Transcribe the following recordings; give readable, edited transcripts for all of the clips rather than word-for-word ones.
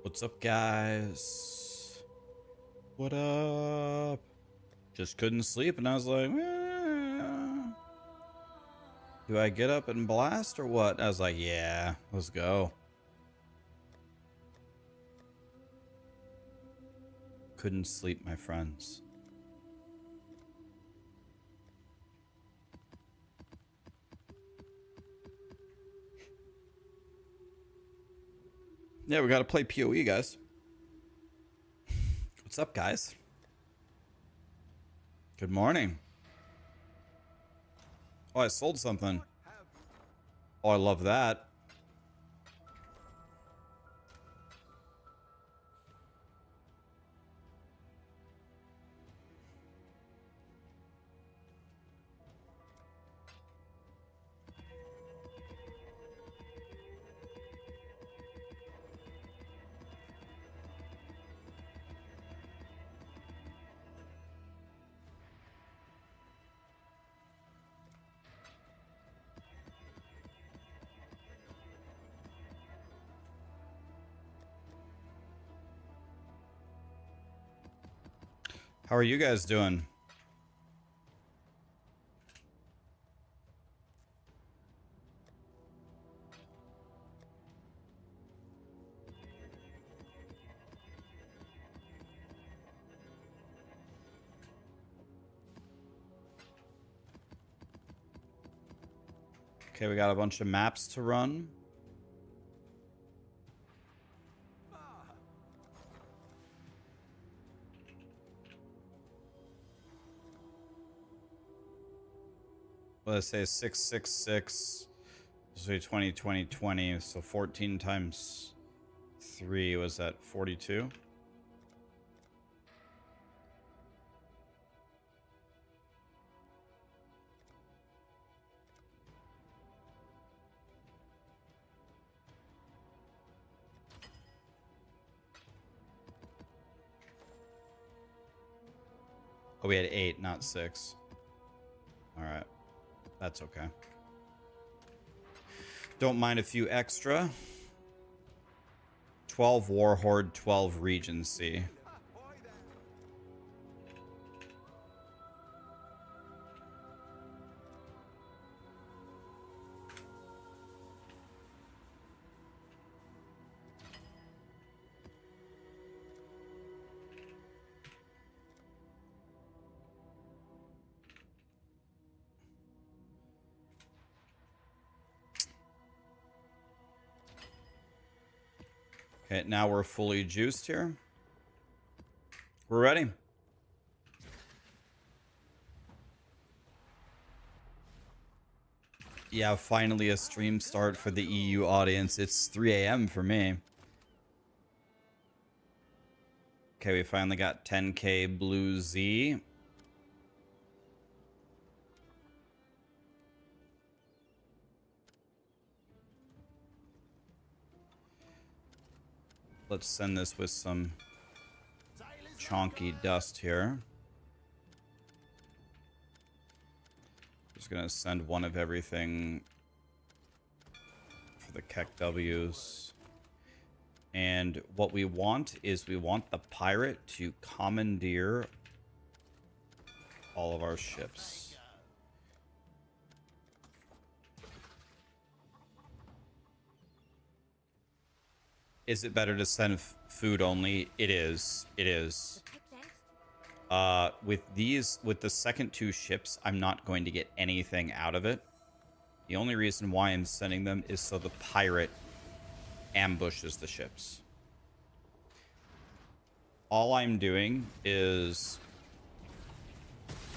What's up, guys? What up? Just couldn't sleep, and I was like, do I get up and blast or what? I was like, yeah, let's go. Couldn't sleep, my friends. Yeah, we gotta play POE, guys. What's up, guys? Good morning. Oh, I sold something. Oh, I love that. How are you guys doing? Okay, we got a bunch of maps to run. Let's say 666. So 20, 20, 20. So 14 times 3 was that 42? Oh, we had 8, not 6. All right. That's okay. Don't mind a few extra. 12 Warhorde, 12 Regency. Okay, now we're fully juiced here. We're ready. Yeah, finally a stream start for the EU audience. It's 3 a.m. for me. Okay, we finally got 10k Blue Z. Let's send this with some chonky dust here. Just gonna send one of everything for the Keck W's. And what we want is we want the pirate to commandeer all of our ships. Is it better to send food only? It is. It is. With the second 2 ships, I'm not going to get anything out of it. The only reason why I'm sending them is so the pirate ambushes the ships. All I'm doing is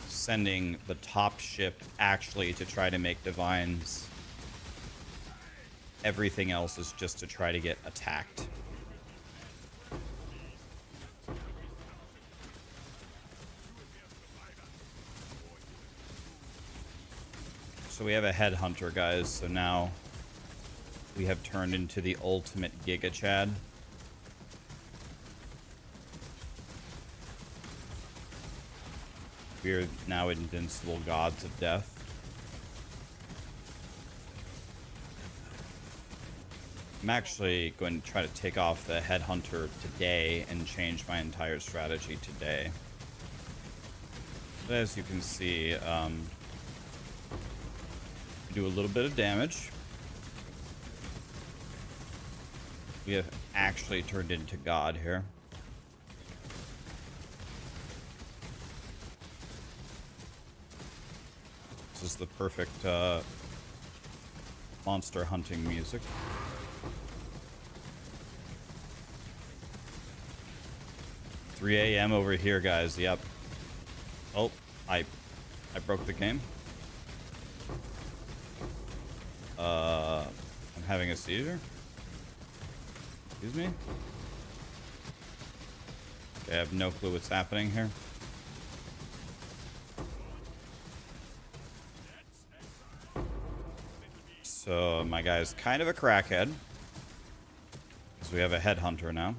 sending the top ship actually to try to make divines. Everything else is just to try to get attacked. So we have a headhunter, guys. So now we have turned into the ultimate Giga Chad. We are now invincible gods of death. I'm actually going to try to take off the headhunter today and change my entire strategy today. But as you can see, do a little bit of damage. We have actually turned into God here. This is the perfect monster hunting music. $3 a.m. over here, guys. Yep. Oh, I broke the game. I'm having a seizure. Excuse me? Okay, I have no clue what's happening here. So my guy's kind of a crackhead. Because we have a headhunter now.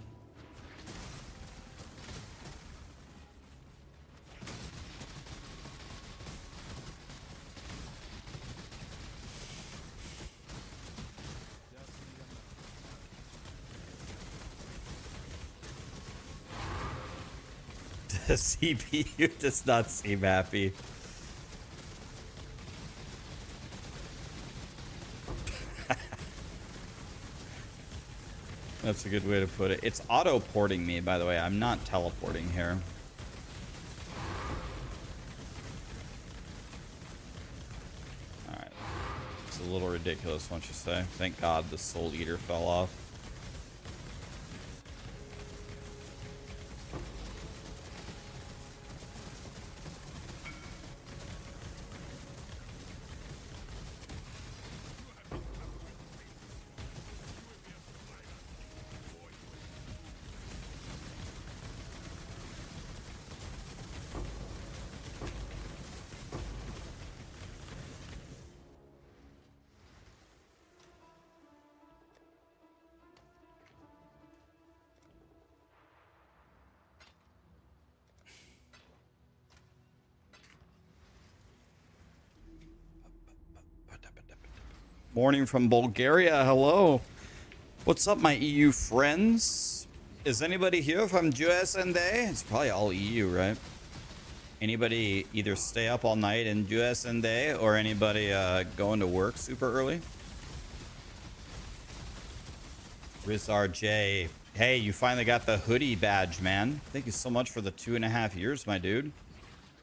The CPU does not seem happy. That's a good way to put it. It's auto-porting me, by the way. I'm not teleporting here. Alright. It's a little ridiculous, don't you say? Thank God the Soul Eater fell off. Morning from Bulgaria. Hello. What's up, my EU friends? Is anybody here from USA? It's probably all EU, right? Anybody either stay up all night in USA or anybody going to work super early? Rizar J. Hey, you finally got the hoodie badge, man. Thank you so much for the 2.5 years, my dude.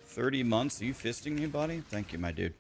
30 months. Are you fisting me, buddy? Thank you, my dude.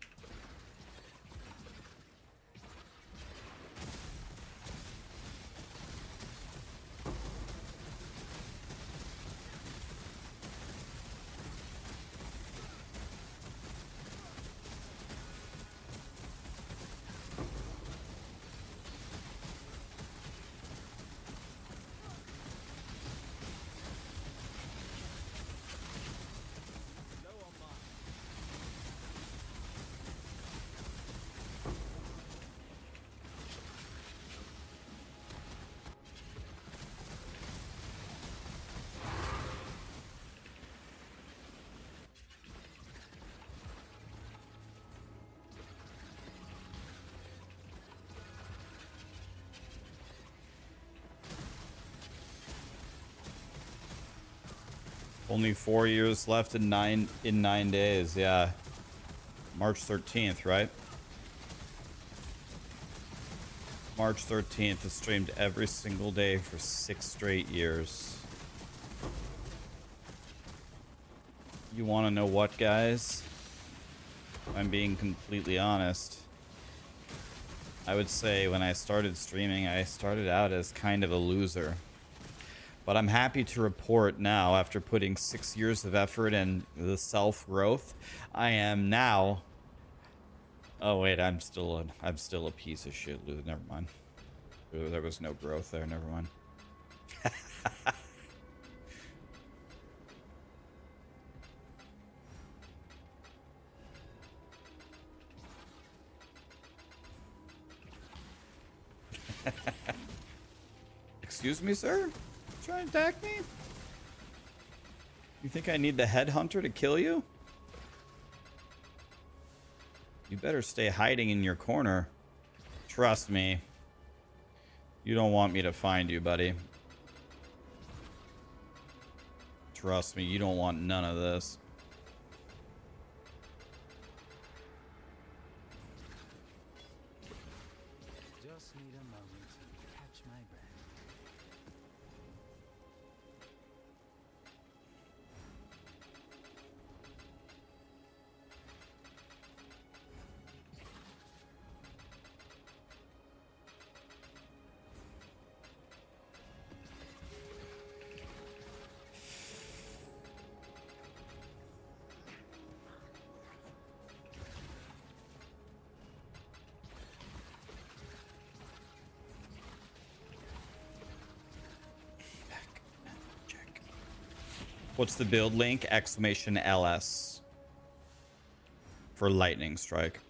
Only 4 years left in 9 days. Yeah. March 13th, right? March 13th is streamed every single day for 6 straight years. You want to know what, guys? If I'm being completely honest, I would say when I started streaming, I started out as kind of a loser. But I'm happy to report now, after putting 6 years of effort and the self-growth, I am now... Oh wait, I'm still a piece of shit loser. Never mind. There was no growth there. Never mind. Excuse me, sir? Trying to attack me? You think I need the headhunter to kill you? You better stay hiding in your corner. Trust me. You don't want me to find you, buddy. Trust me, you don't want none of this. Just need a moment to catch my breath. What's the build link? Exclamation LS for lightning strike.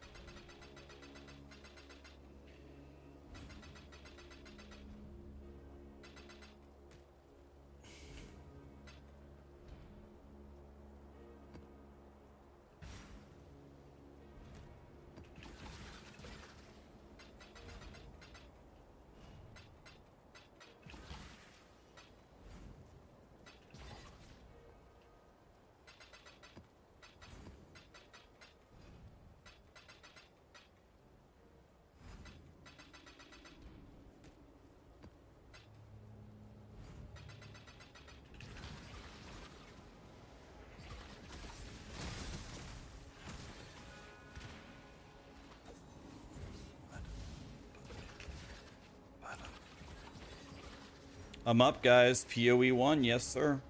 I'm up, guys. POE1, yes, sir.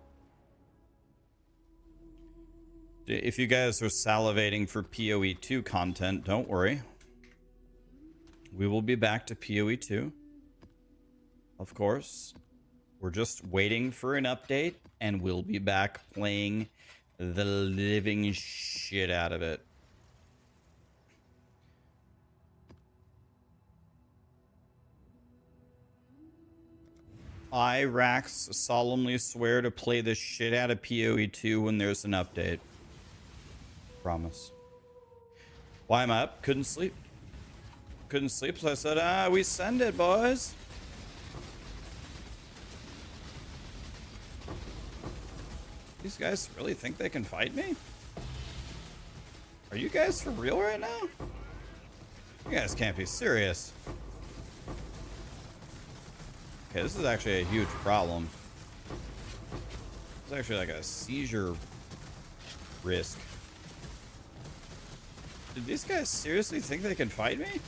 If you guys are salivating for POE2 content, don't worry. We will be back to POE2. Of course. We're just waiting for an update, and we'll be back playing the living shit out of it. I, Rax, solemnly swear to play the shit out of POE2 when there's an update. Promise. Why am I up? Couldn't sleep. Couldn't sleep, so I said, we send it, boys. These guys really think they can fight me? Are you guys for real right now? You guys can't be serious. Okay, this is actually a huge problem. It's actually like a seizure risk. Did these guys seriously think they can fight me?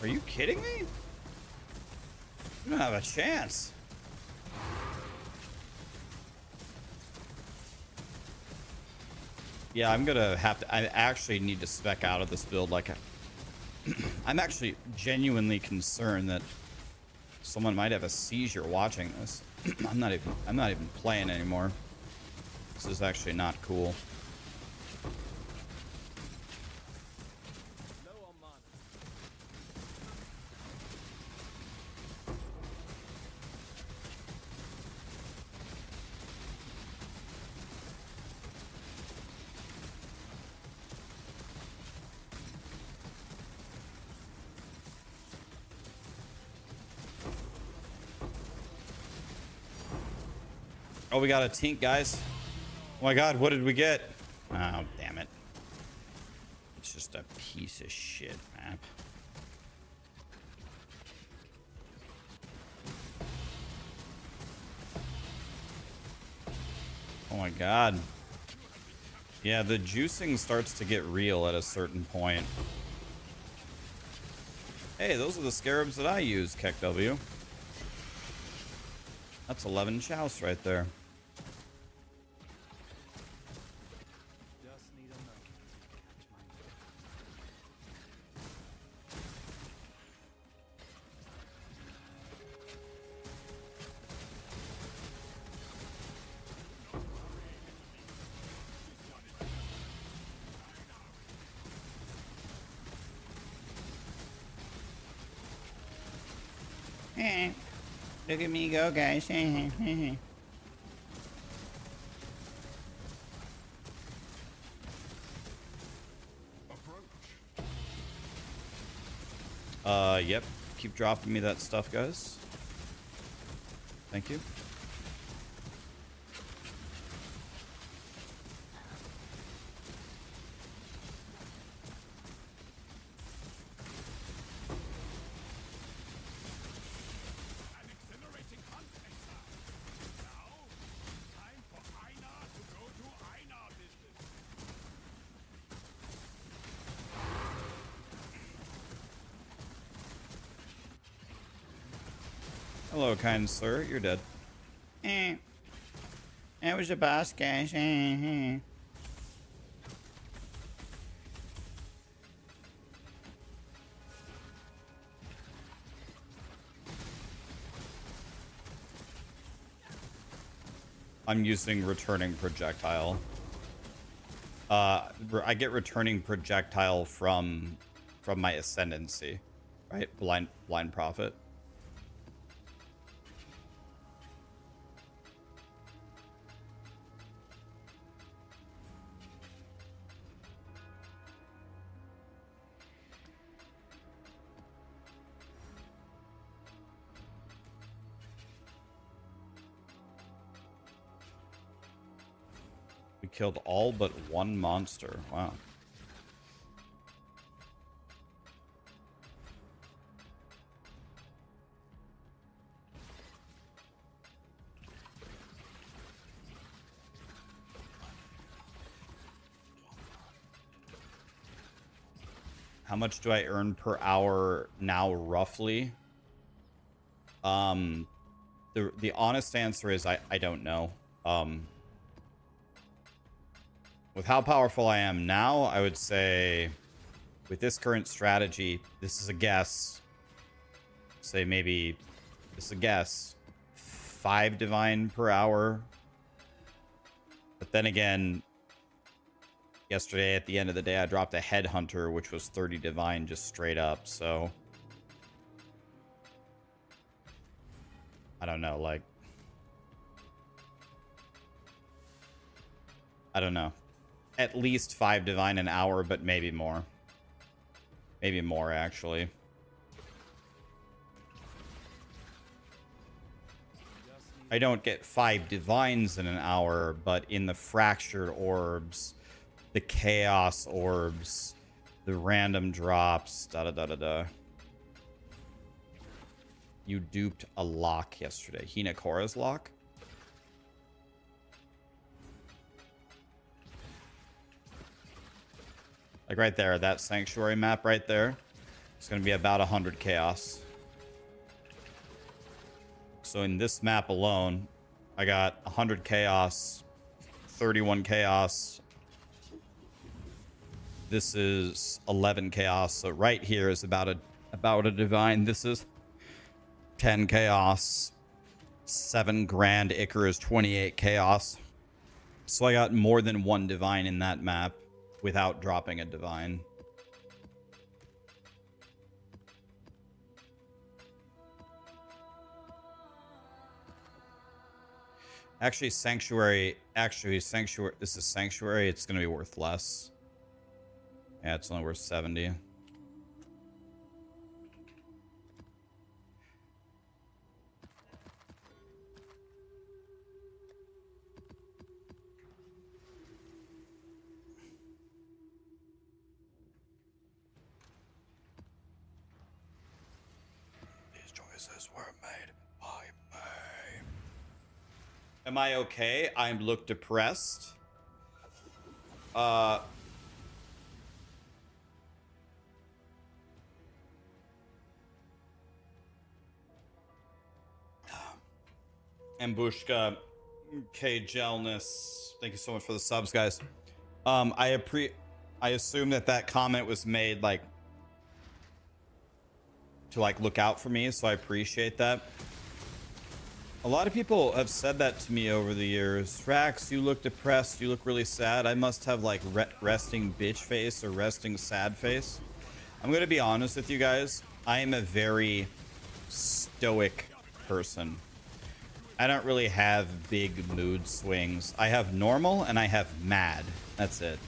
Are you kidding me? You don't have a chance. Yeah, I'm gonna have to. I actually need to spec out of this build. Like, I'm actually genuinely concerned that someone might have a seizure watching this. I'm not even playing anymore. This is actually not cool. Oh, we got a tink, guys. Oh my god, what did we get? Oh, damn it. It's just a piece of shit map. Oh my god. Yeah, the juicing starts to get real at a certain point. Hey, those are the scarabs that I use, KekW. That's 11 chouse right there. Look at me go, guys. Yep. keep dropping me that stuff, guys. Thank you. Hello, kind sir. You're dead. That was a boss, guys. I'm using returning projectile. I get returning projectile from my ascendancy, right? Blind prophet. We killed all but one monster. Wow. How much do I earn per hour now, roughly? The honest answer is I don't know. With how powerful I am now, I would say with this current strategy, this is a guess. Say maybe, this is a guess, 5 divine per hour. But then again, yesterday at the end of the day, I dropped a headhunter, which was 30 divine just straight up. So I don't know, like, I don't know. At least 5 divine an hour, but maybe more. Maybe more, actually. I don't get 5 divines in an hour, but in the fractured orbs, the chaos orbs, the random drops, da-da-da-da-da. You duped a lock yesterday. Hinakora's lock? Like right there, that sanctuary map right there. It's going to be about 100 chaos. So in this map alone, I got 100 chaos, 31 chaos. This is 11 chaos. So right here is about a divine. This is 10 chaos. 7 grand Icarus, 28 chaos. So I got more than 1 divine in that map without dropping a divine. Actually, Sanctuary, this is Sanctuary, it's going to be worth less. Yeah, it's only worth 70. These choices were made by me. Am I okay? I look depressed. Ambushka, K Gelness, thank you so much for the subs, guys. I assume that comment was made like to like look out for me, so I appreciate that. A lot of people have said that to me over the years. Rax, you look depressed, you look really sad. I must have like resting bitch face or resting sad face. I'm gonna be honest with you guys. I am a very stoic person. I don't really have big mood swings. I have normal and I have mad. That's it.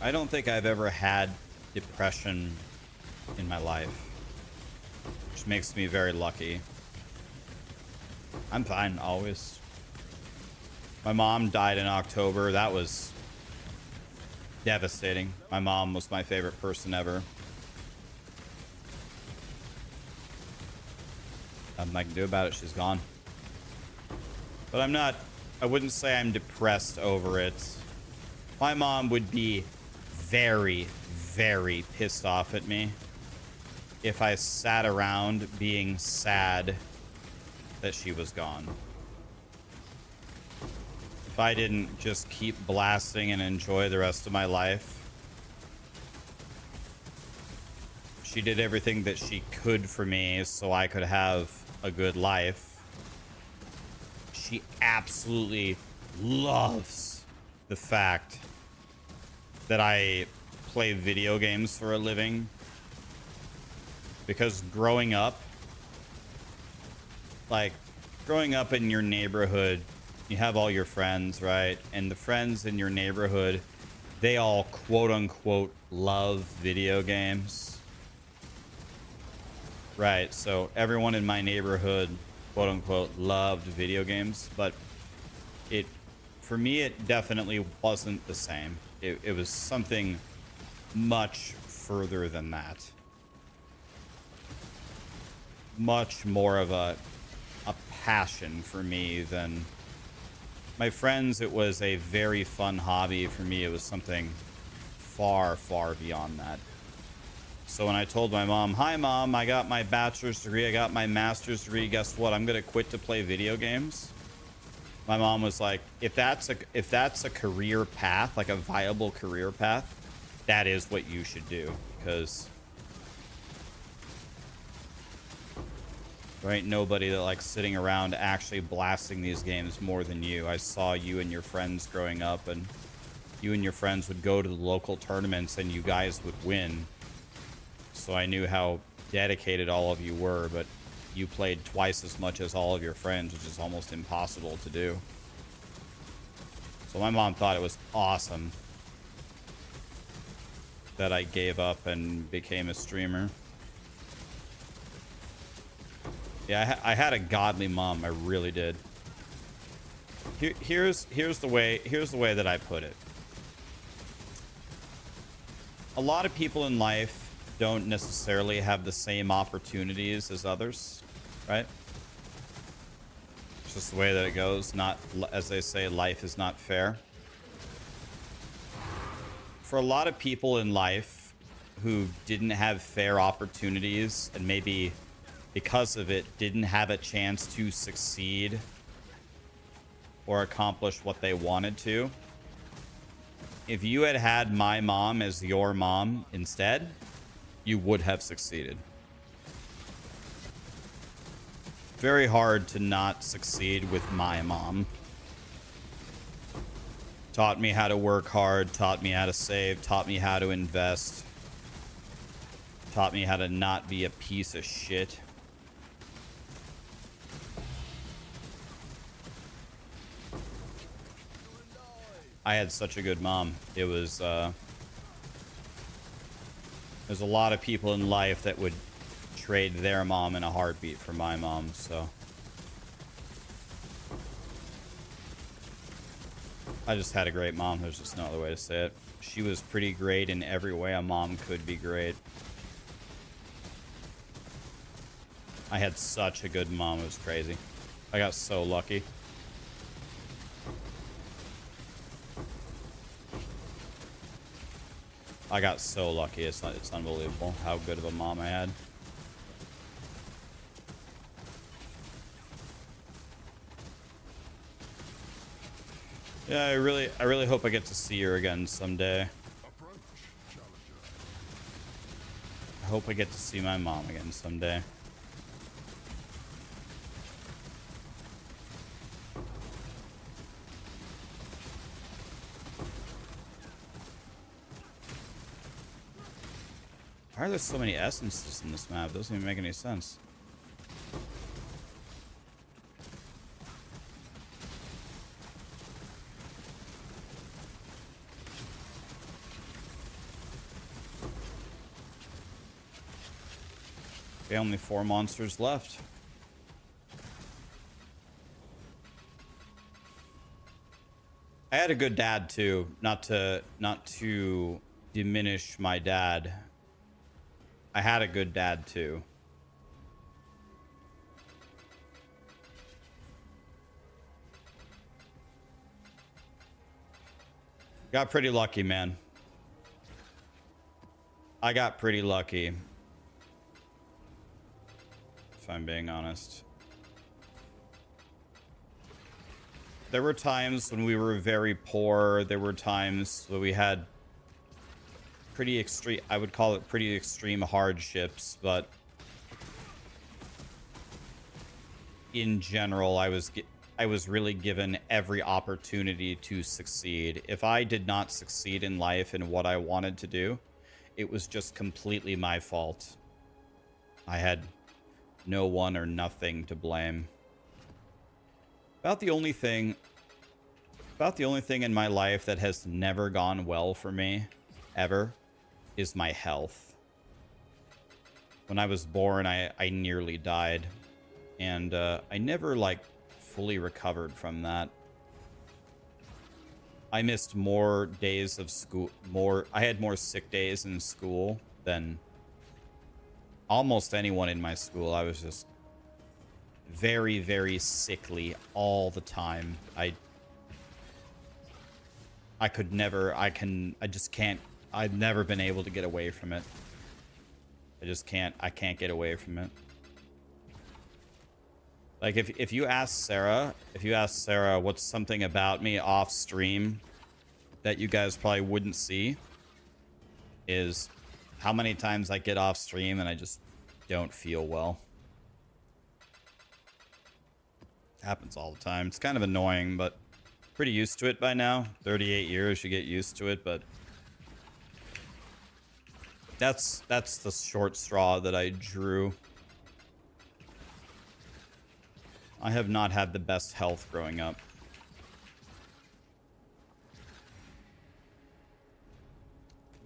I don't think I've ever had depression in my life, which makes me very lucky. I'm fine, always. My mom died in October. That was devastating. My mom was my favorite person ever. Nothing I can do about it. She's gone. But I'm not, I wouldn't say I'm depressed over it. My mom would be very, very pissed off at me if I sat around being sad that she was gone. If I didn't just keep blasting and enjoy the rest of my life. She did everything that she could for me so I could have a good life. She absolutely loves the fact that I play video games for a living. Because growing up in your neighborhood, you have all your friends, right? And the friends in your neighborhood, they all quote unquote love video games. Right, so everyone in my neighborhood, quote unquote, loved video games, but for me, it definitely wasn't the same. It was something much further than that. Much more of a passion for me than my friends. It was a very fun hobby. For me, it was something far, far beyond that. So when I told my mom, hi mom, I got my bachelor's degree, I got my master's degree, guess what? I'm gonna quit to play video games. My mom was like, if that's a career path, like a viable career path, that is what you should do. Because there ain't nobody that likes sitting around actually blasting these games more than you. I saw you and your friends growing up, and you and your friends would go to the local tournaments and you guys would win. So I knew how dedicated all of you were, but you played twice as much as all of your friends, which is almost impossible to do. So my mom thought it was awesome that I gave up and became a streamer. Yeah, I had a godly mom. I really did. Here's the way that I put it. A lot of people in life don't necessarily have the same opportunities as others, right? It's just the way that it goes. Not, as they say, life is not fair. For a lot of people in life who didn't have fair opportunities and maybe because of it didn't have a chance to succeed or accomplish what they wanted to, if you had had my mom as your mom instead, you would have succeeded. Very hard to not succeed with my mom. Taught me how to work hard, taught me how to save, taught me how to invest, taught me how to not be a piece of shit. I had such a good mom. It was, there's a lot of people in life that would trade their mom in a heartbeat for my mom, so I just had a great mom. There's just no other way to say it. She was pretty great in every way a mom could be great. I had such a good mom. It was crazy. I got so lucky. I got so lucky. It's unbelievable how good of a mom I had. Yeah, I really hope I get to see her again someday. I hope I get to see my mom again someday. Why are there so many essences in this map? It doesn't even make any sense. Okay, only 4 monsters left. I had a good dad too. Not to diminish my dad. I had a good dad too. Got pretty lucky, man. I got pretty lucky. If I'm being honest. There were times when we were very poor. There were times when we had pretty extreme, I would call it pretty extreme hardships, but in general, I was really given every opportunity to succeed. If I did not succeed in life in what I wanted to do, it was just completely my fault. I had no one or nothing to blame. About the only thing in my life that has never gone well for me, ever, is my health. When I was born, I nearly died. And I never, like, fully recovered from that. I missed more days of school. I had more sick days in school than almost anyone in my school. I was just very, very sickly all the time. I just can't. I've never been able to get away from it. I can't get away from it. Like if you ask Sarah what's something about me off stream that you guys probably wouldn't see, is how many times I get off stream and I just don't feel well. Happens all the time. It's kind of annoying, but pretty used to it by now. 38 years, you get used to it, but that's the short straw that I drew. I have not had the best health growing up.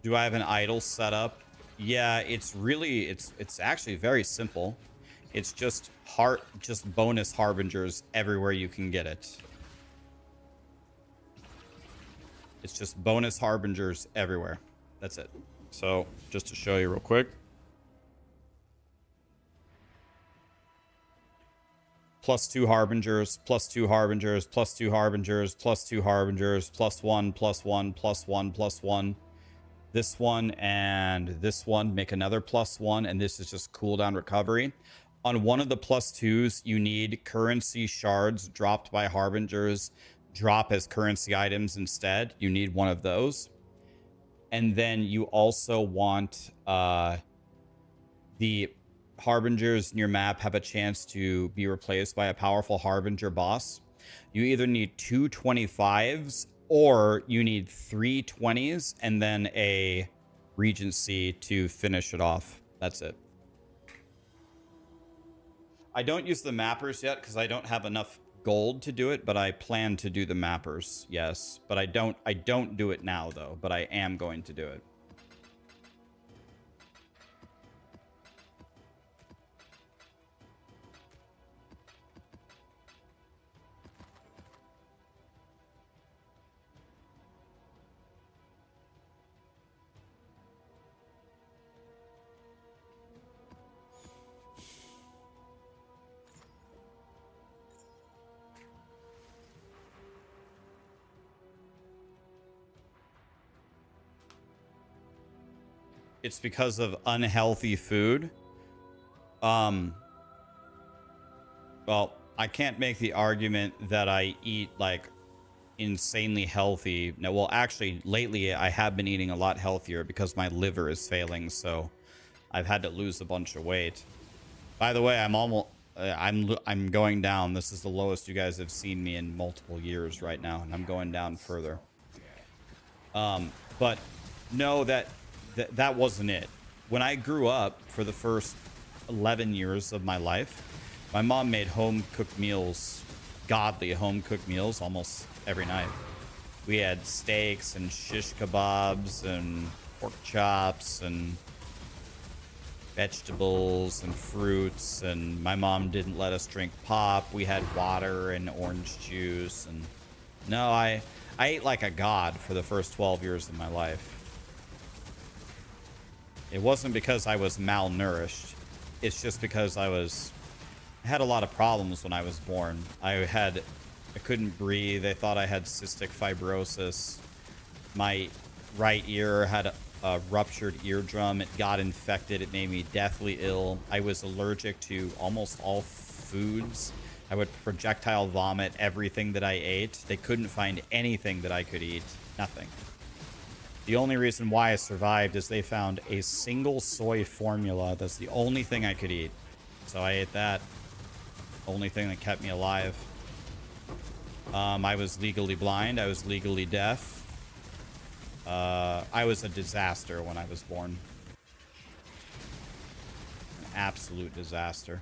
Do I have an idol set up? Yeah, it's actually very simple. It's just bonus harbingers everywhere you can get it. It's just bonus harbingers everywhere. That's it. So, just to show you real quick. +2 harbingers, +2 harbingers, +2 harbingers, +2 harbingers, +1, +1, +1, +1. This one and this one make another +1, and this is just cooldown recovery. On one of the +2s, you need currency shards dropped by harbingers drop as currency items instead. You need one of those. And then you also want the harbingers in your map have a chance to be replaced by a powerful harbinger boss. You either need 2 25s or you need 3 20s and then a regency to finish it off. That's it. I don't use the mappers yet because I don't have enough gold to do it, but I plan to do the mappers. Yes, but I don't do it now though, but I am going to do it. It's because of unhealthy food. Well, I can't make the argument that I eat like insanely healthy. No, well, actually, lately I have been eating a lot healthier because my liver is failing, so I've had to lose a bunch of weight. By the way, I'm going down. This is the lowest you guys have seen me in multiple years right now, and I'm going down further. But no, that wasn't it. When I grew up, for the first 11 years of my life, my mom made home-cooked meals, godly home-cooked meals, almost every night. We had steaks and shish kebabs and pork chops and vegetables and fruits, and my mom didn't let us drink pop. We had water and orange juice, and no, I ate like a god for the first 12 years of my life. It wasn't because I was malnourished. It's just because I had a lot of problems when I was born. I couldn't breathe. They thought I had cystic fibrosis. My right ear had a ruptured eardrum. It got infected. It made me deathly ill. I was allergic to almost all foods. I would projectile vomit everything that I ate. They couldn't find anything that I could eat. Nothing. The only reason why I survived is they found a single soy formula. That's the only thing I could eat. So I ate that. Only thing that kept me alive. I was legally blind. I was legally deaf. I was a disaster when I was born. An absolute disaster.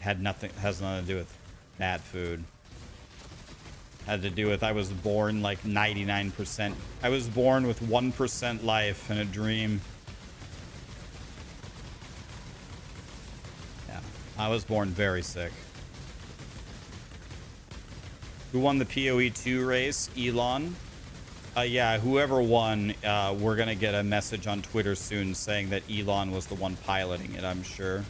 Has nothing to do with bad food. Had to do with I was born like 99%. I was born with 1% life and a dream. Yeah, I was born very sick. Who won the POE2 race? Elon? Yeah, whoever won, we're going to get a message on Twitter soon saying that Elon was the one piloting it, I'm sure.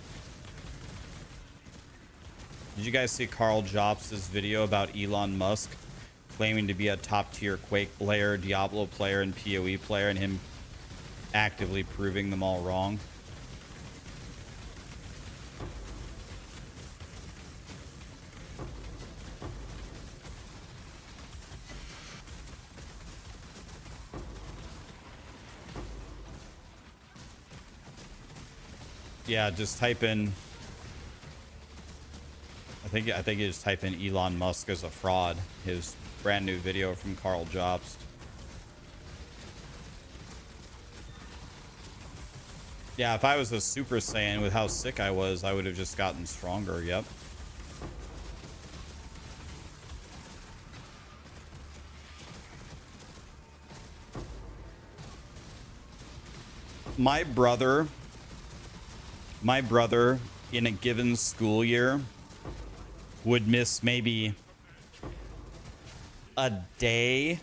Did you guys see Carl Jobs' video about Elon Musk claiming to be a top-tier Quake player, Diablo player, and PoE player, and him actively proving them all wrong? Yeah, just type in. I think you just type in Elon Musk as a fraud. His brand new video from Carl Jobs. Yeah, if I was a Super Saiyan with how sick I was, I would have just gotten stronger. Yep. My brother in a given school year would miss maybe a day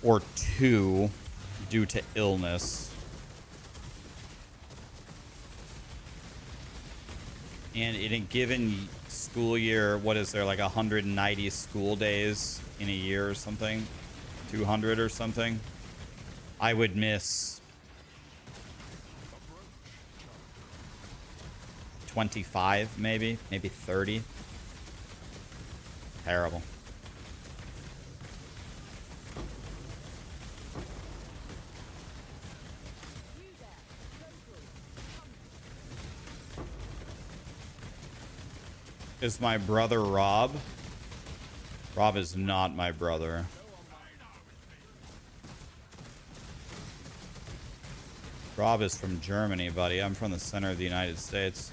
or two due to illness. And in a given school year, what is there, like 190 school days in a year or something? 200 or something? I would miss 25, maybe 30. Terrible. Is my brother Rob? Rob is not my brother. Rob is from Germany, buddy. I'm from the center of the United States.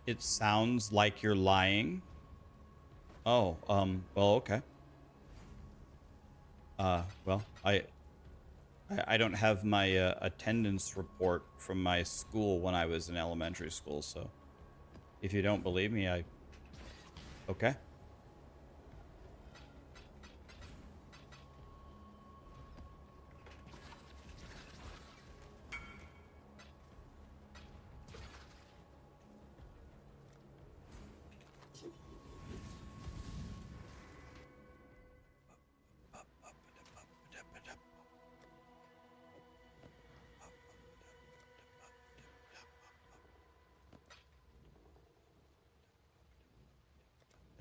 It sounds like you're lying. Oh, well, okay. Well, I don't have my attendance report from my school when I was in elementary school, so if you don't believe me, okay.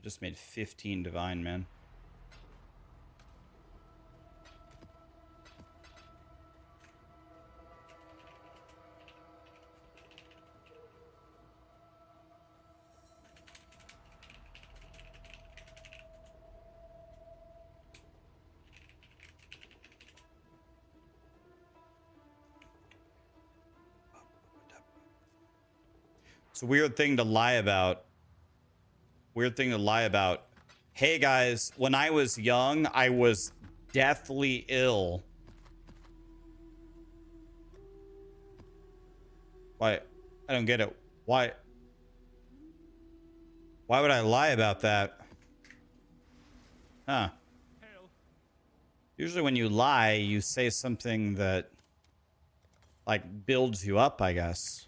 just made 15 divine, man. It's a weird thing to lie about. Weird thing to lie about. Hey guys, when I was young, I was deathly ill. Why? I don't get it. Why? Why would I lie about that? Huh. Usually when you lie, you say something that like builds you up, I guess.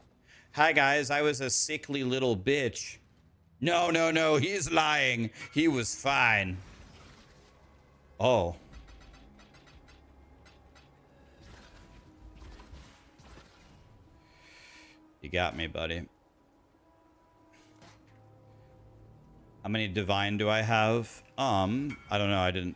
Hi guys, I was a sickly little bitch. No, no, no, he's lying. He was fine. Oh. You got me, buddy. How many divine do I have? I don't know. I didn't.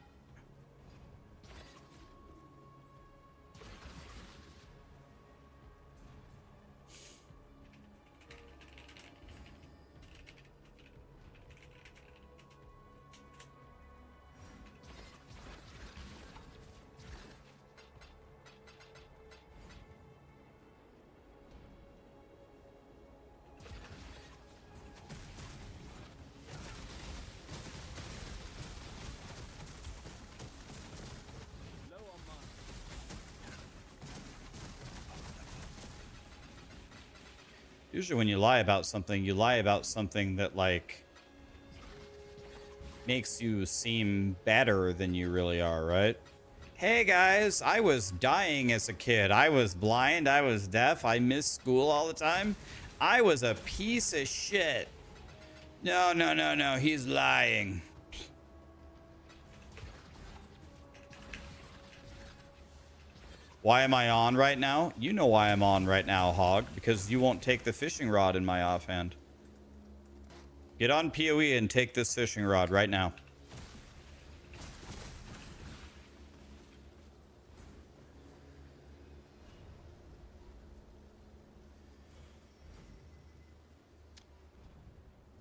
Usually when you lie about something that like makes you seem better than you really are, right? Hey guys, I was dying as a kid. I was blind, I was deaf, I missed school all the time. I was a piece of shit. No, no, no, no, he's lying. Why am I on right now? You know why I'm on right now, Hog. Because you won't take the fishing rod in my offhand. Get on POE and take this fishing rod right now.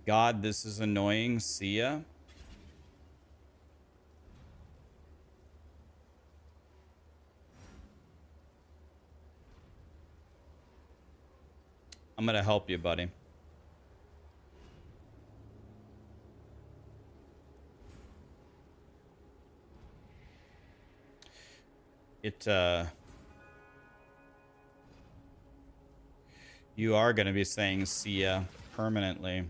God, this is annoying. See ya. I'm gonna help you, buddy. You are gonna be saying see ya permanently.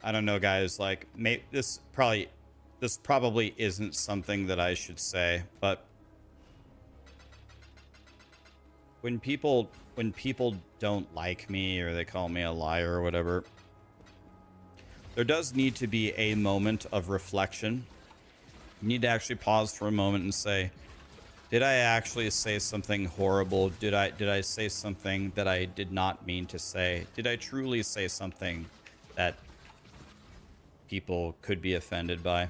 I don't know, guys. Like, this probably isn't something that I should say, but when people don't like me or they call me a liar or whatever, there does need to be a moment of reflection. You need to actually pause for a moment and say, did I actually say something horrible? Did I say something that I did not mean to say? Did I truly say something that people could be offended by?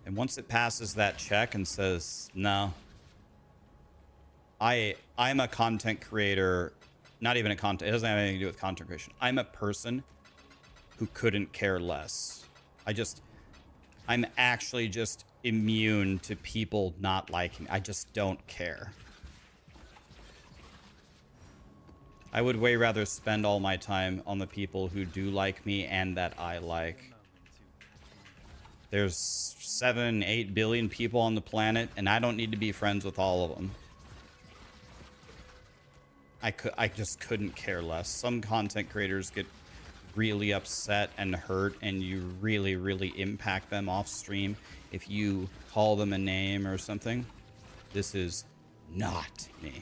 And once it passes that check and says, no, I'm a content creator, not even a content, it doesn't have anything to do with content creation. I'm a person who couldn't care less. I'm actually just immune to people not liking. I just don't care. I would way rather spend all my time on the people who do like me and that I like. There's 7-8 billion people on the planet, and I don't need to be friends with all of them. I just couldn't care less. Some content creators get really upset and hurt, and you really, really impact them off stream if you call them a name or something. This is not me.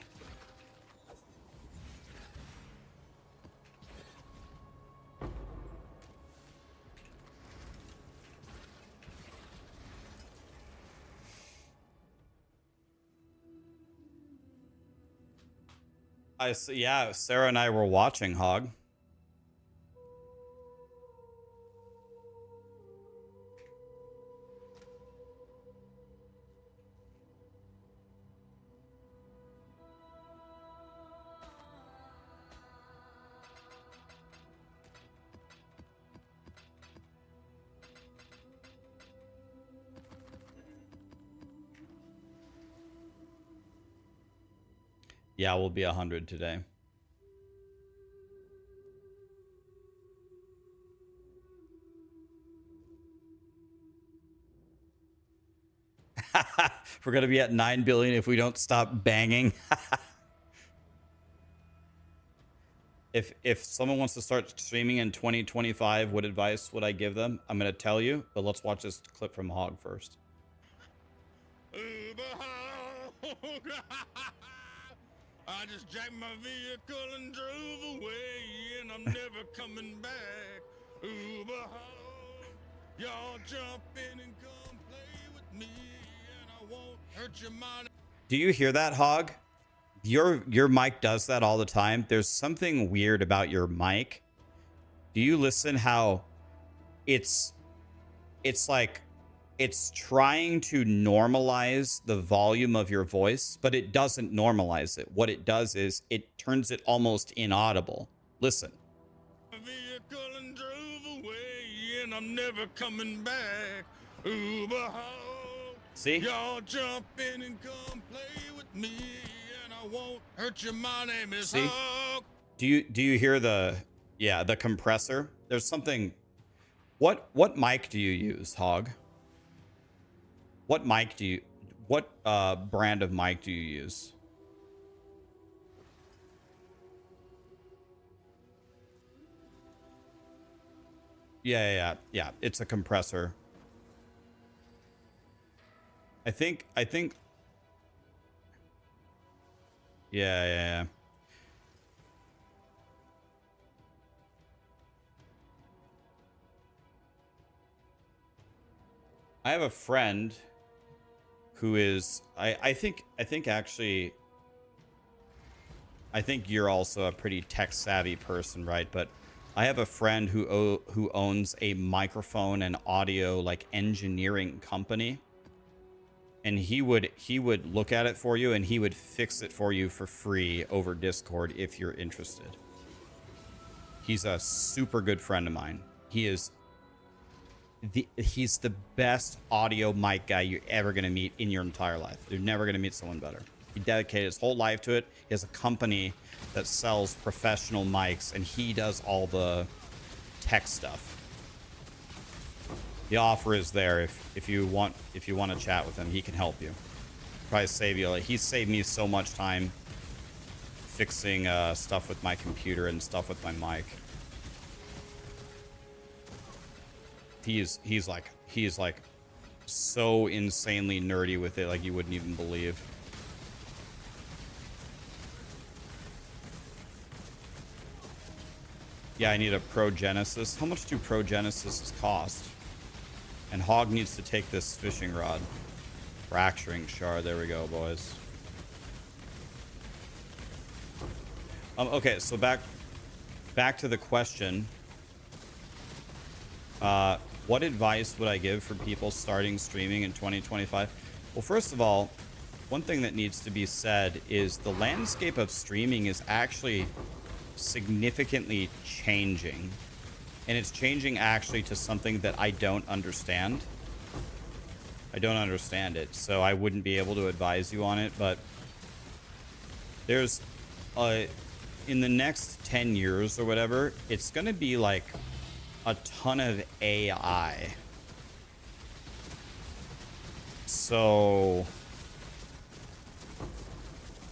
Yeah, Sarah and I were watching Hog. Yeah, we'll be 100 today. We're gonna be at 9 billion if we don't stop banging. If someone wants to start streaming in 2025, what advice would I give them? I'm gonna tell you, but let's watch this clip from Hog first. I just jacked my vehicle and drove away, and I'm never coming back. Uber ho, y'all jump in and come play with me, and I won't hurt your mind. Do you hear that, Hog? Your mic does that all the time. There's something weird about your mic. Do you listen how it's like it's trying to normalize the volume of your voice, but it doesn't normalize it. What it does is it turns it almost inaudible. Listen. Vehicle and drove away, and I'm never coming back. Uber ho, See? y'all jump in and come play with me, and I won't hurt you. My name is See? Hog. Do you hear the compressor? There's something. What mic do you use, Hog? What brand of mic do you use? Yeah. It's a compressor. I think. Yeah. I have a friend who is I think actually I think you're also a pretty tech savvy person, right? But I have a friend who owns a microphone and audio like engineering company, and he would look at it for you and he would fix it for you for free over Discord if you're interested. He's a super good friend of mine. He's the best audio mic guy you're ever going to meet in your entire life. You're never going to meet someone better. He dedicated his whole life to it. He has a company that sells professional mics, and he does all the tech stuff. The offer is there if you want to chat with him. He can help you. Probably save you. Like, he saved me so much time fixing stuff with my computer and stuff with my mic. He's like so insanely nerdy with it, like you wouldn't even believe. Yeah, I need a Pro Genesis. How much do Pro Genesises cost? And Hog needs to take this fishing rod. Fracturing shard. There we go, boys. Okay, so back to the question. What advice would I give for people starting streaming in 2025? Well, first of all, one thing that needs to be said is the landscape of streaming is actually significantly changing. And it's changing actually to something that I don't understand. I don't understand it, so I wouldn't be able to advise you on it, but there's in the next 10 years or whatever, it's going to be like a ton of AI. So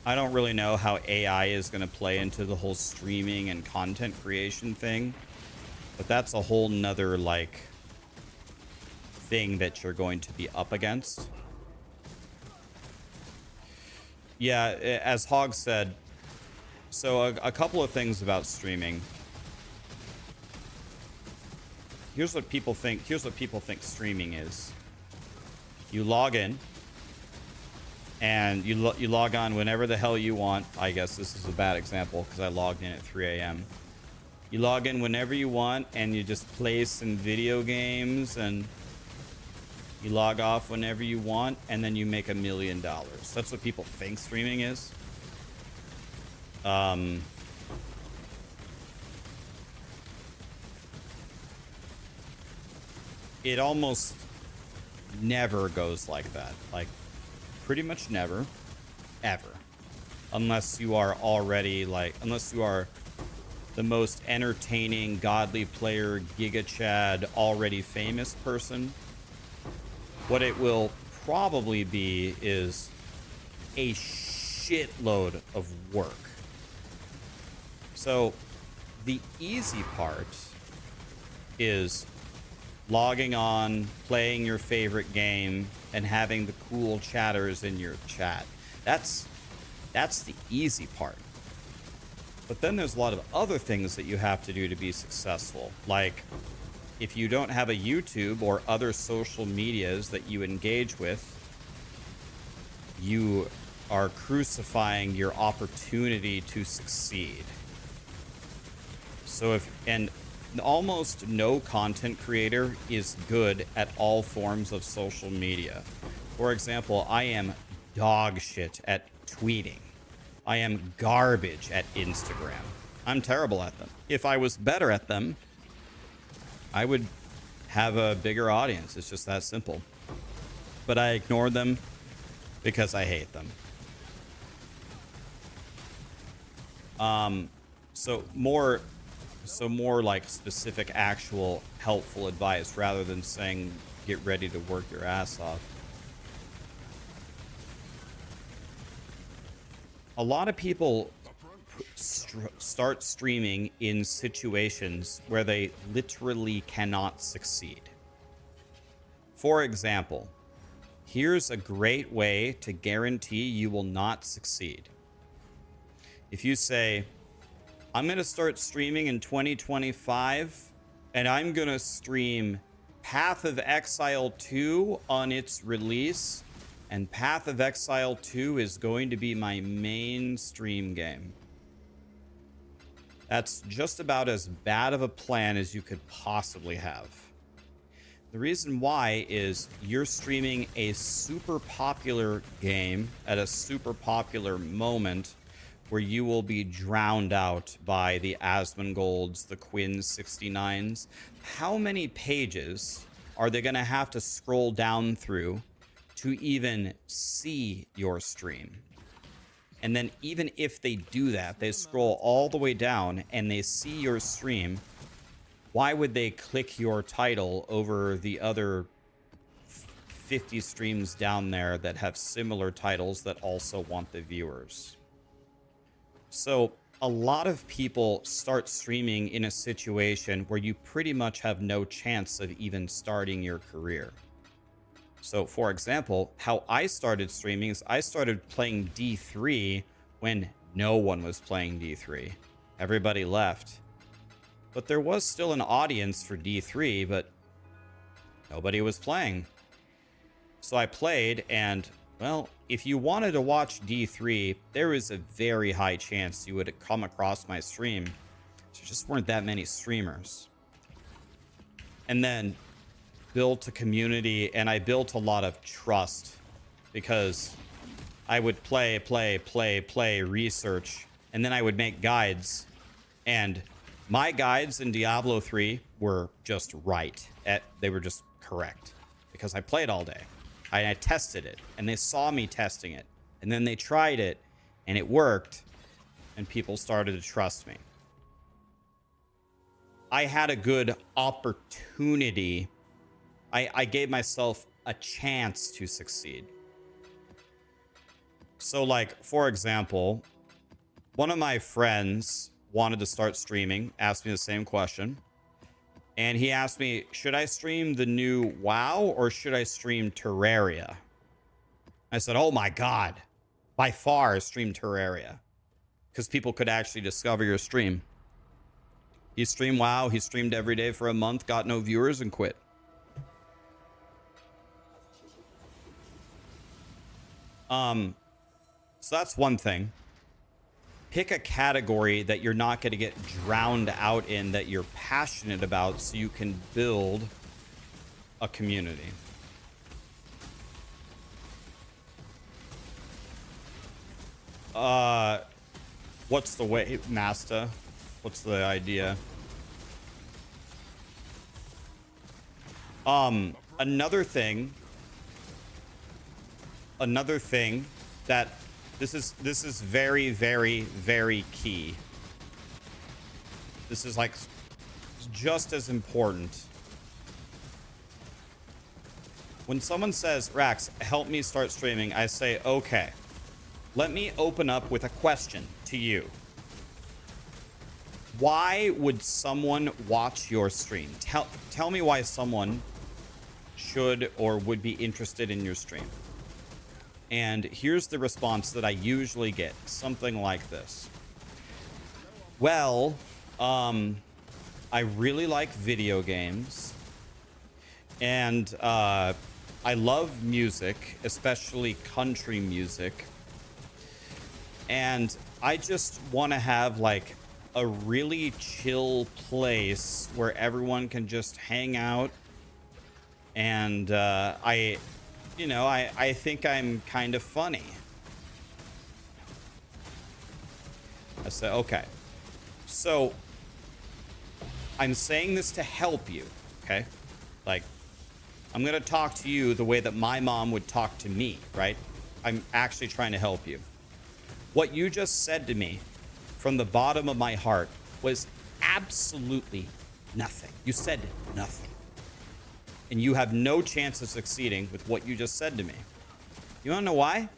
I don't really know how AI is going to play into the whole streaming and content creation thing, but that's a whole nother like thing that you're going to be up against. Yeah, as Hog said, so a couple of things about streaming. Here's what people think streaming is. You log in, and you log on whenever the hell you want. I guess this is a bad example because I logged in at 3 a.m. You log in whenever you want, and you just play some video games, and you log off whenever you want, and then you make $1 million. That's what people think streaming is. It almost never goes like that. Like, pretty much never, ever. Unless you are already, like, unless you are the most entertaining, godly player, Giga Chad, already famous person. What it will probably be is a shitload of work. So the easy part is logging on, playing your favorite game, and having the cool chatters in your chat. That's the easy part. But then there's a lot of other things that you have to do to be successful. Like, if you don't have a YouTube or other social medias that you engage with, you are crucifying your opportunity to succeed. So and almost no content creator is good at all forms of social media. For example, I am dog shit at tweeting. I am garbage at Instagram. I'm terrible at them. If I was better at them, I would have a bigger audience. It's just that simple. But I ignore them because I hate them. So more like specific, actual, helpful advice rather than saying get ready to work your ass off. A lot of people start streaming in situations where they literally cannot succeed. For example, here's a great way to guarantee you will not succeed. If you say, I'm going to start streaming in 2025, and I'm going to stream Path of Exile 2 on its release, and Path of Exile 2 is going to be my main stream game. That's just about as bad of a plan as you could possibly have. The reason why is you're streaming a super popular game at a super popular moment where you will be drowned out by the Asmongold's, the Quinn 69s. How many pages are they going to have to scroll down through to even see your stream? And then even if they do that, they scroll all the way down and they see your stream, why would they click your title over the other 50 streams down there that have similar titles that also want the viewers? So a lot of people start streaming in a situation where you pretty much have no chance of even starting your career. So, for example, how I started streaming is I started playing D3 when no one was playing D3. Everybody left. But there was still an audience for D3, but nobody was playing. So I played, and, well, if you wanted to watch D3, there is a very high chance you would come across my stream. There just weren't that many streamers. And then built a community, and I built a lot of trust because I would play, research, and then I would make guides. And my guides in Diablo 3 were just right. They were just correct because I played all day. I tested it, and they saw me testing it, and then they tried it, and it worked, and people started to trust me. I had a good opportunity. I gave myself a chance to succeed. So, like, for example, one of my friends wanted to start streaming, asked me the same question. And he asked me, should I stream the new WoW or should I stream Terraria? I said, oh my God, by far stream Terraria. Because people could actually discover your stream. He streamed WoW, he streamed every day for a month, got no viewers, and quit. So that's one thing. Pick a category that you're not going to get drowned out in, that you're passionate about, so you can build a community. What's the way, Master? What's the idea? Another thing that this is very, very, very key. This is like just as important. When someone says, Rax, help me start streaming, I say, okay, let me open up with a question to you. Why would someone watch your stream? Tell me why someone should or would be interested in your stream. And here's the response that I usually get, something like this. Well, I really like video games, and I love music, especially country music, and I just want to have like a really chill place where everyone can just hang out, and I think I'm kind of funny. I said, okay, so I'm saying this to help you, okay? Like, I'm going to talk to you the way that my mom would talk to me, right? I'm actually trying to help you. What you just said to me from the bottom of my heart was absolutely nothing. You said nothing. And you have no chance of succeeding with what you just said to me. You want to know why?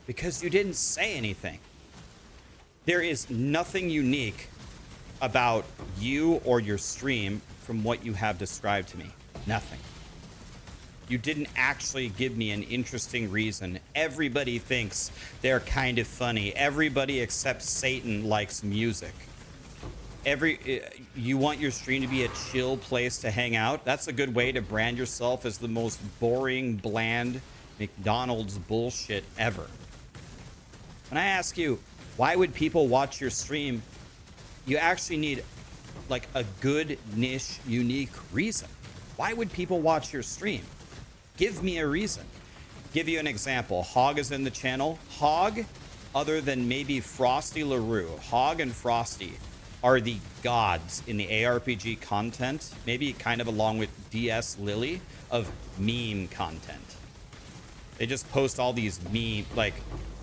Because you didn't say anything. There is nothing unique about you or your stream from what you have described to me. Nothing. You didn't actually give me an interesting reason. Everybody thinks they're kind of funny. Everybody except Satan likes music. You want your stream to be a chill place to hang out? That's a good way to brand yourself as the most boring, bland McDonald's bullshit ever. When I ask you, why would people watch your stream? You actually need like a good, niche, unique reason. Why would people watch your stream? Give me a reason. Give you an example. Hog is in the channel. Hog, other than maybe Frosty LaRue, Hog and Frosty are the gods in the ARPG content, maybe kind of along with DS Lily, of meme content. They just post all these meme, like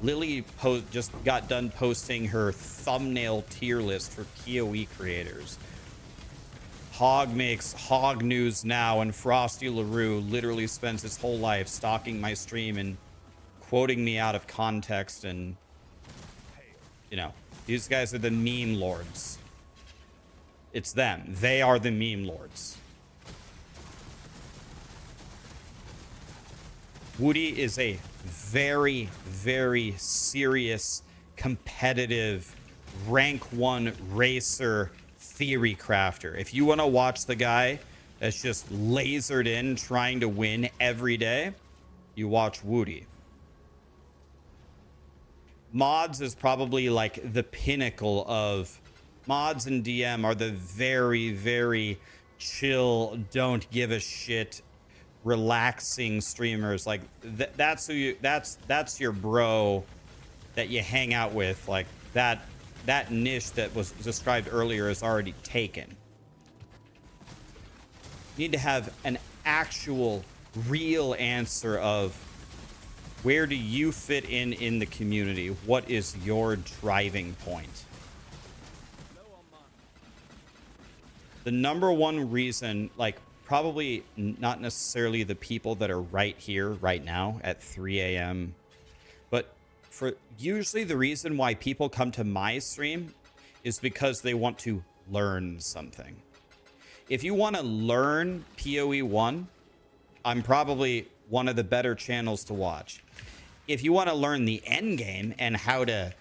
Lily just got done posting her thumbnail tier list for POE creators. Hog makes Hog news now, and Frosty LaRue literally spends his whole life stalking my stream and quoting me out of context, and you know, these guys are the meme lords. It's them. They are the meme lords. Woody is a very, very serious, competitive, rank 1 racer theory crafter. If you want to watch the guy that's just lasered in trying to win every day, you watch Woody. Mods is probably like the pinnacle of... Mods and DM are the very, very chill, don't give a shit, relaxing streamers. Like that's who you, that's your bro that you hang out with. Like that niche that was described earlier is already taken. You need to have an actual real answer of where do you fit in the community? What is your driving point? The number one reason, like probably not necessarily the people that are right here right now at 3 a.m. but for usually the reason why people come to my stream is because they want to learn something. If you want to learn POE1, I'm probably one of the better channels to watch. If you want to learn the end game and how to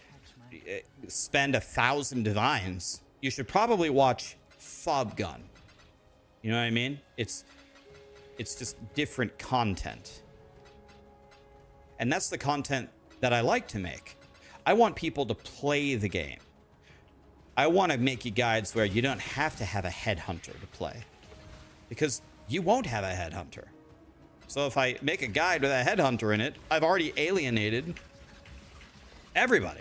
spend 1,000 divines, you should probably watch Fob Gun. You know what I mean? It's just different content. And that's the content that I like to make. I want people to play the game. I want to make you guides where you don't have to have a headhunter to play, because you won't have a headhunter. So if I make a guide with a headhunter in it, I've already alienated everybody.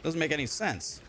Doesn't make any sense.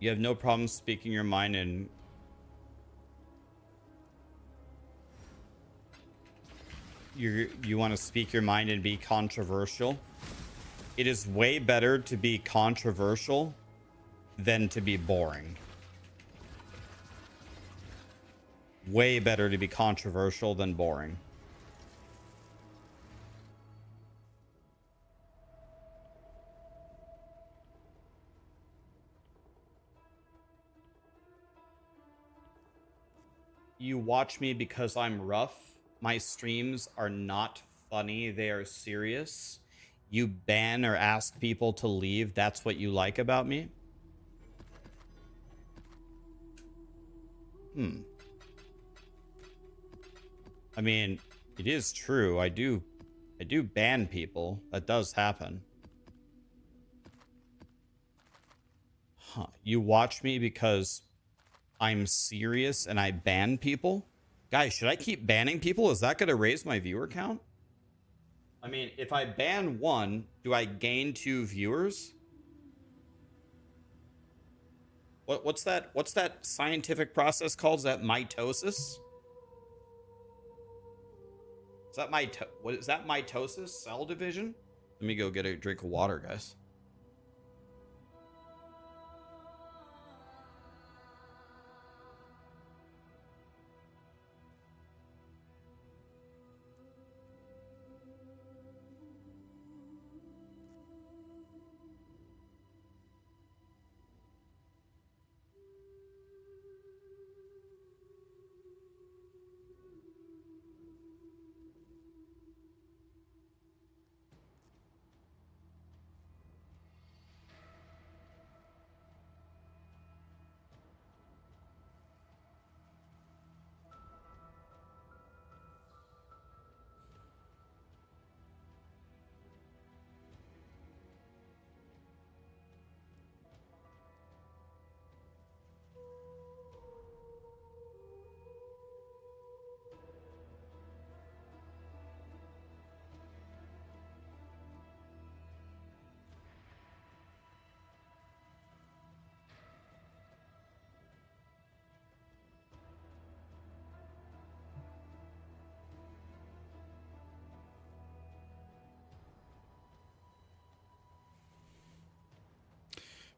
You have no problem speaking your mind, and you want to speak your mind and be controversial. It is way better to be controversial than to be boring. Way better to be controversial than boring. You watch me because I'm rough. My streams are not funny. They are serious. You ban or ask people to leave. That's what you like about me? I mean, it is true. I do ban people. That does happen. Huh. You watch me because I'm serious and I ban people? Guys, should I keep banning people? Is that going to raise my viewer count? I mean, if I ban one, do I gain 2 viewers? What's that scientific process called? Is that mitosis? Is that what is that, mitosis? Cell division? Let me go get a drink of water, guys.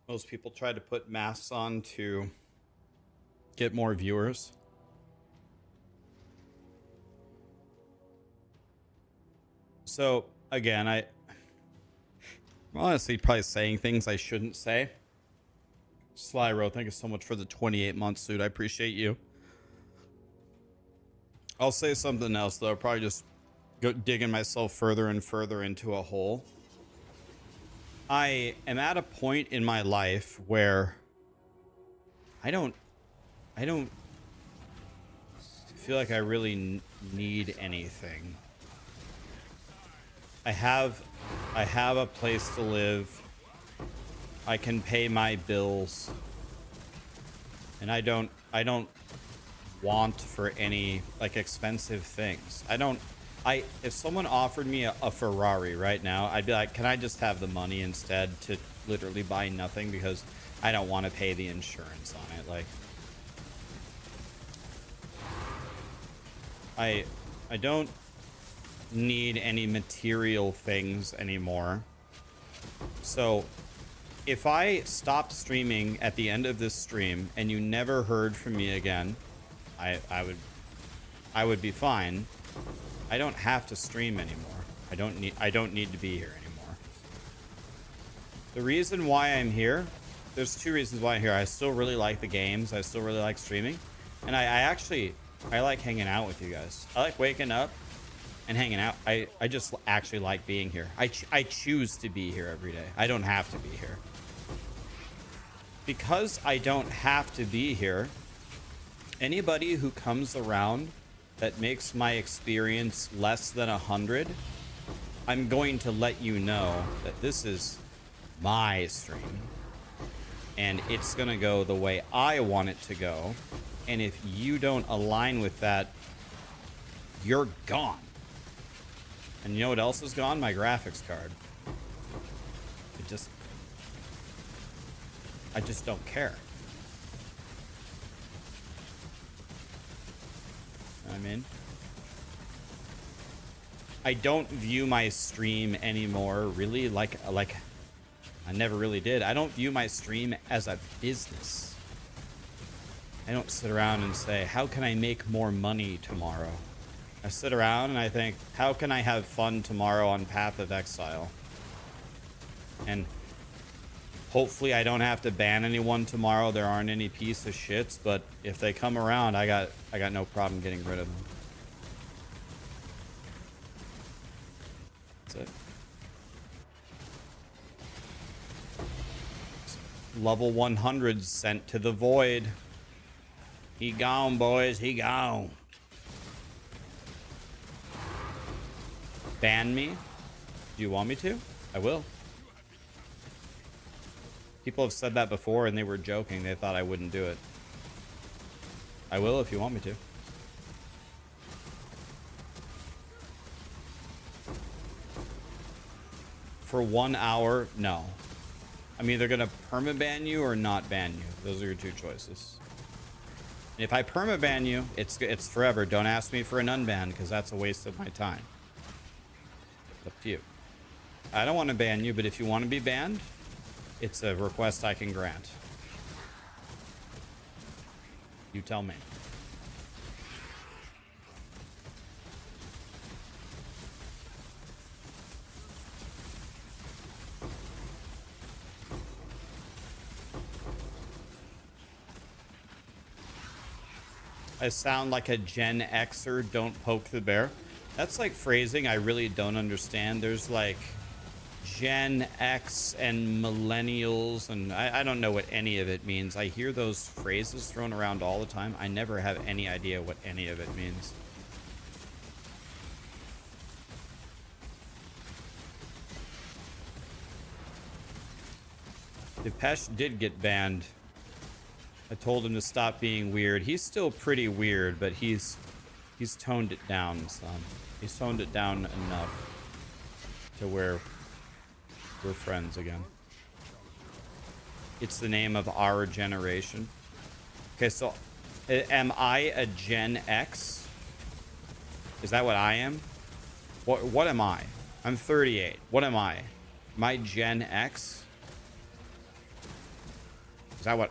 Most people try to put masks on to get more viewers. So again, I'm honestly probably saying things I shouldn't say. Slyro, thank you so much for the 28-month suit. I appreciate you. I'll say something else though. I'll probably just go digging myself further and further into a hole. I am at a point in my life where I don't feel like I really need anything. I have a place to live. I can pay my bills. And I don't want for any like expensive things. If someone offered me a Ferrari right now, I'd be like, can I just have the money instead to literally buy nothing, because I don't want to pay the insurance on it. Like, I don't need any material things anymore. So if I stop streaming at the end of this stream and you never heard from me again, I would be fine. I don't have to stream anymore. I don't need to be here anymore. The reason why I'm here, there's two reasons why I'm here. I still really like the games. I still really like streaming. And I like hanging out with you guys. I like waking up and hanging out. I just actually like being here. I choose to be here every day. I don't have to be here. Because I don't have to be here, anybody who comes around that makes my experience less than 100, I'm going to let you know that this is my stream and it's gonna go the way I want it to go. And if you don't align with that, you're gone. And you know what else is gone? My graphics card. I just don't care. I mean, I don't view my stream anymore really like I never really did. I don't view my stream as a business. I don't sit around and say, how can I make more money tomorrow? I sit around and I think, how can I have fun tomorrow on Path of Exile? And hopefully I don't have to ban anyone tomorrow. There aren't any piece of shits, but if they come around, I got no problem getting rid of them. That's it. Level 100 sent to the void. He gone, boys. He gone. Ban me? Do you want me to? I will. People have said that before and they were joking. They thought I wouldn't do it. I will if you want me to. For 1 hour, no. I'm either gonna permaban you or not ban you. Those are your two choices. And if I permaban you, it's forever. Don't ask me for an unban because that's a waste of my time. It's up to you. I don't want to ban you, but if you want to be banned, it's a request I can grant. You tell me. I sound like a Gen Xer, don't poke the bear. That's like phrasing I really don't understand. There's like Gen X and millennials, and I don't know what any of it means. I hear those phrases thrown around all the time. I never have any idea what any of it means. Epoch did get banned. I told him to stop being weird. He's still pretty weird, but he's toned it down some. He's toned it down enough to where we're friends again. It's the name of our generation. Okay, so am I a Gen X? Is that what I am? What am I? I'm 38. What am I? Am I Gen X? Is that what?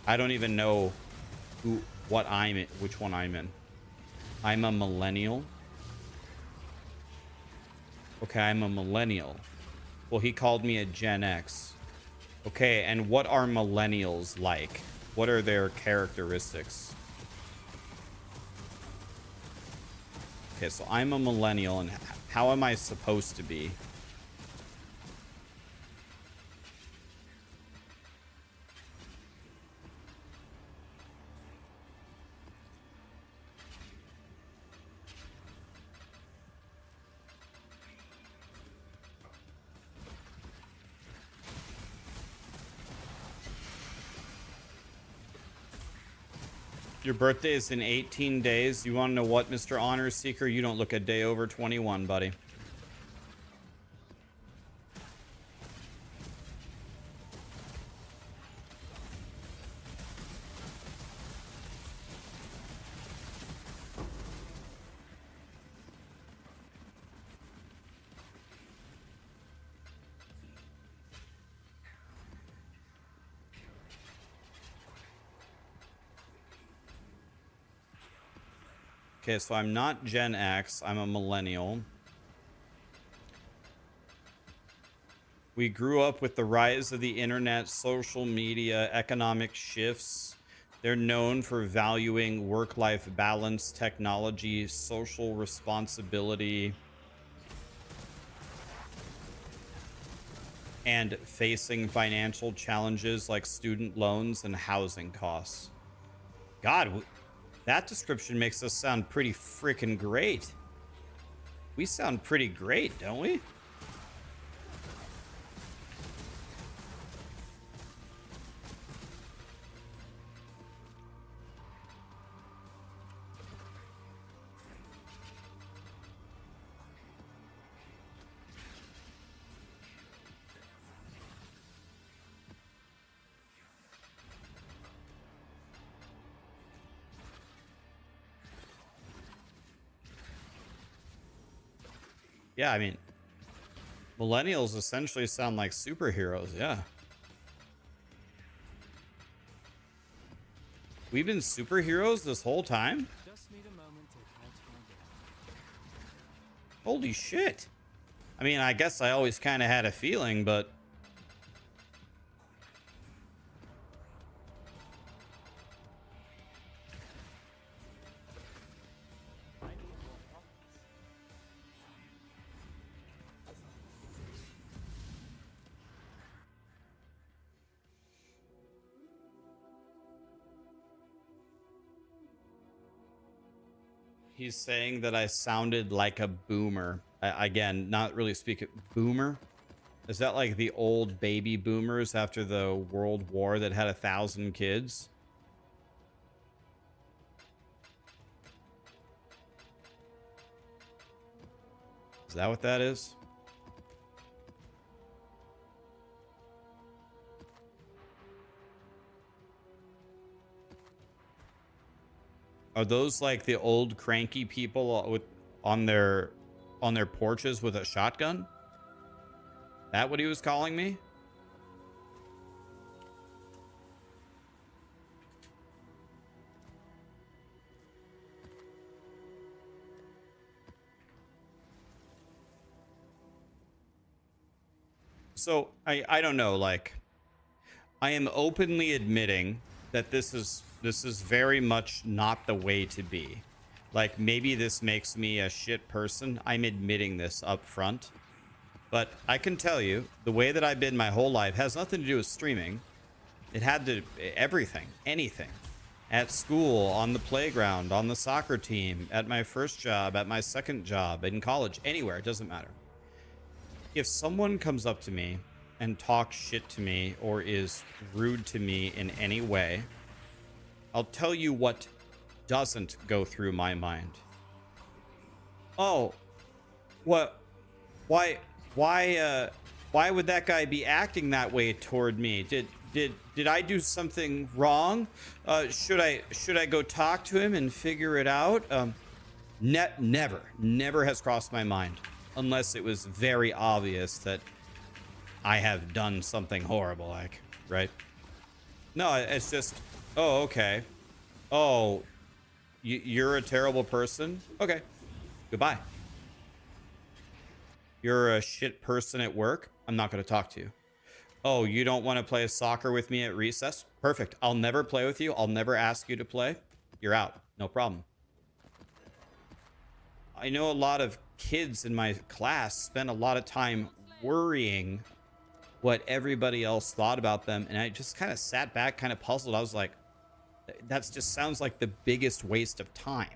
I don't even know what I'm in, which one I'm in. I'm a millennial. Okay, I'm a millennial. Well, he called me a Gen X. Okay, and what are millennials like? What are their characteristics? Okay, so I'm a millennial, and how am I supposed to be? Your birthday is in 18 days. You want to know what, Mr. Honor Seeker? You don't look a day over 21, buddy. Okay, so I'm not Gen X. I'm a millennial. We grew up with the rise of the internet, social media, economic shifts. They're known for valuing work-life balance, technology, social responsibility, and facing financial challenges like student loans and housing costs. God, that description makes us sound pretty freaking great. We sound pretty great, don't we? Yeah, I mean, millennials essentially sound like superheroes, yeah. We've been superheroes this whole time? Just need a moment to catch my breath. Holy shit. I mean, I guess I always kind of had a feeling, but... I need more profits. He's saying that I sounded like a boomer. Again, not really speaking... Boomer? Is that like the old baby boomers after the World War that had 1,000 kids? Is that what that is? Are those like the old cranky people with on their porches with a shotgun? That what he was calling me? So I don't know, like I am openly admitting that this is very much not the way to be. Like maybe this makes me a shit person. I'm admitting this up front. But I can tell you, the way that I've been my whole life has nothing to do with streaming. It had to everything, anything. At school, on the playground, on the soccer team, at my first job, at my second job, in college, anywhere, it doesn't matter. If someone comes up to me and talks shit to me or is rude to me in any way, I'll tell you what doesn't go through my mind. Oh, what? Why would that guy be acting that way toward me? Did I do something wrong? Should I go talk to him and figure it out? Never has crossed my mind, unless it was very obvious that I have done something horrible, like, right? No, it's just, oh, okay. Oh, you're a terrible person? Okay, goodbye. You're a shit person at work? I'm not going to talk to you. Oh, you don't want to play soccer with me at recess? Perfect. I'll never play with you. I'll never ask you to play. You're out. No problem. I know a lot of kids in my class spend a lot of time worrying what everybody else thought about them. And I just kind of sat back, kind of puzzled. I was like, that just sounds like the biggest waste of time.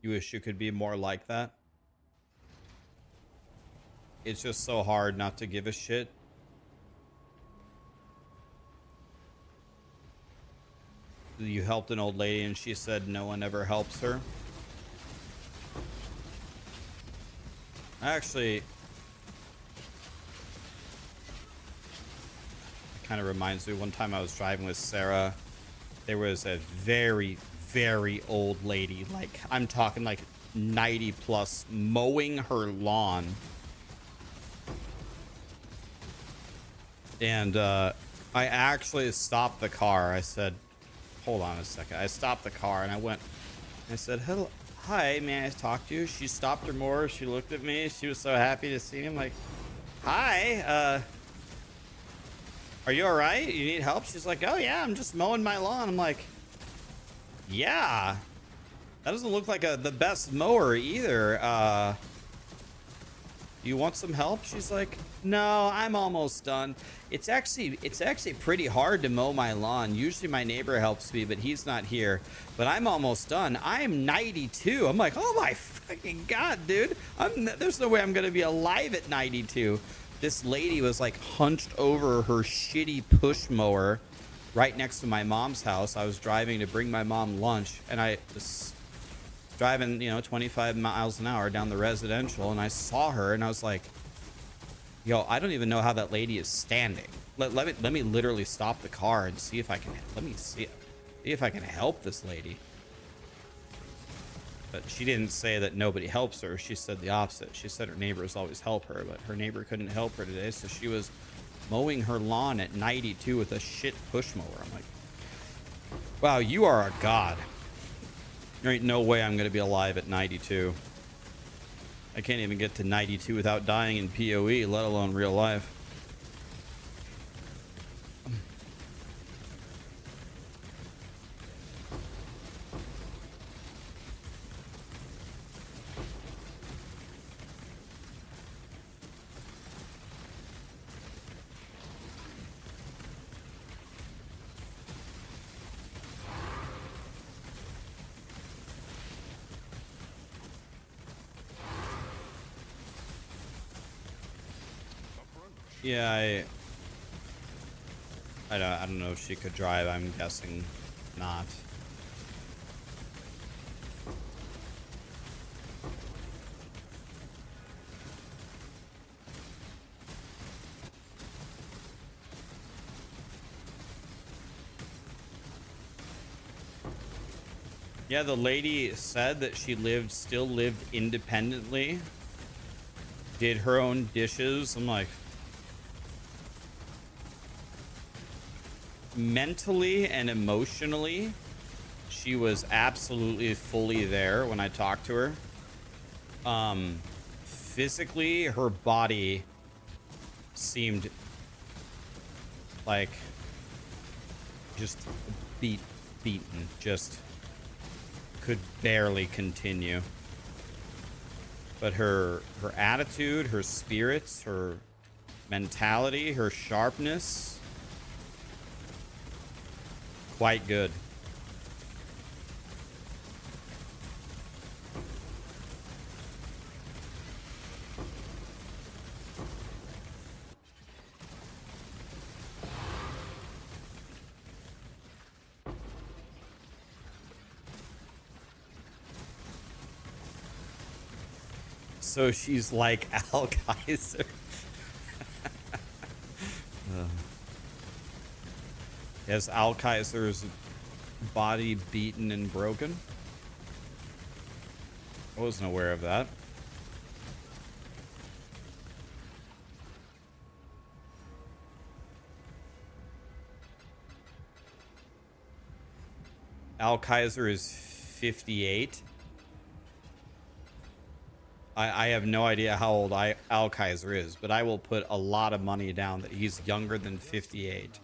You wish you could be more like that? It's just so hard not to give a shit. you helped an old lady and she said no one ever helps her. Actually, it kind of reminds me, one time I was driving with Sarah, there was a very, very old lady, like I'm talking like 90 plus, mowing her lawn. And I actually stopped the car. I said, hold on a second. I stopped the car and I went, I said, hello, hi, may I talk to you? She stopped her mower. She looked at me. She was so happy to see me. I'm like, hi, are you all right? You need help? She's like, oh yeah, I'm just mowing my lawn. I'm like, yeah, that doesn't look like the best mower either. You want some help? She's like, no, I'm almost done. It's actually pretty hard to mow my lawn. Usually my neighbor helps me, but he's not here. But I'm almost done. I'm 92. I'm like, oh my fucking God, dude. There's no way I'm going to be alive at 92. This lady was like hunched over her shitty push mower right next to my mom's house. I was driving to bring my mom lunch, and I was driving, 25 miles an hour down the residential, and I saw her and I was like, yo, I don't even know how that lady is standing. Let me literally stop the car and see if I can, see if I can help this lady. But she didn't say that nobody helps her. She said the opposite. She said her neighbors always help her, but her neighbor couldn't help her today, so she was mowing her lawn at 92 with a shit push mower. I'm like, wow, you are a god. There ain't no way I'm going to be alive at 92. I can't even get to 92 without dying in POE, let alone real life. Yeah, I don't know if she could drive. I'm guessing not. Yeah, the lady said that she still lived independently, did her own dishes. I'm like, mentally and emotionally, she was absolutely fully there when I talked to her. Physically, her body seemed like just beaten, just could barely continue. But her attitude, her spirits, her mentality, her sharpness, quite good. So she's like Al Kaiser. Has Al Kaiser's body beaten and broken? I wasn't aware of that. Al Kaiser is 58. I have no idea how old Al Kaiser is, but I will put a lot of money down that he's younger than 58.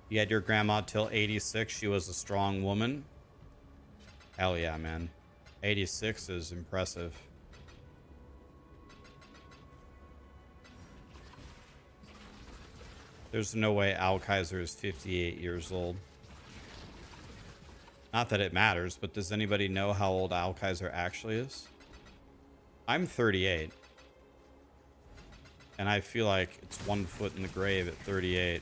You had your grandma till 86. She was a strong woman. Hell yeah, man. 86 is impressive. There's no way Al Kaiser is 58 years old. Not that it matters, but does anybody know how old Al Kaiser actually is? I'm 38. And I feel like it's 1 foot in the grave at 38.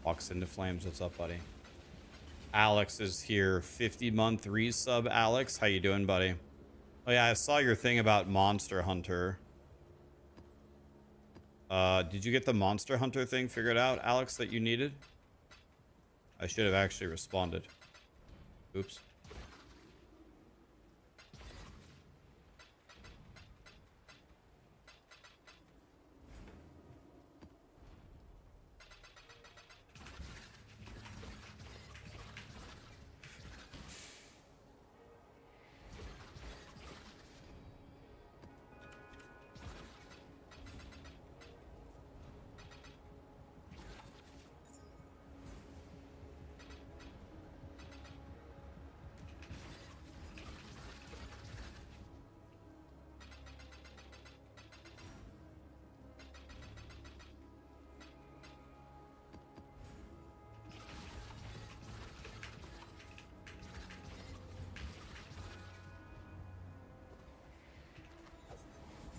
Walks into flames. What's up, buddy? Alex is here. 50-month resub. Alex, how you doing, buddy? Oh yeah, I saw your thing about Monster Hunter. Did you get the Monster Hunter thing figured out, Alex, that you needed? I should have actually responded. Oops.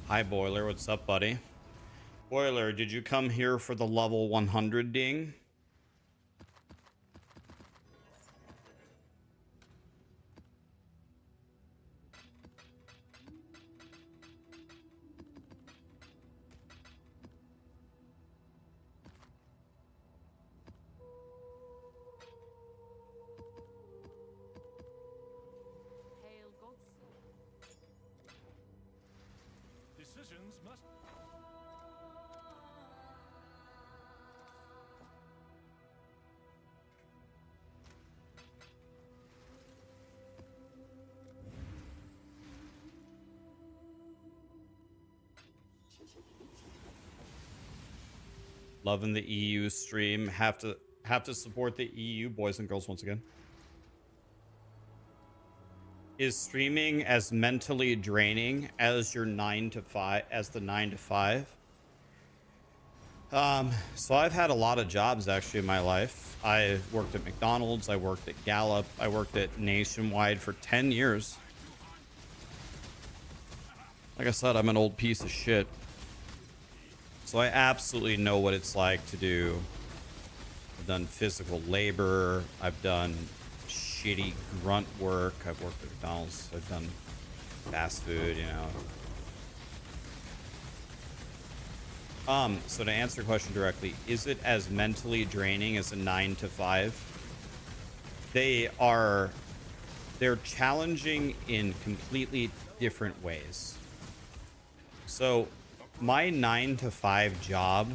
Hi, Boiler. What's up, buddy? Boiler, did you come here for the level 100 ding? Decisions must. Loving the EU stream. Have to support the EU boys and girls once again. Is streaming as mentally draining as your 9 to 5 as the 9 to 5? So I've had a lot of jobs actually in my life. I worked at McDonald's, I worked at Gallup, I worked at Nationwide for 10 years. Like I said, I'm an old piece of shit. So I absolutely know what it's like to do. I've done physical labor. I've done shitty grunt work. I've worked at McDonald's. I've done fast food, you know. So to answer your question directly, is it as mentally draining as a 9 to 5? They're challenging in completely different ways. So my 9 to 5 job,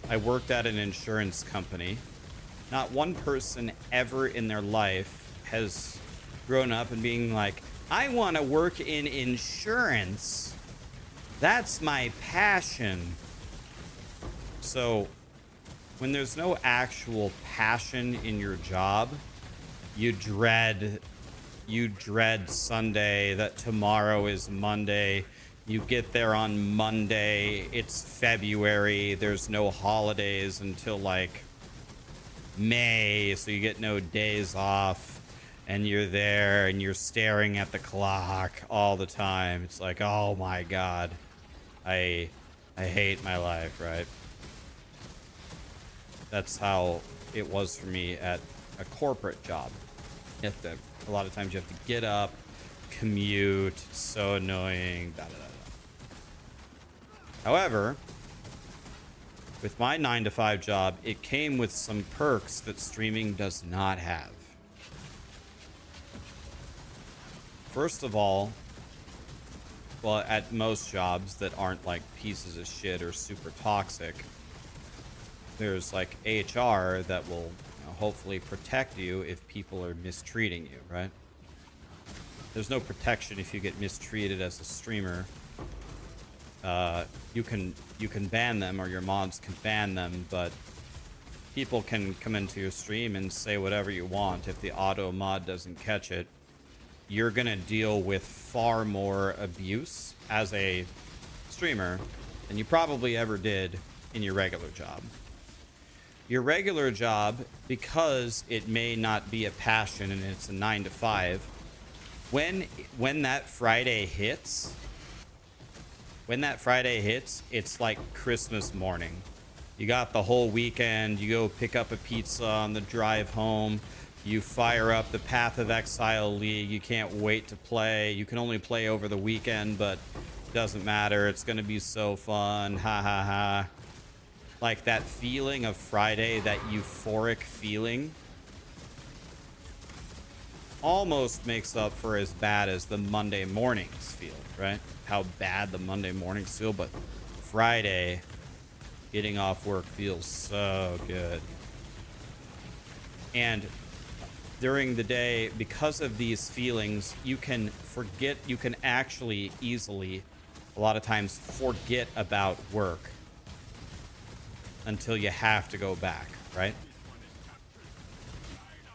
I worked at an insurance company. Not one person ever in their life has grown up and being like, I want to work in insurance. That's my passion. So when there's no actual passion in your job, you dread Sunday, that tomorrow is Monday. You get there on Monday, it's February, there's no holidays until like May, so you get no days off, and you're there and you're staring at the clock all the time. It's like, oh my God, I hate my life, right? That's how it was for me at a corporate job. A lot of times you have to get up, commute, it's so annoying, da da da. However, with my 9 to 5 job, it came with some perks that streaming does not have. First of all, well, at most jobs that aren't like pieces of shit or super toxic, there's like HR that will hopefully protect you if people are mistreating you, right? There's no protection if you get mistreated as a streamer. You can ban them, or your mods can ban them, but people can come into your stream and say whatever you want. If the auto mod doesn't catch it, you're gonna deal with far more abuse as a streamer than you probably ever did in your regular job. Your regular job, because it may not be a passion and it's a 9 to 5, when that Friday hits, it's like Christmas morning. You got the whole weekend. You go pick up a pizza on the drive home. You fire up the Path of Exile League. You can't wait to play. You can only play over the weekend, but it doesn't matter. It's going to be so fun. Ha ha ha. Like that feeling of Friday, that euphoric feeling, almost makes up for as bad as the Monday mornings feel, right? How bad the Monday mornings feel, but Friday, getting off work feels so good. And during the day, because of these feelings, you can actually easily, a lot of times, forget about work until you have to go back, right?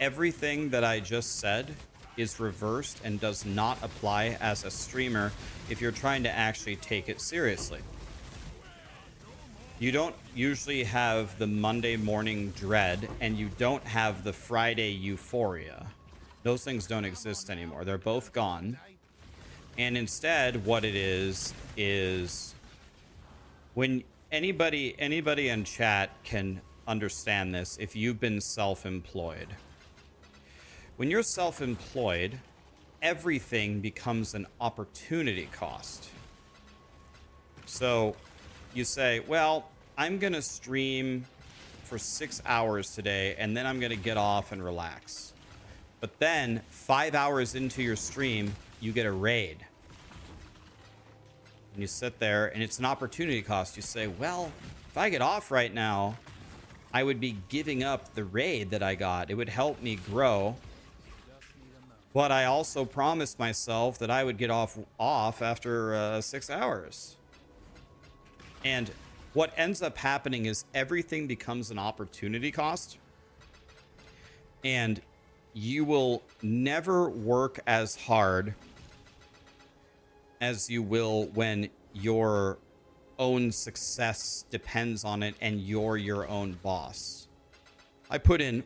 Everything that I just said is reversed and does not apply as a streamer if you're trying to actually take it seriously. You don't usually have the Monday morning dread, and you don't have the Friday euphoria. Those things don't exist anymore. They're both gone. And instead, what it is when anybody in chat can understand this if you've been self-employed. When you're self-employed, everything becomes an opportunity cost. So you say, well, I'm going to stream for 6 hours today, and then I'm going to get off and relax. But then 5 hours into your stream, you get a raid. And you sit there, and it's an opportunity cost. You say, well, if I get off right now, I would be giving up the raid that I got. It would help me grow. But I also promised myself that I would get off after 6 hours. And what ends up happening is everything becomes an opportunity cost. And you will never work as hard as you will when your own success depends on it and you're your own boss. I put in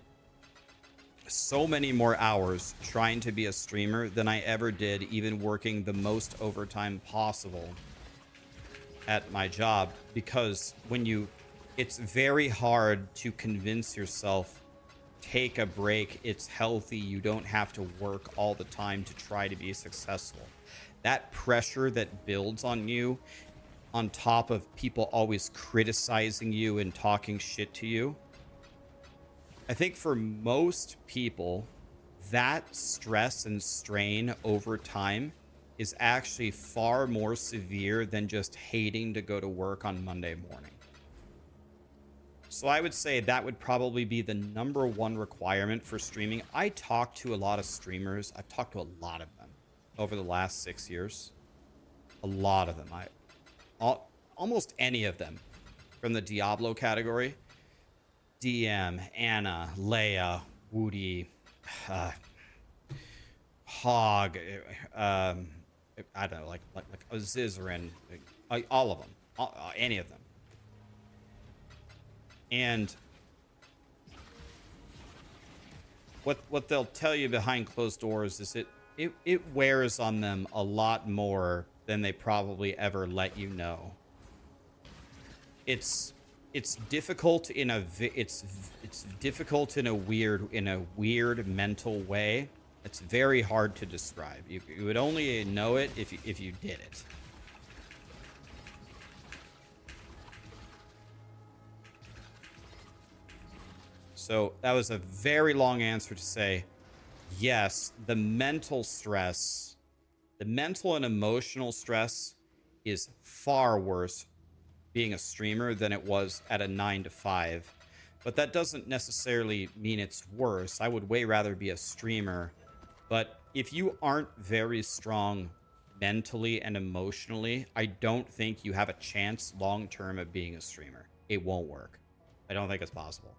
so many more hours trying to be a streamer than I ever did even working the most overtime possible at my job, because it's very hard to convince yourself, take a break, it's healthy, you don't have to work all the time to try to be successful. That pressure that builds on you, on top of people always criticizing you and talking shit to you, I think for most people, that stress and strain over time is actually far more severe than just hating to go to work on Monday morning. So I would say that would probably be the #1 requirement for streaming. I talk to a lot of streamers. I've talked to a lot of them over the last 6 years. A lot of them. Almost any of them from the Diablo category. DM, Anna, Leia, Woody, Hog, I don't know, like Zizarin, all of them, any of them. And what they'll tell you behind closed doors is it wears on them a lot more than they probably ever let you know. It's difficult it's difficult in a weird mental way. It's very hard to describe. You would only know it if you did it. So that was a very long answer to say, yes, the mental stress, the mental and emotional stress is far worse being a streamer than it was at a 9 to 5. but that doesn't necessarily mean it's worse. I would way rather be a streamer. But if you aren't very strong mentally and emotionally, I don't think you have a chance long term of being a streamer. It won't work. I don't think it's possible.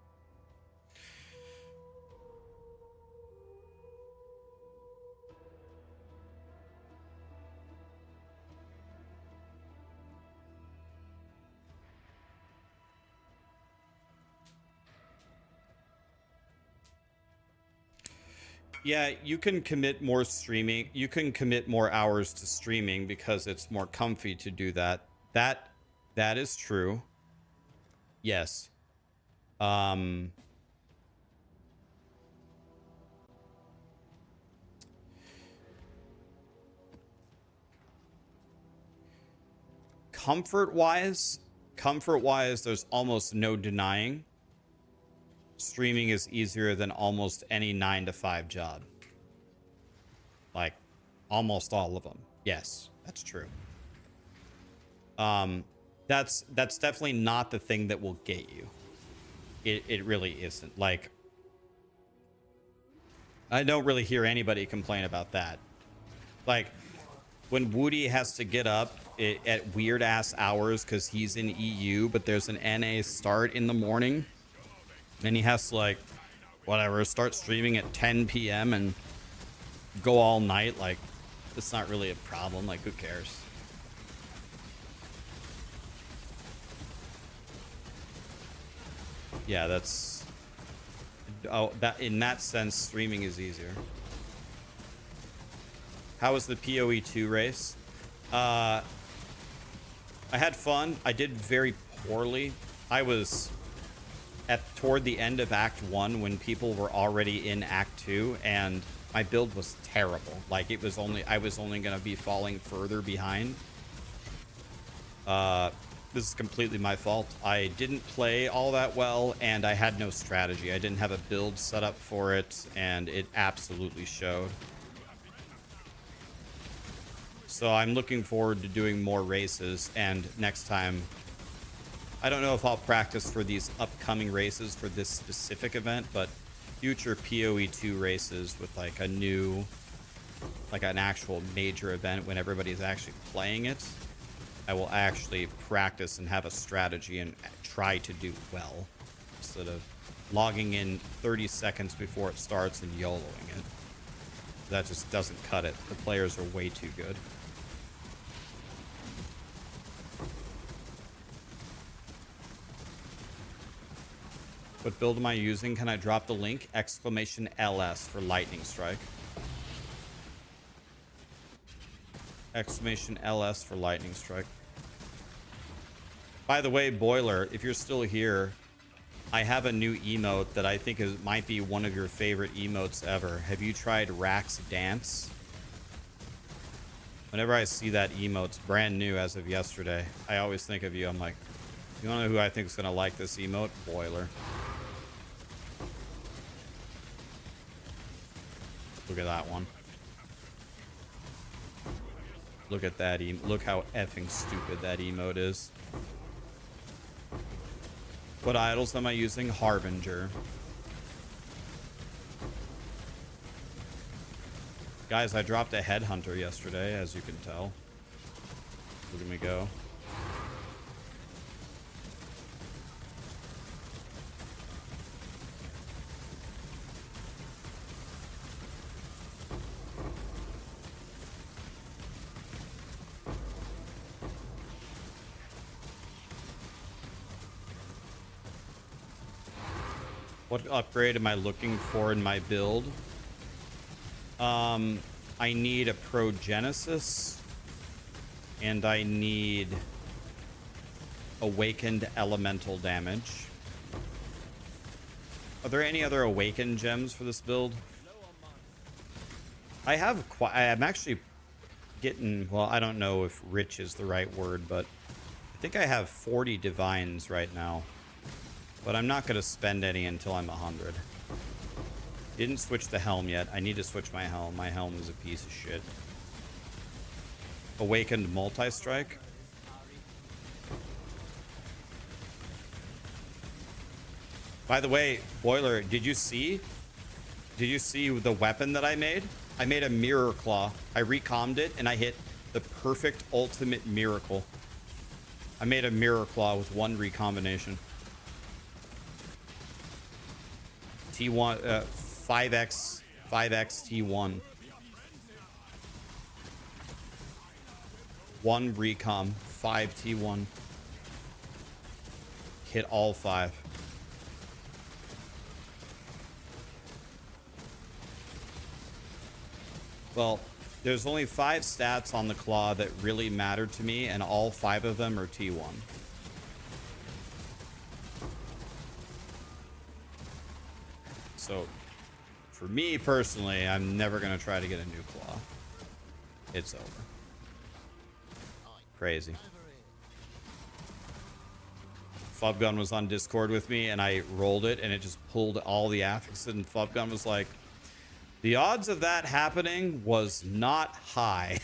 Yeah, you can commit more streaming. You can commit more hours to streaming because it's more comfy to do that. That is true. Yes. Comfort-wise, there's almost no denying. Streaming is easier than almost any 9-to-5 job. Like, almost all of them. Yes, that's true. That's definitely not the thing that will get you. It really isn't. Like, I don't really hear anybody complain about that. Like, when Woody has to get up at weird ass hours because he's in EU, but there's an NA start in the morning, and he has to, like, whatever, start streaming at 10 p.m. and go all night. Like, it's not really a problem. Like, who cares? Yeah, that's... Oh, that in that sense, streaming is easier. How was the POE2 race? I had fun. I did very poorly. I was toward the end of Act 1 when people were already in Act 2, and my build was terrible. Like, it was only... I was only going to be falling further behind. This is completely my fault. I didn't play all that well, and I had no strategy. I didn't have a build set up for it, and it absolutely showed. So I'm looking forward to doing more races, and next time... I don't know if I'll practice for these upcoming races for this specific event, but future POE2 races with, like, a new... like, an actual major event when everybody's actually playing it, I will actually practice and have a strategy and try to do well, instead of logging in 30 seconds before it starts and YOLOing it. That just doesn't cut it. The players are way too good. What build am I using? Can I drop the link? Exclamation LS for Lightning Strike. Exclamation LS for Lightning Strike. By the way, Boiler, if you're still here, I have a new emote that I think might be one of your favorite emotes ever. Have you tried Raxxanterax? Whenever I see that emote, it's brand new as of yesterday. I always think of you. I'm like, you wanna know who I think is gonna like this emote? Boiler. Look at that one. Look at that look how effing stupid that emote is. What idols am I using? Harbinger. Guys, I dropped a headhunter yesterday, as you can tell. Look at me go. What upgrade am I looking for in my build? I need a Progenesis, and I need Awakened Elemental Damage. Are there any other Awakened gems for this build? I'm actually getting, well, I don't know if rich is the right word, but I think I have 40 Divines right now. But I'm not going to spend any until I'm 100. Didn't switch the helm yet. I need to switch my helm. My helm is a piece of shit. Awakened Multi-Strike. By the way, Boiler, did you see the weapon that I made? I made a mirror claw. I recommed it and I hit the perfect ultimate miracle. I made a mirror claw with one recombination. T1 5x T1. One recom, 5 T1. Hit all 5. Well, there's only 5 stats on the claw that really matter to me, and all 5 of them are T1. So, for me personally, I'm never going to try to get a new claw. It's over. Crazy. Fubgun was on Discord with me, and I rolled it, and it just pulled all the affixes, and Fubgun was like, the odds of that happening was not high.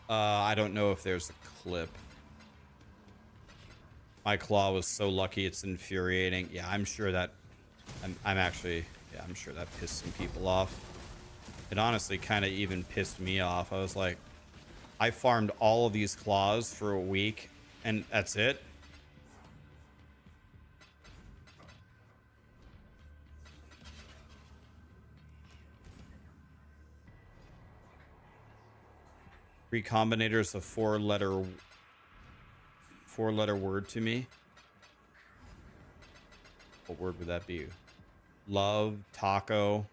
I don't know if there's a clip. My claw was so lucky, it's infuriating. Yeah, I'm sure that I'm sure that pissed some people off. It honestly kind of even pissed me off. I was like, I farmed all of these claws for a week and that's it. Recombinator is a four-letter word to me. What word would that be? Love, taco.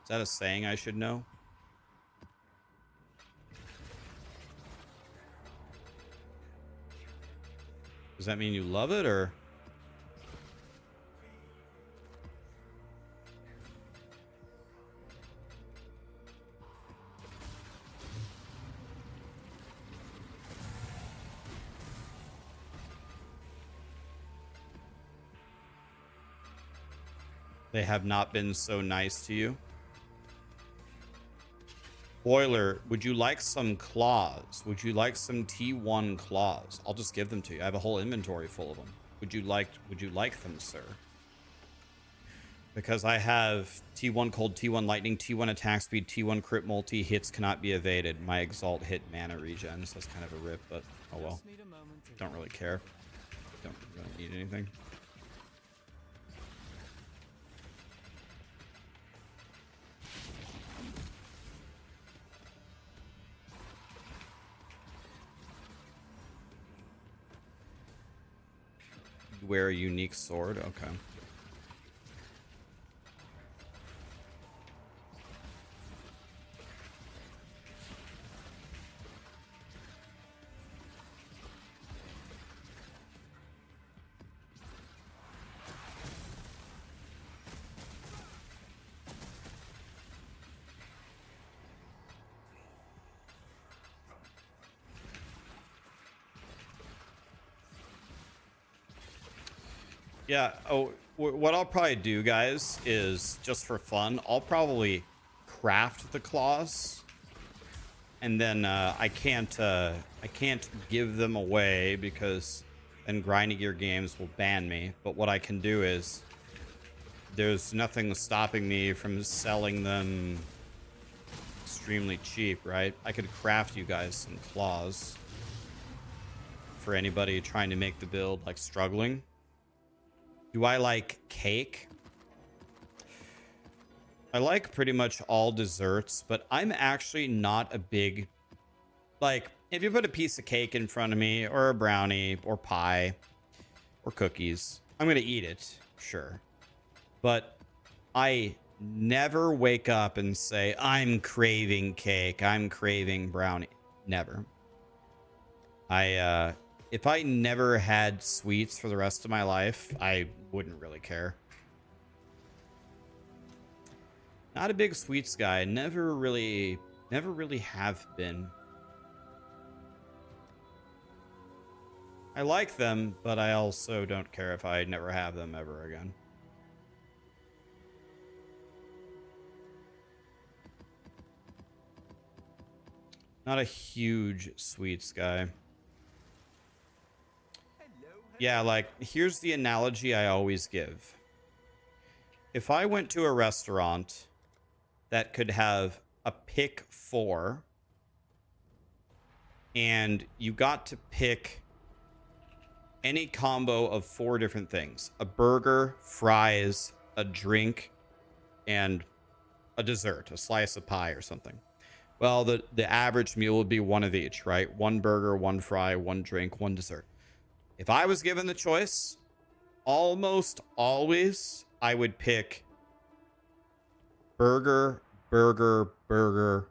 Is that a saying I should know? Does that mean you love it, or? They have not been so nice to you. Boiler, would you like some claws? Would you like some T1 claws? I'll just give them to you. I have a whole inventory full of them. Would you like them, sir? Because I have T1 cold, T1 lightning, T1 attack speed, T1 crit multi, hits cannot be evaded. My exalt hit mana regen, so that's kind of a rip, but oh well. Don't really care. Don't really need anything. Wear a unique sword. Okay. Yeah. Oh, what I'll probably do, guys, is just for fun, I'll probably craft the claws, and then I can't give them away because then Grinding Gear Games will ban me. But what I can do is there's nothing stopping me from selling them extremely cheap, right? I could craft you guys some claws for anybody trying to make the build like struggling. Do I like cake? I like pretty much all desserts, but I'm actually not a big, like, if you put a piece of cake in front of me, or a brownie, or pie, or cookies, I'm gonna eat it, sure. But I never wake up and say, I'm craving cake, I'm craving brownie. Never. If I never had sweets for the rest of my life, I wouldn't really care. Not a big sweets guy. Never really have been. I like them, but I also don't care if I never have them ever again. Not a huge sweets guy. Yeah, like, here's the analogy I always give. If I went to a restaurant that could have a pick 4, and you got to pick any combo of 4 different things: a burger, fries, a drink, and a dessert, a slice of pie or something. Well, the average meal would be one of each, right? 1 burger, 1 fry, 1 drink, 1 dessert. If I was given the choice, almost always I would pick burger, burger, burger.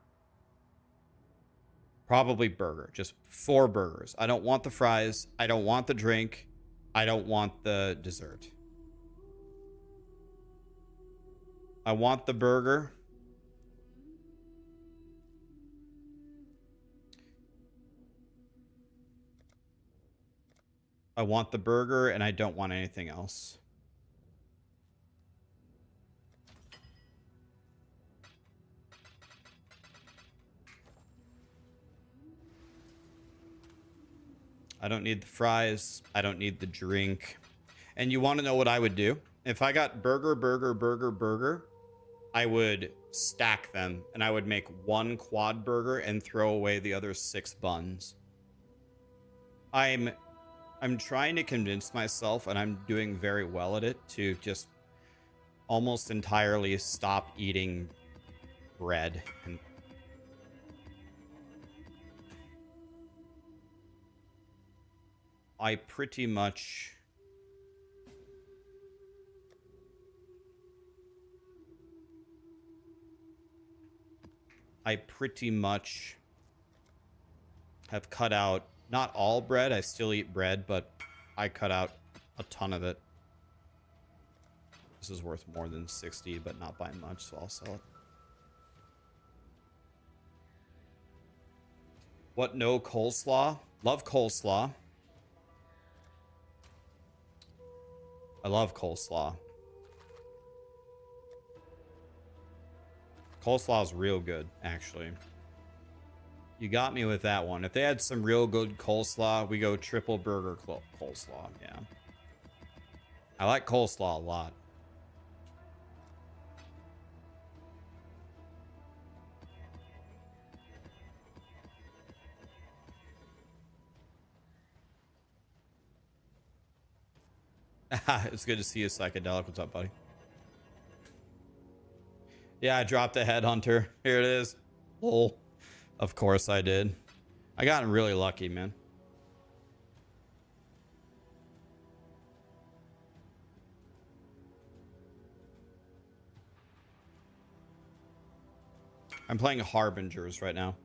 Probably burger. Just 4 burgers. I don't want the fries. I don't want the drink. I don't want the dessert. I want the burger. I want the burger, and I don't want anything else. I don't need the fries. I don't need the drink. And you want to know what I would do? If I got burger, burger, burger, burger, I would stack them, and I would make 1 quad burger and throw away the other 6 buns. I'm trying to convince myself, and I'm doing very well at it, to just almost entirely stop eating bread. And I pretty much have cut out, not all bread. I still eat bread, but I cut out a ton of it. This is worth more than 60, but not by much, so I'll sell it. What, no coleslaw? Love coleslaw. I love coleslaw. Coleslaw is real good, actually. You got me with that one. If they had some real good coleslaw, we go triple burger coleslaw. Yeah. I like coleslaw a lot. It's good to see you, Psychedelic. What's up, buddy? Yeah, I dropped a headhunter. Here it is. Lol. Of course I did. I got really lucky, man. I'm playing Harbingers right now.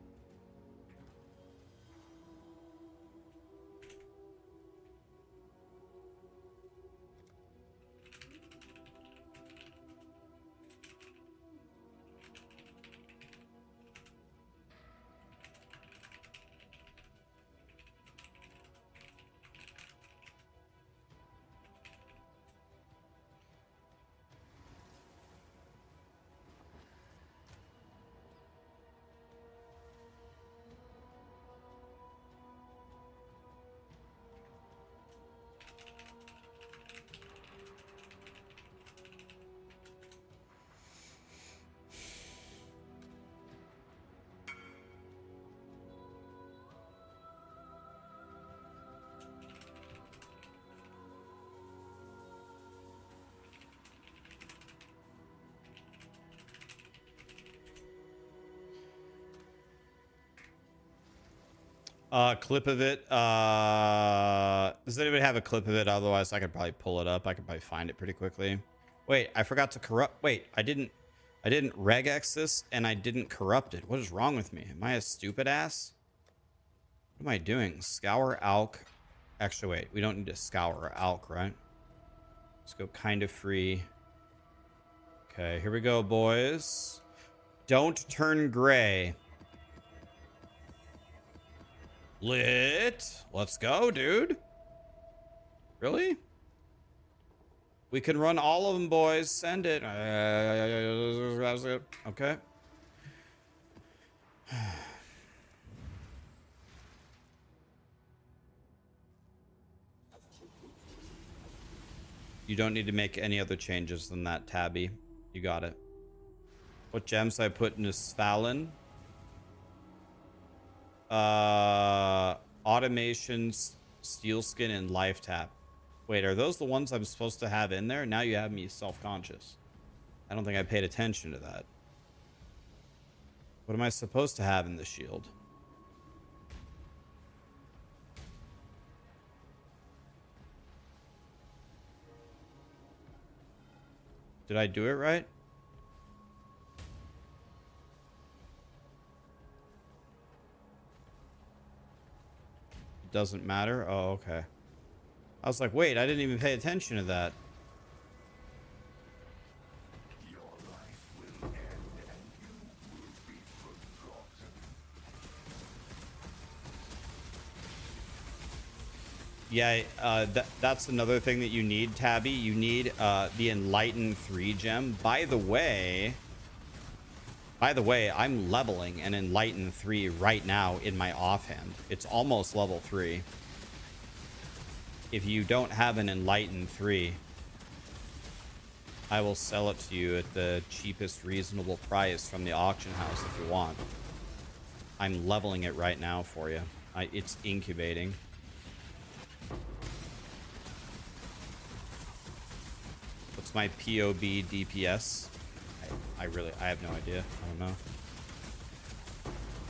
Clip of it. Does anybody have a clip of it? Otherwise, I could probably pull it up. I could probably find it pretty quickly. Wait, I forgot to corrupt. Wait, I didn't regex this, and I didn't corrupt it. What is wrong with me? Am I a stupid ass? What am I doing? Scour alk. Actually, wait. We don't need to scour alk, right? Let's go kind of free. Okay, here we go, boys. Don't turn gray. Lit. Let's go, dude. Really? We can run all of them, boys. Send it. Okay. You don't need to make any other changes than that, Tabby. You got it. What gems I put in Svalin? Automations, Steel Skin, and Life Tap. Wait, are those the ones I'm supposed to have in there? Now you have me self-conscious. I don't think I paid attention to that. What am I supposed to have in the shield? Did I do it right? It doesn't matter? Oh, okay. I was like, wait, I didn't even pay attention to that. Yeah, that's another thing that you need, Tabby. You need the Enlighten 3 gem. By the way, I'm leveling an Enlighten 3 right now in my offhand. It's almost level 3. If you don't have an Enlighten 3, I will sell it to you at the cheapest reasonable price from the auction house if you want. I'm leveling it right now for you. It's incubating. What's my POB DPS? I have no idea. I don't know.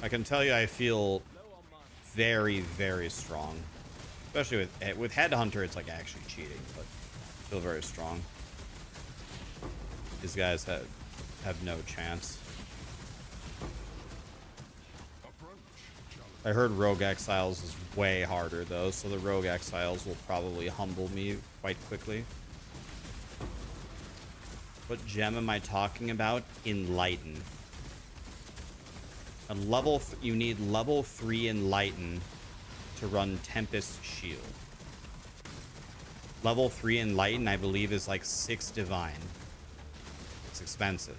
I can tell you I feel very, very strong. Especially with Headhunter, it's like actually cheating, but I feel very strong. These guys have no chance. I heard Rogue Exiles is way harder though, so the Rogue Exiles will probably humble me quite quickly. What gem am I talking about? Enlighten. You need level 3 Enlighten to run Tempest Shield. Level 3 Enlighten, I believe, is like 6 Divine. It's expensive.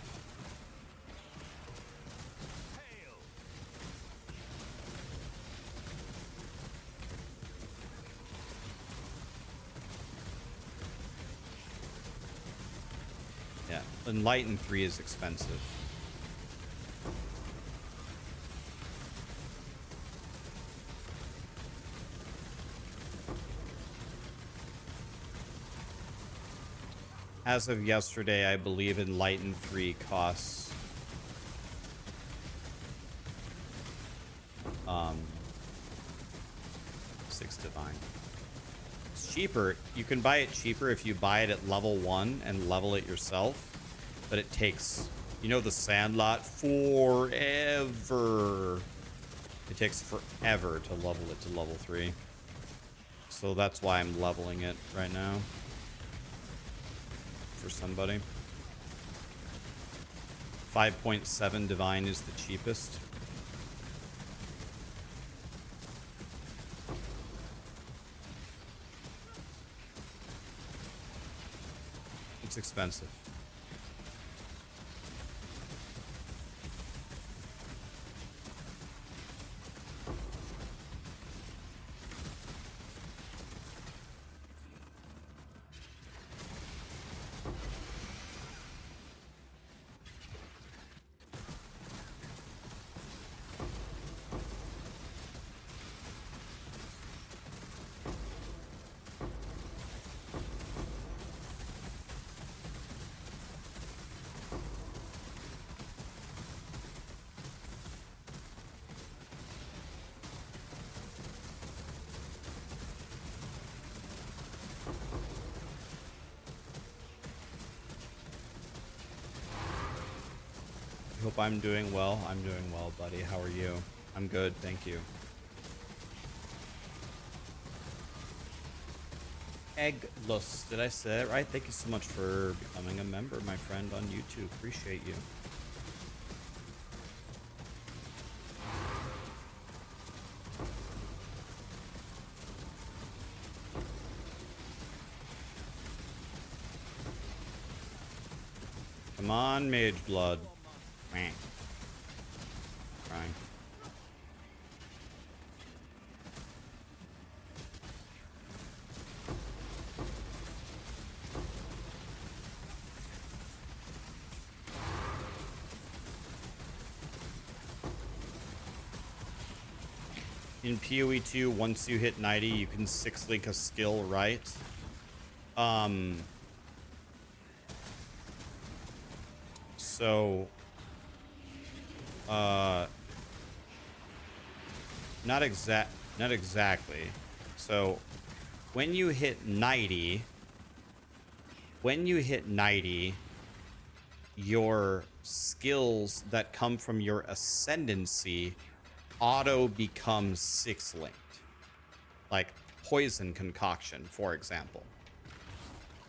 Yeah, Enlighten 3 is expensive. As of yesterday, I believe Enlighten 3 costs 6 Divine. It's cheaper. You can buy it cheaper if you buy it at level 1 and level it yourself. But it takes, you know, the Sandlot, forever. It takes forever to level it to level 3. So that's why I'm leveling it right now. For somebody. 5.7 Divine is the cheapest. It's expensive. Hope I'm doing well. I'm doing well, buddy. How are you? I'm good, thank you. Eggless, did I say it right? Thank you so much for becoming a member, my friend, on YouTube. Appreciate you. Come on, Mage Blood. Crying. In POE2, once you hit 90, you can 6-link a skill, right? So, not exactly. So, when you hit 90, your skills that come from your ascendancy auto becomes 6-linked. Like poison concoction, for example,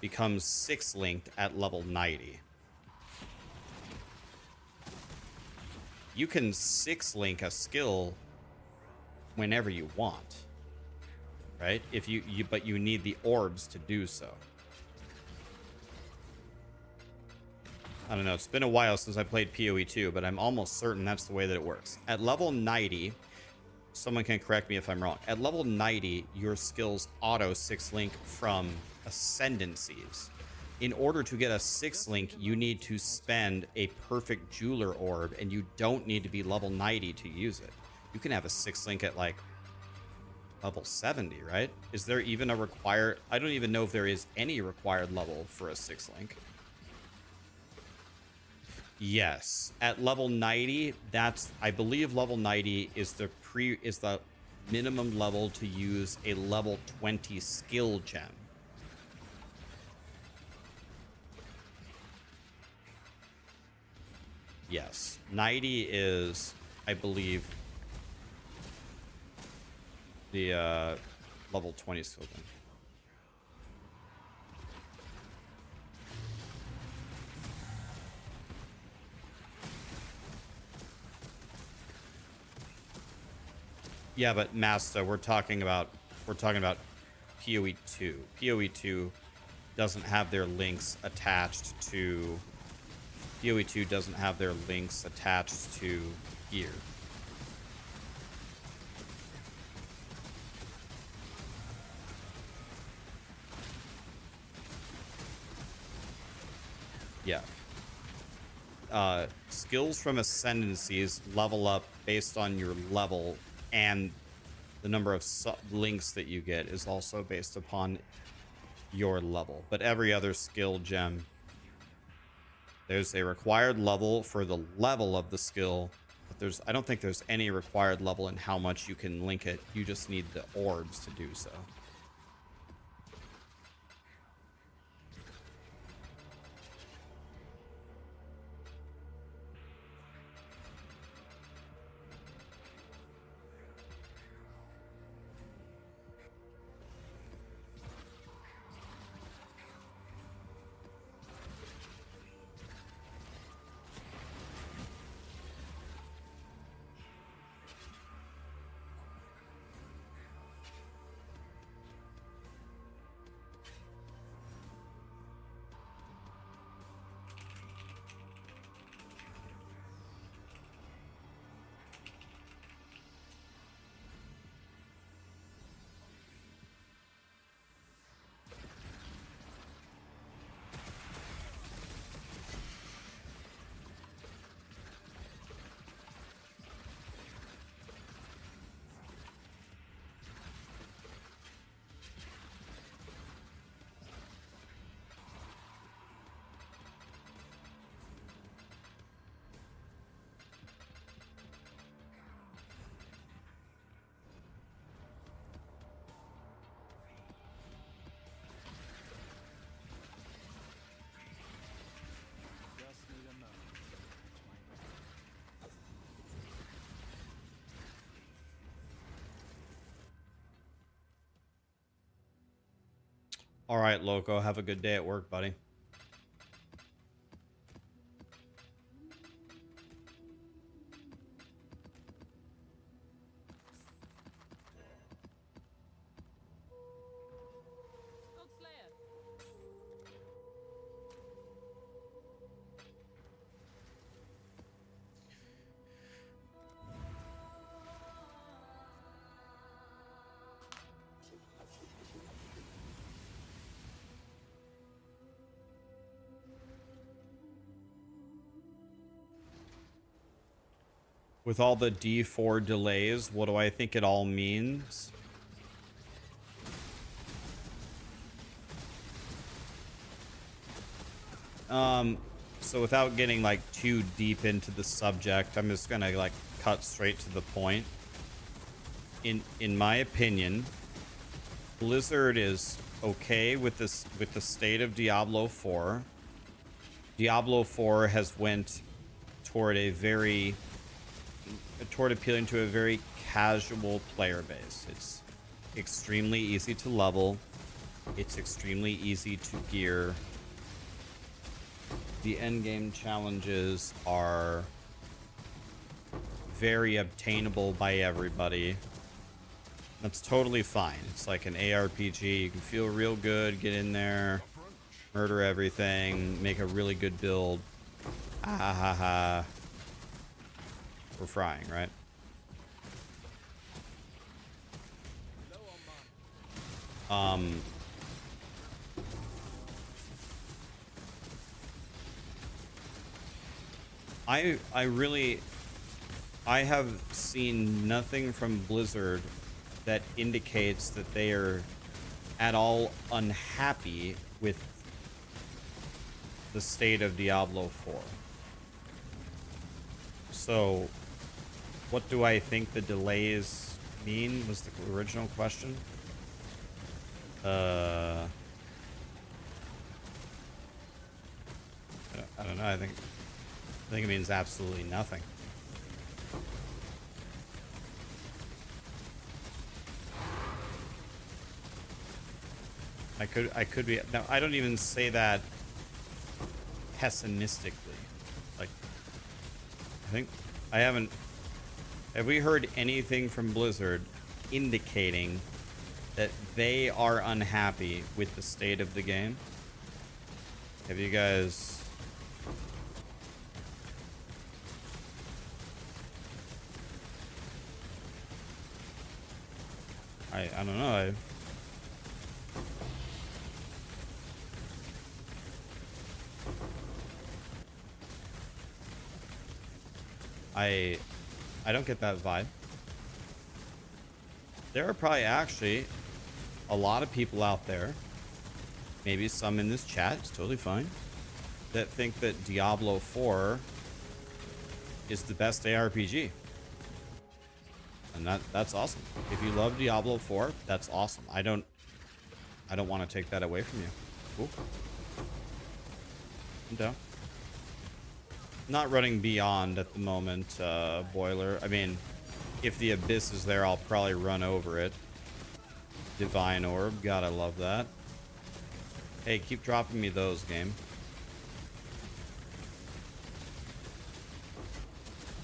becomes 6-linked at level 90. You can 6-link a skill whenever you want, right? If but you need the orbs to do so. I don't know. It's been a while since I played POE2, but I'm almost certain that's the way that it works. At level 90, someone can correct me if I'm wrong. At level 90, your skills auto 6-link from ascendancies. In order to get a 6-link, you need to spend a perfect jeweler orb, and you don't need to be level 90 to use it. You can have a 6-link at like level 70, right? Is there even a required... I don't even know if there is any required level for a 6-link. Yes, at level 90, that's, I believe level 90 is the minimum level to use a level 20 skill gem. Yes, 90 is, I believe, the level 20 skill gem. Yeah, but Masta, we're talking about POE2. POE2 doesn't have their links attached to POE2 doesn't have their links attached to gear. Yeah. Skills from ascendancies level up based on your level, and the number of links that you get is also based upon your level. But every other skill gem, there's a required level for the level of the skill, but I don't think there's any required level in how much you can link it. You just need the orbs to do so. All right, Loco. Have a good day at work, buddy. With all the D4 delays, what do I think it all means? So without getting like too deep into the subject, I'm just gonna like cut straight to the point. In my opinion, Blizzard is okay with this, with the state of Diablo 4. Diablo 4 has went toward appealing to a very casual player base. It's extremely easy to level. It's extremely easy to gear. The endgame challenges are very obtainable by everybody. That's totally fine. It's like an ARPG. You can feel real good, get in there, murder everything, make a really good build. Ah ha ha ha. We're frying, right? I have seen nothing from Blizzard that indicates that they are at all unhappy with the state of Diablo 4. So, what do I think the delays mean was the original question. I don't know. I think it means absolutely nothing. I could be. No, I don't even say that pessimistically. Like, I think I haven't. Have we heard anything from Blizzard indicating that they are unhappy with the state of the game? Have you guys? I don't know. I don't get that vibe. There are probably actually a lot of people out there, maybe some in this chat, it's totally fine, that think that Diablo 4 is the best ARPG. And that's awesome. If you love Diablo 4, that's awesome. I don't want to take that away from you. Cool. I'm down. Not running Beyond at the moment, Boiler. I mean, if the Abyss is there, I'll probably run over it. Divine Orb. Gotta love that. Hey, keep dropping me those, game.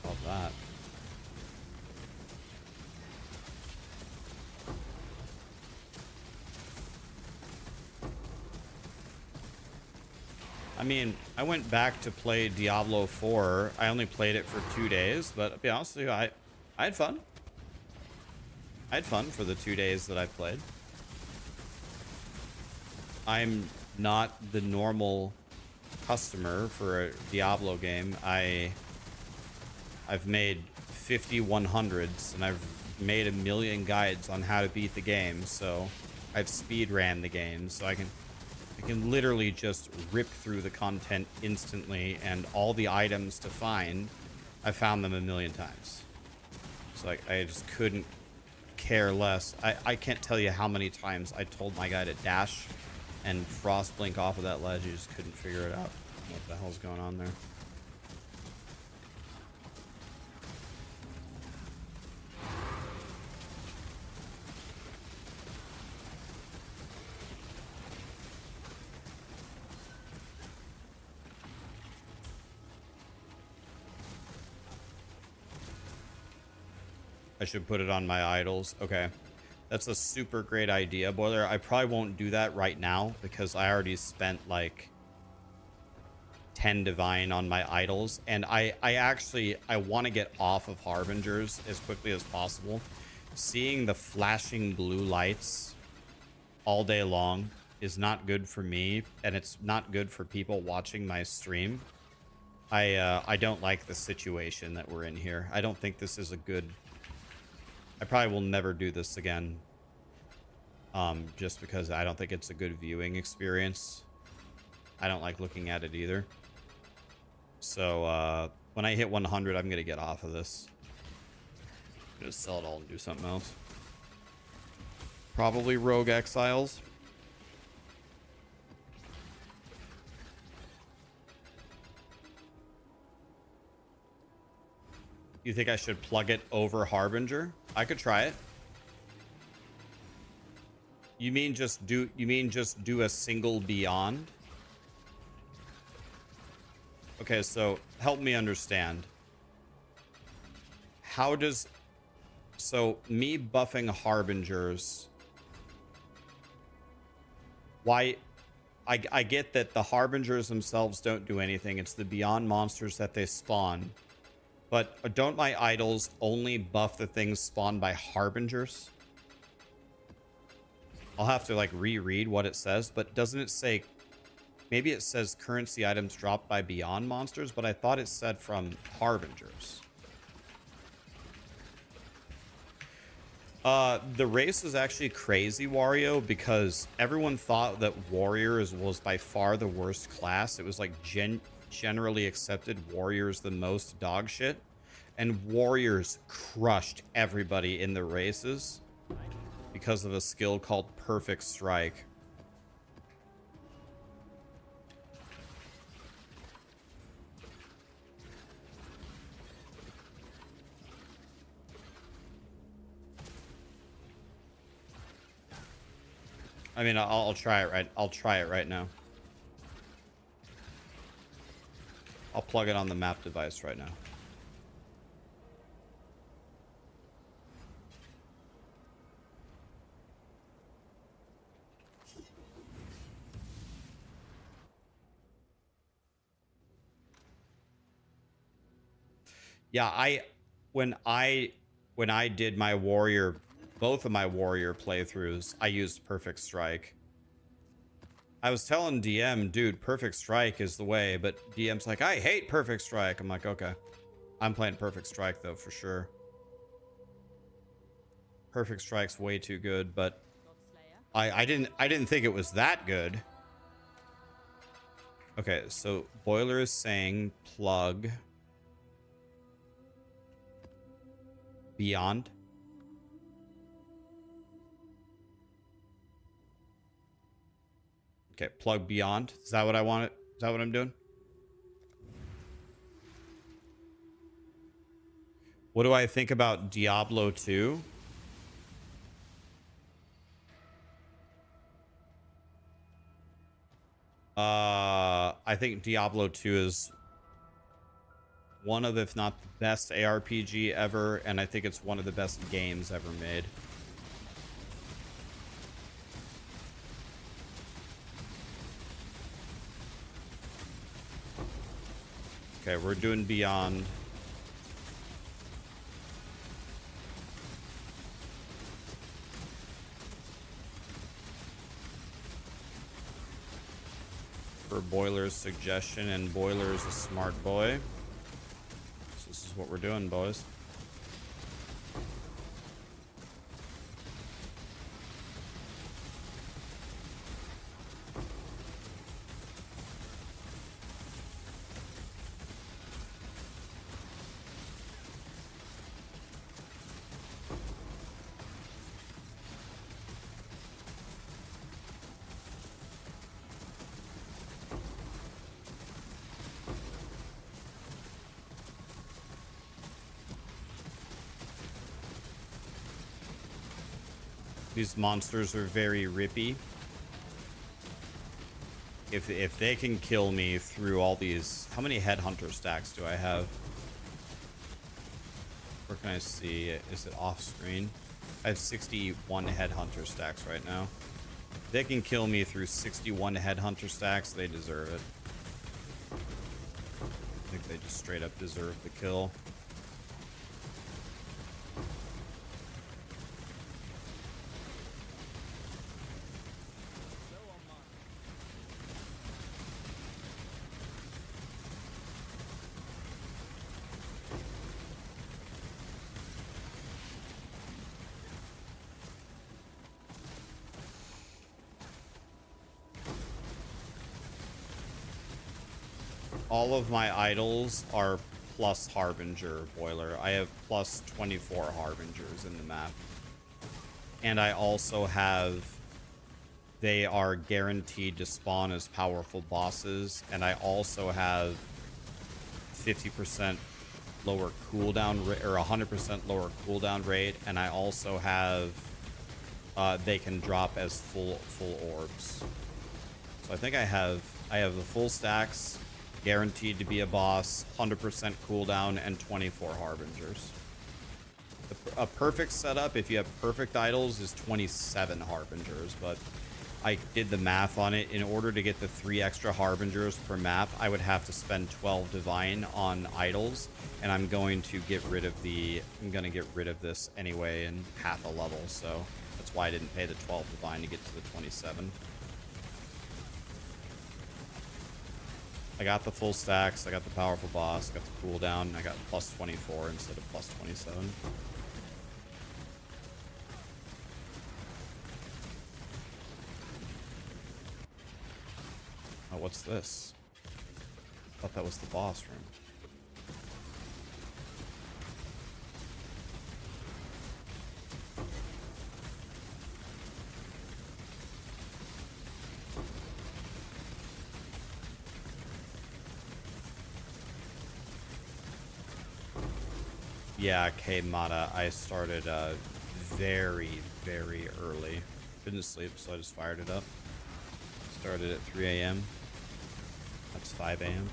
Love that. I mean, I went back to play Diablo 4. I only played it for 2 days, but to be honest with you, I had fun. I had fun for the 2 days that I played. I'm not the normal customer for a Diablo game. I've made 50 100s, and I've made a million guides on how to beat the game, so I've speed ran the game, so I can literally just rip through the content instantly, and all the items to find, I found them a million times. It's like, I just couldn't care less. I can't tell you how many times I told my guy to dash and frost blink off of that ledge. You just couldn't figure it out. What the hell's going on there? I should put it on my idols. Okay. That's a super great idea, Boiler. I probably won't do that right now because I already spent like 10 divine on my idols. And I want to get off of Harbingers as quickly as possible. Seeing the flashing blue lights all day long is not good for me. And it's not good for people watching my stream. I don't like the situation that we're in here. I don't think this is a good... I probably will never do this again. Just because I don't think it's a good viewing experience. I don't like looking at it either. So, when I hit 100, I'm going to get off of this. I'm going to sell it all and do something else. Probably Rogue Exiles. You think I should plug it over Harbinger? I could try it. You mean just do a single Beyond? Okay, so help me understand. How does... So, me buffing Harbingers... Why... I get that the Harbingers themselves don't do anything. It's the Beyond monsters that they spawn. But don't my idols only buff the things spawned by Harbingers? I'll have to, like, reread what it says. But doesn't it say... Maybe it says currency items dropped by Beyond monsters, but I thought it said from Harbingers. The race is actually crazy, Wario, because everyone thought that Warriors was by far the worst class. It was like generally accepted Warriors the most dog shit. And Warriors crushed everybody in the races because of a skill called Perfect Strike. I mean, I'll try it right. I'll try it right now. I'll plug it on the map device right now. Yeah, when I did my warrior, both of my warrior playthroughs, I used Perfect Strike. I was telling DM, dude, Perfect Strike is the way, but DM's like, I hate Perfect Strike. I'm like, okay. I'm playing Perfect Strike though, for sure. Perfect Strike's way too good, but I didn't think it was that good. Okay, so Boiler is saying plug Beyond. Okay, plug Beyond. Is that what I want? Is that what I'm doing? What do I think about Diablo 2? I think Diablo 2 is one of, if not the best ARPG ever, and I think it's one of the best games ever made. Okay, we're doing Beyond. For Boiler's suggestion, and Boiler's a smart boy. So this is what we're doing, boys. These monsters are very rippy. If they can kill me through all these... How many headhunter stacks do I have? Where can I see? Is it off screen? I have 61 headhunter stacks right now. If they can kill me through 61 headhunter stacks, they deserve it. I think they just straight up deserve the kill. all of my idols are plus Harbinger Boiler. I have plus 24 Harbingers in the map. And I also have... They are guaranteed to spawn as powerful bosses. And I also have 50% lower cooldown rate, or 100% lower cooldown rate. And I also have... they can drop as full orbs. So I think I have the full stacks, guaranteed to be a boss, 100% cooldown, and 24 Harbingers. A perfect setup, if you have perfect idols, is 27 Harbingers, but I did the math on it. In order to get the 3 extra Harbingers per map, I would have to spend 12 Divine on idols, and I'm going to get rid of this anyway in half a level, so that's why I didn't pay the 12 Divine to get to the 27. I got the full stacks, I got the powerful boss, I got the cooldown, and I got plus 24 instead of plus 27. Oh, what's this? I thought that was the boss room. Yeah, K-Mata, I started very, very early. Couldn't sleep, so I just fired it up. Started at 3 a.m. That's 5 a.m.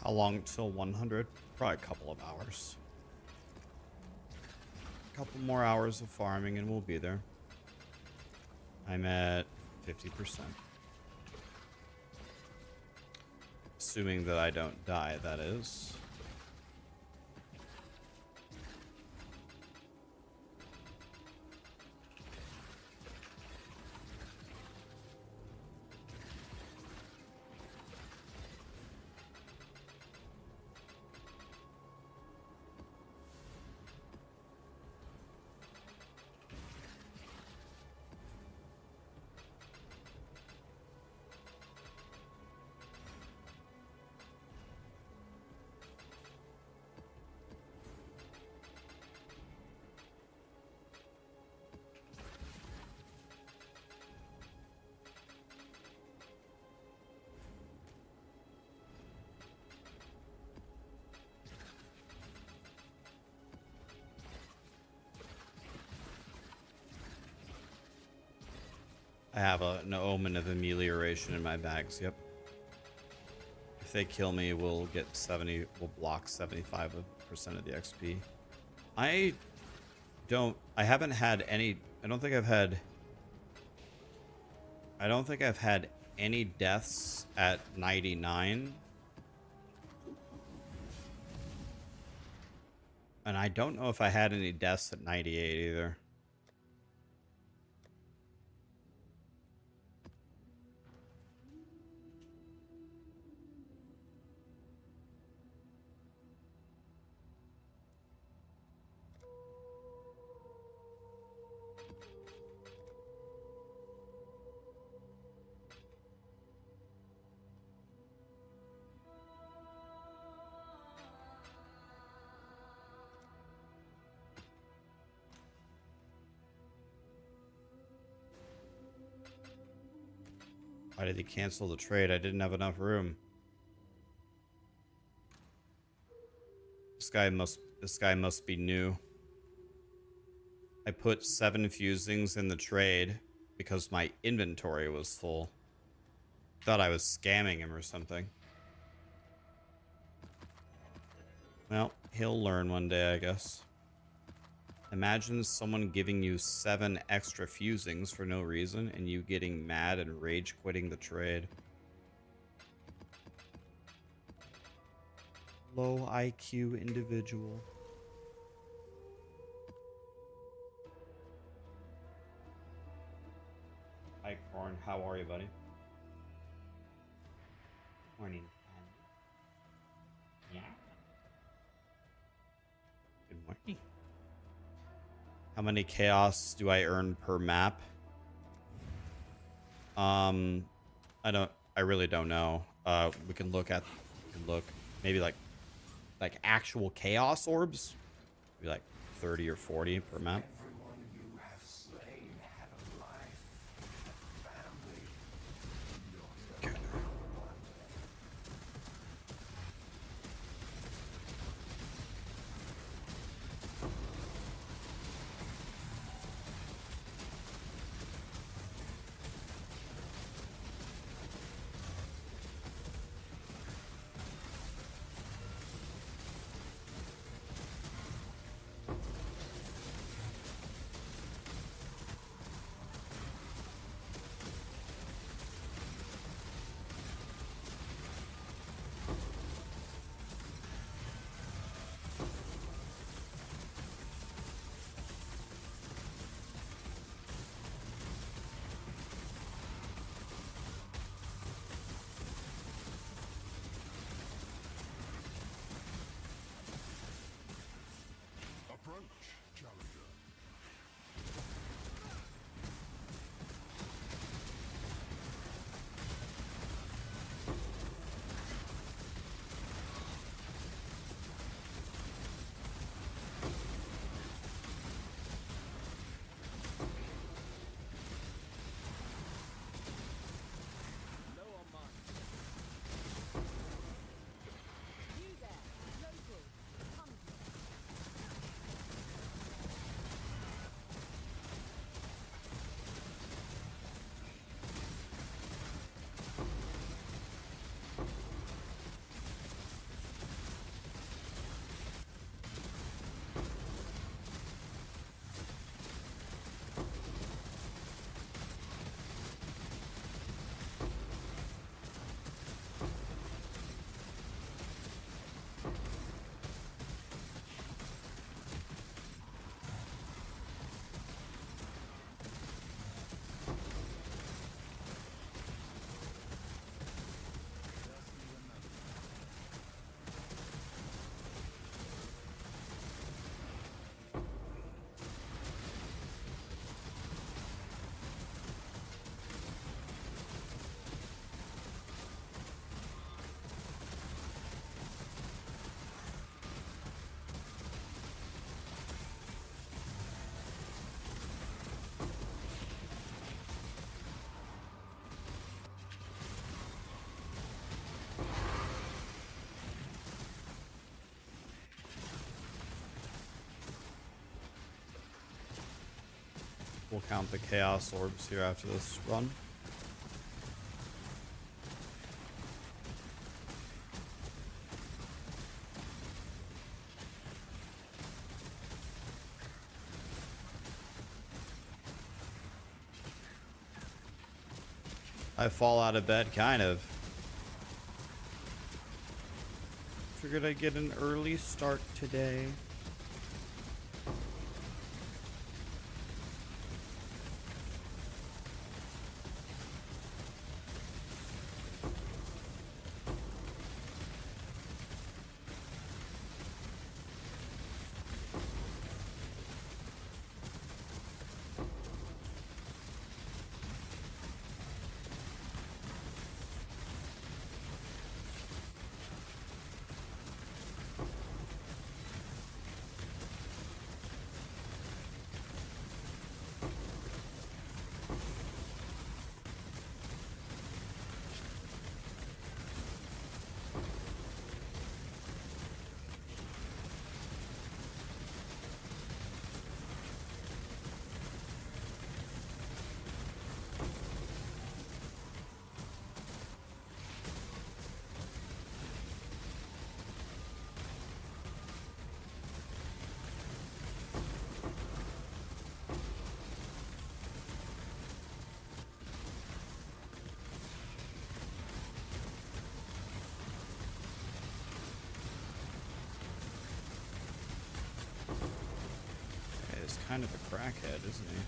How long till 100? Probably a couple of hours. A couple more hours of farming and we'll be there. I'm at 50%. Assuming that I don't die, that is. I have an omen of amelioration in my bags, yep. If they kill me, we'll get 70, we'll block 75% of the XP. I haven't had any, I don't think I've had any deaths at 99. And I don't know if I had any deaths at 98 either. Why did he cancel the trade? I didn't have enough room. This guy must be new. I put 7 fusings in the trade because my inventory was full. Thought I was scamming him or something. Well, he'll learn one day, I guess. Imagine someone giving you 7 extra fusings for no reason and you getting mad and rage quitting the trade. Low IQ individual. Hi, Corn. How are you, buddy? Morning. Yeah. Good morning. How many chaos do I earn per map? I really don't know. We can look maybe like actual chaos orbs. Maybe like 30 or 40 per map. We'll count the chaos orbs here after this run. I fall out of bed, kind of. Figured I'd get an early start today. kind of a crackhead, isn't he?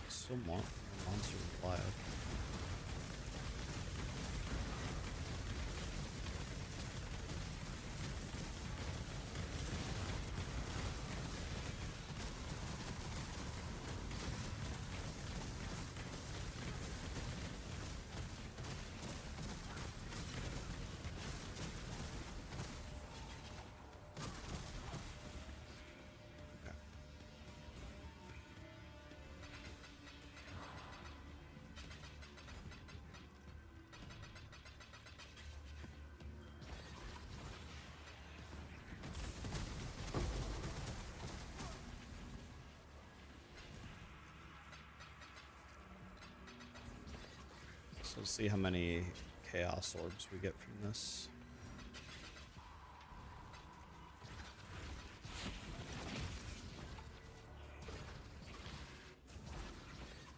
Still monster alive. So let's see how many chaos orbs we get from this.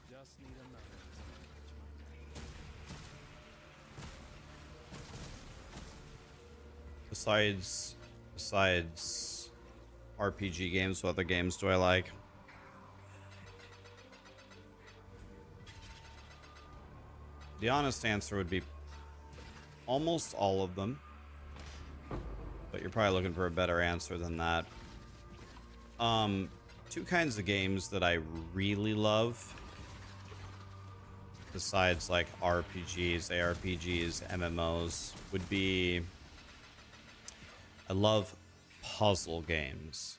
Just need a moment. Besides RPG games, what other games do I like? The honest answer would be almost all of them, but you're probably looking for a better answer than that. Two kinds of games that I really love, besides like RPGs, ARPGs, MMOs, would be, I love puzzle games.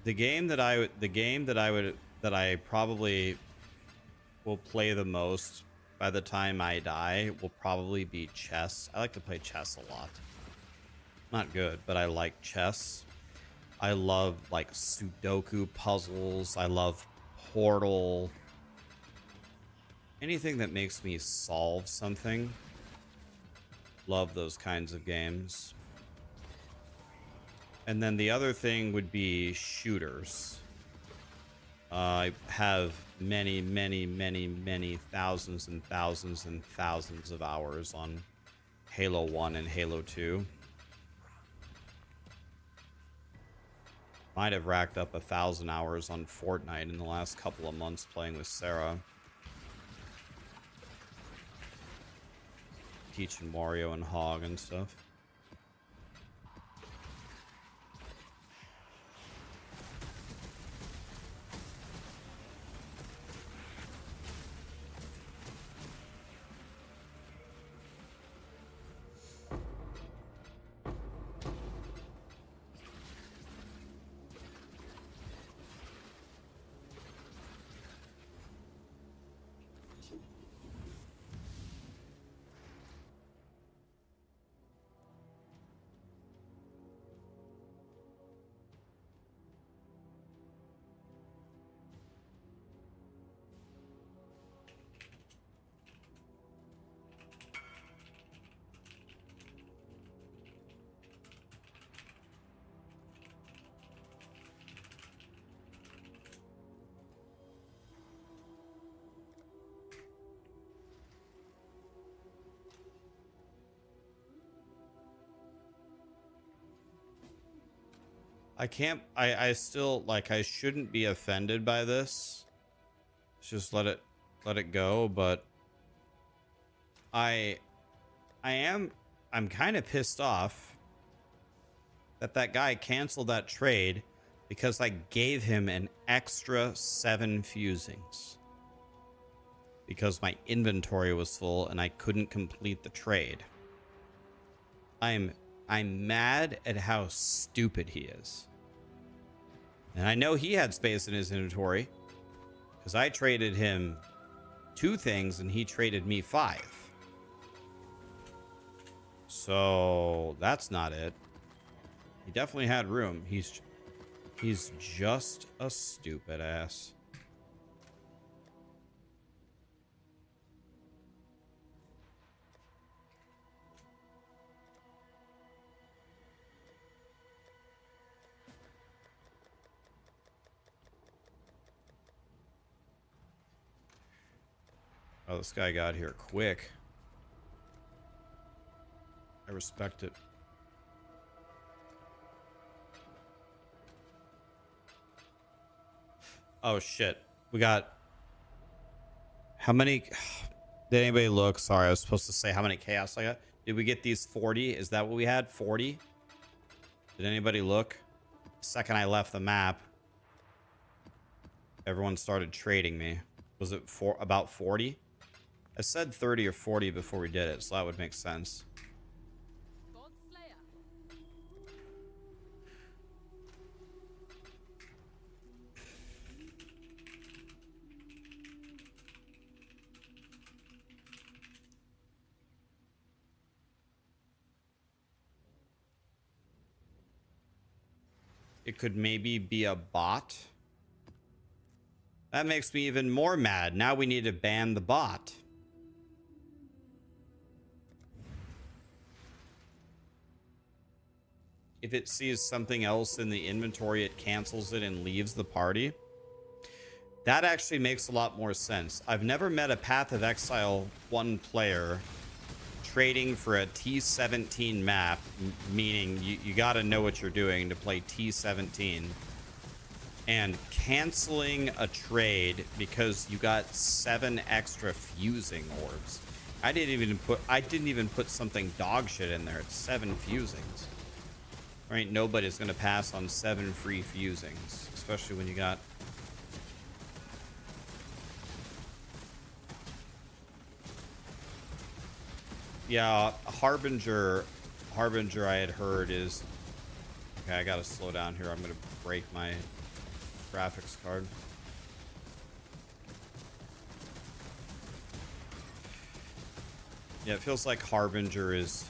The game that I probably will play the most by the time I die will probably be chess. I like to play chess a lot. Not good, but I like chess. I love like Sudoku puzzles. I love Portal. Anything that makes me solve something. Love those kinds of games. And then the other thing would be shooters. I have many thousands and thousands and thousands of hours on Halo 1 and Halo 2. Might have racked up 1,000 hours on Fortnite in the last couple of months playing with Sarah. Teaching Wario and Hog and stuff. I still, like, I shouldn't be offended by this. Just let it go, but I'm kind of pissed off that guy canceled that trade because I gave him an extra 7 fusings because my inventory was full and I couldn't complete the trade. I'm mad at how stupid he is. And I know he had space in his inventory because I traded him 2 things and he traded me 5. So that's not it. He definitely had room. He's just a stupid ass. Oh, this guy got here quick. I respect it. Oh shit. We got how many did anybody look? Sorry, I was supposed to say how many chaos I got. Did we get these 40? Is that what we had? 40? Did anybody look? Second I left the map, everyone started trading me. Was it about 40? I said 30 or 40 before we did it, so that would make sense. It could maybe be a bot. That makes me even more mad. Now we need to ban the bot. If it sees something else in the inventory, it cancels it and leaves the party. That actually makes a lot more sense. I've never met a Path of Exile 1 player trading for a T17 map, meaning you got to know what you're doing to play T17, and canceling a trade because you got 7 extra fusing orbs. I didn't even put something dog shit in there. It's 7 fusings. Right? Nobody's gonna pass on 7 free fusings, especially when you got. Yeah, Harbinger I had heard is... Okay, I gotta slow down here. I'm gonna break my graphics card. Yeah, it feels like Harbinger is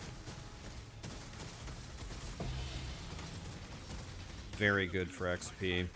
very good for XP.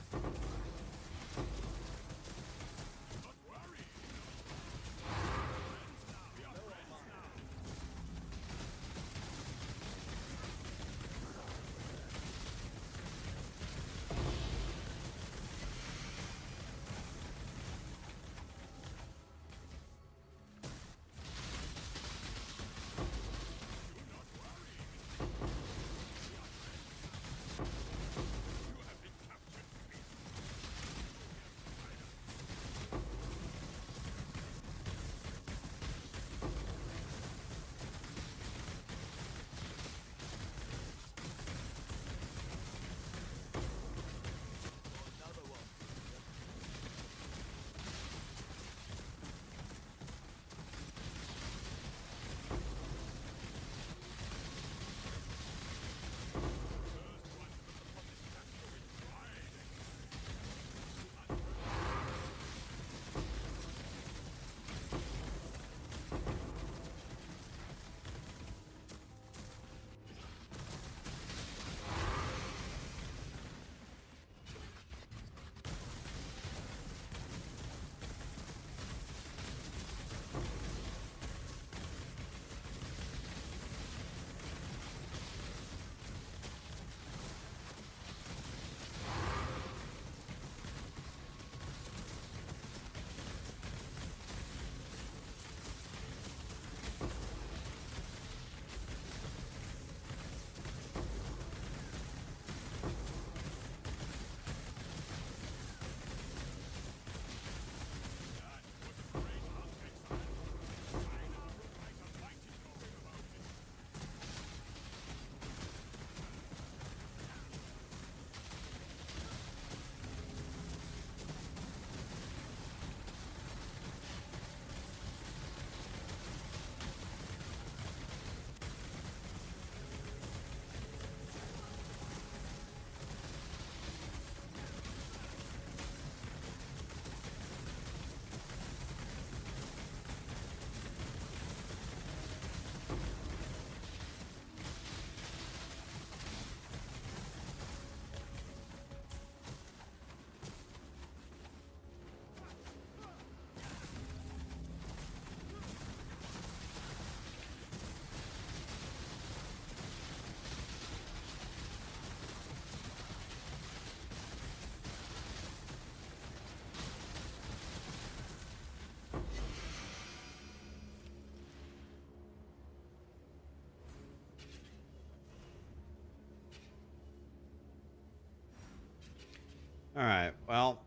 Alright, well.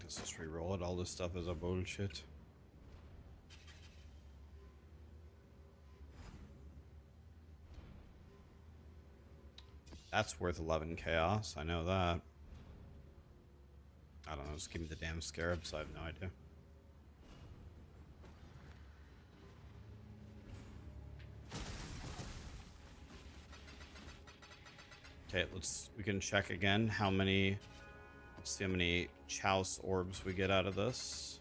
Let's just re-roll it. All this stuff is a bullshit. That's worth 11 chaos. I know that. I don't know. Just give me the damn scarabs. I have no idea. Okay, we can check again how many, let's see how many Chouse orbs we get out of this.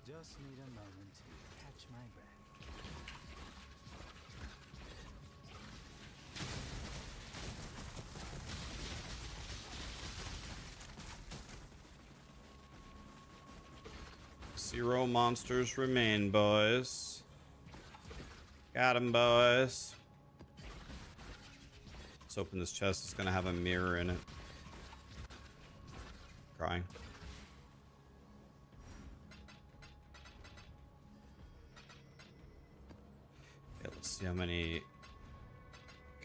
Just need a moment to catch my breath. Zero monsters remain, boys. Got 'em, boys. Let's open this chest. It's gonna have a mirror in it. Crying. Okay, let's see how many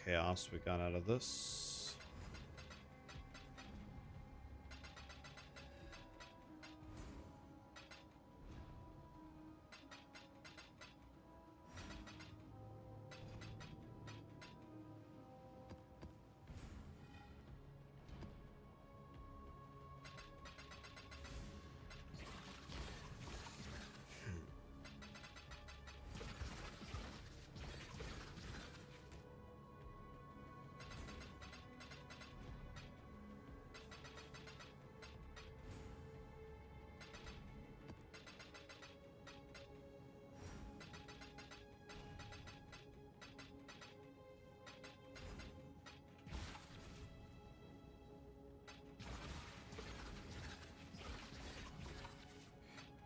chaos we got out of this.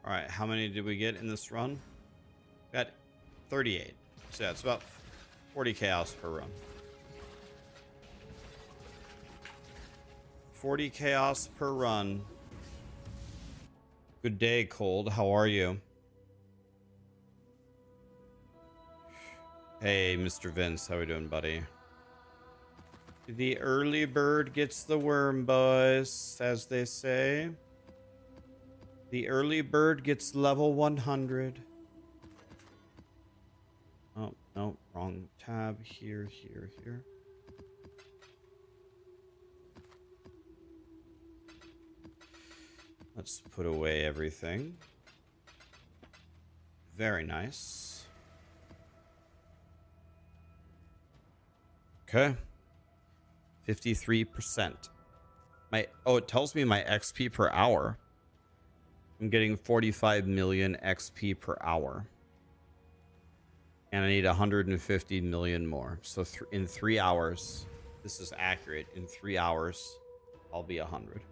All right, how many did we get in this run? Got 38. So yeah, it's about 40 chaos per run. 40 chaos per run. Good day, Cold. How are you? Hey, Mr. Vince. How we doing, buddy? The early bird gets the worm, boys, as they say. The early bird gets level 100. Oh, no, wrong tab. Here. Let's put away everything. Very nice. Okay. 53%. It tells me my XP per hour. I'm getting 45 million XP per hour. And I need 150 million more. So in 3 hours, this is accurate. In 3 hours, I'll be 100.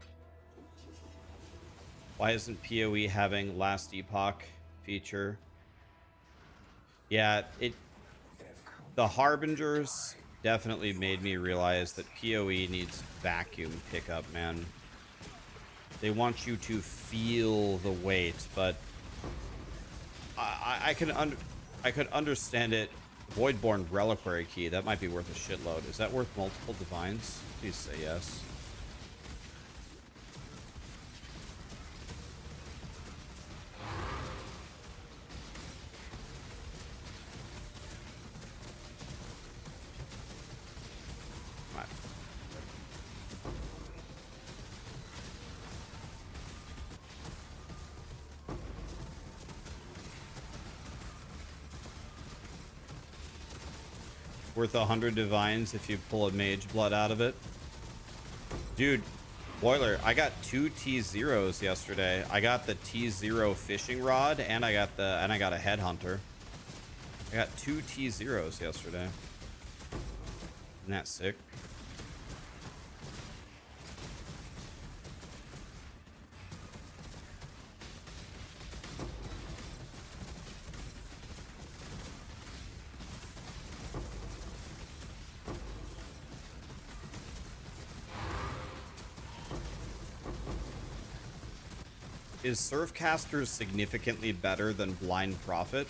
Why isn't POE having last epoch feature? Yeah, the Harbingers definitely made me realize that POE needs vacuum pickup, man. They want you to feel the weight, but I could understand it. Voidborn Reliquary Key, that might be worth a shitload. Is that worth multiple divines? Please say yes. Worth 100 divines if you pull a mage blood out of it. Dude, Boiler, I got 2 T0s yesterday. I got the T0 fishing rod and I got a headhunter. I got 2 T0s yesterday. Isn't that sick? Is Surfcaster significantly better than Blind Prophet?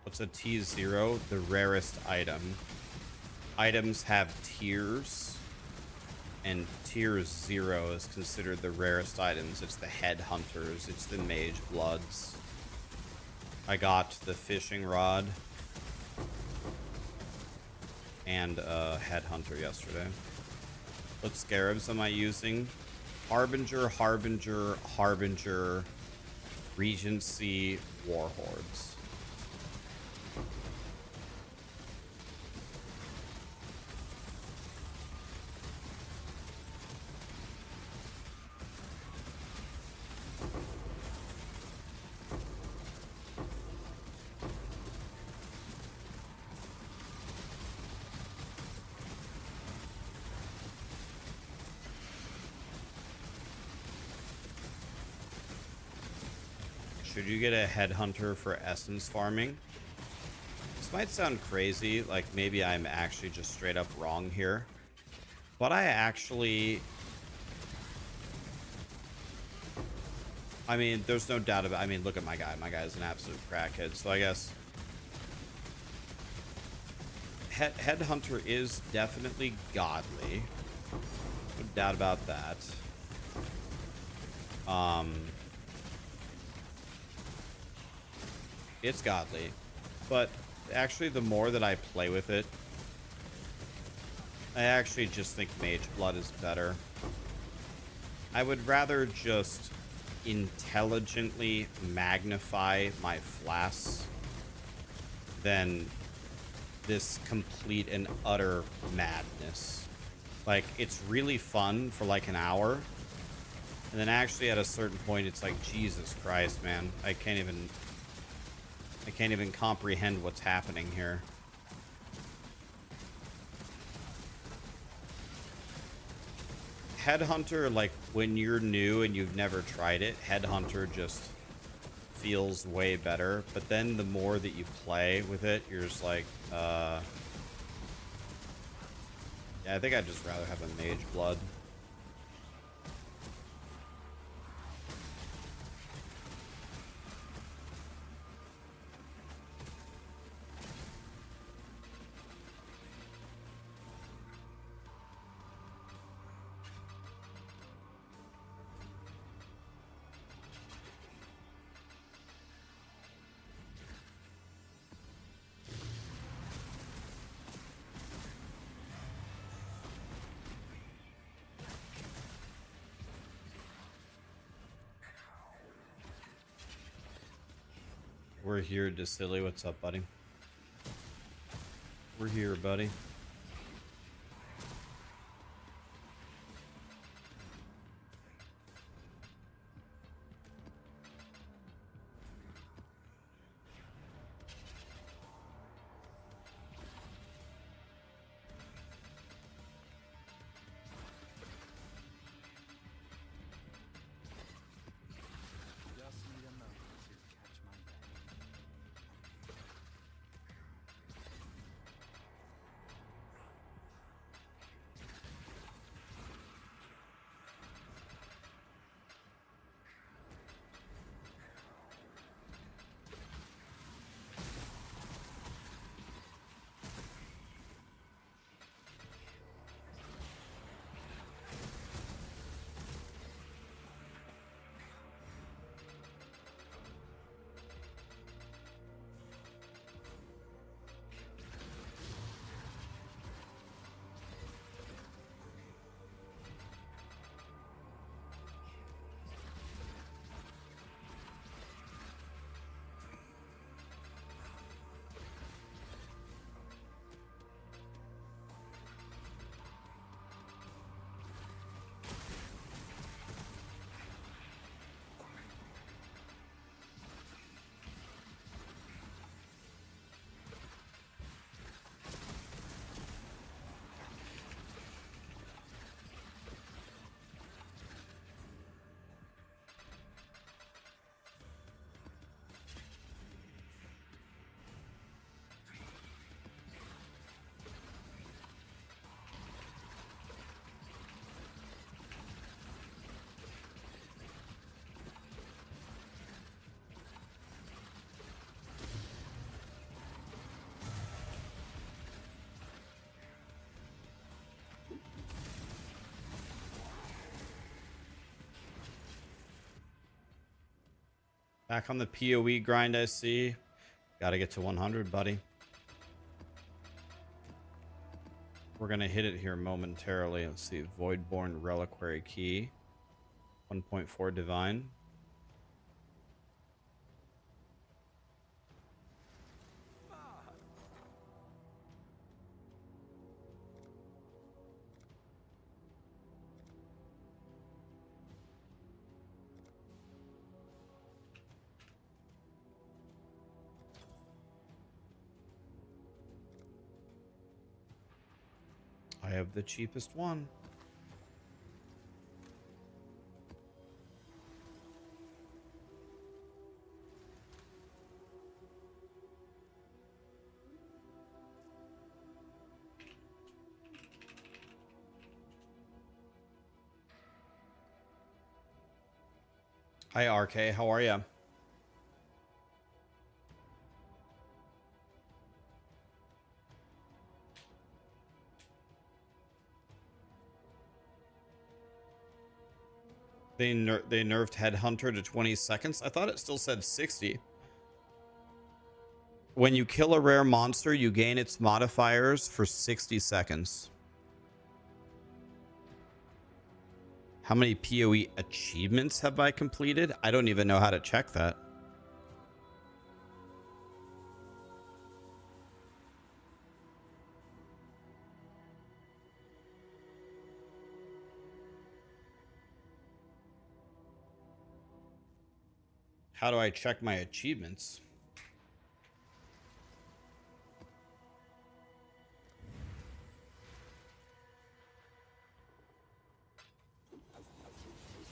What's a T0? The rarest item. Items have tiers, and tier 0 is considered the rarest items. It's the headhunters, it's the mage bloods. I got the fishing rod and a headhunter yesterday. What scarabs am I using? Harbinger, Harbinger, Harbinger, Regency, Warhordes. Should you get a headhunter for essence farming? This might sound crazy, like maybe I'm actually just straight up wrong here. But I mean, there's no doubt about, I mean, look at my guy. My guy is an absolute crackhead. So I guess headhunter is definitely godly. No doubt about that. It's godly, but actually the more that I play with it, I actually just think Mage Blood is better. I would rather just intelligently magnify my flasks than this complete and utter madness. Like, it's really fun for like an hour, and then actually at a certain point it's like, Jesus Christ, man, I can't even comprehend what's happening here. Headhunter, like when you're new and you've never tried it, Headhunter just feels way better. But then the more that you play with it, you're just like, yeah, I think I'd just rather have a Mage Blood. We're here, Decilly. What's up, buddy? We're here, buddy. Back on the POE grind, I see. Got to get to 100, buddy. We're going to hit it here momentarily. Let's see. Voidborn Reliquary Key. 1.4 Divine. I have the cheapest one. Hi, RK. How are you? They nerfed Headhunter to 20 seconds. I thought it still said 60. When you kill a rare monster, you gain its modifiers for 60 seconds. How many PoE achievements have I completed? I don't even know how to check that. How do I check my achievements?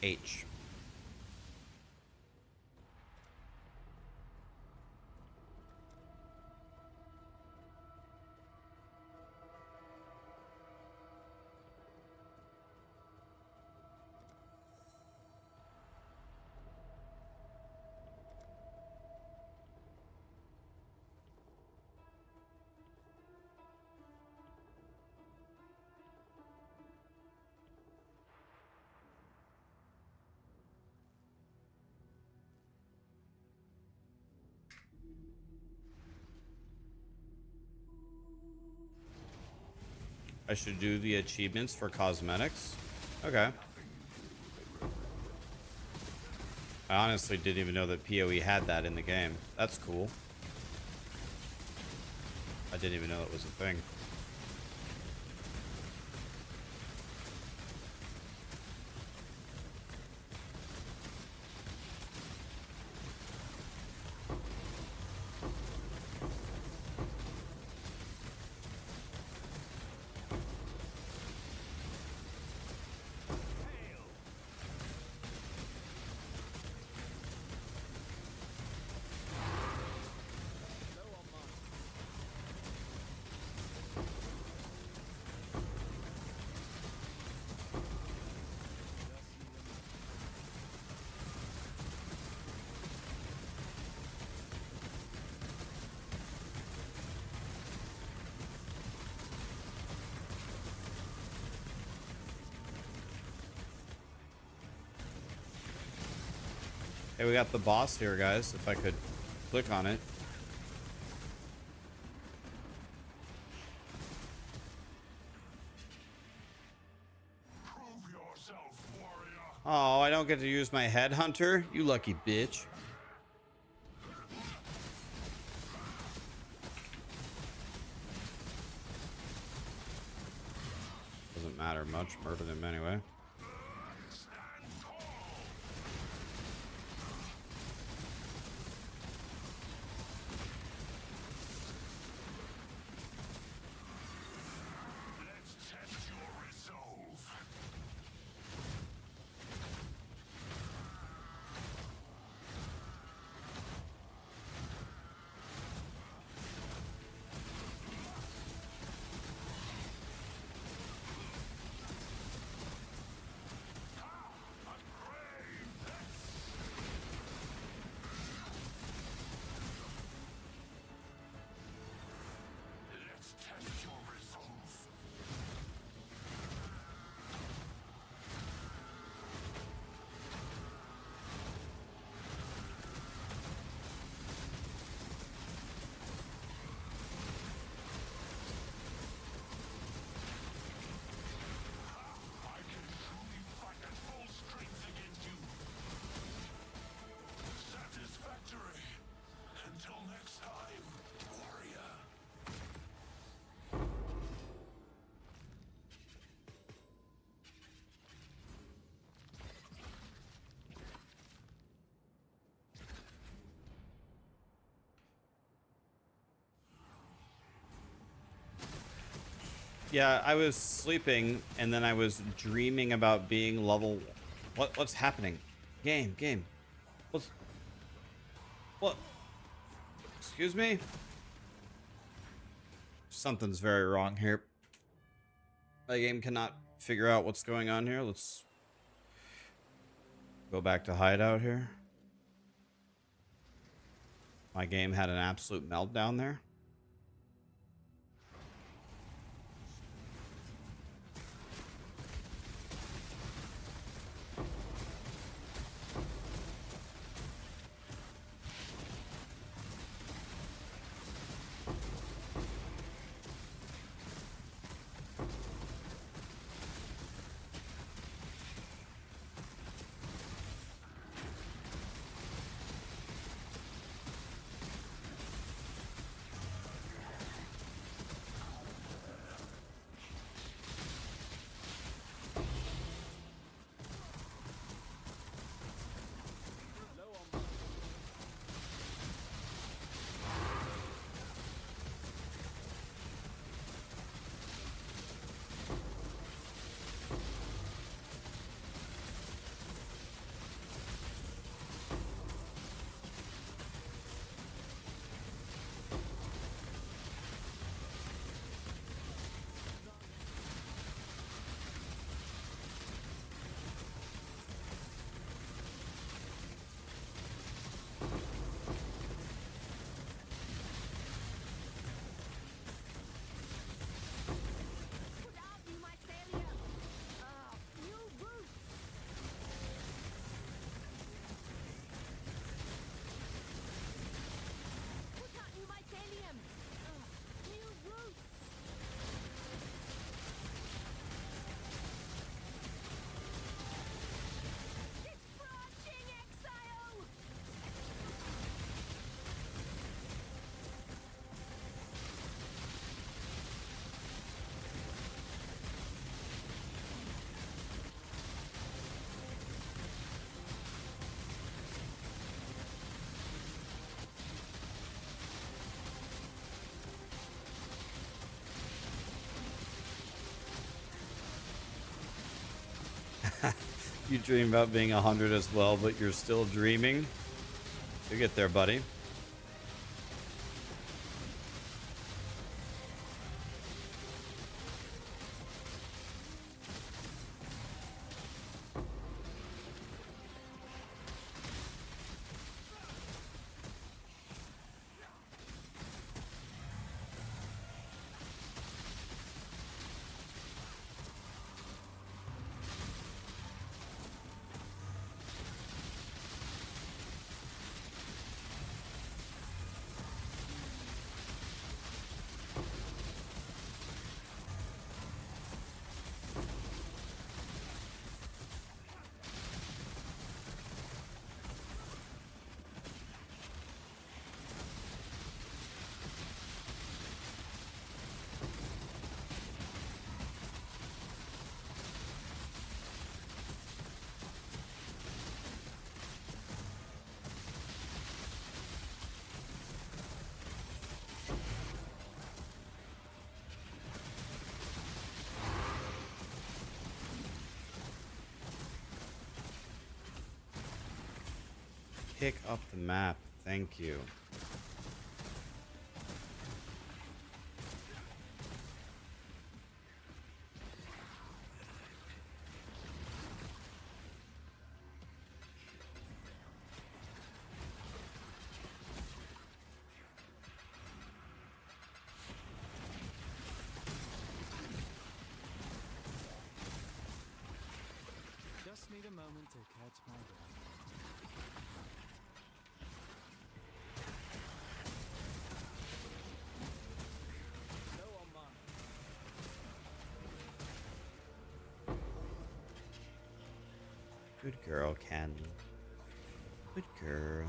H. I should do the achievements for cosmetics. Okay. I honestly didn't even know that PoE had that in the game. That's cool. I didn't even know it was a thing. Hey, we got the boss here, guys. If I could click on it. Prove yourself, warrior. Oh, I don't get to use my headhunter? You lucky bitch. Doesn't matter much. Murdered him anyway. Yeah, I was sleeping and then I was dreaming about being level. What's happening? Game. What's what? Excuse me? Something's very wrong here. My game cannot figure out what's going on here. Let's go back to hideout here. My game had an absolute meltdown there. You dream about being 100 as well, but you're still dreaming. You get there, buddy. Pick up the map. Thank you. Just need a moment to catch my breath. Good girl, Ken. Good girl.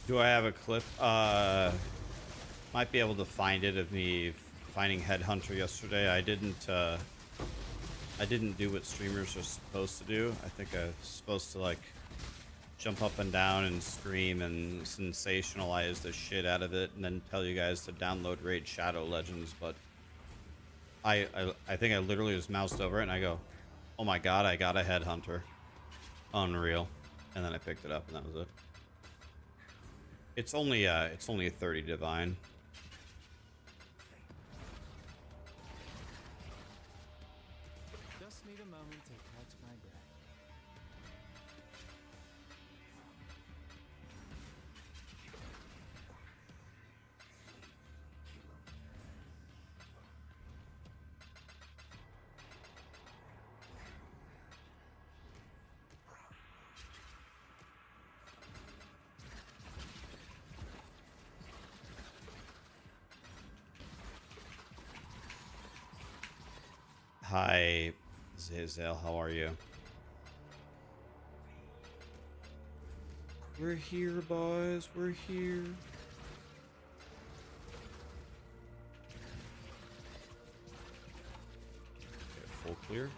Do I have a clip? Might be able to find it of me finding Headhunter yesterday. I didn't do what streamers are supposed to do. I think I was supposed to like jump up and down and scream and sensationalize the shit out of it and then tell you guys to download Raid Shadow Legends, but I think I literally just moused over it and I go, oh my god, I got a Headhunter. Unreal. And then I picked it up and that was it. It's only a 30 divine. Just need a moment to catch my breath. Hi, Zazel, how are you? We're here, boys. We're here. Okay, full clear.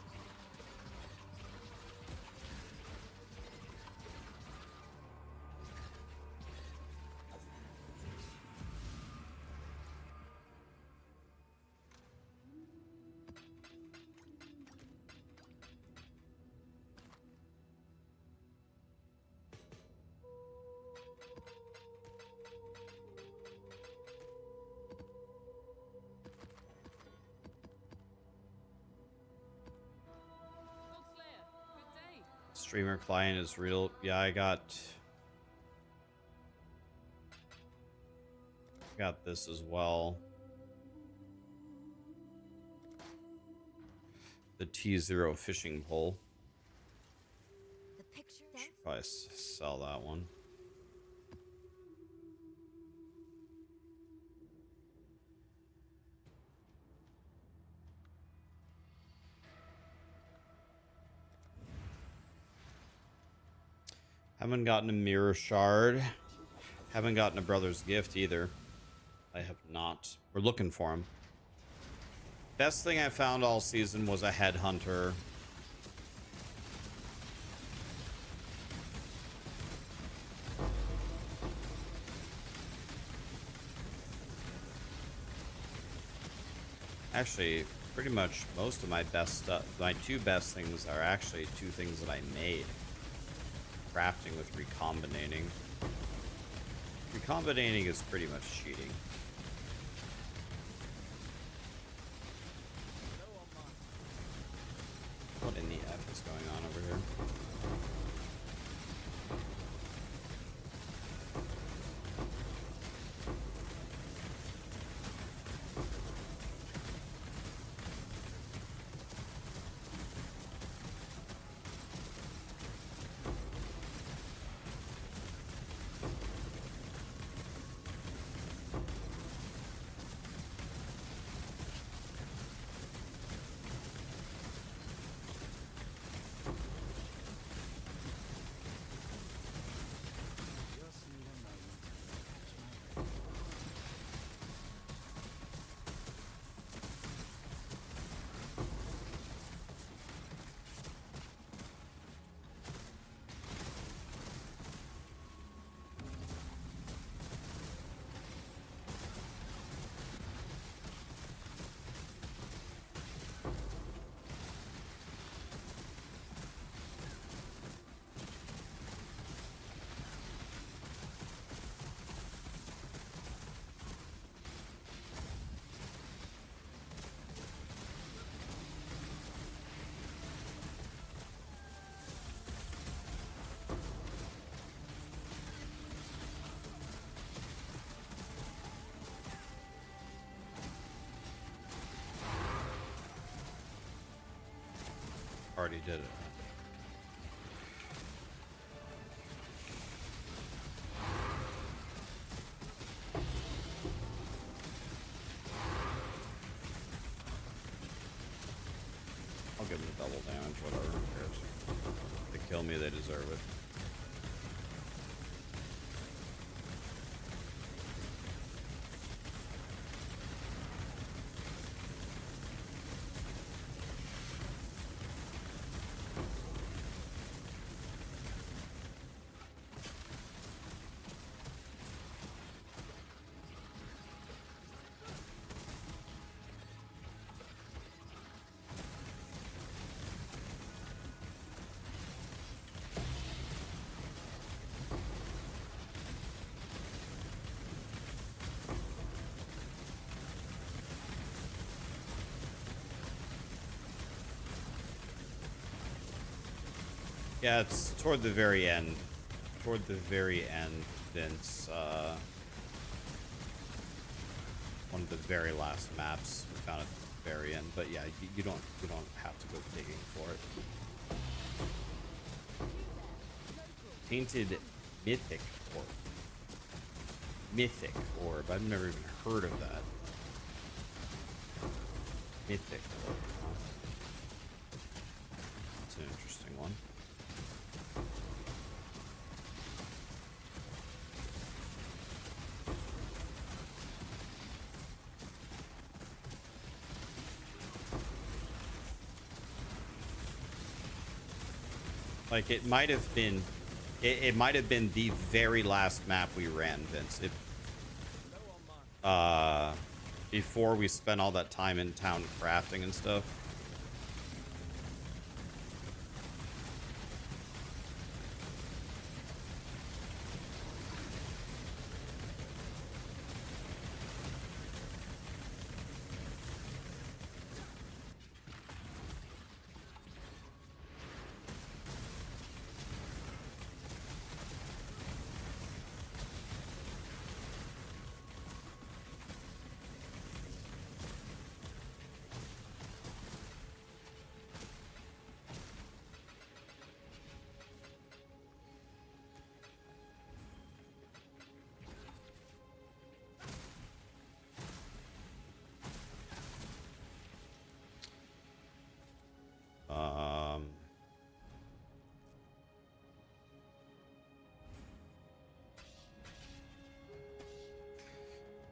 Streamer client is real. Yeah, I got this as well. The T0 fishing pole. Should probably sell that one. Haven't gotten a mirror shard. Haven't gotten a brother's gift either. I have not. We're looking for him. Best thing I found all season was a headhunter. Actually, pretty much most of my best stuff, my two best things are actually two things that I made. Crafting with recombinating. Recombinating is pretty much cheating. What in the F is going on over here? Just need a moment to catch my breath. Already did it. I'll give them the double damage, whatever, who cares? If they kill me, they deserve it. Yeah, it's toward the very end. Toward the very end, Vince. One of the very last maps we found at the very end. But yeah, you don't have to go digging for it. Painted mythic orb. Mythic orb. I've never even heard of that. Mythic orb. Huh? That's an interesting one. Like it might have been, it might have been the very last map we ran, Vince. Before we spent all that time in town crafting and stuff.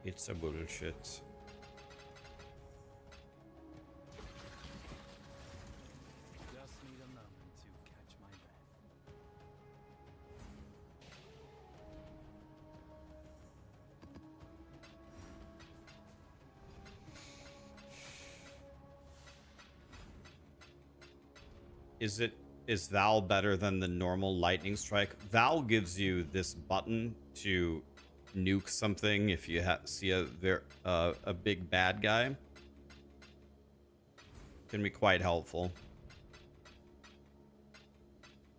It's a bullshit. Just need a moment to catch my breath. Is Val better than the normal lightning strike? Val gives you this button to nuke something if you see a big bad guy. Can be quite helpful.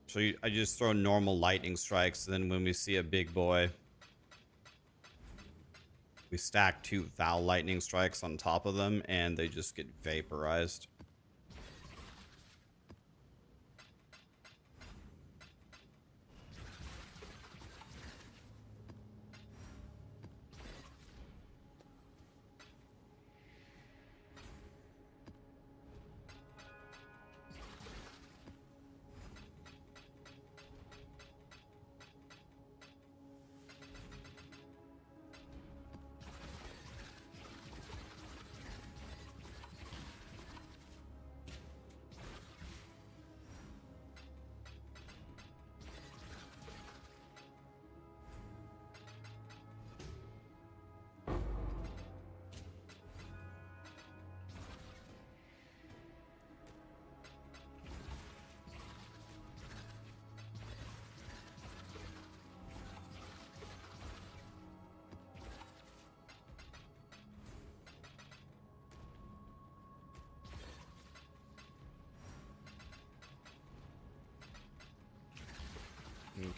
So I just throw normal lightning strikes, and then when we see a big boy, we stack 2 Val lightning strikes on top of them, and they just get vaporized.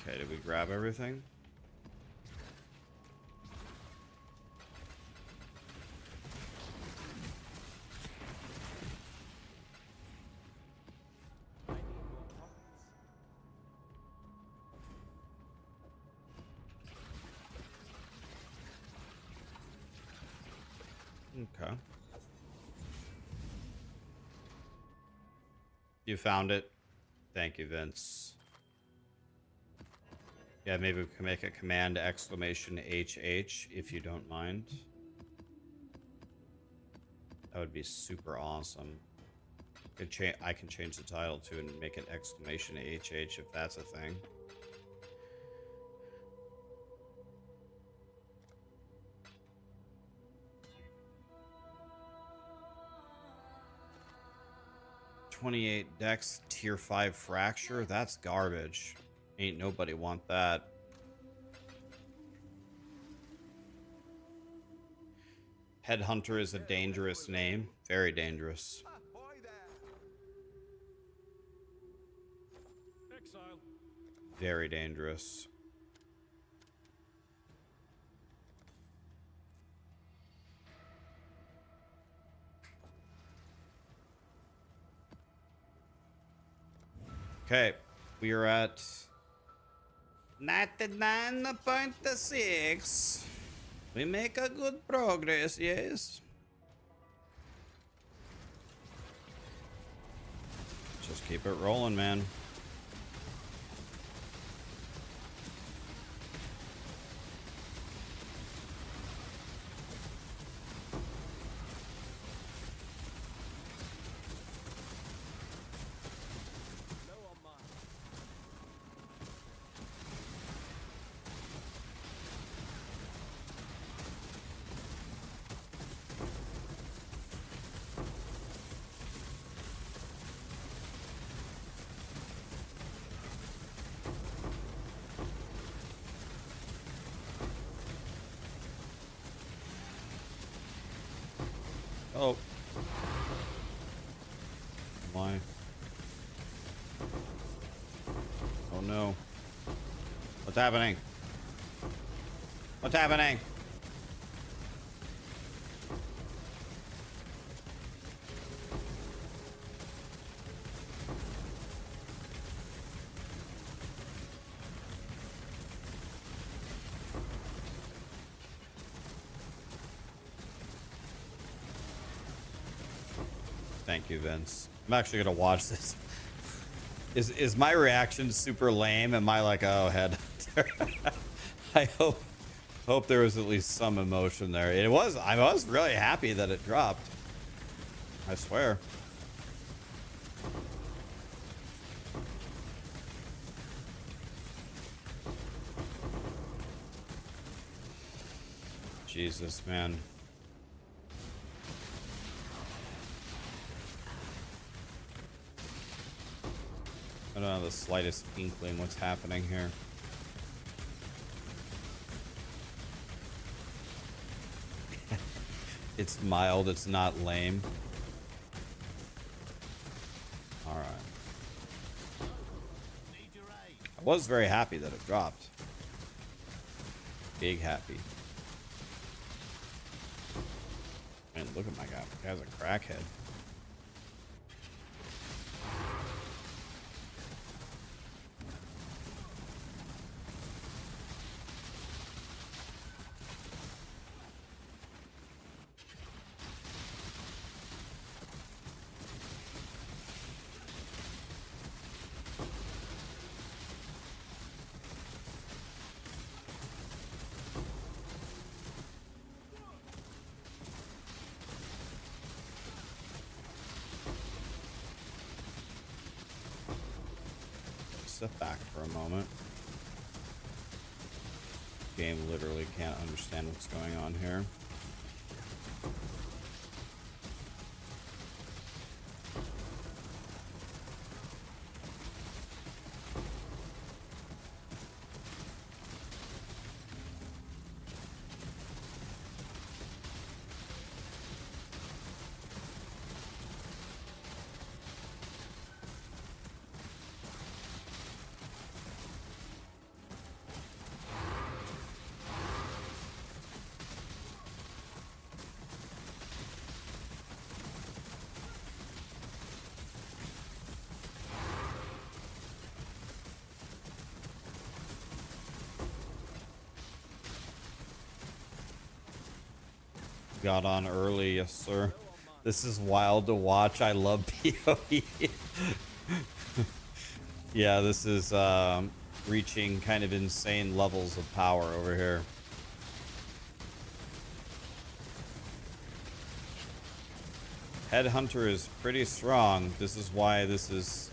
Okay, did we grab everything? I need more pockets. Okay. You found it. Thank you, Vince. Yeah, maybe we can make a command exclamation HH if you don't mind. That would be super awesome. I can change the title to and make it exclamation HH if that's a thing. .28 Dex tier 5 fracture. That's garbage. Ain't nobody want that. Headhunter is a dangerous name. Very dangerous. Exile very dangerous. Okay, we are at 99.6. We make a good progress, yes. Just keep it rolling, man. Oh. Why? Oh no. What's happening? What's happening? Thank you, Vince. I'm actually gonna watch this. Is my reaction super lame? Am I like, oh, head? I hope there was at least some emotion there. It was. I was really happy that it dropped. I swear. Jesus, man. I don't have the slightest inkling what's happening here. It's mild, it's not lame. Alright. I was very happy that it dropped. Big happy. Man, look at my guy. The guy's a crackhead. Step back for a moment. Game literally can't understand what's going on here. Got on early, yes sir. This is wild to watch. I love POE. Yeah, this is reaching kind of insane levels of power over here. Headhunter is pretty strong. This is why that's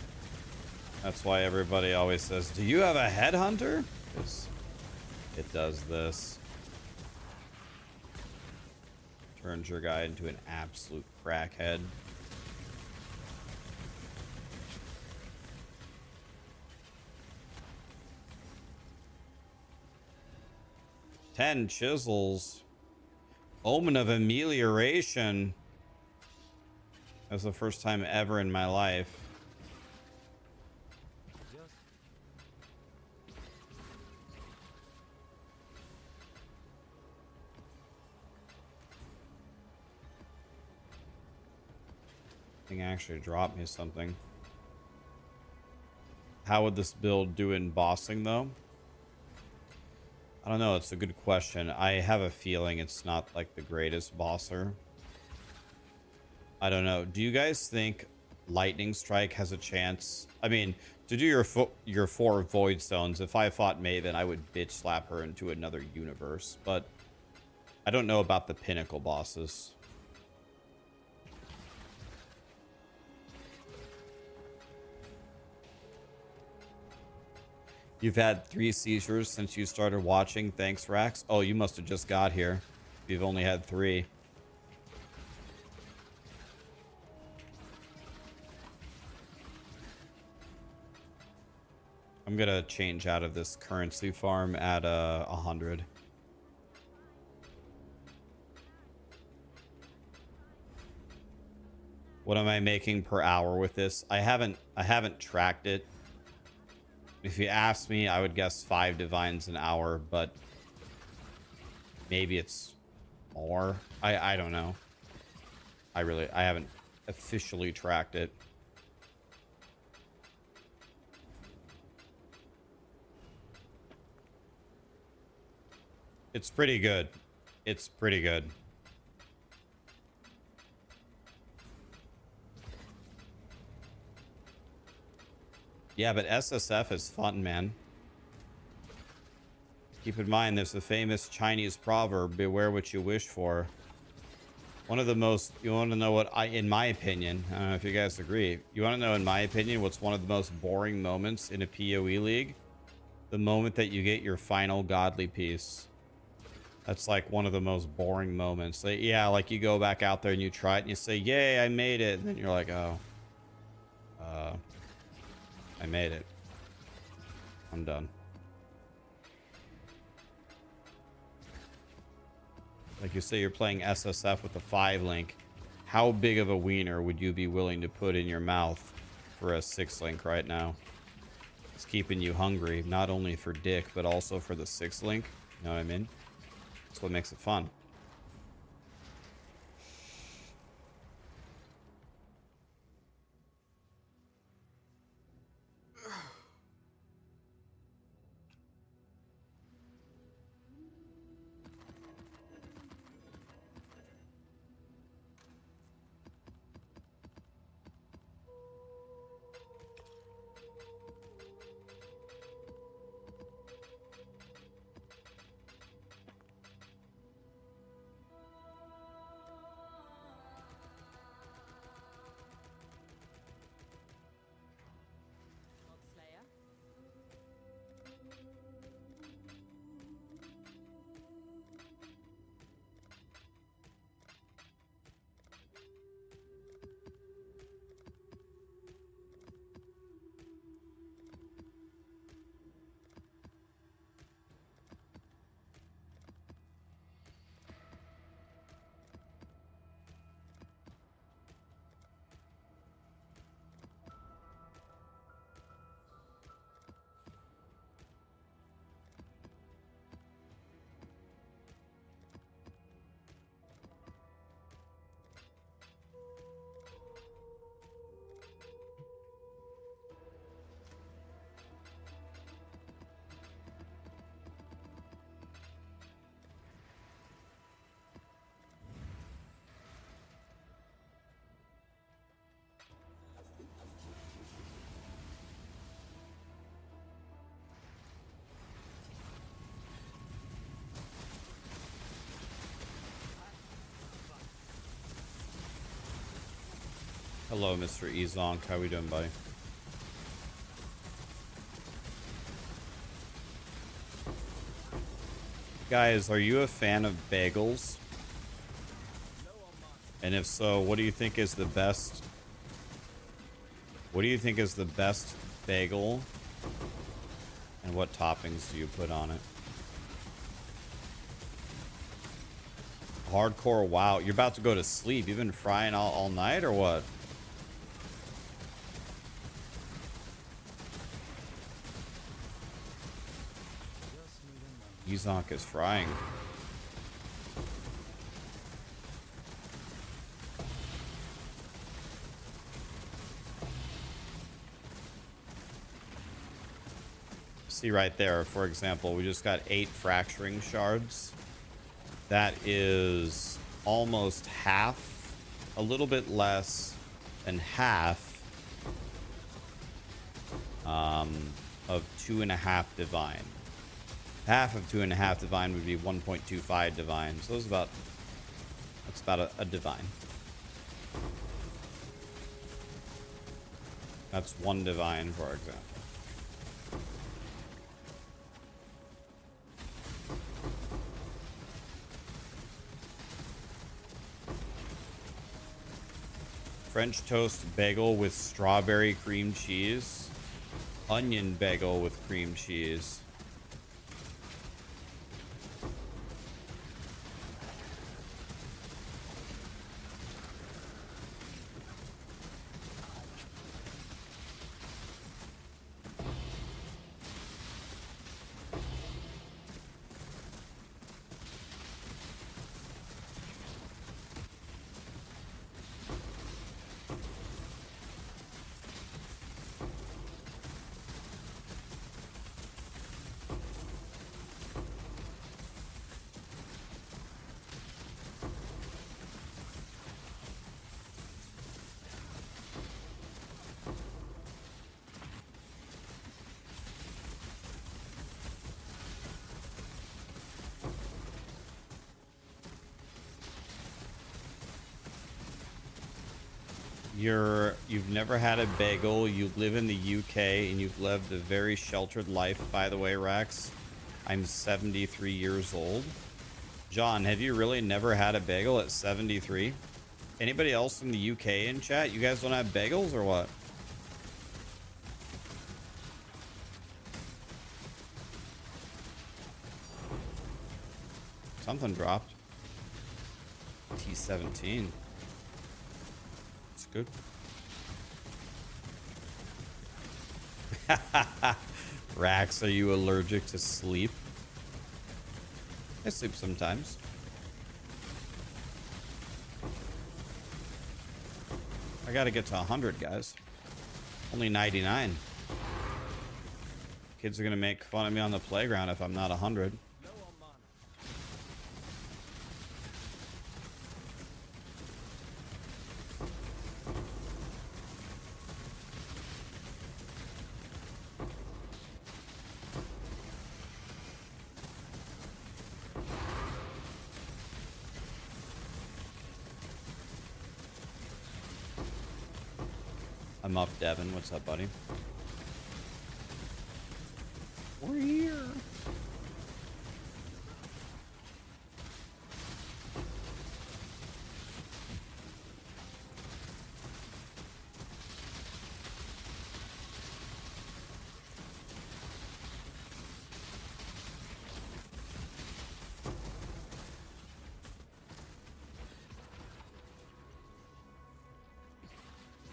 why everybody always says, do you have a headhunter? Because it does this. Turns your guy into an absolute crackhead. Ten chisels. Omen of amelioration. That's the first time ever in my life. Thing actually dropped me something. How would this build do in bossing though? I don't know. It's a good question. I have a feeling it's not like the greatest bosser. I don't know. Do you guys think Lightning Strike has a chance? I mean, to do your 4 Void Stones, if I fought Maven, I would bitch slap her into another universe. But I don't know about the pinnacle bosses. You've had 3 seizures since you started watching. Thanks, Rax. Oh, you must have just got here. You've only had 3. I'm gonna change out of this currency farm at 100. What am I making per hour with this? I haven't tracked it. If you ask me, I would guess 5 divines an hour, but maybe it's more. I don't know. I haven't officially tracked it. It's pretty good. It's pretty good. Yeah, but SSF is fun, man. Keep in mind, there's the famous Chinese proverb, beware what you wish for. One of the most, you want to know what in my opinion, I don't know if you guys agree, you want to know in my opinion what's one of the most boring moments in a PoE league? The moment that you get your final godly piece. That's like one of the most boring moments. Like, yeah, like you go back out there and you try it and you say, yay, I made it. And then you're like, oh, I made it. I'm done. Like you say, you're playing SSF with a 5 link. How big of a wiener would you be willing to put in your mouth for a 6 link right now? It's keeping you hungry, not only for dick, but also for the 6 link. You know what I mean? That's what makes it fun. Hello, Mr. Ezonk. How we doing, buddy? Guys, are you a fan of bagels? And if so, what do you think is the best? What do you think is the best bagel? And what toppings do you put on it? Hardcore, wow. You're about to go to sleep. You've been frying all night or what? Ezonk is frying. See right there, for example, we just got 8 fracturing shards. That is almost half, a little bit less than half of 2.5 divine. Half of 2.5 divine would be 1.25 divine. So that's about a divine. That's 1 divine, for example. French toast bagel with strawberry cream cheese. Onion bagel with cream cheese. You've never had a bagel, you live in the UK, and you've lived a very sheltered life. By the way, Rax, I'm 73 years old. John, have you really never had a bagel at 73? Anybody else from the UK in chat? You guys don't have bagels or what? Something dropped. T17. It's good. Rax, are you allergic to sleep? I sleep sometimes. I gotta get to 100, guys. Only 99. Kids are gonna make fun of me on the playground if I'm not 100. I'm up, Devin. What's up, buddy? We're here.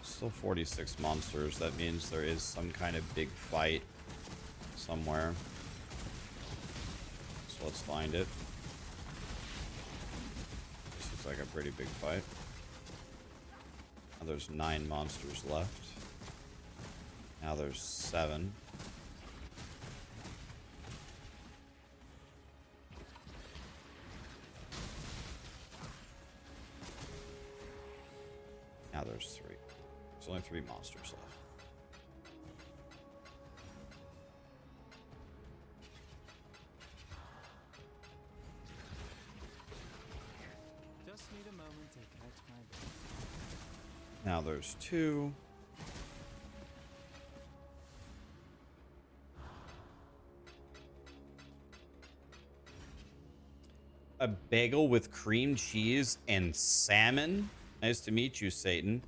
Still 46 monsters. That means there is some kind of big fight somewhere. So let's find it. This looks like a pretty big fight. Now there's 9 monsters left. Now there's 7. Now there's 3. There's only 3 monsters left. Just need a moment to catch my breath. Now there's 2. A bagel with cream cheese and salmon. Nice to meet you, Satan.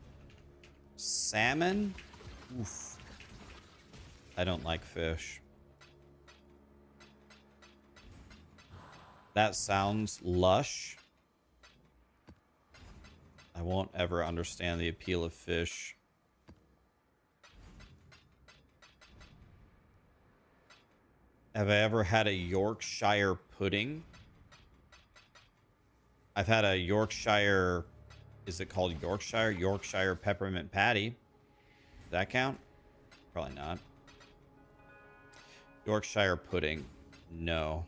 Salmon? Oof. I don't like fish. That sounds lush. I won't ever understand the appeal of fish. Have I ever had a Yorkshire pudding? I've had a Yorkshire... Is it called Yorkshire? Yorkshire peppermint patty. Does that count? Probably not. Yorkshire pudding. No.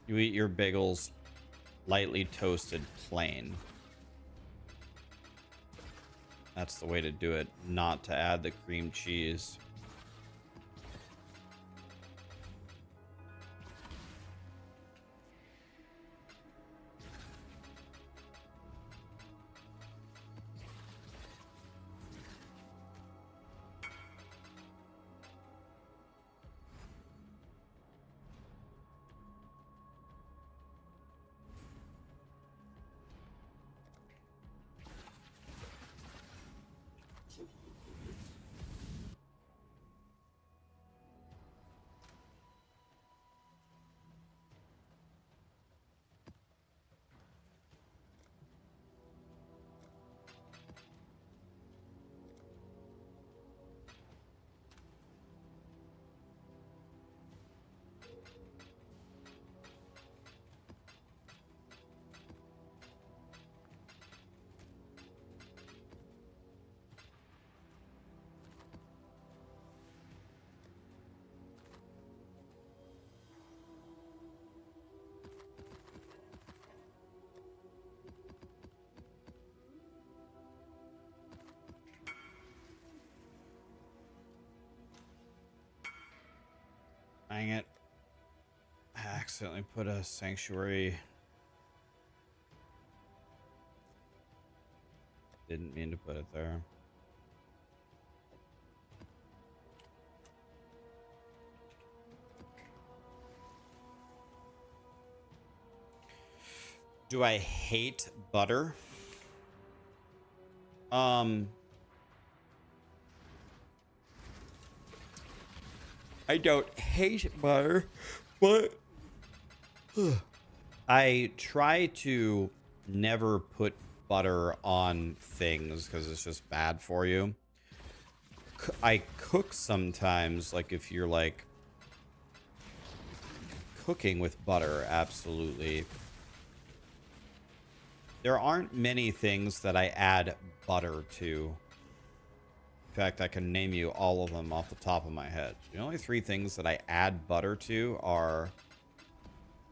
You eat your bagels lightly toasted plain. That's the way to do it, not to add the cream cheese. Dang it. I accidentally put a sanctuary. Didn't mean to put it there. Do I hate butter? I don't hate butter, but I try to never put butter on things because it's just bad for you. I cook sometimes, like if you're like cooking with butter, absolutely. There aren't many things that I add butter to. In fact, I can name you all of them off the top of my head. The only 3 things that I add butter to are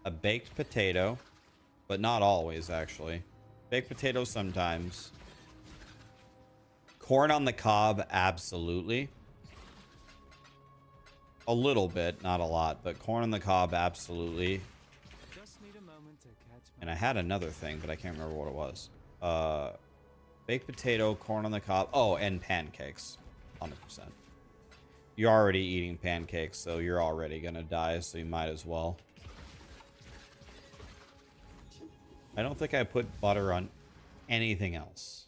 a baked potato, but not always, actually. Baked potato sometimes. Corn on the cob, absolutely. A little bit, not a lot, but corn on the cob, absolutely. Just need a moment to catch my And I had another thing, but I can't remember what it was. Baked potato, corn on the cob. Oh, and pancakes. 100%. You're already eating pancakes, so you're already going to die, so you might as well. I don't think I put butter on anything else.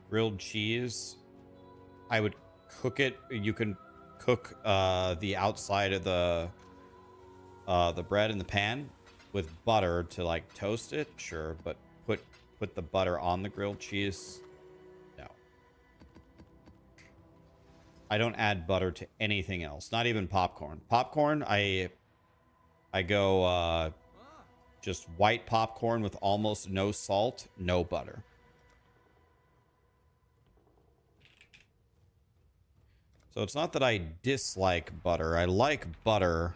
Grilled cheese. I would cook it. You can cook the outside of the bread in the pan with butter to like toast it, sure, but put the butter on the grilled cheese. No. I don't add butter to anything else, not even popcorn. Popcorn, I go just white popcorn with almost no salt, no butter. So it's not that I dislike butter. I like butter,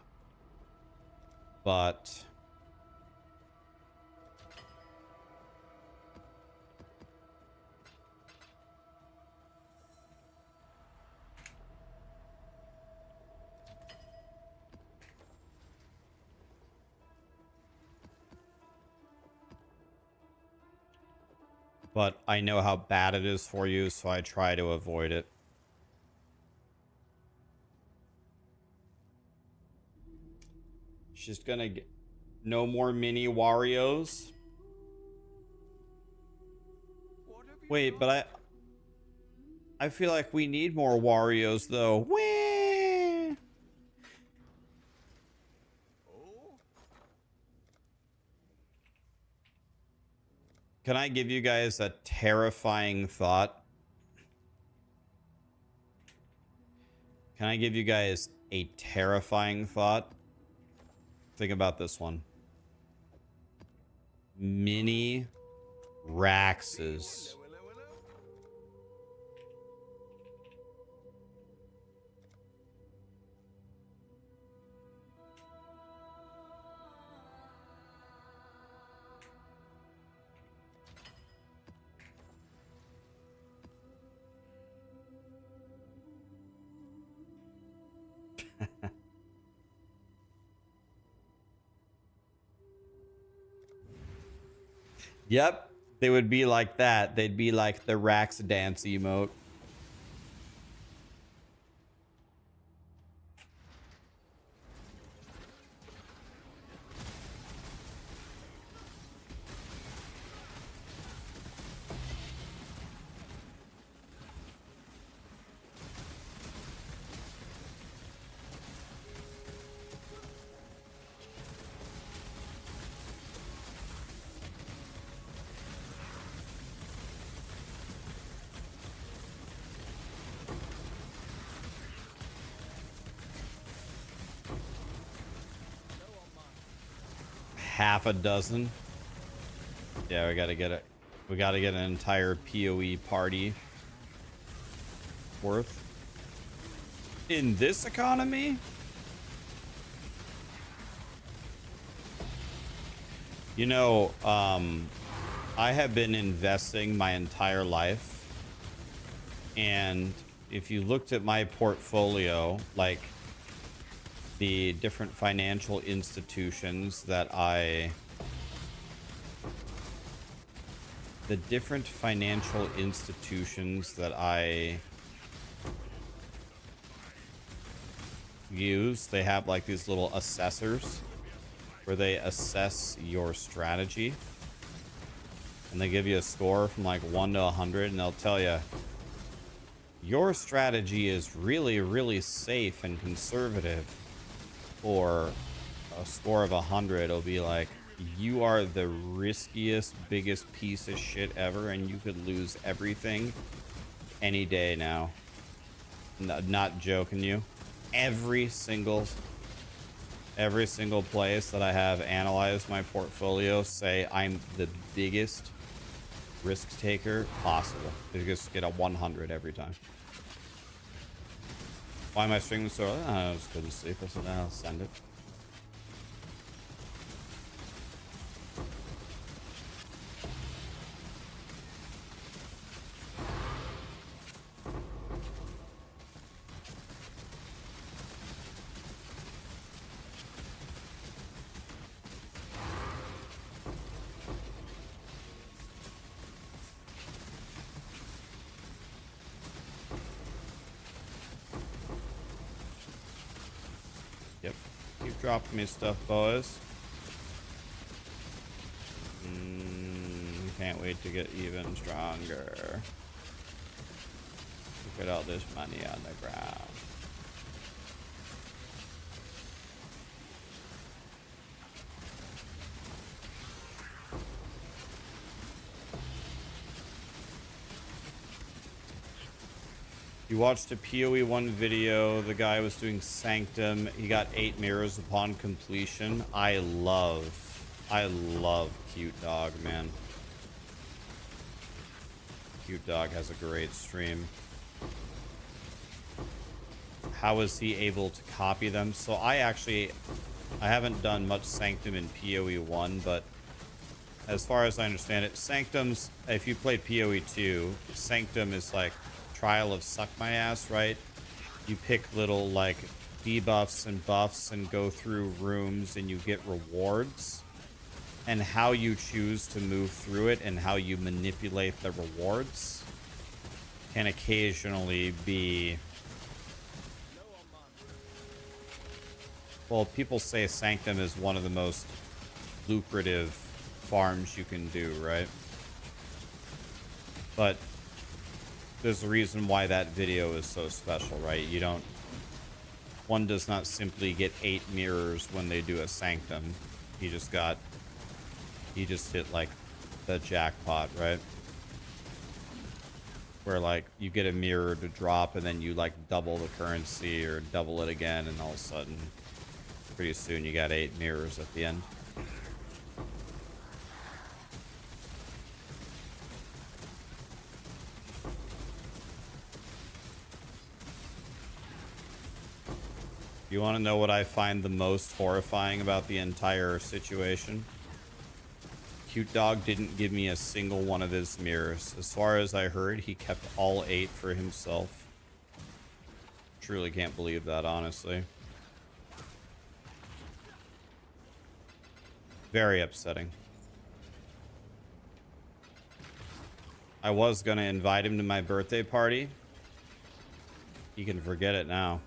but I know how bad it is for you, so I try to avoid it. She's gonna get no more mini Wario's. Wait, but I feel like we need more Wario's though. Wah! Can I give you guys a terrifying thought? Can I give you guys a terrifying thought? Think about this one. Mini Raxes. Yep, they would be like that. They'd be like the Rax dance emote. Half a dozen. Yeah, we gotta get it. We gotta get an entire POE party worth. In this economy? You know, I have been investing my entire life. And if you looked at my portfolio, like the different financial institutions that I use, they have like these little assessors where they assess your strategy, and they give you a score from like 1 to 100, and they'll tell you your strategy is really, really safe and conservative. Or a score of 100, it'll be like, you are the riskiest, biggest piece of shit ever, and you could lose everything any day now. Not joking you. Every single place that I have analyzed my portfolio say I'm the biggest risk taker possible. They just get a 100 every time. Why am I streaming so early? I just couldn't sleep. I said, I'll send it. Dropping me stuff, boys. Can't wait to get even stronger. Look at all this money on the ground. You watched a POE1 video. The guy was doing Sanctum. He got 8 mirrors upon completion. I love Cute Dog, man. Cute Dog has a great stream. How was he able to copy them? So I haven't done much Sanctum in POE1, but as far as I understand it, Sanctum's, if you played POE2, Sanctum is like Trial of Suck My Ass, right? You pick little like debuffs and buffs and go through rooms and you get rewards, and how you choose to move through it and how you manipulate the rewards can occasionally be, well, people say Sanctum is one of the most lucrative farms you can do, right? But there's a reason why that video is so special, right? One does not simply get 8 mirrors when they do a Sanctum. He just hit like the jackpot, right? Where like you get a mirror to drop and then you like double the currency or double it again, and all of a sudden pretty soon you got 8 mirrors at the end. You want to know what I find the most horrifying about the entire situation? Cute Dog didn't give me a single one of his mirrors. As far as I heard, he kept all 8 for himself. Truly can't believe that, honestly. Very upsetting. I was going to invite him to my birthday party. He can forget it now.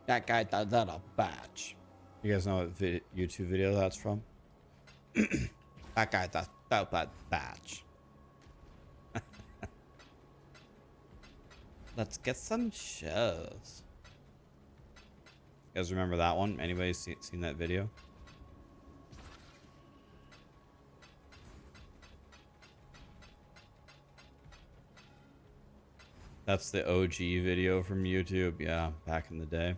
That guy does that a batch. You guys know what YouTube video that's from? That guy does that batch. Let's get some shows. You guys remember that one? Anybody seen that video? That's the OG video from YouTube. Yeah, back in the day.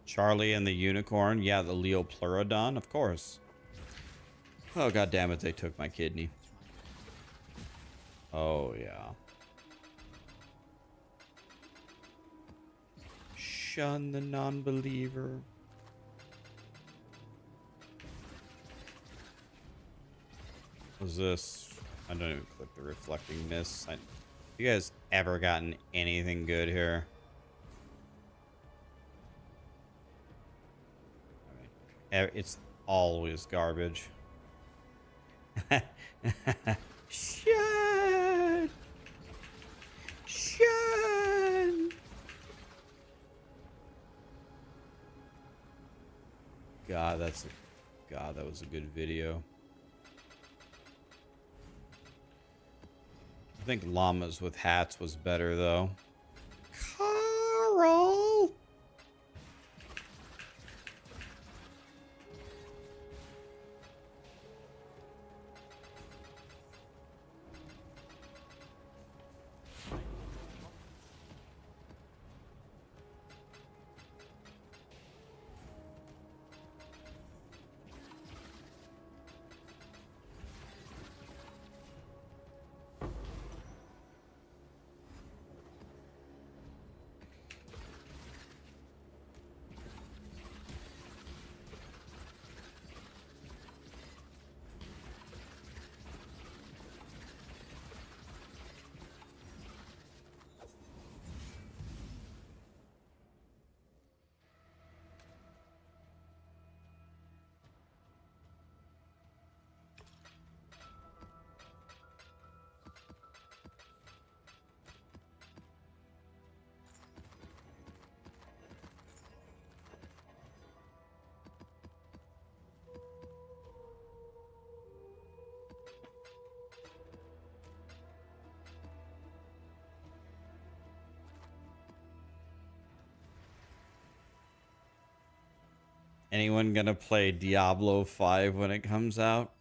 Charlie and the Unicorn. Yeah, the Leopleurodon, of course. Oh, god damn it, they took my kidney. Oh, yeah. Shun the non-believer. What's this? I don't even click the reflecting mist. Have you guys ever gotten anything good here? It's always garbage. Shun! Shun! God, that was a good video. I think llamas with hats was better though. Carl! Anyone gonna play Diablo 5 when it comes out?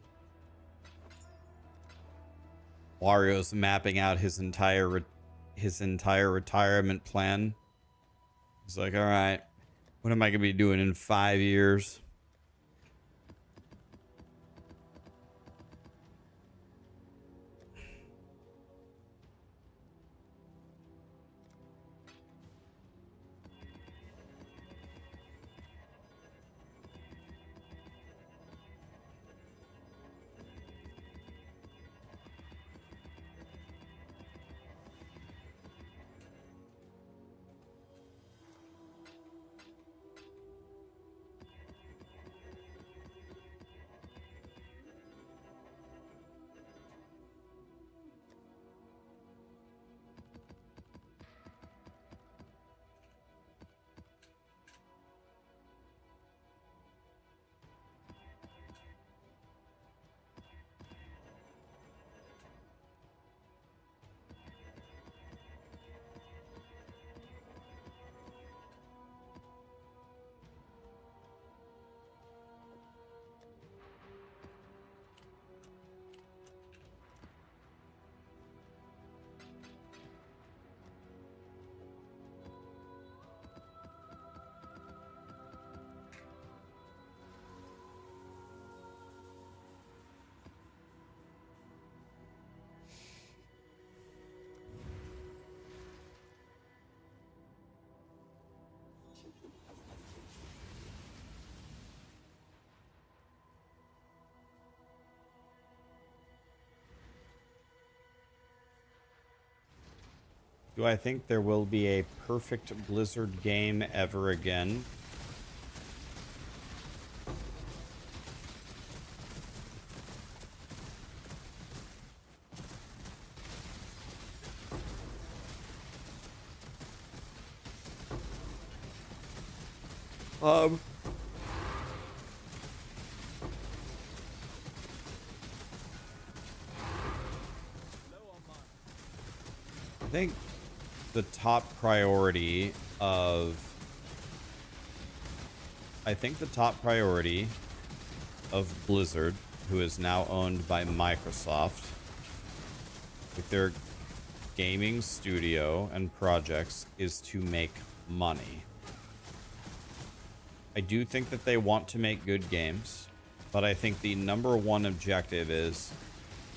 Wario's mapping out his entire retirement plan. He's like, all right, what am I gonna be doing in 5 years? Do I think there will be a perfect Blizzard game ever again? Um, I think the top priority of Blizzard, who is now owned by Microsoft, with their gaming studio and projects, is to make money. I do think that they want to make good games, but I think the number one objective is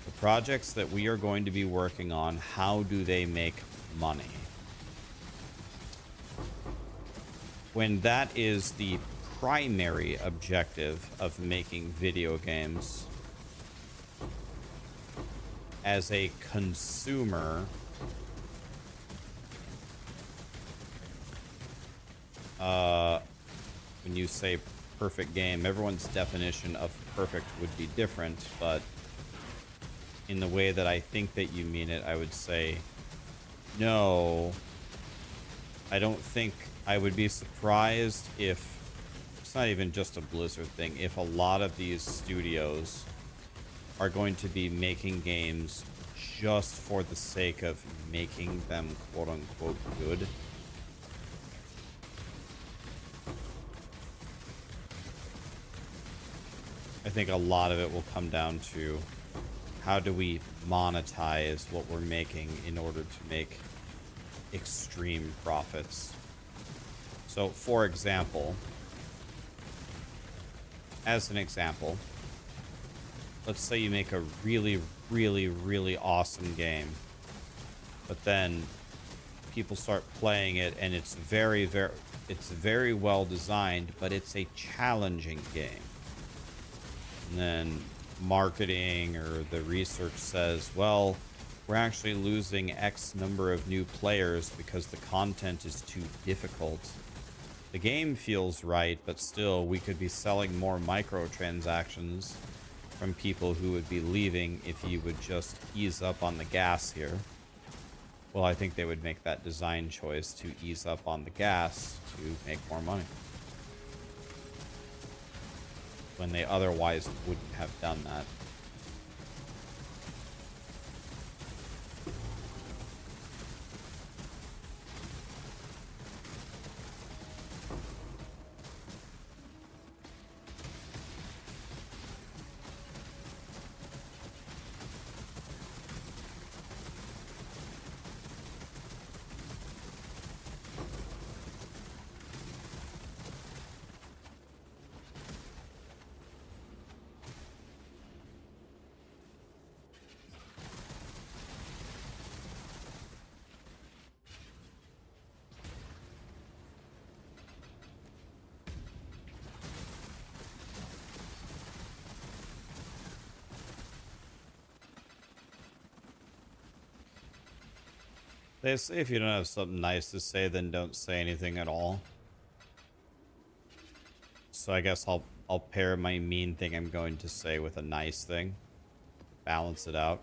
the projects that we are going to be working on, how do they make money? When that is the primary objective of making video games, as a consumer, when you say perfect game, everyone's definition of perfect would be different, but in the way that I think that you mean it, I would say no. I don't think I would be surprised if it's not even just a Blizzard thing, if a lot of these studios are going to be making games just for the sake of making them quote unquote good. I think a lot of it will come down to how do we monetize what we're making in order to make extreme profits. So, for example, as an example, let's say you make a really, really, really awesome game, but then people start playing it and it's very well designed, but it's a challenging game. And then marketing or the research says, well, we're actually losing X number of new players because the content is too difficult. The game feels right, but still we could be selling more microtransactions from people who would be leaving if you would just ease up on the gas here. Well, I think they would make that design choice to ease up on the gas to make more money, when they otherwise wouldn't have done that. They say if you don't have something nice to say, then don't say anything at all. So I guess I'll pair my mean thing I'm going to say with a nice thing. Balance it out.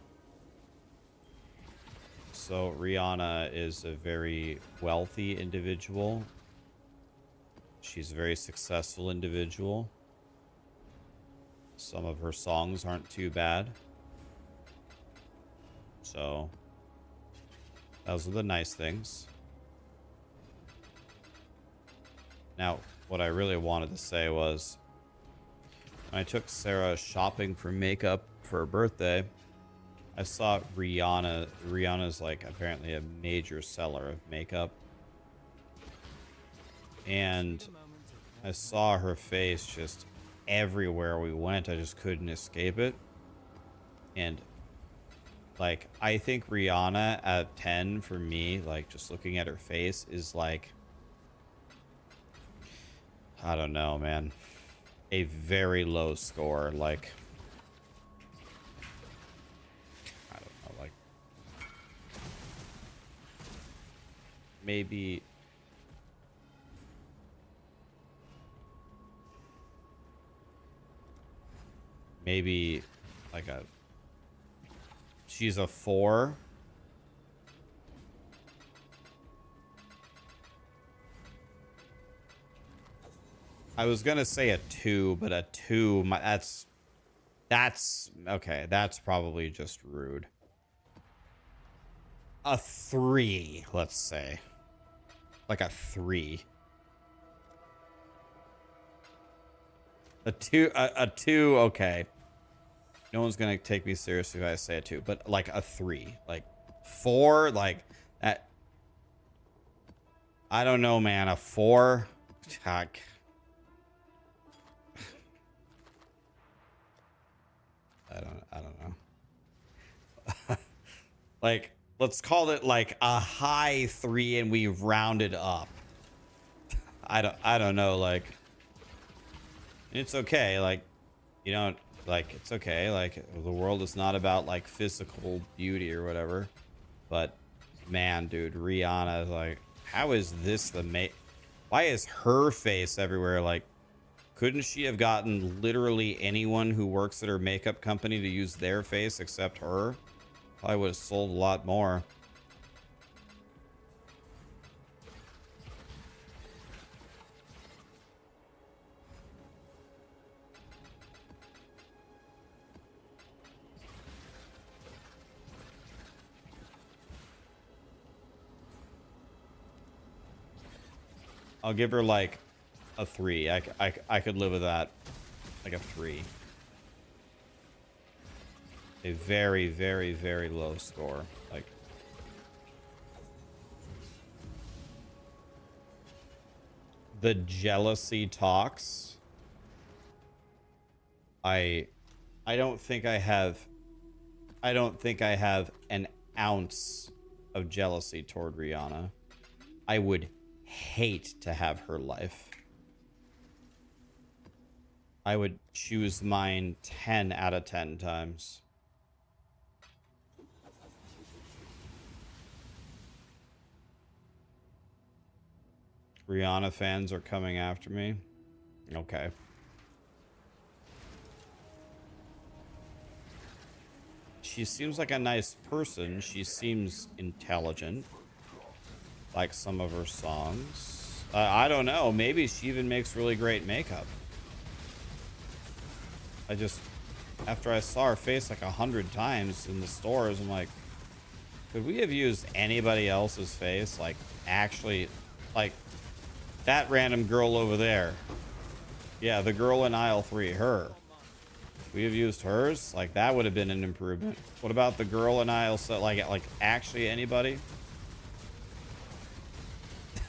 So Rihanna is a very wealthy individual. She's a very successful individual. Some of her songs aren't too bad. So those are the nice things. Now, what I really wanted to say was, when I took Sarah shopping for makeup for her birthday, I saw Rihanna. Rihanna's like apparently a major seller of makeup. And I saw her face just everywhere we went. I just couldn't escape it. And like, I think Rihanna at 10 for me, like just looking at her face is like, I don't know, man, a very low score. Like, I don't know, like maybe like she's a 4. I was gonna say a 2, but a 2, that's okay. That's probably just rude. A 3, let's say. Like a 3. A 2, a 2, okay. No one's gonna take me seriously if I say a 2, but like a 3. Like 4, like that. I don't know, man. A 4. Heck. I don't know. Like, let's call it like a high 3 and we round it up. I don't know, like it's okay, like, you know, like it's okay, like the world is not about like physical beauty or whatever. But man, dude, Rihanna is like, how is this why is her face everywhere? Like, couldn't she have gotten literally anyone who works at her makeup company to use their face except her? Probably would have sold a lot more. I'll give her like a 3. I could live with that. Like a 3. A very, very, very low score. Like, the jealousy talks. I don't think I have an ounce of jealousy toward Rihanna. I would hate to have her life. I would choose mine 10 out of 10 times. Rihanna fans are coming after me. Okay. She seems like a nice person. She seems intelligent. Like some of her songs. I don't know. Maybe she even makes really great makeup. I just, after I saw her face like 100 times in the stores, I'm like, could we have used anybody else's face? Like, actually, like, that random girl over there. Yeah, the girl in aisle 3, her. We have used hers? Like, that would have been an improvement. What about the girl in aisle, so like actually anybody?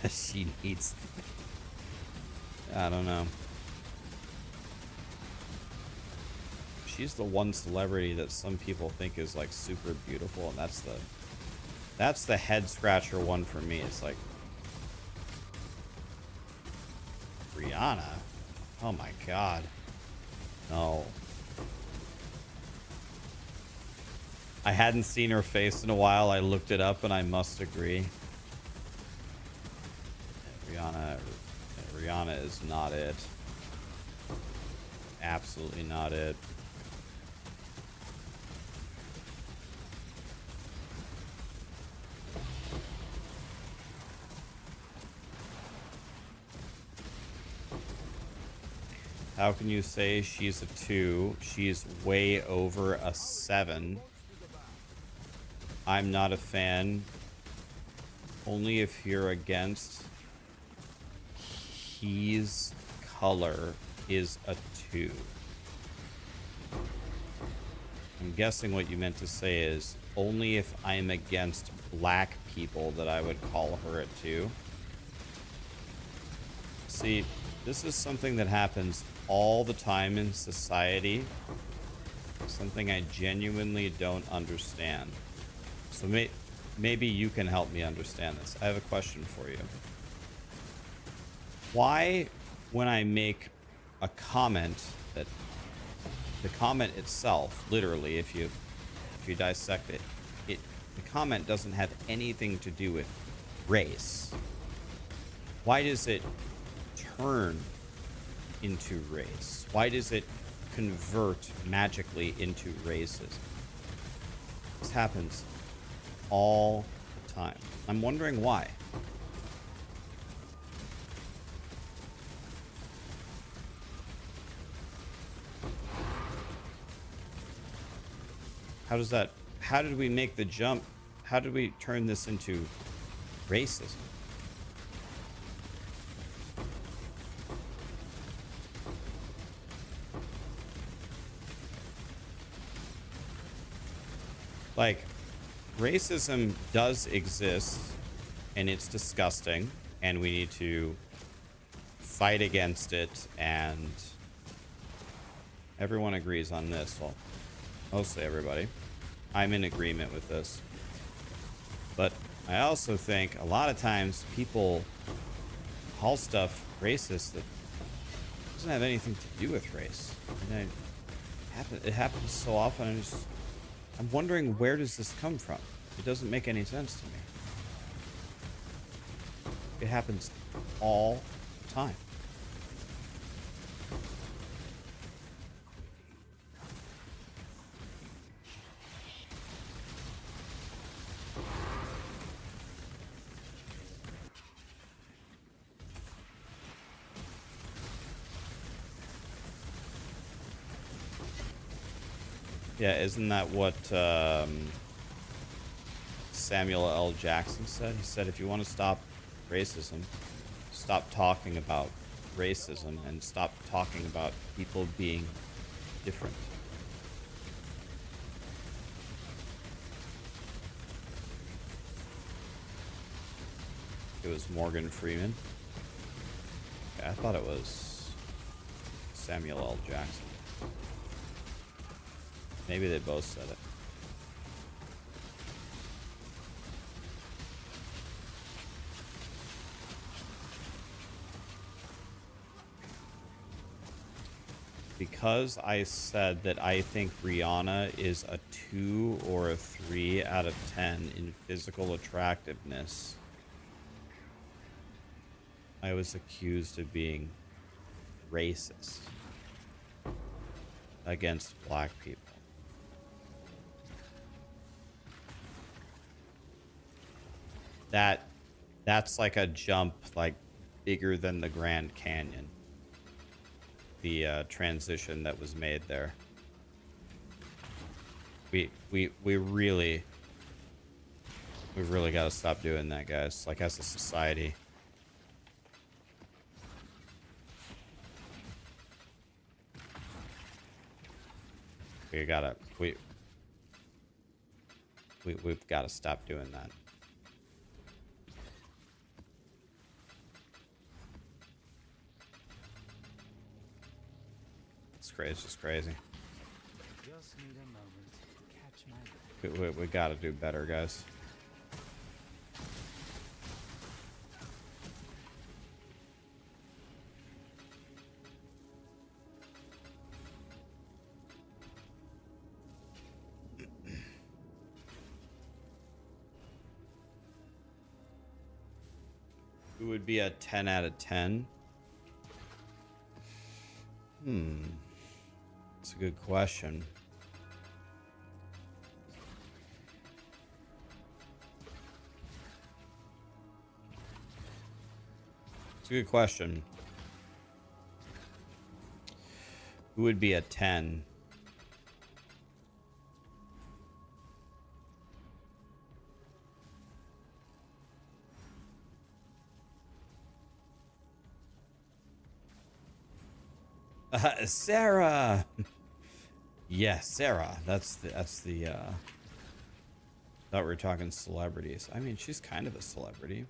She needs... I don't know. She's the one celebrity that some people think is like super beautiful, and that's the head scratcher one for me. It's like, Rihanna? Oh my god. No. I hadn't seen her face in a while. I looked it up and I must agree. Rihanna is not it. Absolutely not it. How can you say she's a 2? She's way over a 7. I'm not a fan. Only if you're against. His color is a 2. I'm guessing what you meant to say is only if I'm against black people that I would call her a 2. See, this is something that happens all the time in society. Something I genuinely don't understand. So maybe you can help me understand this. I have a question for you. Why, when I make a comment, that the comment itself, literally, if you dissect it, the comment doesn't have anything to do with race? Why does it turn into race? Why does it convert magically into racism? This happens all the time. I'm wondering why. How did we make the jump? How did we turn this into racism? Like, racism does exist, and it's disgusting, and we need to fight against it, and everyone agrees on this. Well, mostly everybody. I'm in agreement with this. But I also think a lot of times people call stuff racist that doesn't have anything to do with race. And it happens so often. I'm wondering, where does this come from? It doesn't make any sense to me. It happens all the time. Yeah, isn't that what Samuel L. Jackson said? He said, if you want to stop racism, stop talking about racism and stop talking about people being different. It was Morgan Freeman. Yeah, I thought it was Samuel L. Jackson. Maybe they both said it. Because I said that I think Rihanna is a 2 or a 3 out of 10 in physical attractiveness, I was accused of being racist against black people. That's like a jump, like, bigger than the Grand Canyon. The transition that was made there. We've really got to stop doing that, guys. Like, as a society. We've got to stop doing that. It's just crazy. Just need a moment to catch my We got to do better, guys. Who would be a 10 out of 10? That's a good question. It's a good question. Who would be a 10? Sarah. Yeah, Sarah. That's the thought we were talking celebrities. I mean, she's kind of a celebrity.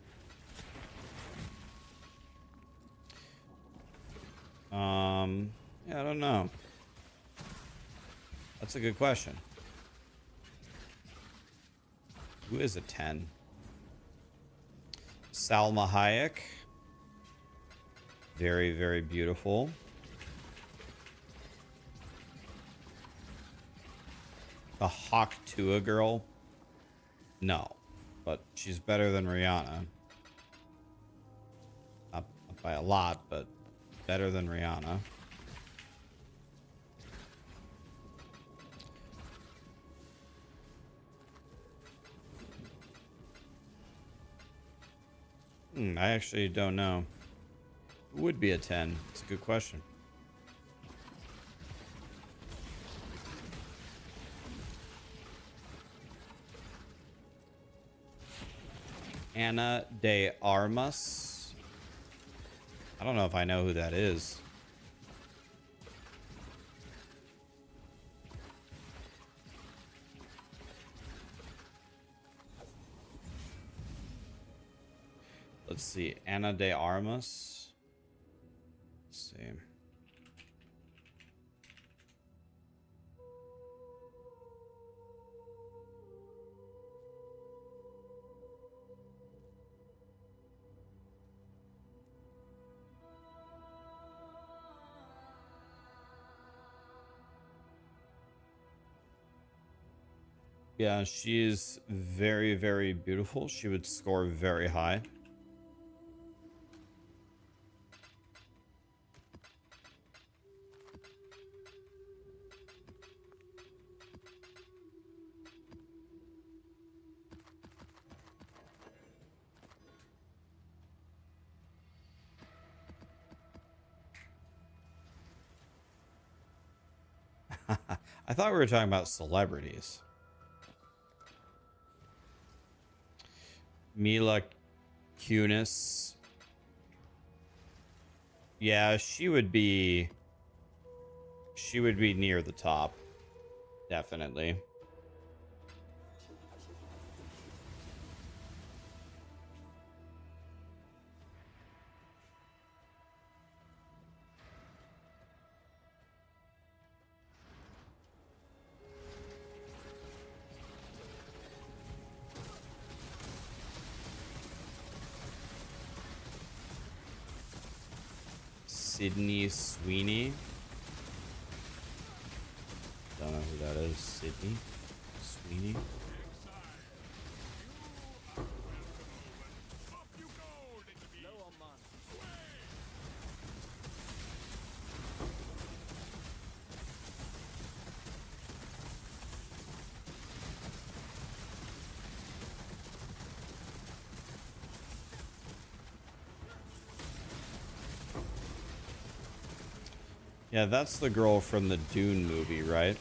Yeah, I don't know. That's a good question. Who is a 10? Salma Hayek. Very, very beautiful. The Hawk Tua girl? No. But she's better than Rihanna. by a lot, but better than Rihanna. I actually don't know. Who would be a 10? It's a good question. Ana de Armas. I don't know if I know who that is. Let's see. Ana de Armas. Let's see. Yeah, she's very, very beautiful. She would score very high. I thought we were talking about celebrities. Mila Kunis. Yeah, she would be near the top. Definitely. Sydney Sweeney. Don't know who that is. Sydney Sweeney. Yeah, that's the girl from the Dune movie, right?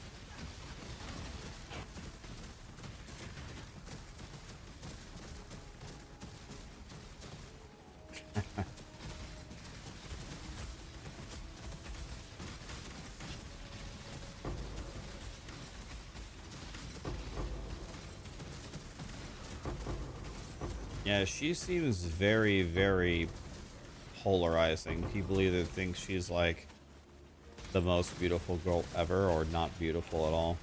Yeah, she seems very, very polarizing. People either think she's like the most beautiful girl ever or not beautiful at all.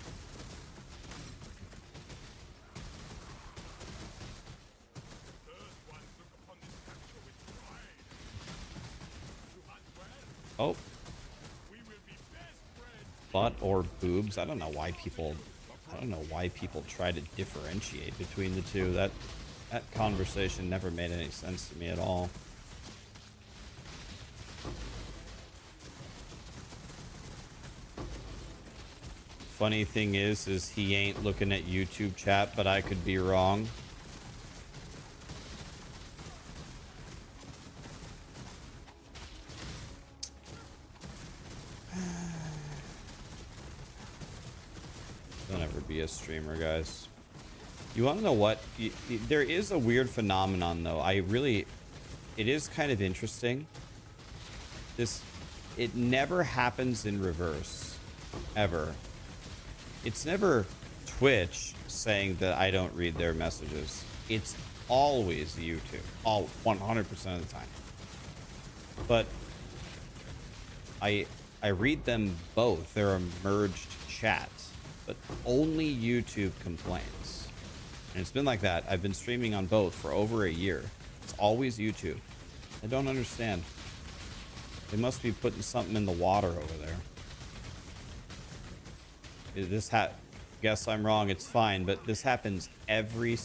Oh. Butt or boobs. I don't know why people try to differentiate between the two. That conversation never made any sense to me at all. Funny thing is he ain't looking at YouTube chat, but I could be wrong. Don't ever be a streamer, guys. You want to know what? There is a weird phenomenon, though. It is kind of interesting. It never happens in reverse, ever. It's never Twitch saying that I don't read their messages. It's always YouTube, all 100% of the time. But I read them both. They're a merged chat, but only YouTube complains. And it's been like that. I've been streaming on both for over a year. It's always YouTube. I don't understand. They must be putting something in the water over there. Guess I'm wrong. It's fine, but this happens every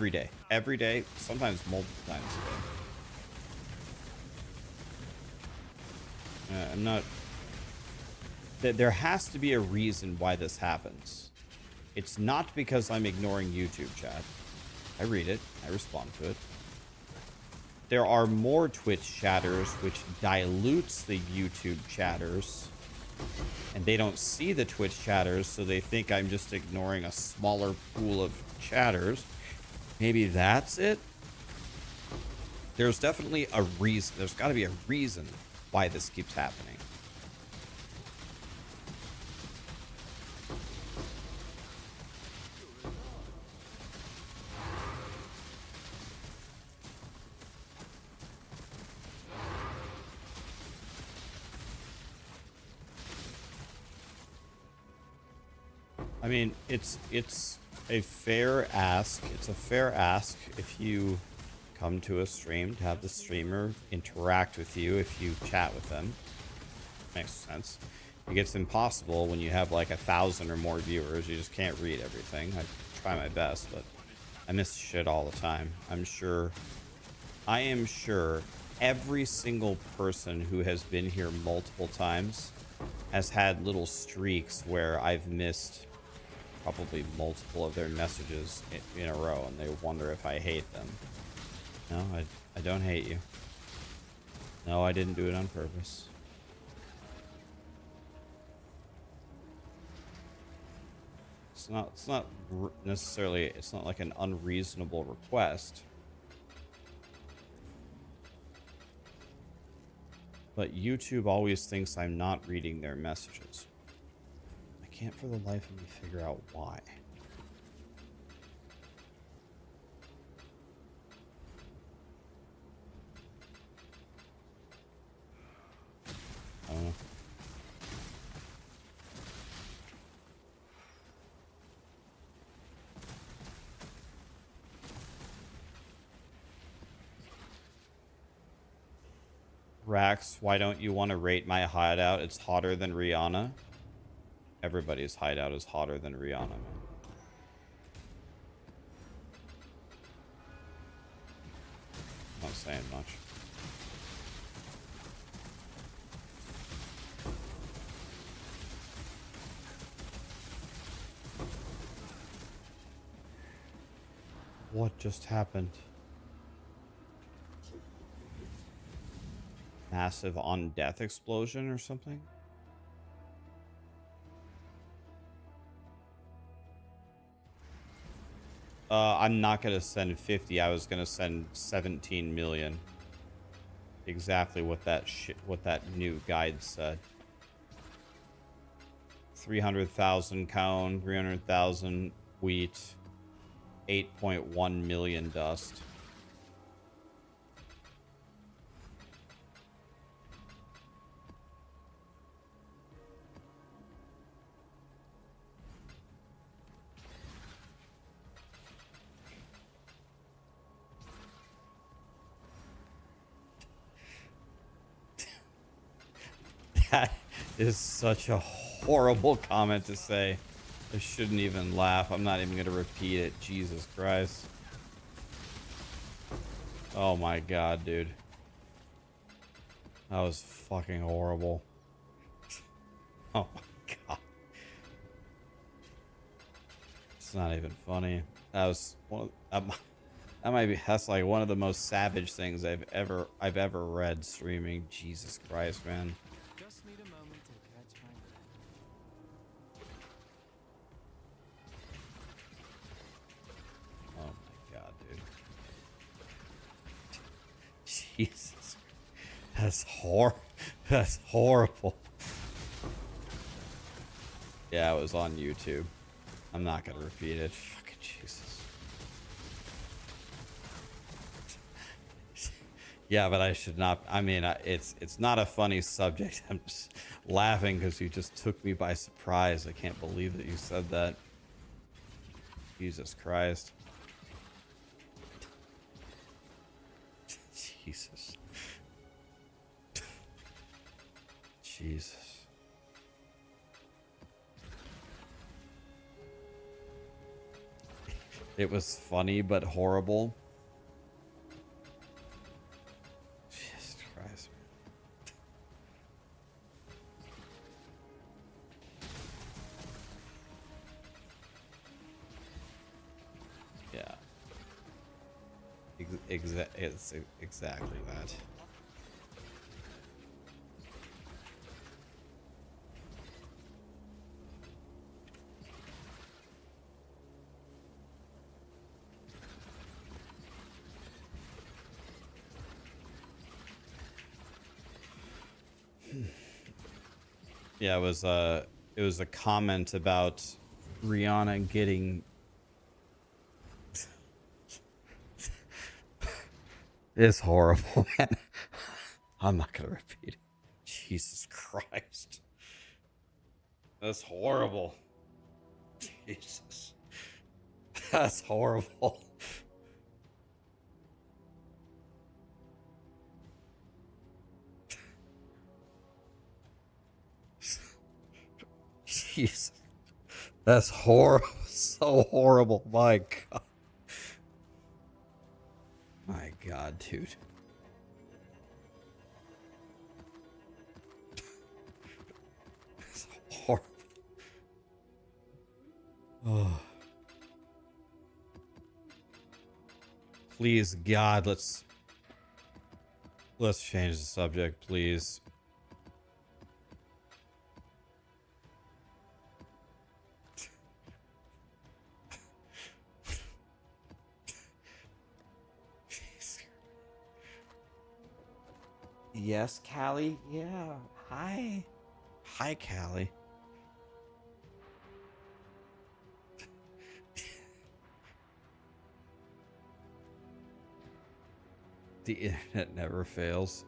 day, sometimes multiple times a day. I'm not. There has to be a reason why this happens. It's not because I'm ignoring YouTube chat. I read it. I respond to it. There are more Twitch chatters, which dilutes the YouTube chatters. And they don't see the Twitch chatters, so they think I'm just ignoring a smaller pool of chatters. Maybe that's it? There's definitely a reason. There's got to be a reason why this keeps happening. I mean, it's a fair ask. It's a fair ask if you come to a stream to have the streamer interact with you if you chat with them. Makes sense. It gets impossible when you have like 1,000 or more viewers. You just can't read everything. I try my best, but I miss shit all the time. I am sure every single person who has been here multiple times has had little streaks where I've missed probably multiple of their messages in a row, and they wonder if I hate them. No, I don't hate you. No, I didn't do it on purpose. It's not necessarily, it's not like an unreasonable request. But YouTube always thinks I'm not reading their messages. I can't for the life of me figure out why. I don't know. Rax, why don't you want to rate my hideout? It's hotter than Rihanna. Everybody's hideout is hotter than Rihanna, man. Not saying much. What just happened? Massive on-death explosion or something? I'm not gonna send 50. I was gonna send 17 million. Exactly what that new guide said. 300,000 cone, 300,000 wheat, 8.1 million dust. That is such a horrible comment to say. I shouldn't even laugh. I'm not even going to repeat it. Jesus Christ. Oh my god, dude. That was fucking horrible. Oh my god. It's not even funny. That was one of, that's like one of the most savage things I've ever read streaming. Jesus Christ, man. Just need a moment to catch my breath. Oh my god, dude. Jesus. That's horrible. Yeah, it was on YouTube. I'm not gonna repeat it. Fucking Jesus. Yeah, but I should not. I mean, it's not a funny subject. I'm just laughing because you just took me by surprise. I can't believe that you said that. Jesus Christ. Jesus. Jesus. It was funny but horrible. Jesus Christ. It's exactly that. Yeah, it was a comment about Rihanna getting it's horrible, man. I'm not gonna repeat it. Jesus Christ. That's horrible. Jesus. That's horrible. Jesus. That's horrible. So horrible. My God. My God, dude. It's horrible. Oh. Please, God, let's change the subject, please. Yes, Callie? Yeah. Hi. Hi, Callie. The internet never fails.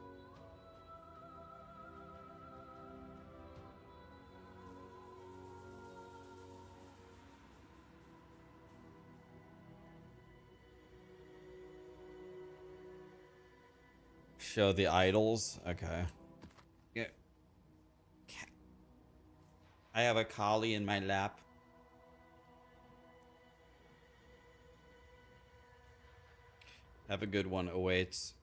Show the idols. Okay. Yeah. I have a collie in my lap. Have a good one awaits.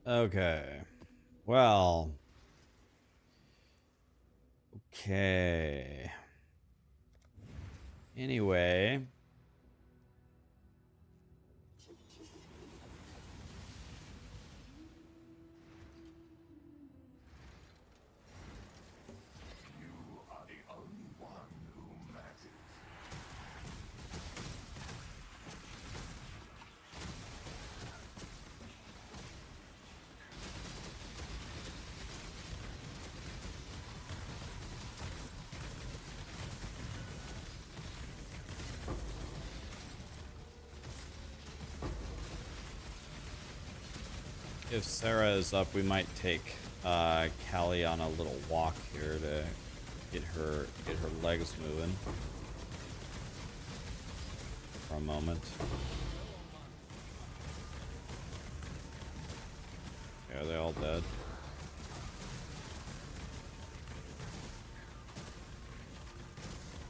Okay. Well. Okay. Anyway. If Sarah is up, we might take Callie on a little walk here to get her legs moving for a moment. Yeah, are they all dead?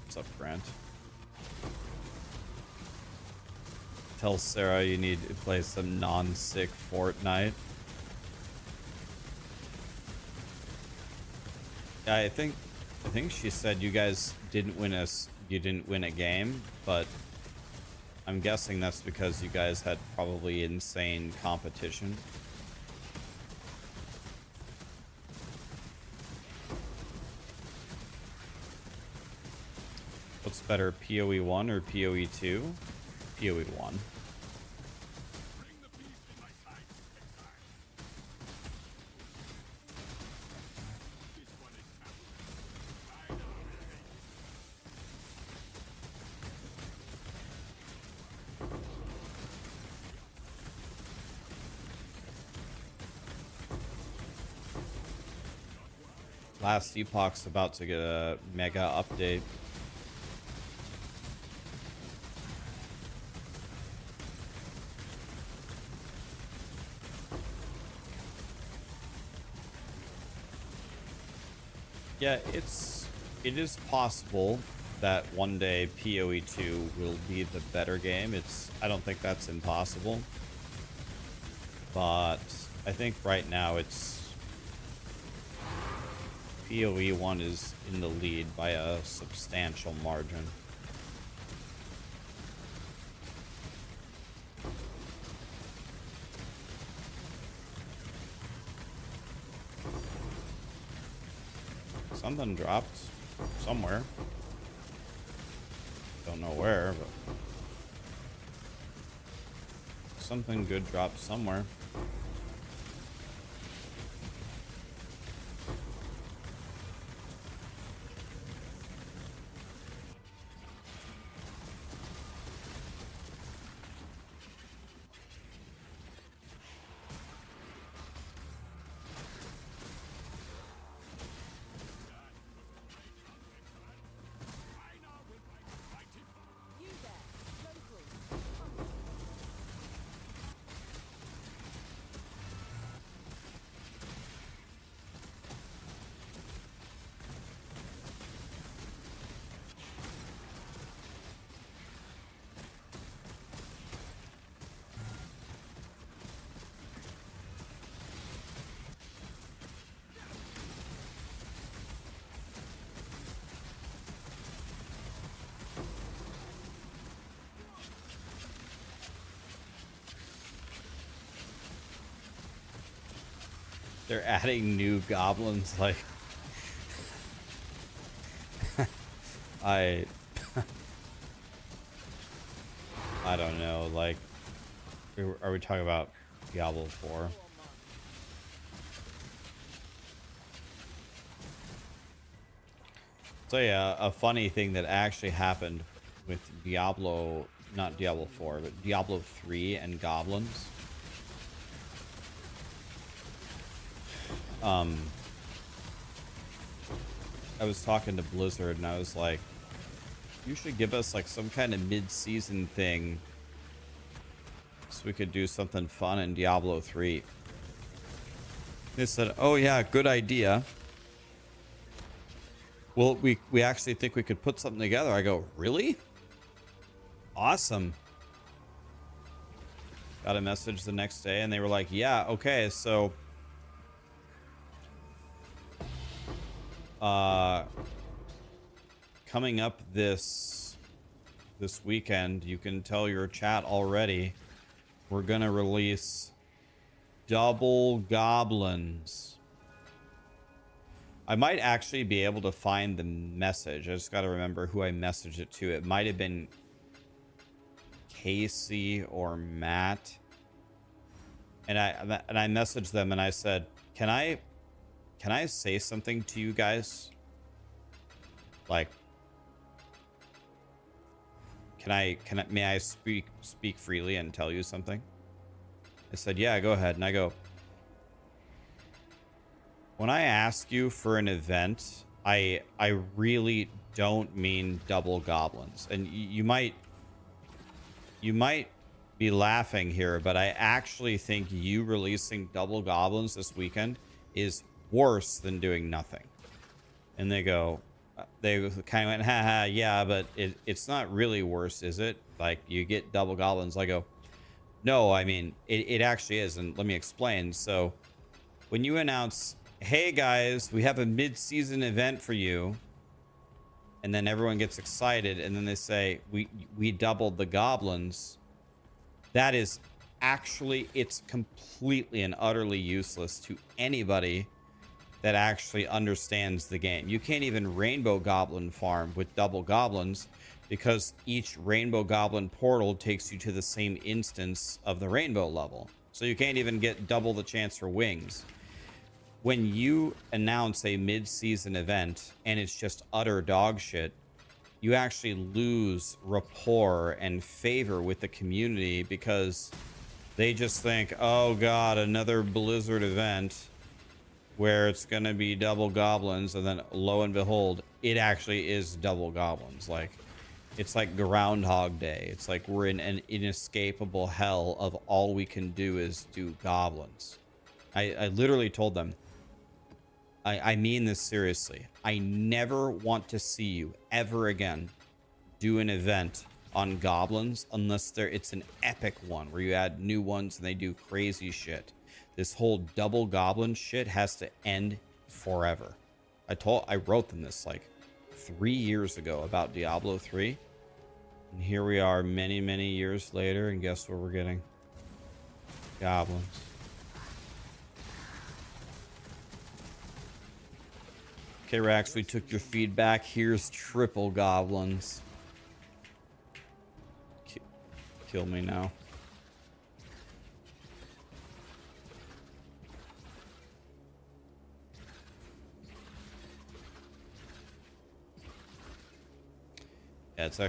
What's up, Grant? Tell Sarah you need to play some non-sick Fortnite. Yeah, I think she said you guys didn't win you didn't win a game, but I'm guessing that's because you guys had probably insane competition. What's better, POE1 or POE2? POE1. Last Epoch's about to get a mega update. Yeah, it is possible that one day POE2 will be the better game. I don't think that's impossible. But I think right now POE1 is in the lead by a substantial margin. Something dropped somewhere. Don't know where, but something good dropped somewhere. They're adding new goblins, like I don't know, like are we talking about Diablo 4? So yeah, a funny thing that actually happened with Diablo, not Diablo 4, but Diablo 3 and goblins. I was talking to Blizzard and I was like, you should give us like some kind of mid-season thing so we could do something fun in Diablo 3. They said, oh yeah, good idea. Well, we actually think we could put something together. I go, really? Awesome. Got a message the next day and they were like, yeah, okay, so coming up this weekend, you can tell your chat already, we're gonna release double goblins. I might actually be able to find the message. I just got to remember who I messaged it to. It might have been Casey or Matt, and I messaged them and I said, can I say something to you guys? Like, may I speak freely and tell you something? I said, yeah, go ahead. And I go, when I ask you for an event, I really don't mean double goblins. And you might be laughing here, but I actually think you releasing double goblins this weekend is worse than doing nothing. And they kind of went, haha, yeah, but it's not really worse, is it? Like, you get double goblins. I go, no, I mean, it actually is. And let me explain. So when you announce, hey guys, we have a mid-season event for you, and then everyone gets excited, and then they say, we doubled the goblins, that is actually, it's completely and utterly useless to anybody that actually understands the game. You can't even rainbow goblin farm with double goblins because each rainbow goblin portal takes you to the same instance of the rainbow level. So you can't even get double the chance for wings. When you announce a mid-season event and it's just utter dog shit, you actually lose rapport and favor with the community because they just think, oh god, another Blizzard event. where it's going to be double goblins, and then lo and behold, it actually is double goblins. Like, it's like Groundhog Day. It's like we're in an inescapable hell of all we can do is do goblins. I literally told them, I mean this seriously. I never want to see you ever again do an event on goblins unless it's an epic one where you add new ones and they do crazy shit. This whole double goblin shit has to end forever. I wrote them this like 3 years ago about Diablo 3. And here we are many, many years later, and guess what we're getting? Goblins. Okay, Rax, we took your feedback. Here's triple goblins. Kill me now. Yeah, it's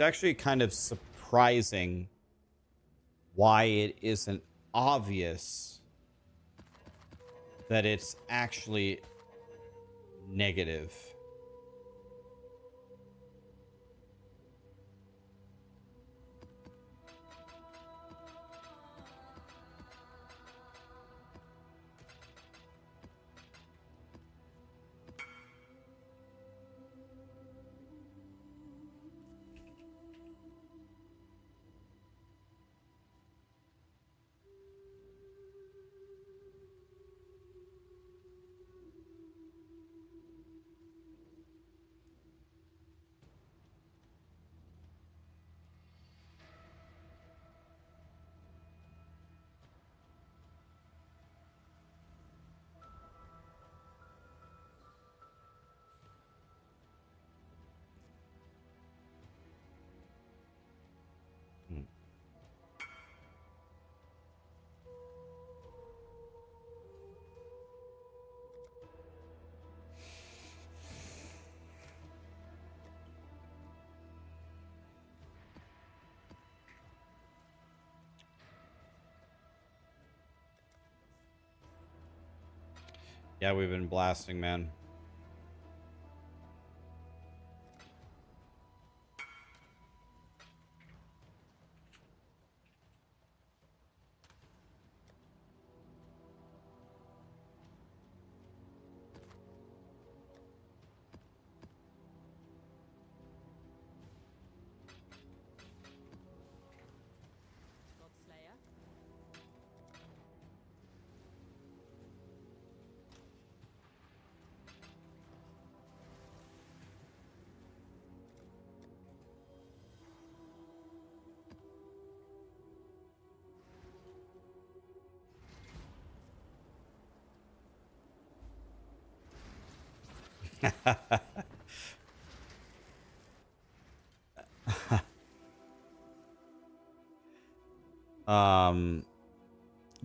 actually kind of surprising why it isn't obvious that it's actually negative. Yeah, we've been blasting, man.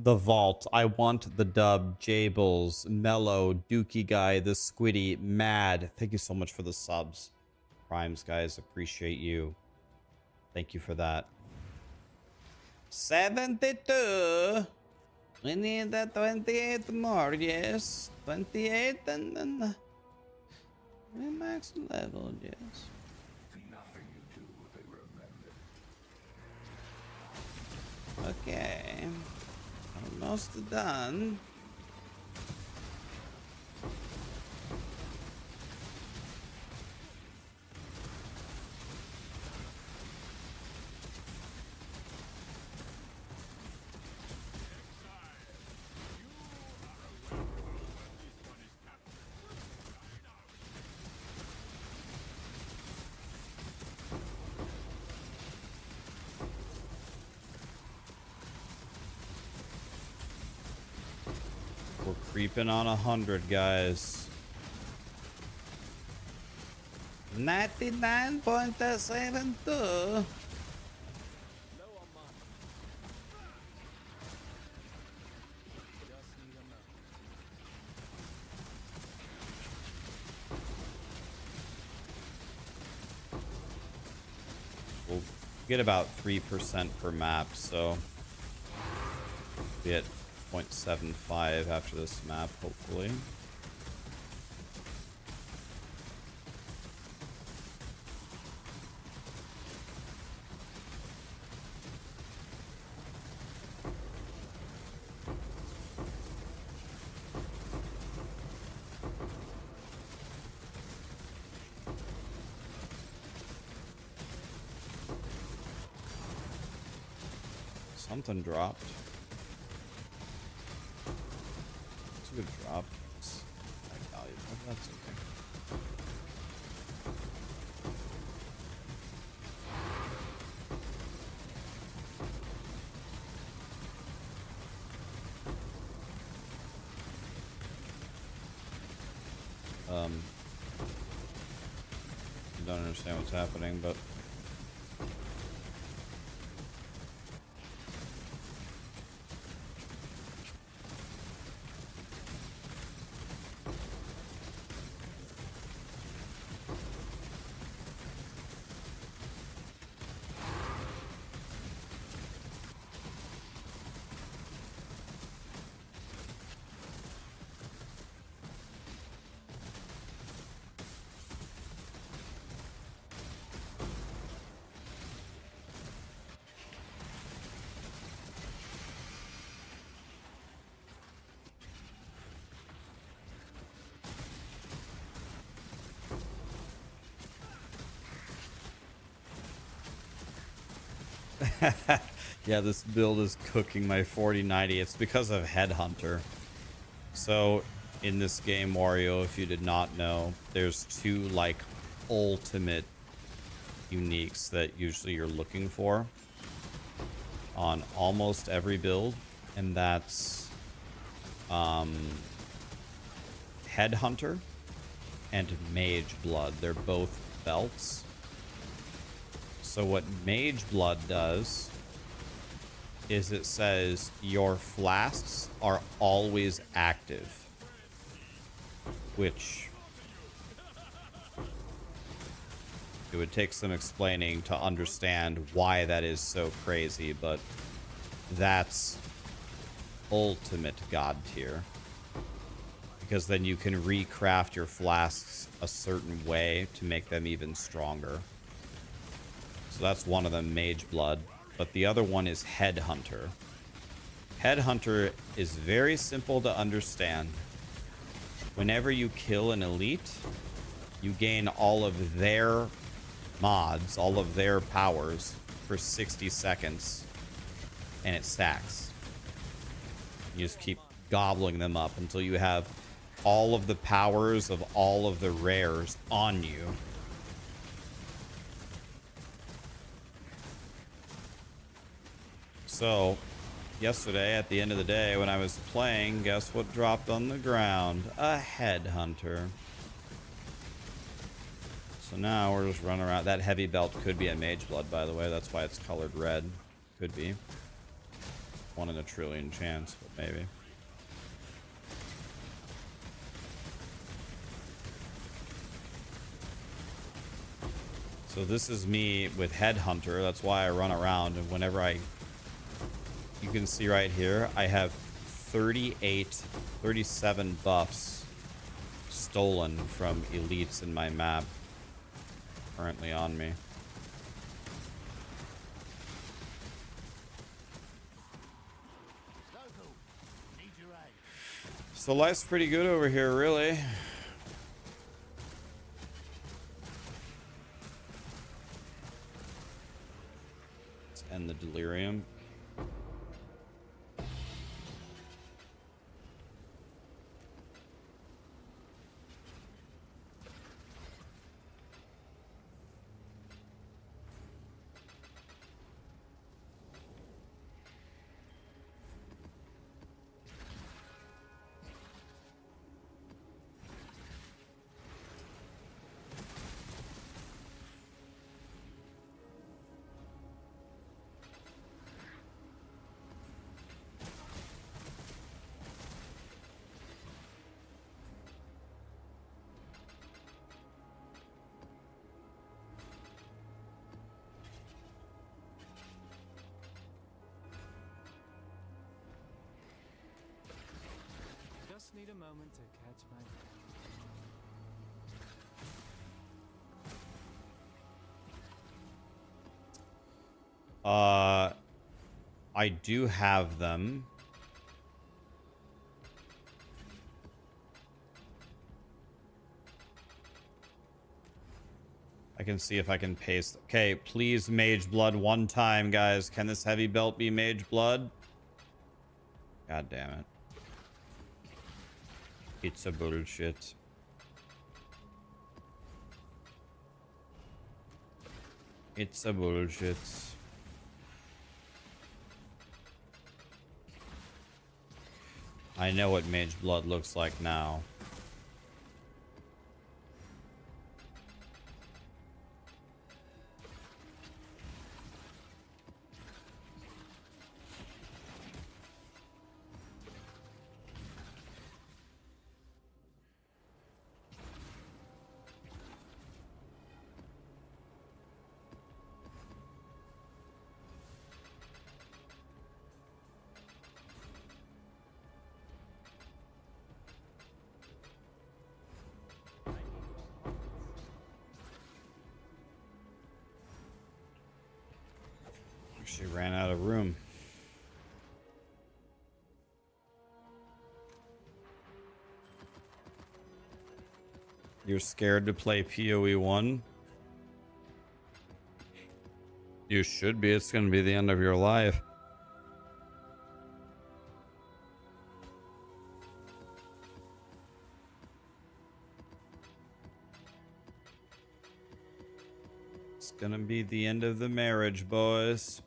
The vault. I want the dub. Jables, Mellow, Dookie Guy, the Squiddy, Mad. Thank you so much for the subs. Primes, guys, appreciate you. Thank you for that. 72. We need that 28 more, yes. 28 and then we max level, yes. Okay. Almost done. We're creeping on 100, guys. 99.72. We'll get about 3% per map, so Be at 0.75 after this map, hopefully. Something dropped. It's a good drop. It's high value, but that's okay. I don't understand what's happening, but yeah, this build is cooking my 4090. It's because of Headhunter. So in this game, Wario, if you did not know, there's two like ultimate uniques that usually you're looking for on almost every build, and that's Headhunter and Mage Blood. They're both belts. So what Mage Blood does is it says your flasks are always active, which it would take some explaining to understand why that is so crazy, but that's ultimate god tier, because then you can recraft your flasks a certain way to make them even stronger. So that's one of them, Mage Blood. But the other one is Headhunter. Headhunter is very simple to understand. Whenever you kill an elite, you gain all of their mods, all of their powers for 60 seconds, and it stacks. You just keep gobbling them up until you have all of the powers of all of the rares on you. So, yesterday, at the end of the day, when I was playing, guess what dropped on the ground? A Headhunter. So now we're just running around. That heavy belt could be a Mage Blood, by the way. That's why it's colored red. Could be. 1 in a trillion chance, but maybe. So this is me with Headhunter. That's why I run around, and whenever you can see right here, I have 37 buffs stolen from elites in my map currently on me. So life's pretty good over here, really. Let's end the delirium. need a moment to catch my breath. I do have them. I can see if I can paste. Okay, please mage blood one time, guys. Can this heavy belt be mage blood? God damn it. It's a bullshit. It's a bullshit. I know what mage blood looks like now. She ran out of room. You're scared to play POE1? You should be. It's going to be the end of your life. It's going to be the end of the marriage, boys.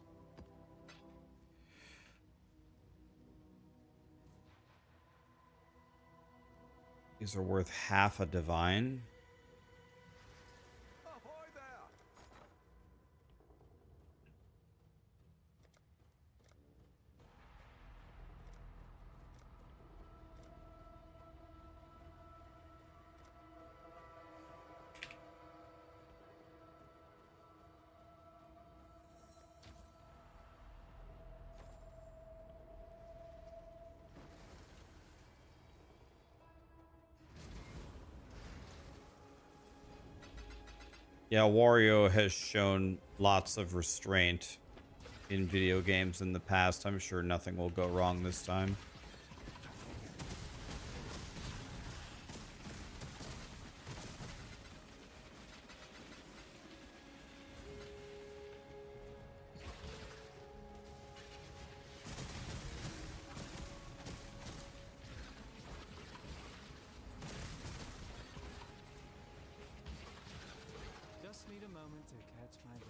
These are worth half a divine. Ahoy there! Yeah, Wario has shown lots of restraint in video games in the past. I'm sure nothing will go wrong this time. Just need a moment to catch my breath.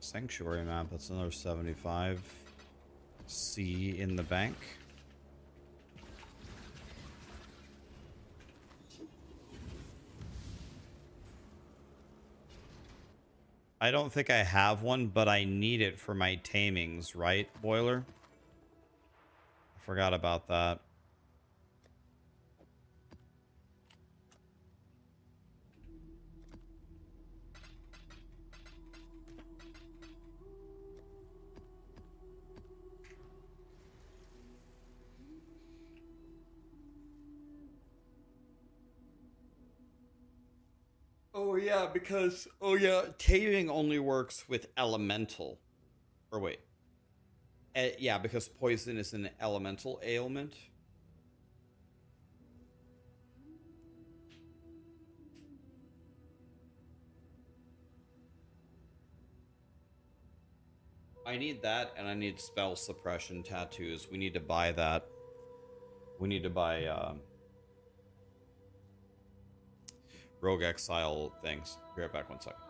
Sanctuary map, that's another 75. C in the bank. I don't think I have one, but I need it for my tamings, right, Boiler? I forgot about that. Oh yeah, because taming only works with elemental. Or wait. Yeah, because poison is an elemental ailment. I need that, and I need spell suppression tattoos. We need to buy that. We need to buy Rogue Exile things. Be right back 1 second.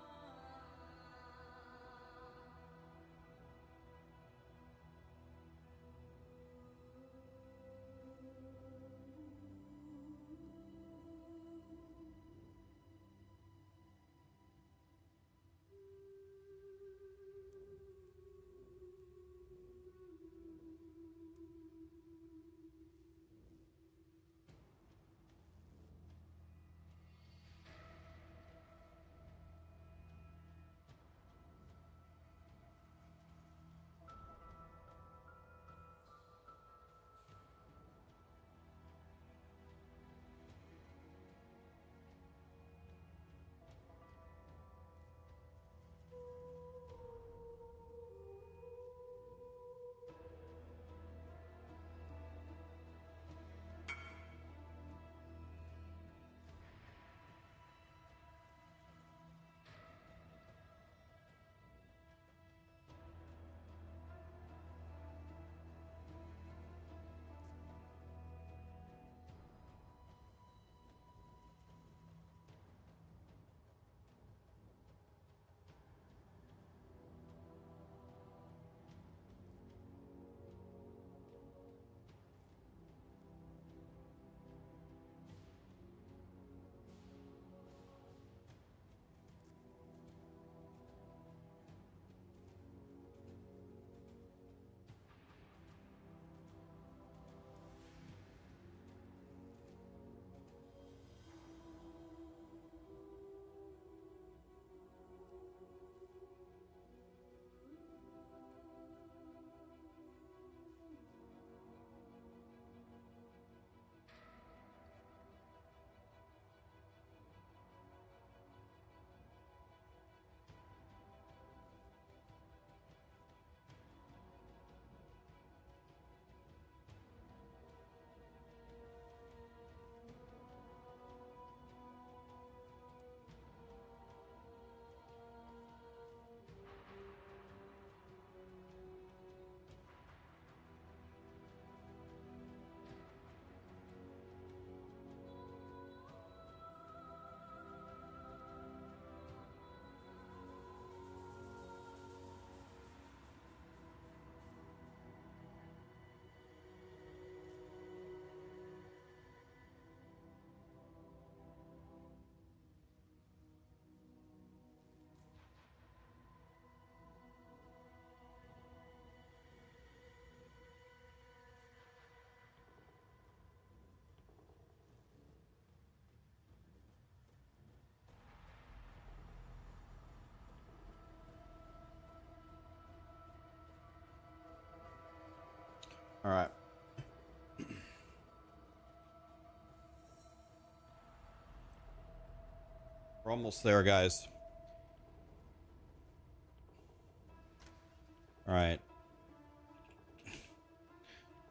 All right. We're almost there, guys. All right.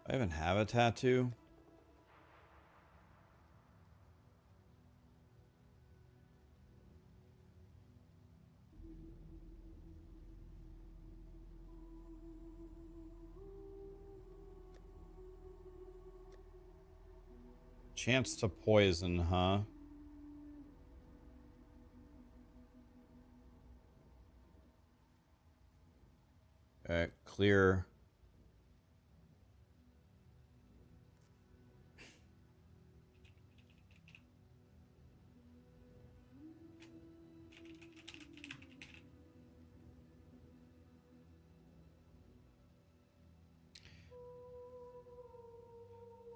I even have a tattoo. Chance to poison, huh? Okay, clear.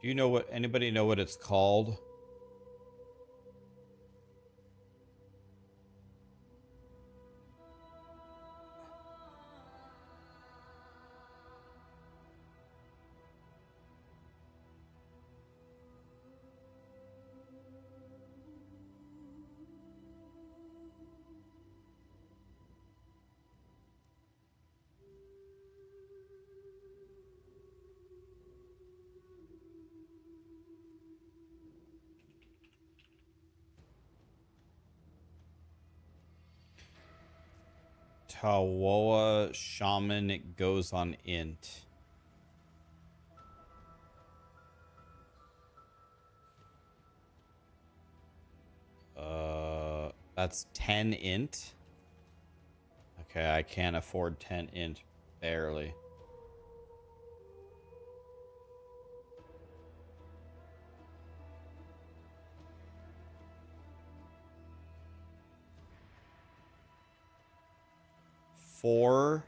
Do you know anybody know what it's called? Tawoa Shaman goes on int. That's 10 int. Okay, I can't afford 10 int. Barely. Four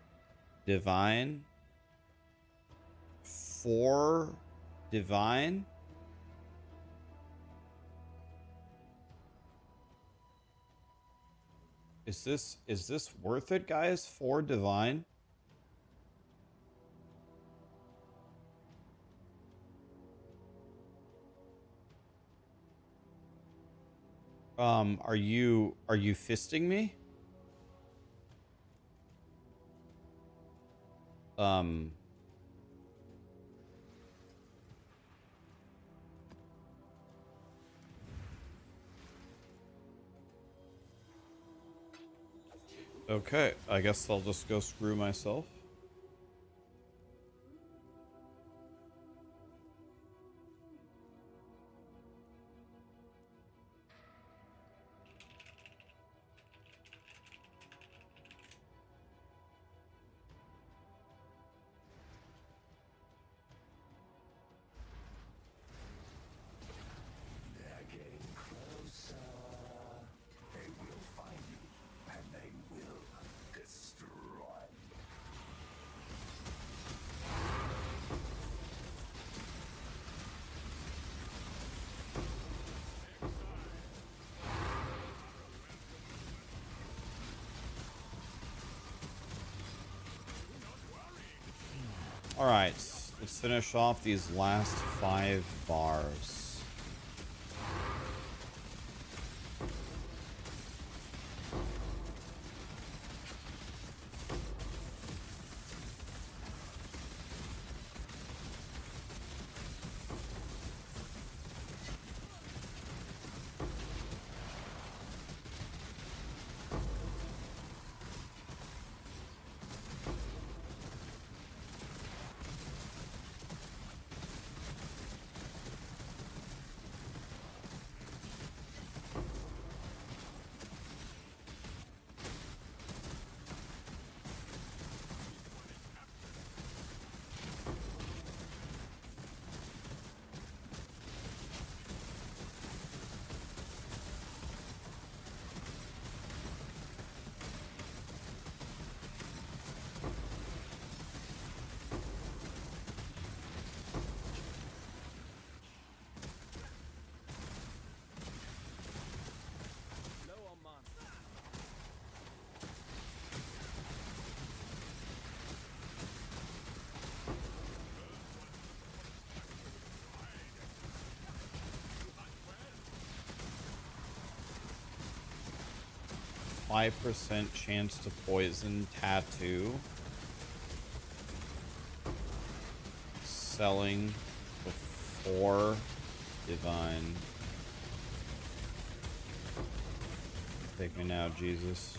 divine. 4 divine. Is this worth it, guys? 4 divine. Are you fisting me? Okay, I guess I'll just go screw myself. They're getting closer. They will find you, and they will destroy you. All right, let's finish off these last 5 bars. 5% chance to poison tattoo. Selling before divine. Take me now, Jesus.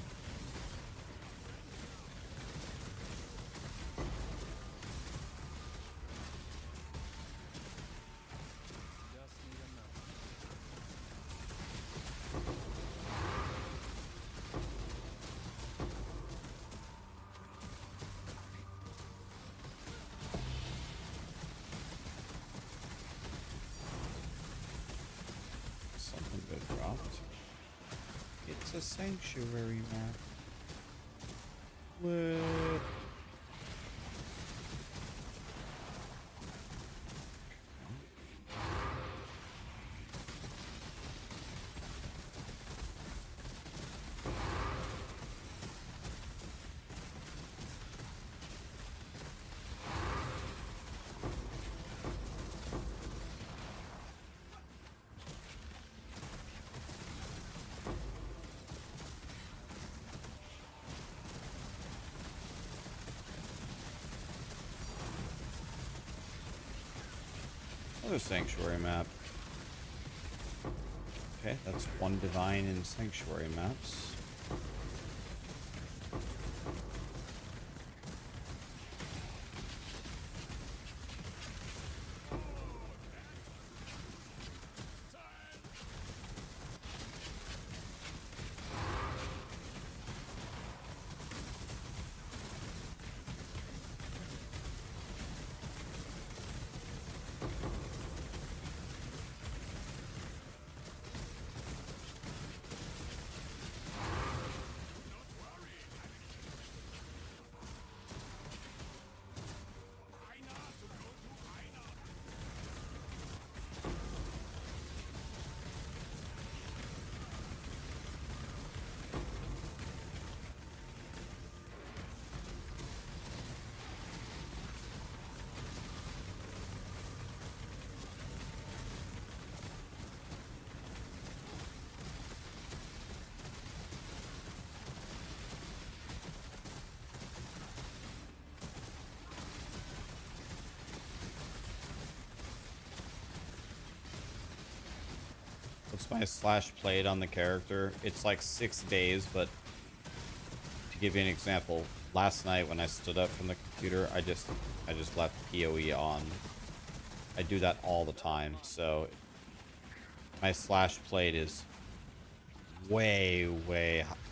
Something good dropped. It's a sanctuary map. What? Another sanctuary map. Okay, that's one divine in sanctuary maps. What's my slash played on the character? It's like 6 days, but to give you an example, last night when I stood up from the computer, I just left POE on. I do that all the time, so my slash played is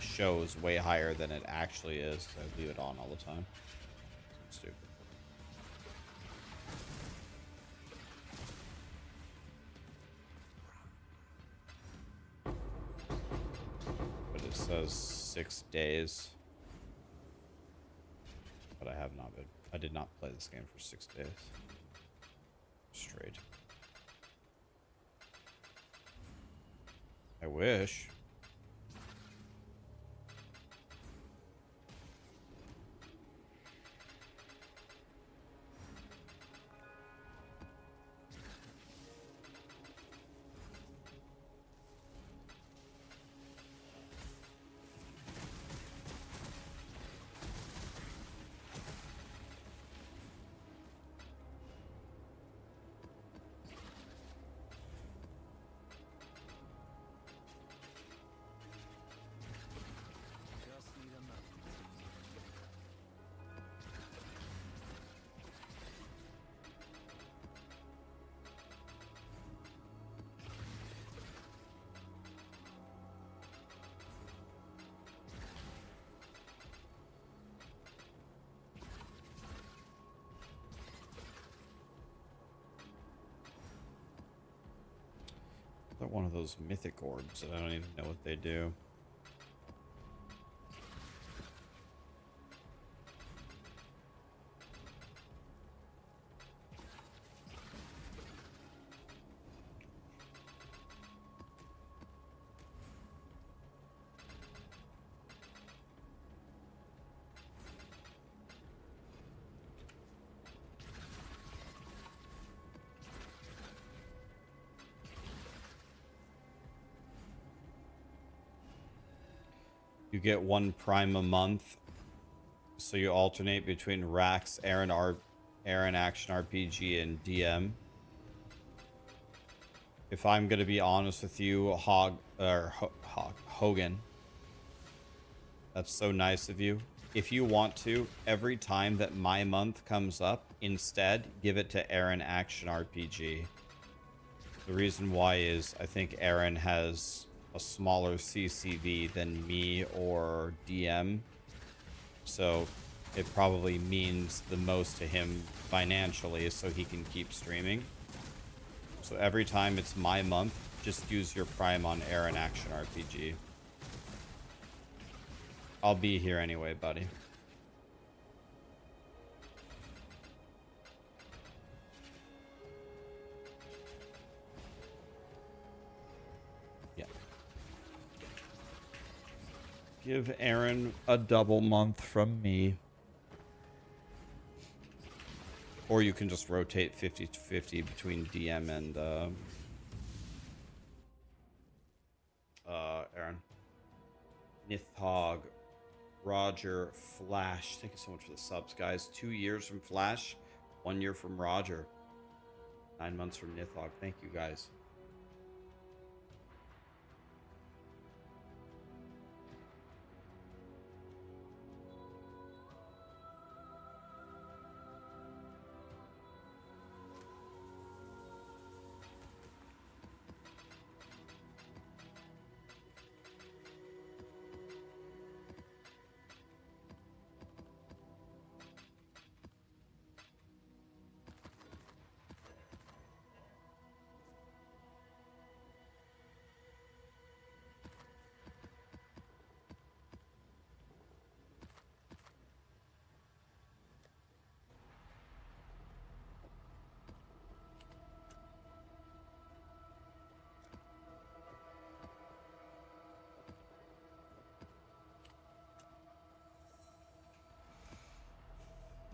shows way higher than it actually is. So I leave it on all the time. It's stupid. But it says 6 days. But I did not play this game for 6 days straight. I wish. They're one of those mythic orbs that I don't even know what they do. You get 1 prime a month. So you alternate between Rax, Aaron Action RPG, and DM. If I'm gonna be honest with you, Hogan, that's so nice of you. If you want to, every time that my month comes up, instead give it to Aaron Action RPG. The reason why is I think Aaron has a smaller CCV than me or DM. So it probably means the most to him financially so he can keep streaming. So every time it's my month, just use your Prime on Aaron Action RPG. I'll be here anyway, buddy. Yeah. Give Aaron a double month from me. Or you can just rotate 50-50 between DM and Aaron. Nithog, Roger, Flash. Thank you so much for the subs, guys. 2 years from Flash, 1 year from Roger. 9 months from Nithog. Thank you, guys.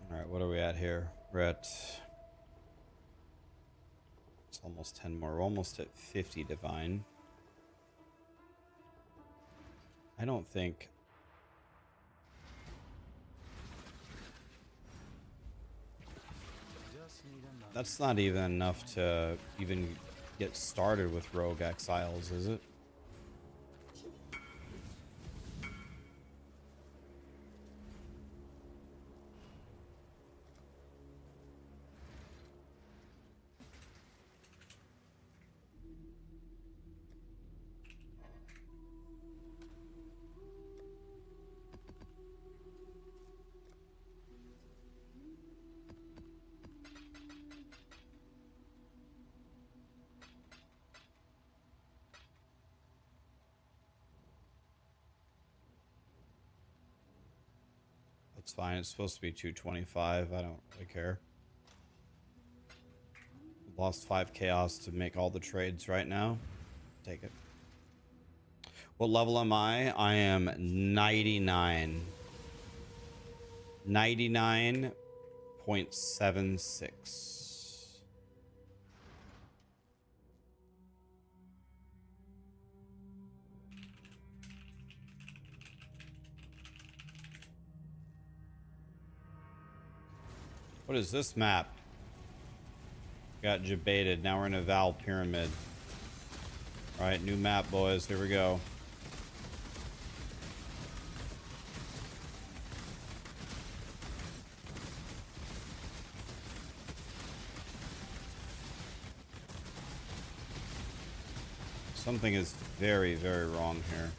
All right, what are we at here? We're at... It's almost 10 more. We're almost at 50 divine. I don't think... That's not even enough to even get started with Rogue Exiles, is it? It's fine. It's supposed to be 225. I don't really care. Lost 5 chaos to make all the trades right now. Take it. What level am I? I am 99. 99.76. What is this map? Got debated. Now we're in a Val Pyramid. Alright, new map, boys. Here we go. Something is very, very wrong here.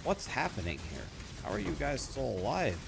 What's happening here? How are you guys still alive?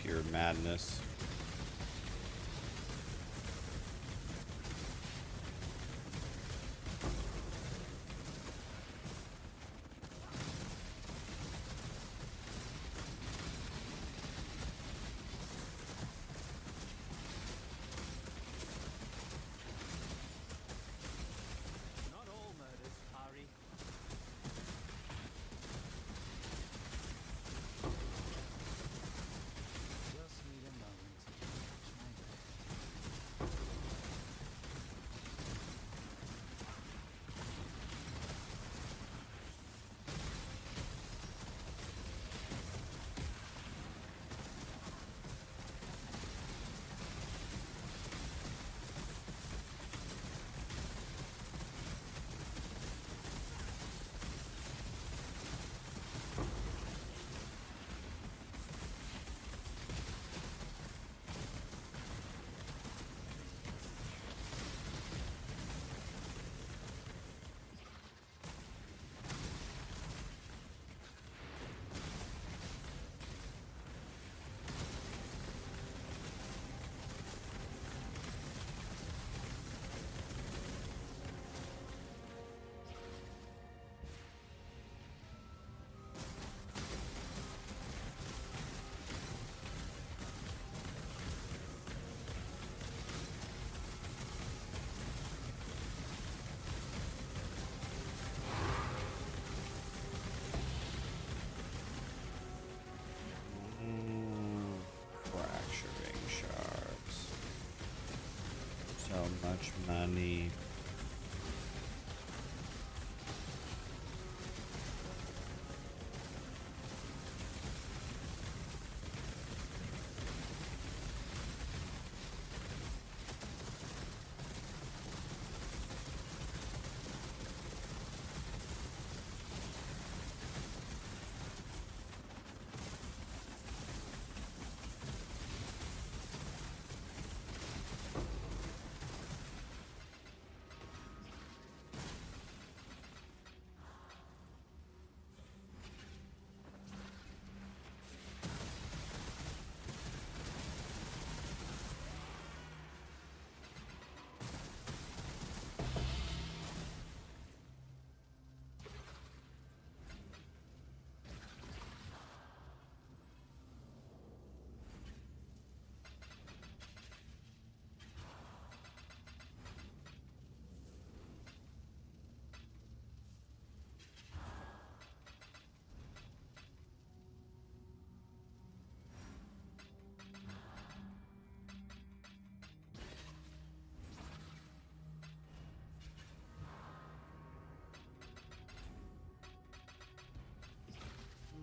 your madness. Not all murders, Ari. Just need a moment to catch my breath. Fracturing shards. So much money.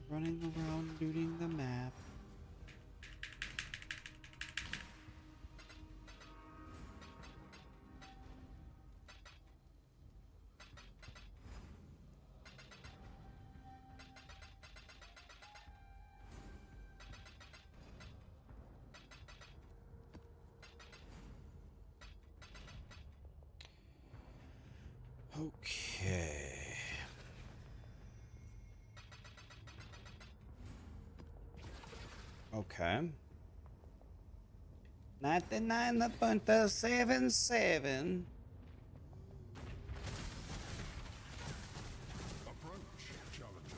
Running around looting the map. Okay. Okay. 99.77. Approach, Challenger.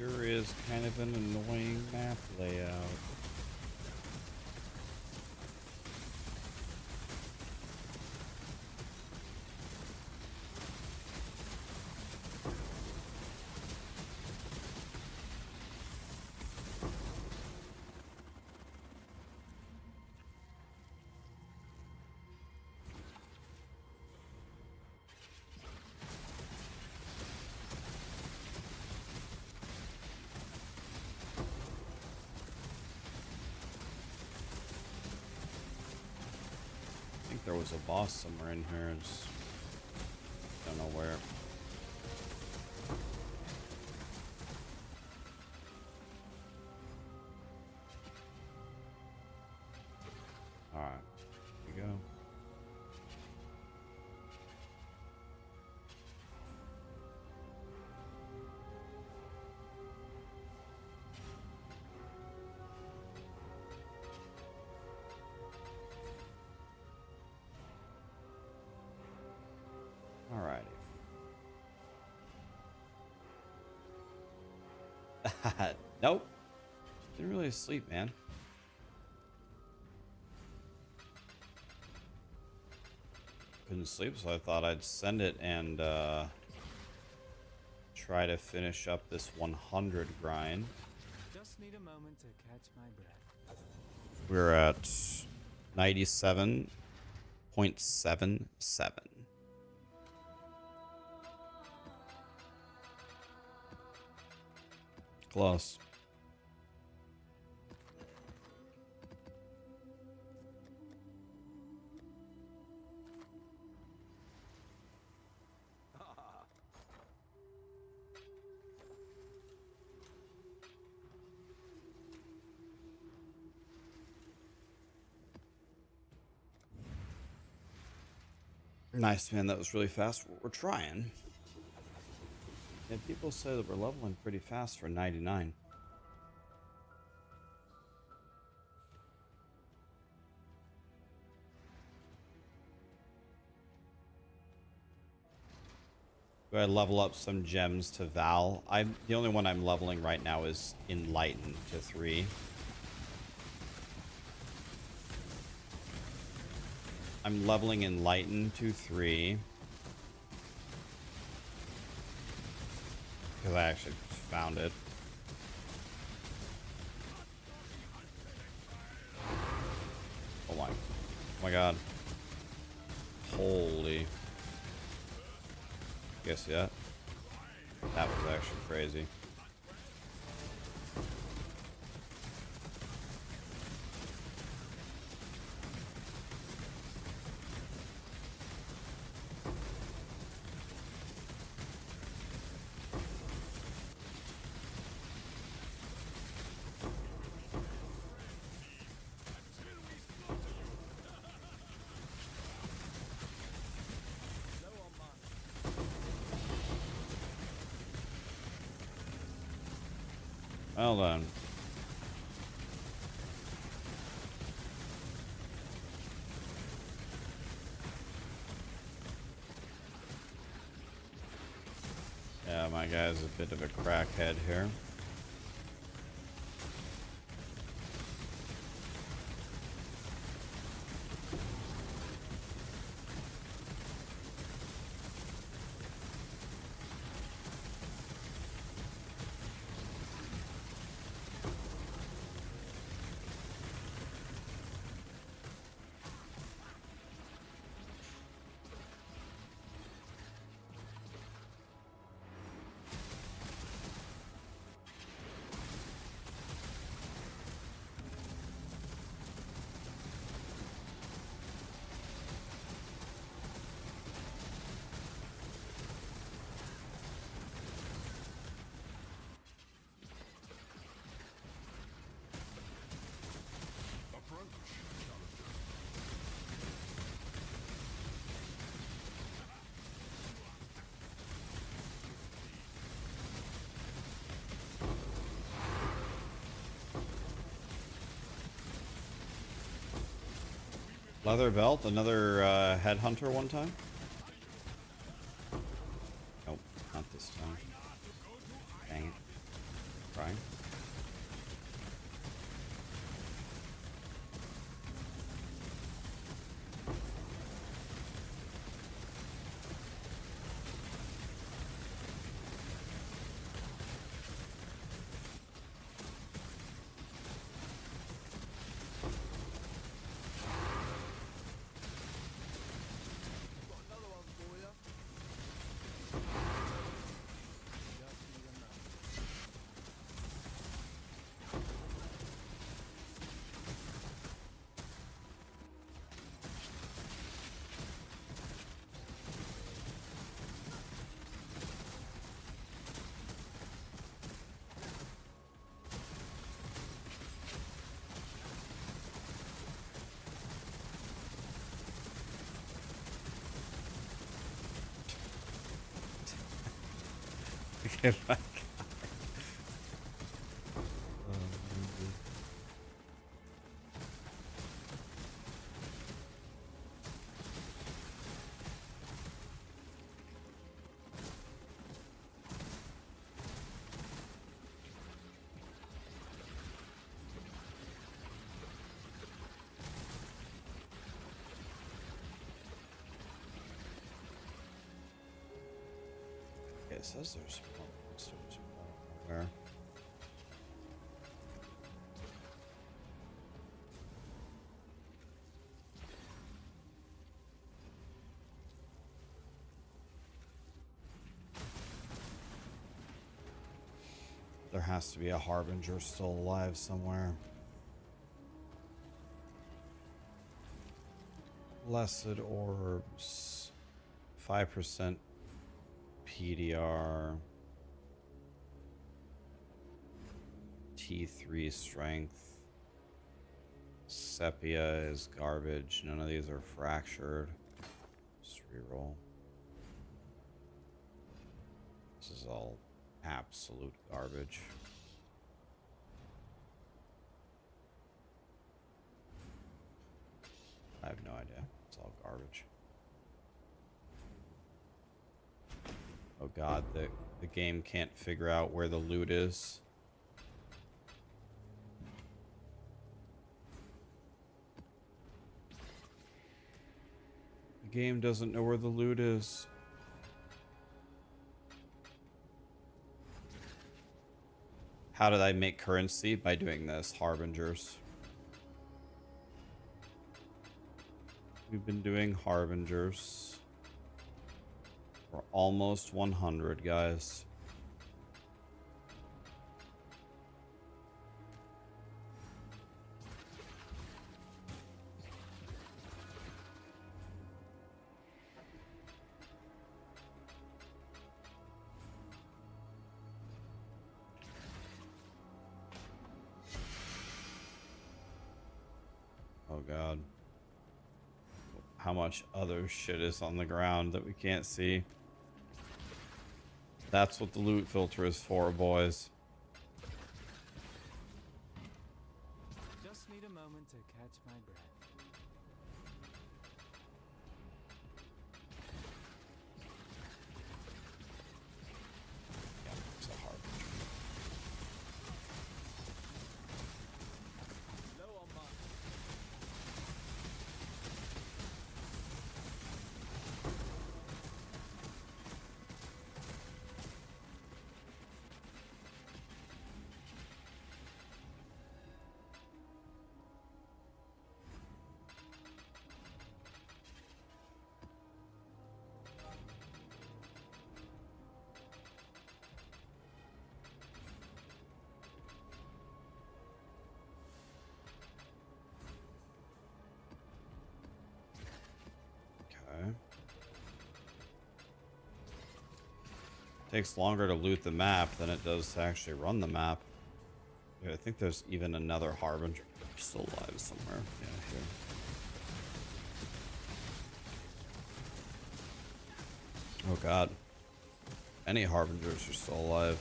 sure is kind of an annoying map layout. I think there was a boss somewhere in here. I just don't know where. Alright, here we go. Alrighty. Nope. Didn't really sleep, man. Couldn't sleep, so I thought I'd send it and try to finish up this 100 grind. Just need a moment to catch my breath. We're at 97.77. Close. Nice, man. That was really fast. We're trying. Yeah, people say that we're leveling pretty fast for 99. Go ahead, level up some gems to Val. The only one I'm leveling right now is Enlighten to 3. I'm leveling Enlighten to 3. Because I actually found it. Oh my god. Holy. Guess yeah. That was actually crazy. Well done. Yeah, my guy's a bit of a crackhead here. Leather belt, another headhunter one time? Nope, not this time. Dang it. Crying. Got another one for you. Just need a moment. Get back. It says there's more monsters. Where? There has to be a harbinger still alive somewhere. Blessed orbs. 5% PDR. T3 strength. Sepia is garbage. None of these are fractured. Just reroll. This is all absolute garbage. I have no idea. It's all garbage. Oh god, the game can't figure out where the loot is. The game doesn't know where the loot is. How did I make currency? By doing this, harbingers. We've been doing harbingers. We're almost 100, guys. Oh god. How much other shit is on the ground that we can't see? That's what the loot filter is for, boys. Just need a moment to catch my breath. Yeah, it's a harbinger. Low on mine. Okay. Takes longer to loot the map than it does to actually run the map. Yeah, I think there's even another harbinger still alive somewhere. Yeah, here. Oh god. Any harbingers are still alive.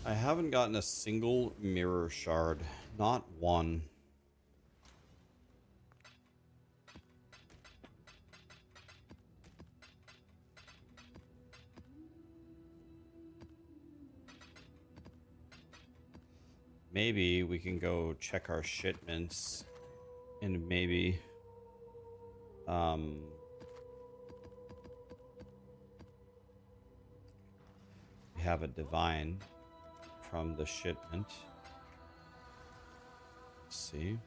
I haven't gotten a single mirror shard. Not one. Maybe we can go check our shipments and maybe we have a divine from the shipment. Let's see.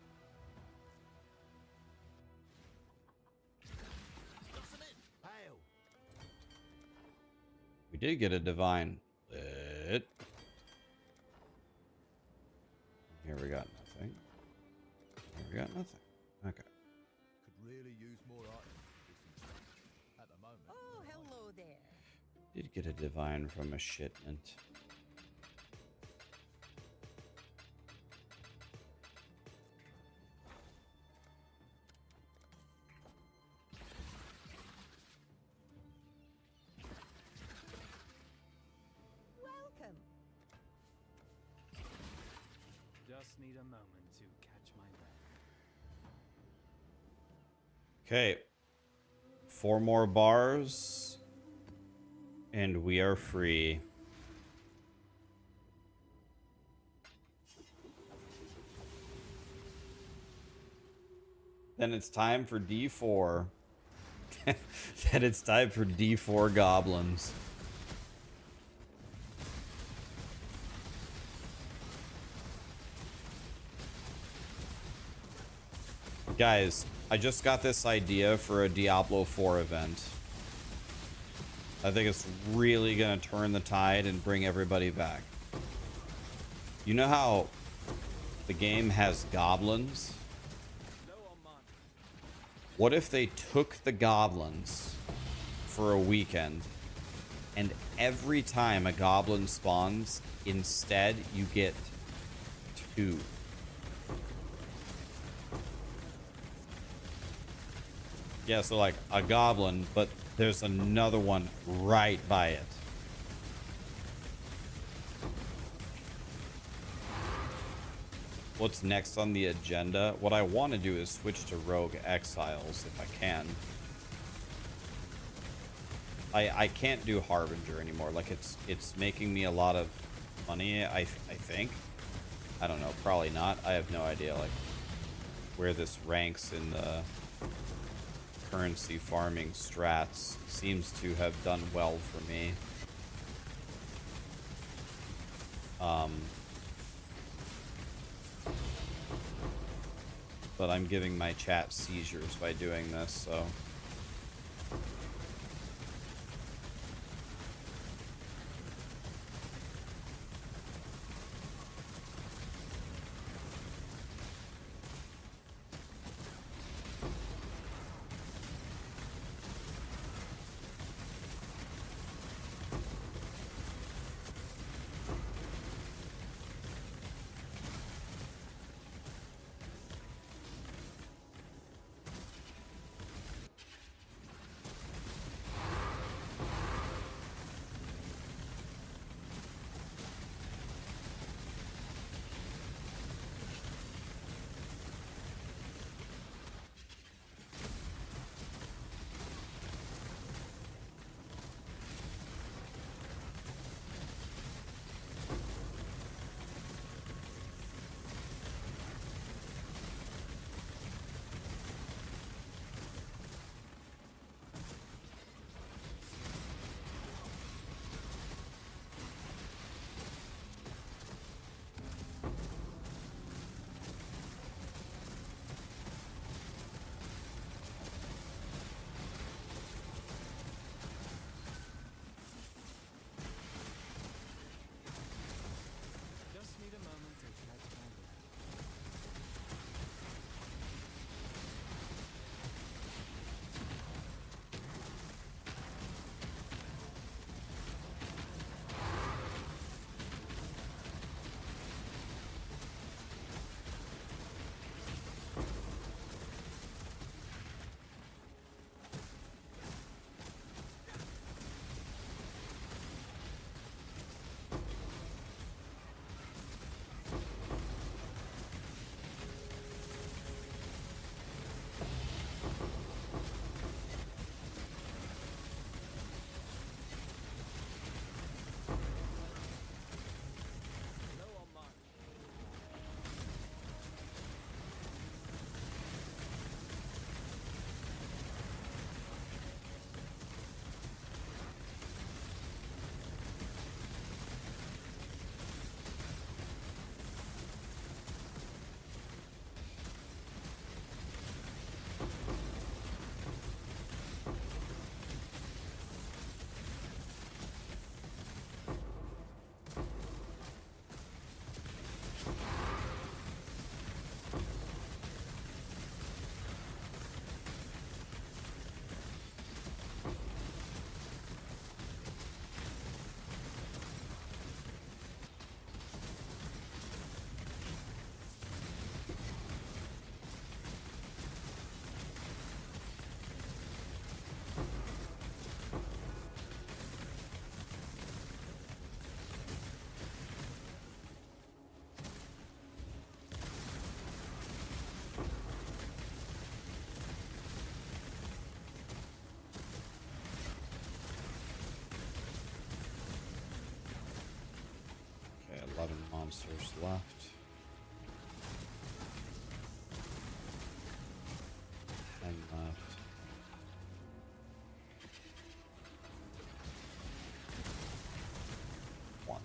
We did get a divine. Lit. Here we got nothing. Here we got nothing. Okay. Could really use more items at the moment. Oh, hello there. Did get a divine from a shipment. Welcome. Just need a moment to catch my breath. Okay. 4 more bars. And we are free. Then it's time for D4. Then it's time for D4 goblins. Guys, I just got this idea for a Diablo 4 event. I think it's really gonna turn the tide and bring everybody back. You know how the game has goblins? What if they took the goblins for a weekend and every time a goblin spawns, instead you get 2? Yeah, so like a goblin, but there's another one right by it. What's next on the agenda? What I want to do is switch to rogue exiles if I can. I can't do harbinger anymore. Like it's making me a lot of money. I think. I don't know. Probably not. I have no idea like where this ranks in the currency farming strats. Seems to have done well for me. But I'm giving my chat seizures by doing this, so. 11 monsters left. 10 left. One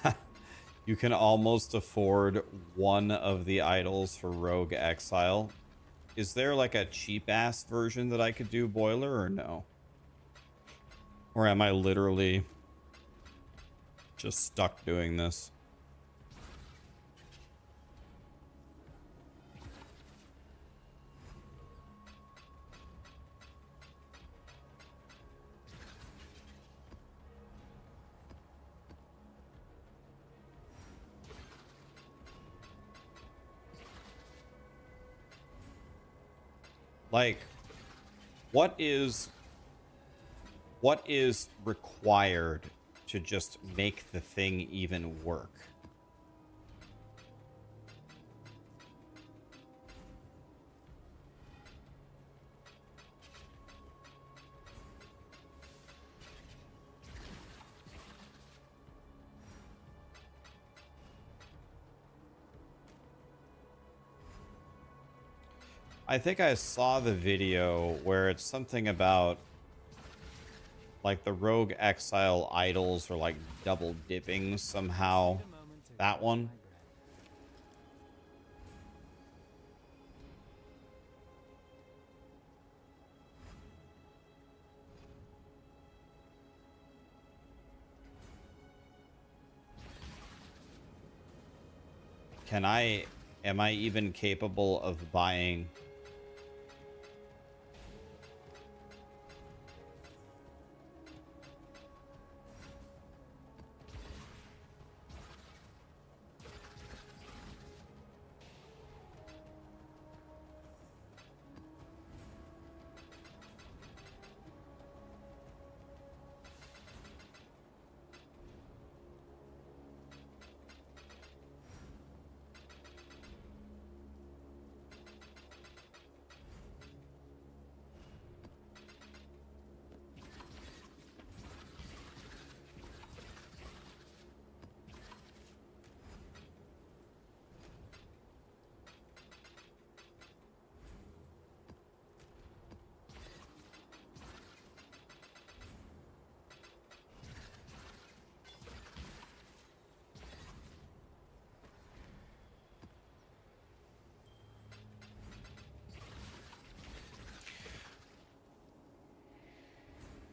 left. You can almost afford one of the idols for Rogue Exile. Is there like a cheap-ass version that I could do, Boiler, or no? Or am I literally just stuck doing this? Like, what is required to just make the thing even work? I think I saw the video where it's something about like the Rogue Exile idols are like double dipping somehow. That one. Am I even capable of buying?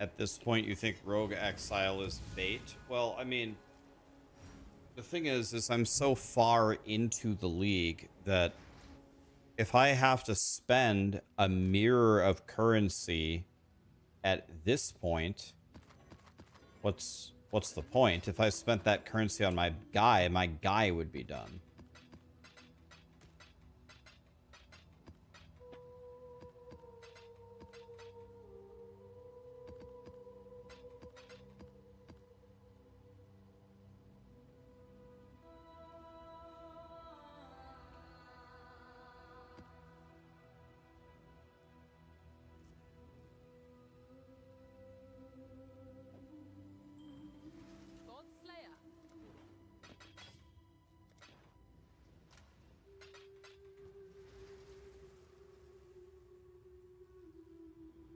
At this point, you think Rogue Exile is bait? Well, I mean, the thing is I'm so far into the league that if I have to spend a mirror of currency at this point, what's the point? If I spent that currency on my guy would be done.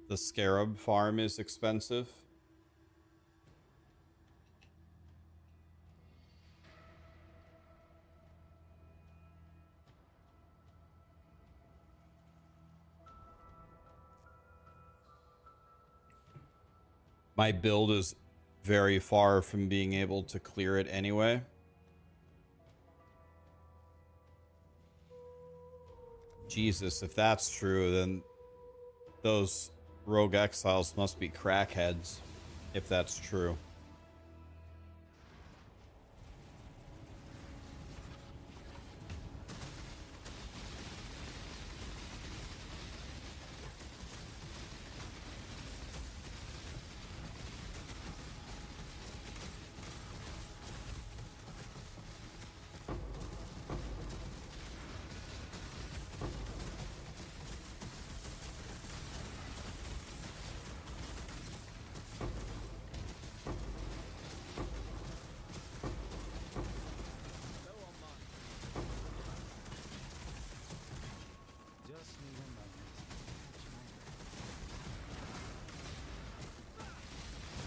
The scarab farm is expensive. My build is very far from being able to clear it anyway. Jesus, if that's true, then those Rogue Exiles must be crackheads, if that's true.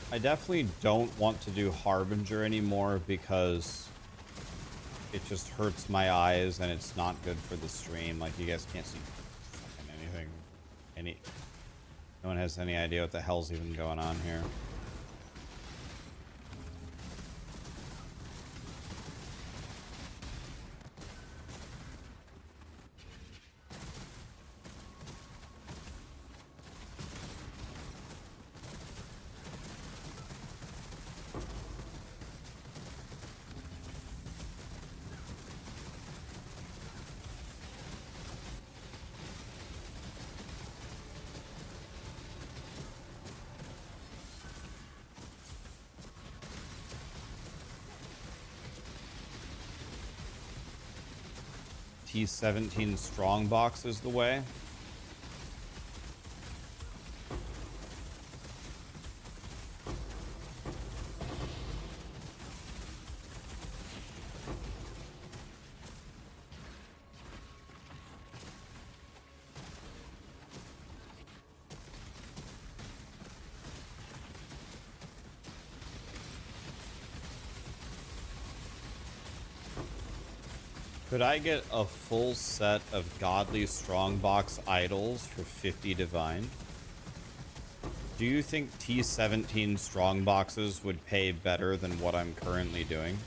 I definitely don't want to do Harbinger anymore because it just hurts my eyes and it's not good for the stream. Like, you guys can't see fucking anything. No one has any idea what the hell's even going on here. T17 Strongbox is the way. Could I get a full set of godly strongbox idols for 50 divine? Do you think T17 strongboxes would pay better than what I'm currently doing?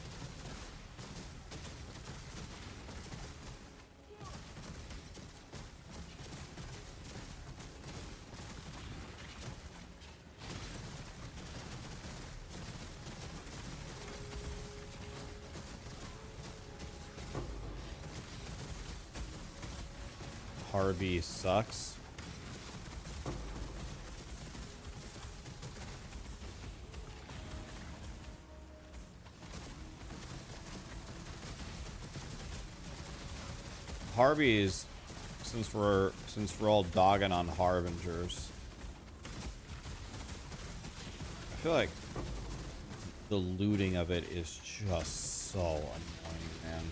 Harvey sucks. Harvey's, since we're all dogging on Harbingers, I feel like the looting of it is just so annoying, man.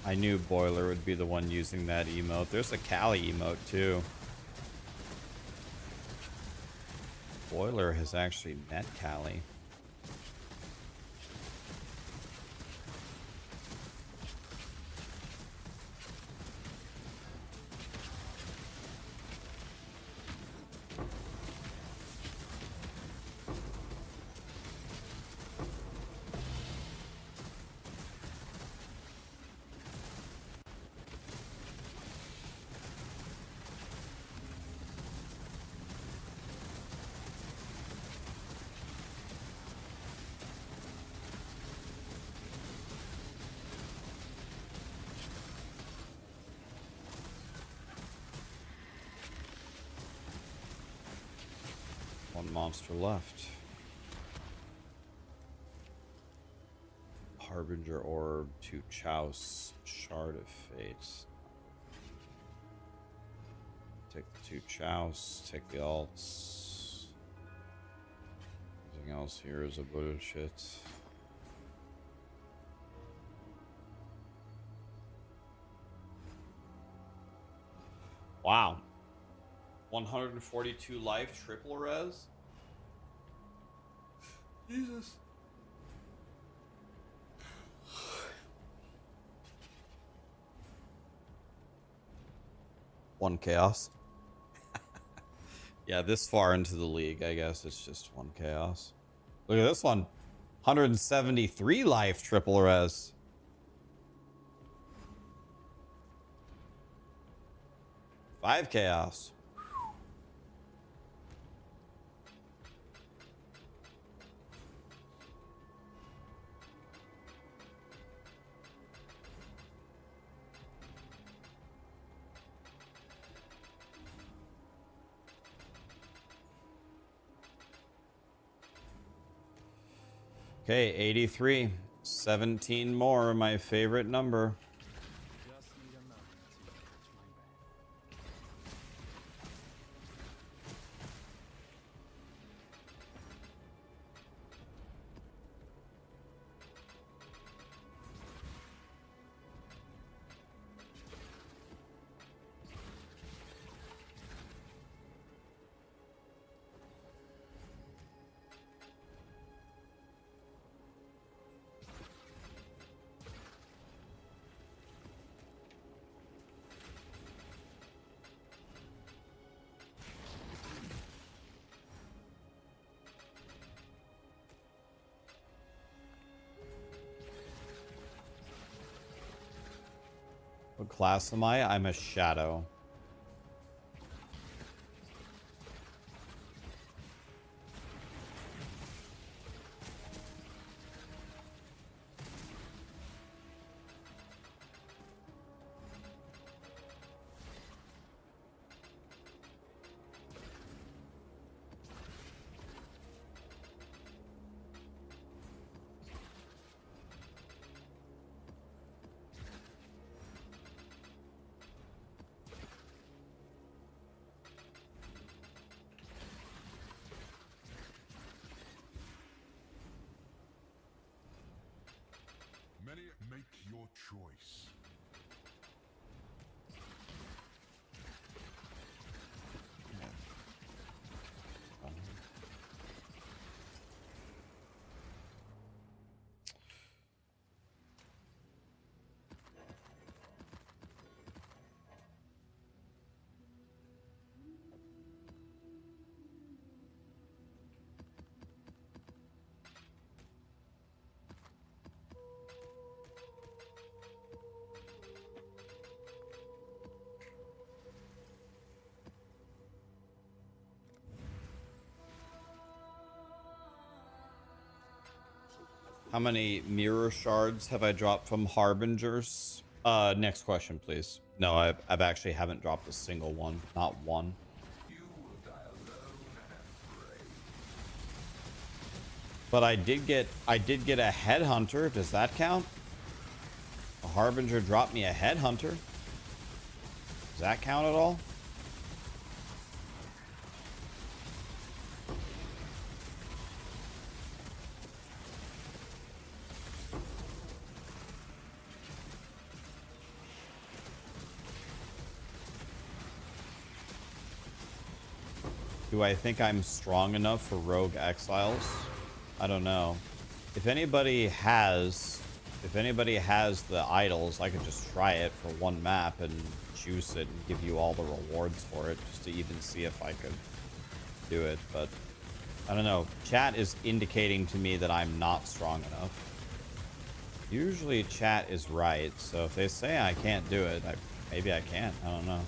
I knew Boiler would be the one using that emote. There's a Cali emote too. Boiler has actually met Cali. One monster left. Harbinger Orb, 2 Chouse, Shard of Fate. Take the 2 Chouse, take the alts. Everything else here is a bullshit. Wow. 142 life triple res? Jesus. One chaos. Yeah, this far into the league, I guess it's just 1 chaos. Look at this one. 173 life triple res. 5 chaos. Okay, 83. 17 more, my favorite number. Just need a moment to catch my breath. What class am I? I'm a shadow. Many make your choice. How many mirror shards have I dropped from Harbingers? Next question, please. No, I've actually haven't dropped a single one. Not one. You will die alone and afraid. But I did get a headhunter. Does that count? A Harbinger dropped me a headhunter. Does that count at all? Do I think I'm strong enough for rogue exiles? I don't know. If anybody has the idols, I could just try it for one map and juice it and give you all the rewards for it just to even see if I could do it. But I don't know. Chat is indicating to me that I'm not strong enough. Usually chat is right, so if they say I can't do it, maybe I can't. I don't know.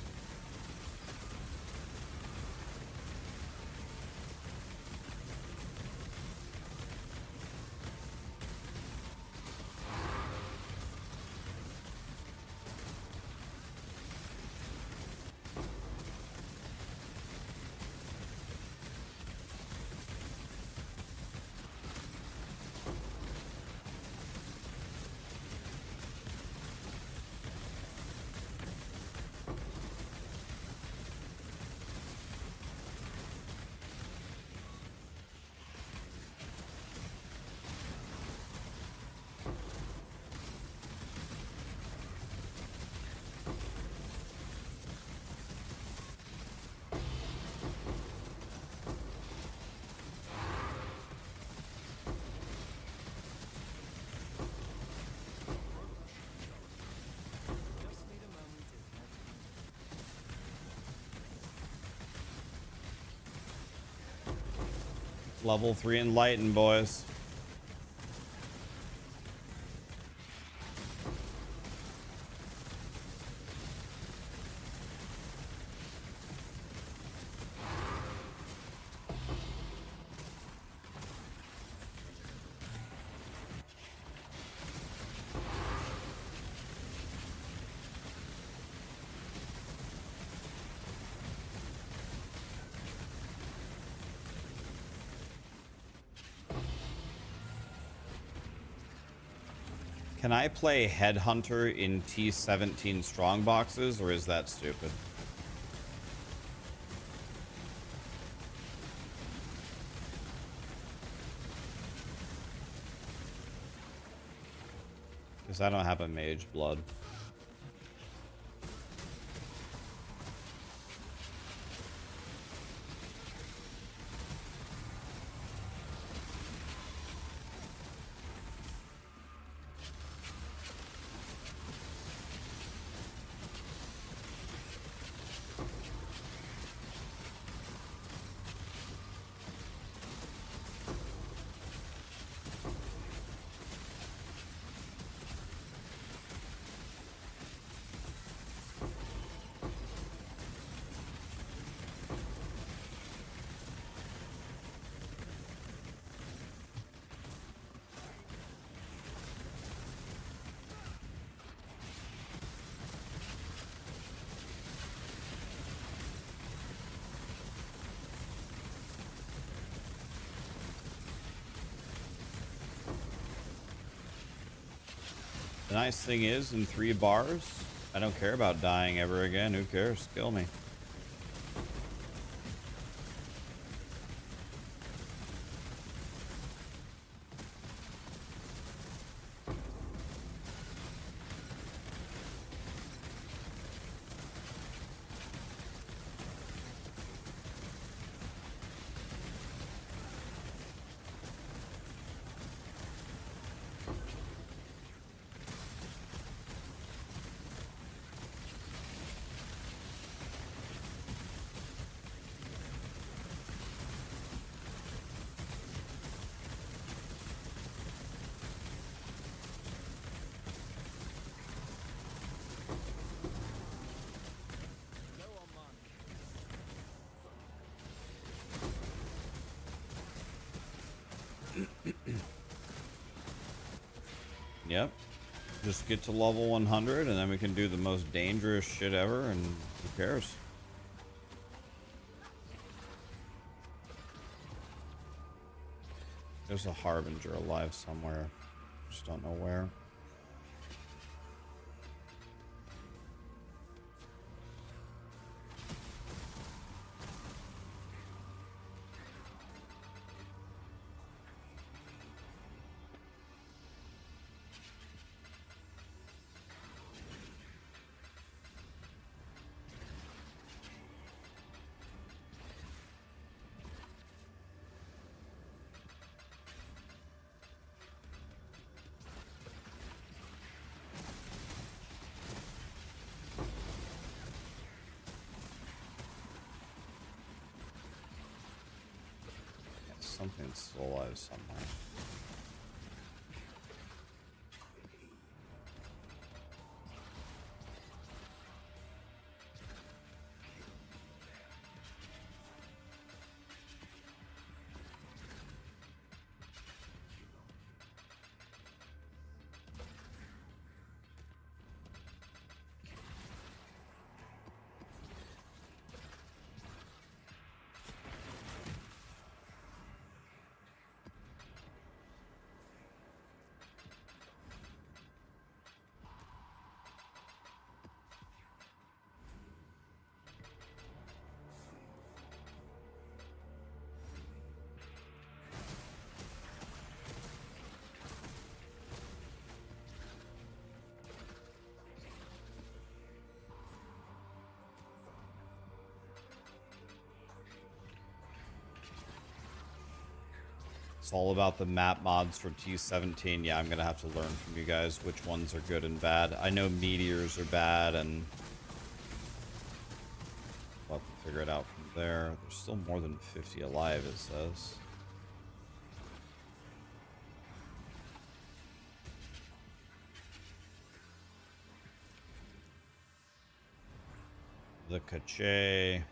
Just need a moment to catch Level 3 Enlighten, boys. Can I play Headhunter in T17 strong boxes, or is that stupid? Because I don't have a mage blood. The nice thing is, in 3 bars, I don't care about dying ever again. Who cares? Kill me. Yep. Just get to level 100 and then we can do the most dangerous shit ever, and who cares? There's a Harbinger alive somewhere. Just don't know where. Something's still alive somewhere. It's all about the map mods for T17. Yeah, I'm gonna have to learn from you guys which ones are good and bad. I know meteors are bad, and we'll have to figure it out from there. There's still more than 50 alive, it says. The Cache.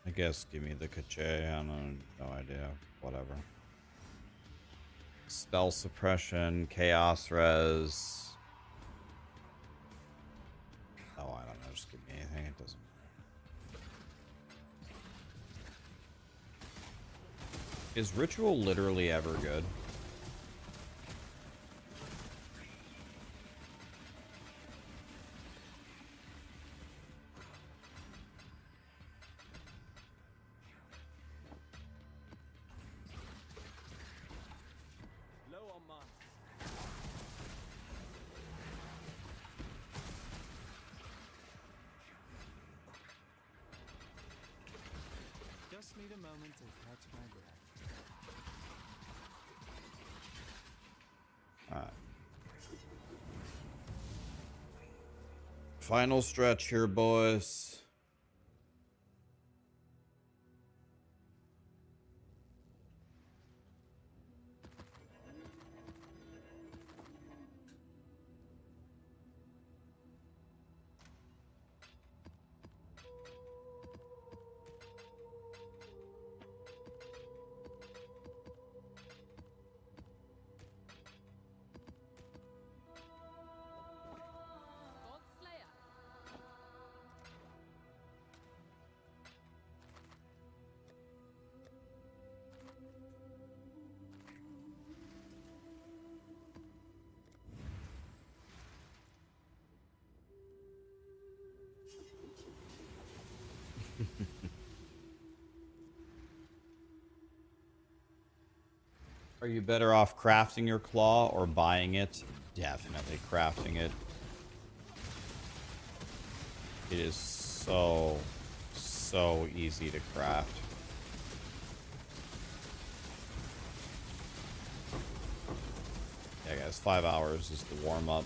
I guess give me the Cache. I don't know, no idea. Whatever. Spell suppression, chaos res. Oh, I don't know. Just give me anything. It doesn't matter. Is ritual literally ever good? Low on mana. Just need a moment to catch my breath. Alright. Final stretch here, boys. Are you better off crafting your claw or buying it? Definitely crafting it. It is so easy to craft. Yeah, guys, 5 hours is the warm-up.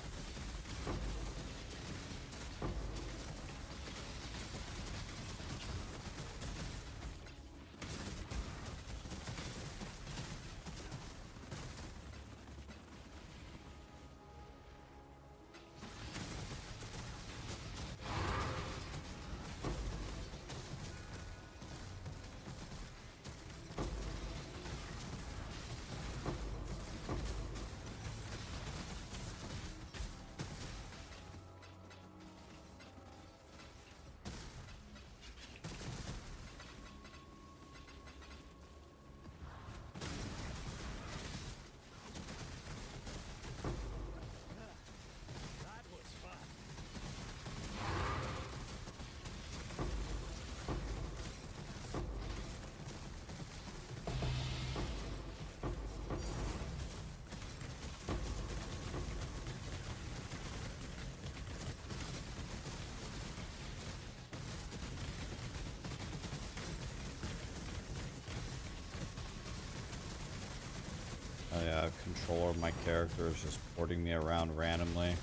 Oh yeah, I have control over my character. Is just porting me around randomly.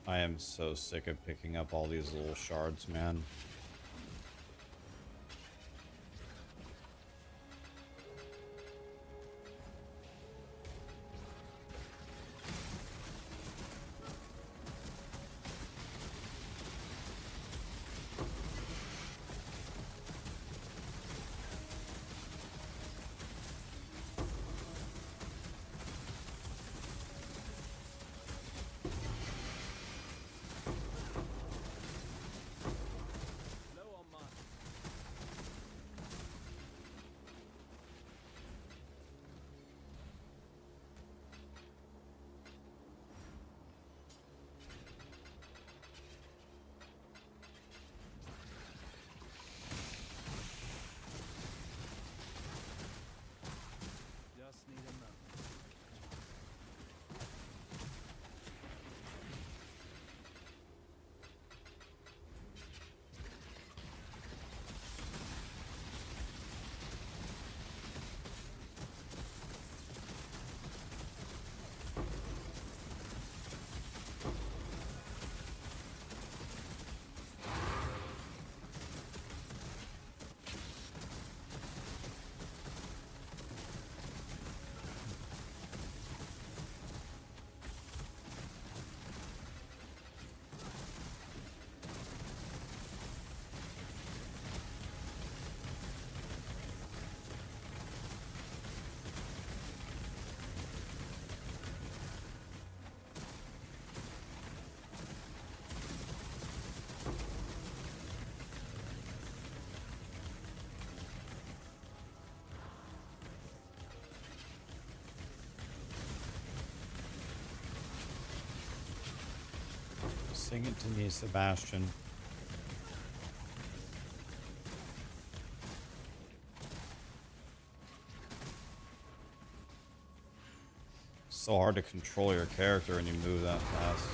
I am so sick of picking up all these little shards, man. Sing it to me, Sebastian. So hard to control your character when you move that fast.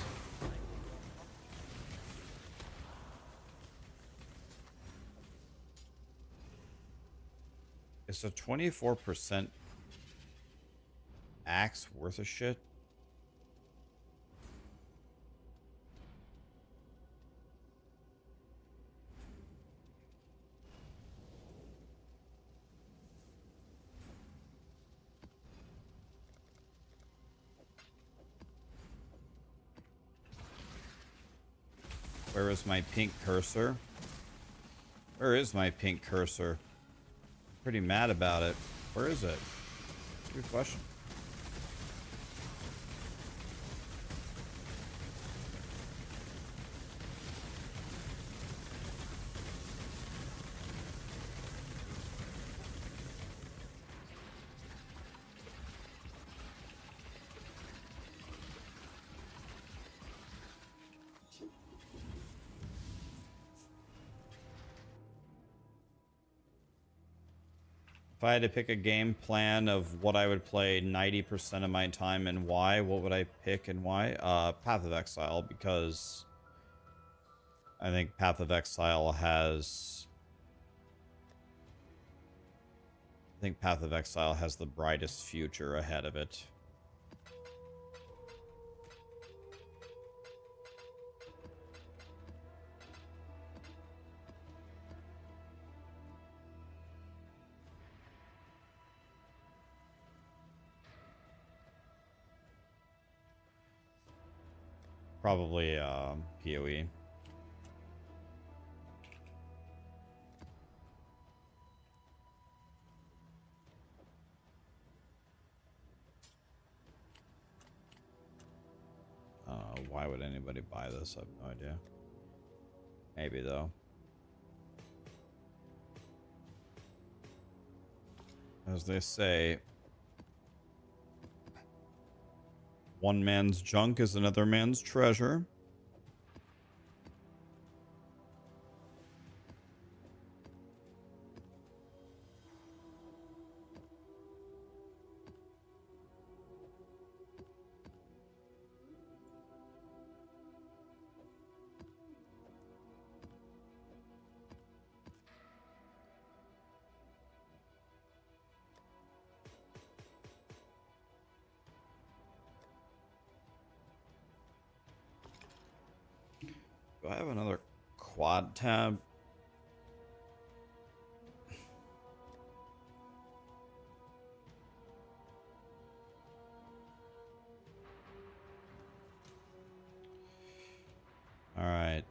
Is a 24% axe worth a shit? Where is my pink cursor? Where is my pink cursor? Pretty mad about it. Where is it? Good question. If I had to pick a game plan of what I would play 90% of my time and why, what would I pick and why? Path of Exile, because I think Path of Exile has... I think Path of Exile has the brightest future ahead of it. Probably POE. Why would anybody buy this? I have no idea. Maybe though. As they say, one man's junk is another man's treasure. Do I have another quad tab? All right.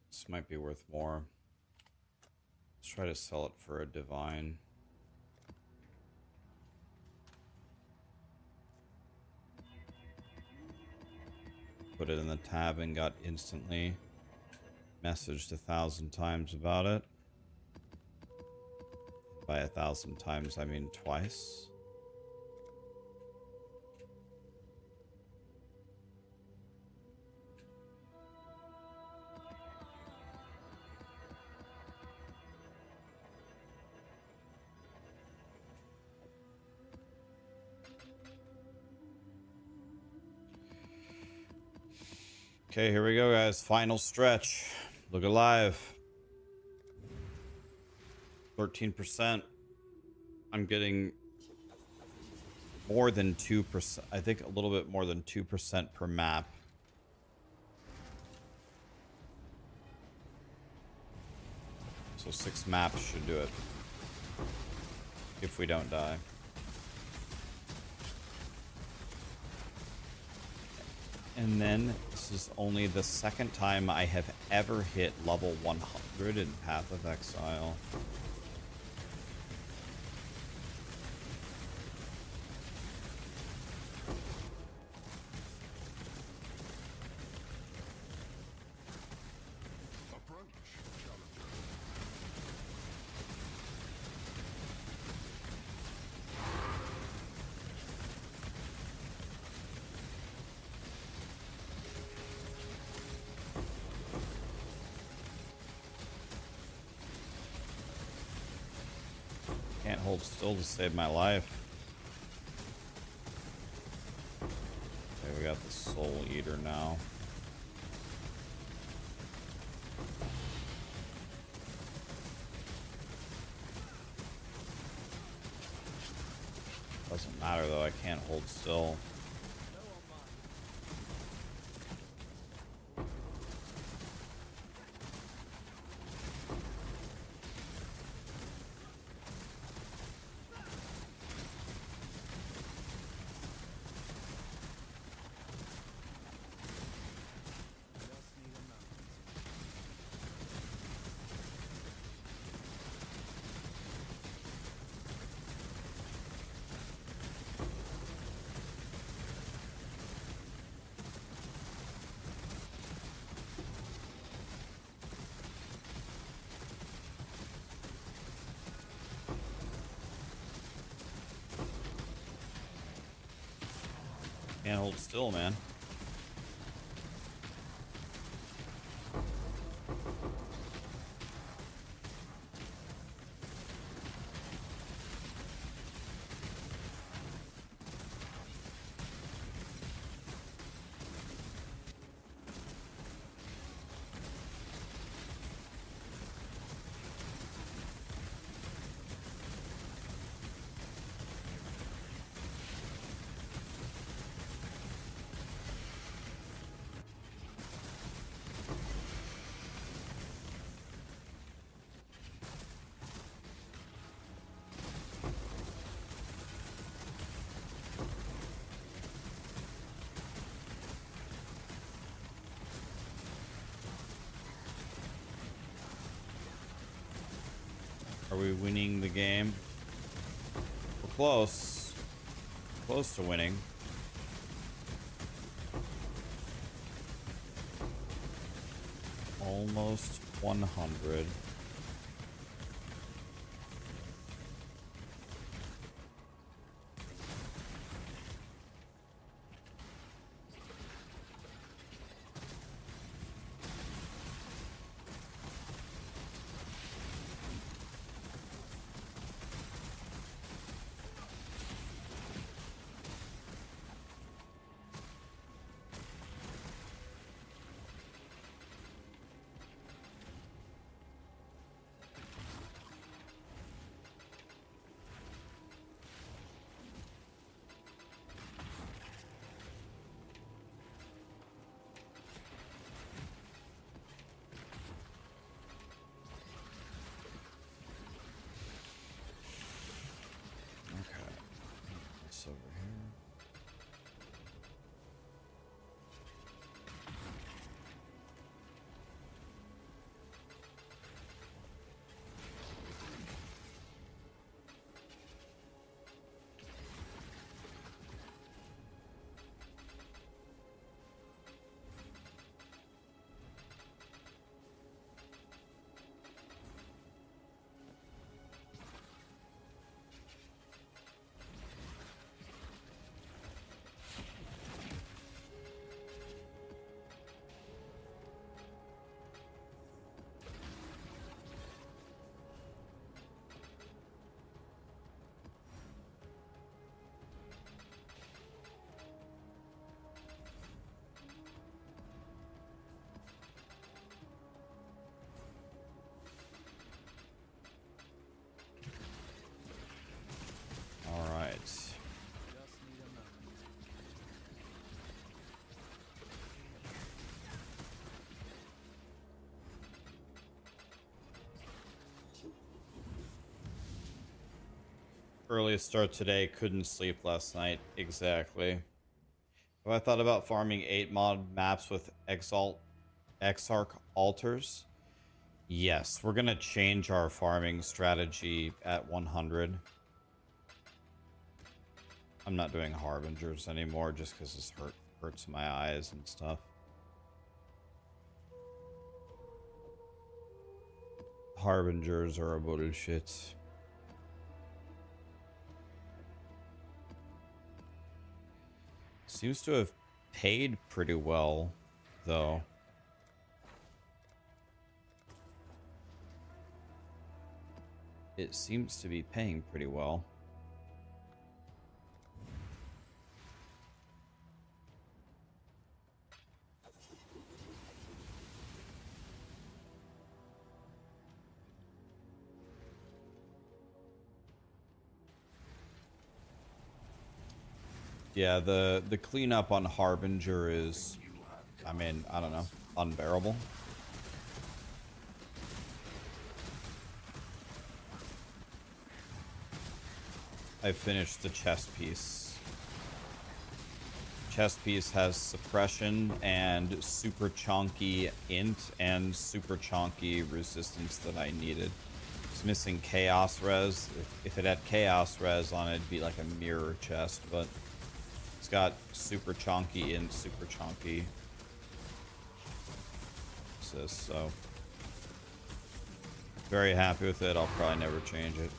This might be worth more. Let's try to sell it for a divine. Put it in the tab and got instantly messaged 1,000 times about it. By 1,000 times, I mean twice. Okay, here we go, guys. Final stretch. Look alive. 13%. I'm getting more than 2%. I think a little bit more than 2% per map. So 6 maps should do it. If we don't die. And then this is only the second time I have ever hit level 100 in Path of Exile. Can't hold still to save my life. Okay, we got the Soul Eater now. Doesn't matter though, I can't hold still. Can't hold still, man. Are we winning the game? We're close. Close to winning. Almost 100. Early start today, couldn't sleep last night. Exactly. Have I thought about farming 8 mod maps with Exarch altars? Yes, we're gonna change our farming strategy at 100. I'm not doing harbingers anymore just because this hurts my eyes and stuff. Harbingers are a bullshit. Seems to have paid pretty well, though. It seems to be paying pretty well. Yeah, the cleanup on Harbinger is, I mean, I don't know, unbearable. I finished the chest piece. Chest piece has suppression and super chonky int and super chonky resistance that I needed. It's missing chaos res. If it had chaos res on it, it'd be like a mirror chest, but it's got super chonky int, super chonky resist, so very happy with it. I'll probably never change it.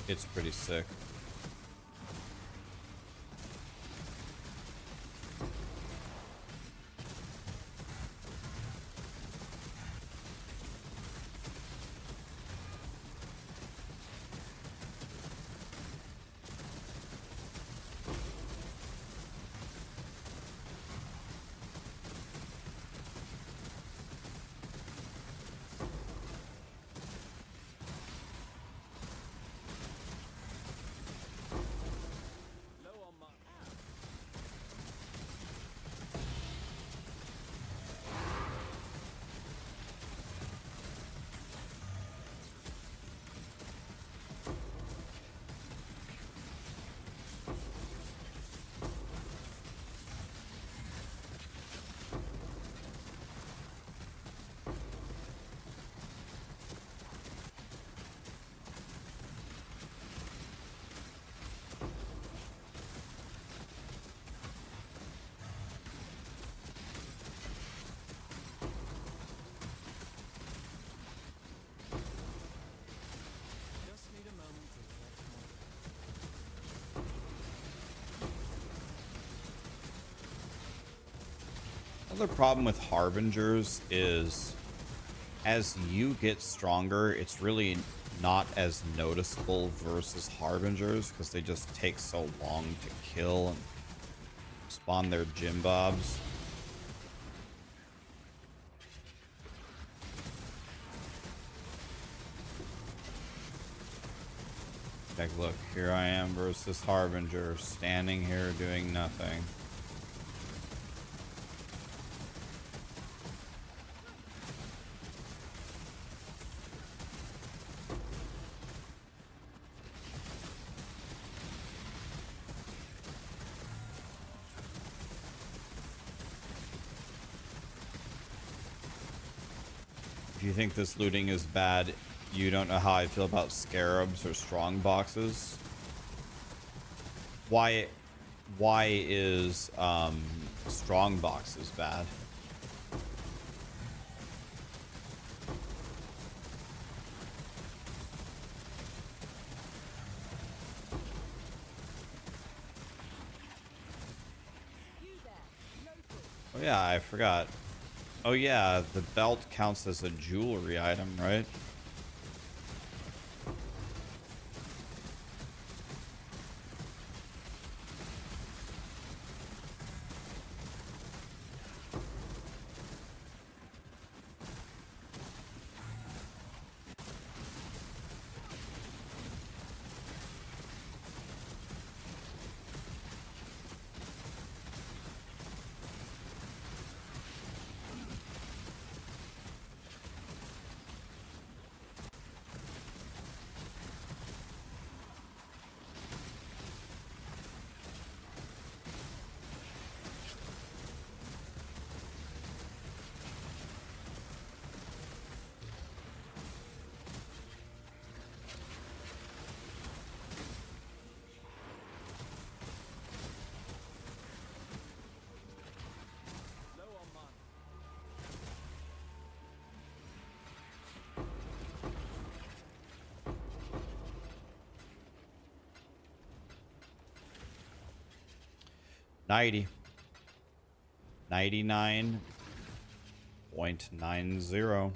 It's pretty sick. Just need a moment to Another problem with Harbingers is as you get stronger, it's really not as noticeable versus Harbingers because they just take so long to kill and spawn their gym bobs. Like, look, here I am versus Harbinger, standing here doing nothing. If you think this looting is bad, you don't know how I feel about scarabs or strong boxes. Why is strong boxes bad? Oh yeah, I forgot. Oh yeah, the belt counts as a jewelry item, right? 90. 99.90.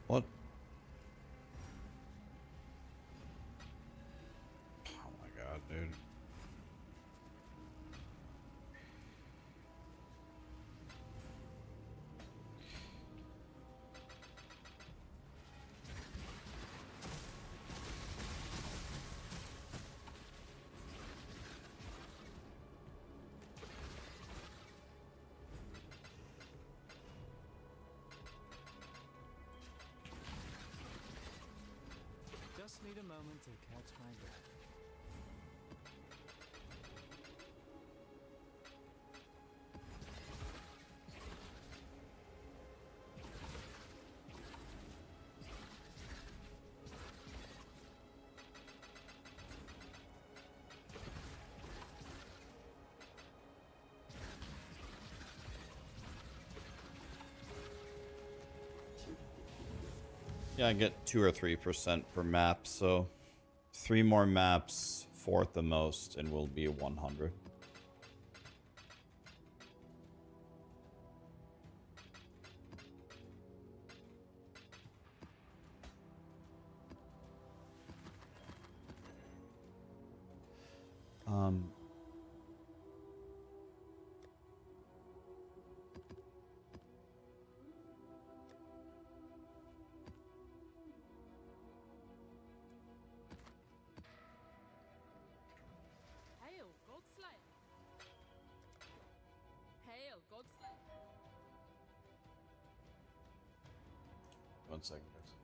What? Oh my god, dude. Just need a moment to catch my breath. Yeah, I get 2 or 3% per map, so 3 more maps, 4 at the most, and we'll be 100. Hail, Godslayer! Hail, Godslayer! 1 second, guys.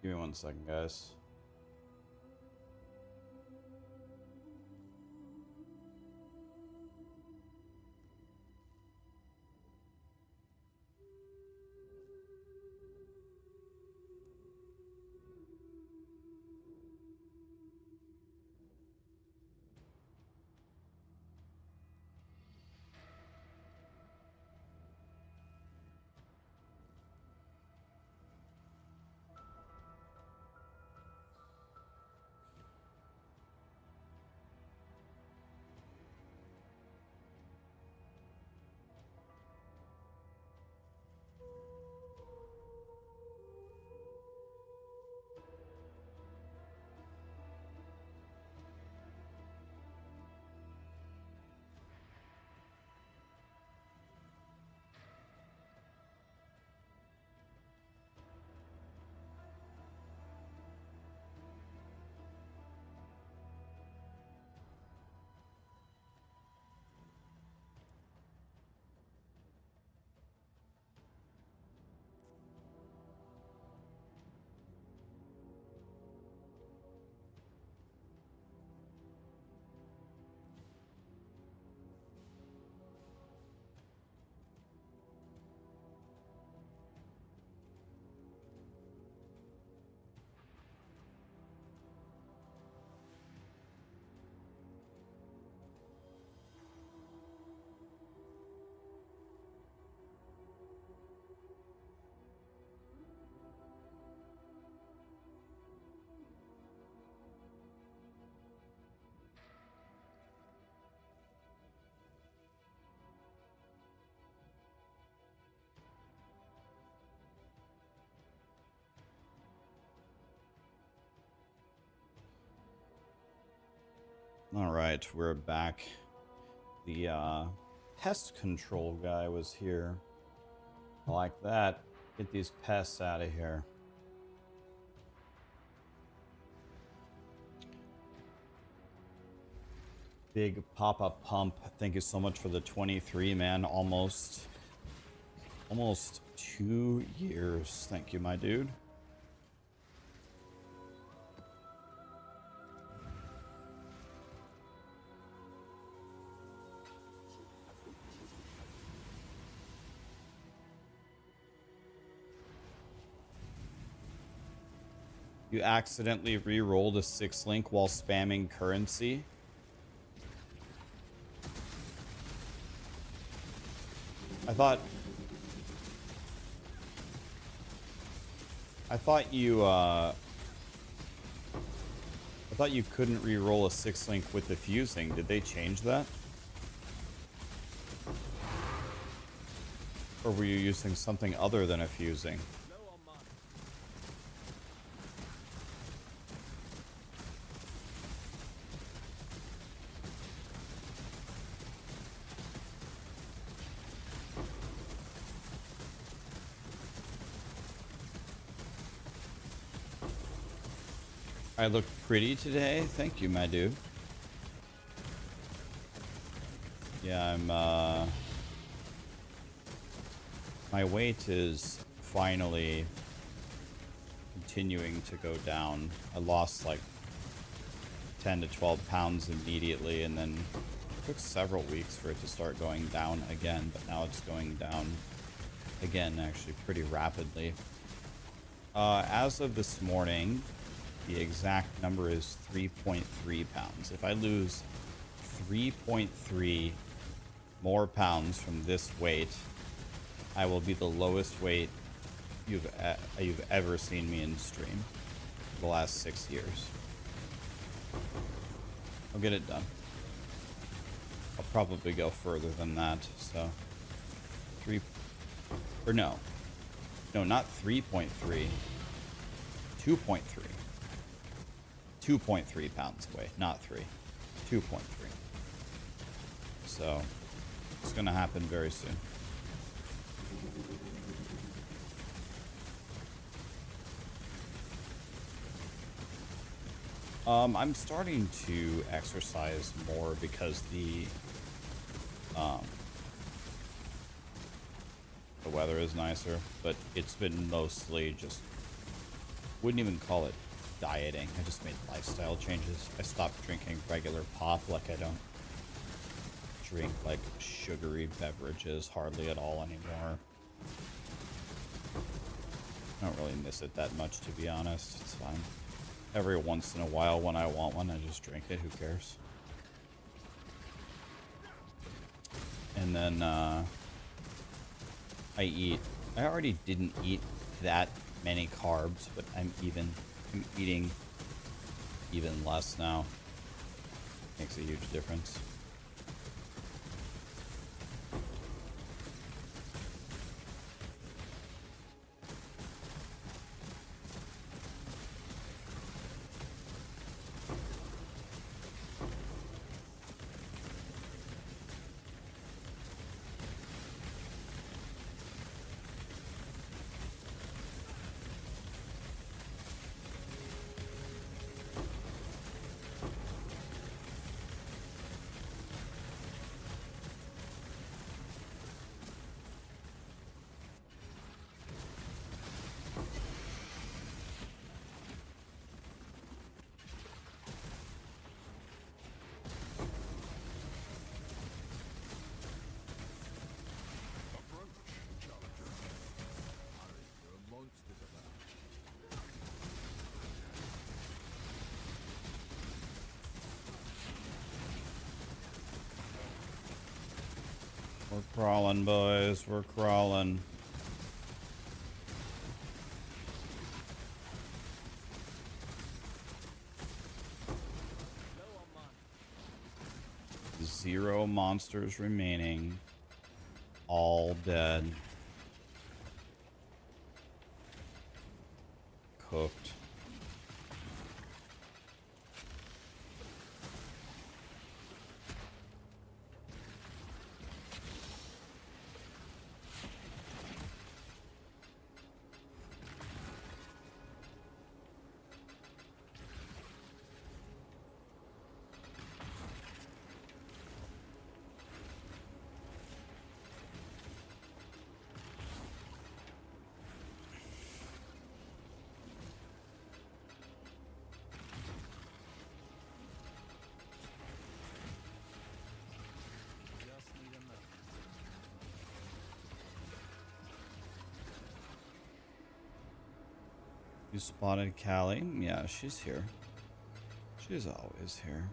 Give me 1 second, guys. All right, we're back. The pest control guy was here. I like that. Get these pests out of here. Big Papa Pump, thank you so much for the 23, man. Almost 2 years. Thank you, my dude. You accidentally re-rolled a 6-link while spamming currency. I thought you couldn't re-roll a 6-link with the fusing. Did they change that? Or were you using something other than a fusing? I look pretty today. Thank you, my dude. Yeah, I'm my weight is finally continuing to go down. I lost like 10 to 12 pounds immediately, and then it took several weeks for it to start going down again, but now it's going down again, actually pretty rapidly. As of this morning, the exact number is 3.3 pounds. If I lose 3.3 more pounds from this weight, I will be the lowest weight you've ever seen me in stream for the last 6 years. I'll get it done. I'll probably go further than that. So no, not 3.3, 2.3. 2.3 pounds away, not 3. 2.3. So it's gonna happen very soon. I'm starting to exercise more because the weather is nicer, but it's been mostly just Wouldn't even call it dieting. I just made lifestyle changes. I stopped drinking regular pop, like I don't drink like sugary beverages hardly at all anymore. I don't really miss it that much, to be honest. It's fine. Every once in a while when I want one, I just drink it. Who cares? And then I already didn't eat that many carbs, but I'm eating even less now. Makes a huge difference. We're crawling, boys. We're crawling. Zero monsters remaining. All dead. Cooked. You spotted Callie? Yeah, she's here. She's always here.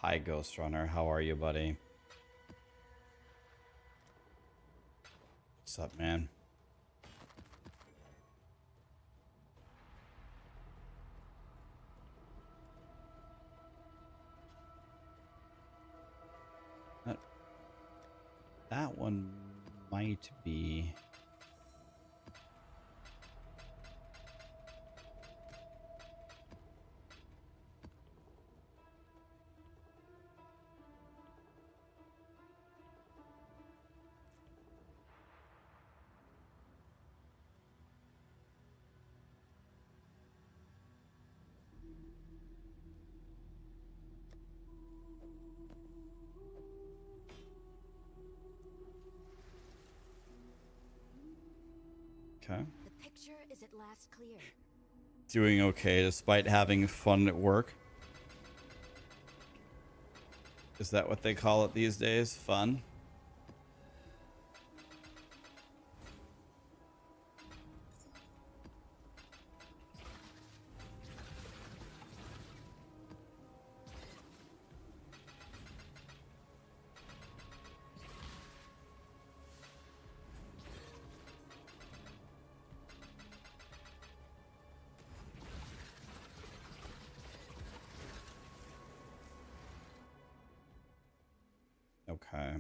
Hi, Ghost Runner. How are you, buddy? What's up, man? That one might be... Okay. The picture is at last clear. Doing okay despite having fun at work. Is that what they call it these days? Fun? Okay.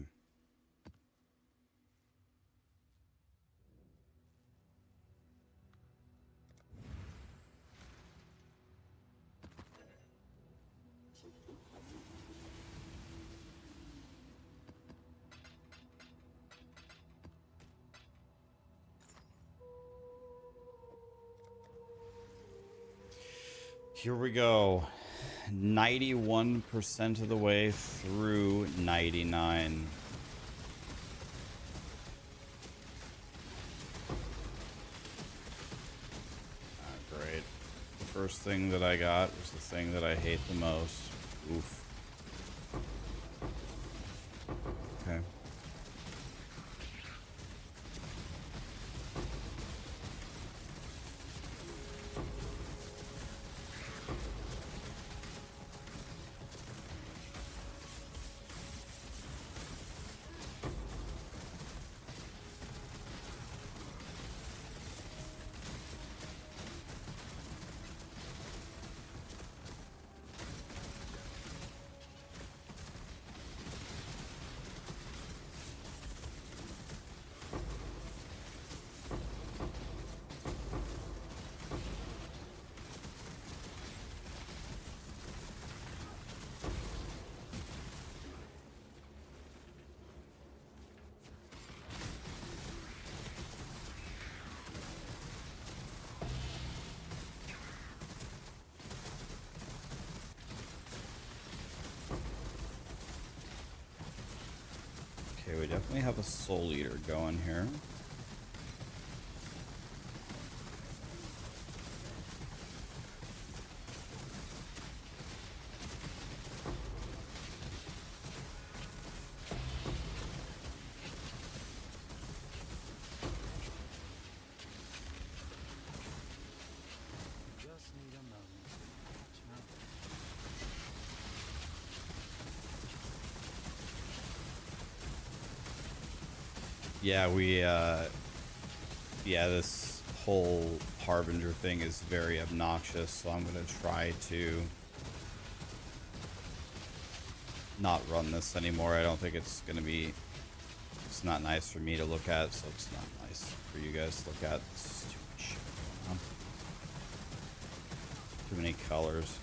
Here we go. 91% of the way through 99. Great. The first thing that I got was the thing that I hate the most. Oof. Okay. Okay, we definitely have a soul eater going here. Just need a moment to catch my breath. Yeah, yeah, this whole Harbinger thing is very obnoxious, so I'm going to try to not run this anymore. I don't think it's going to be, it's not nice for me to look at, so it's not nice for you guys to look at. This is too much shit going on. Too many colors.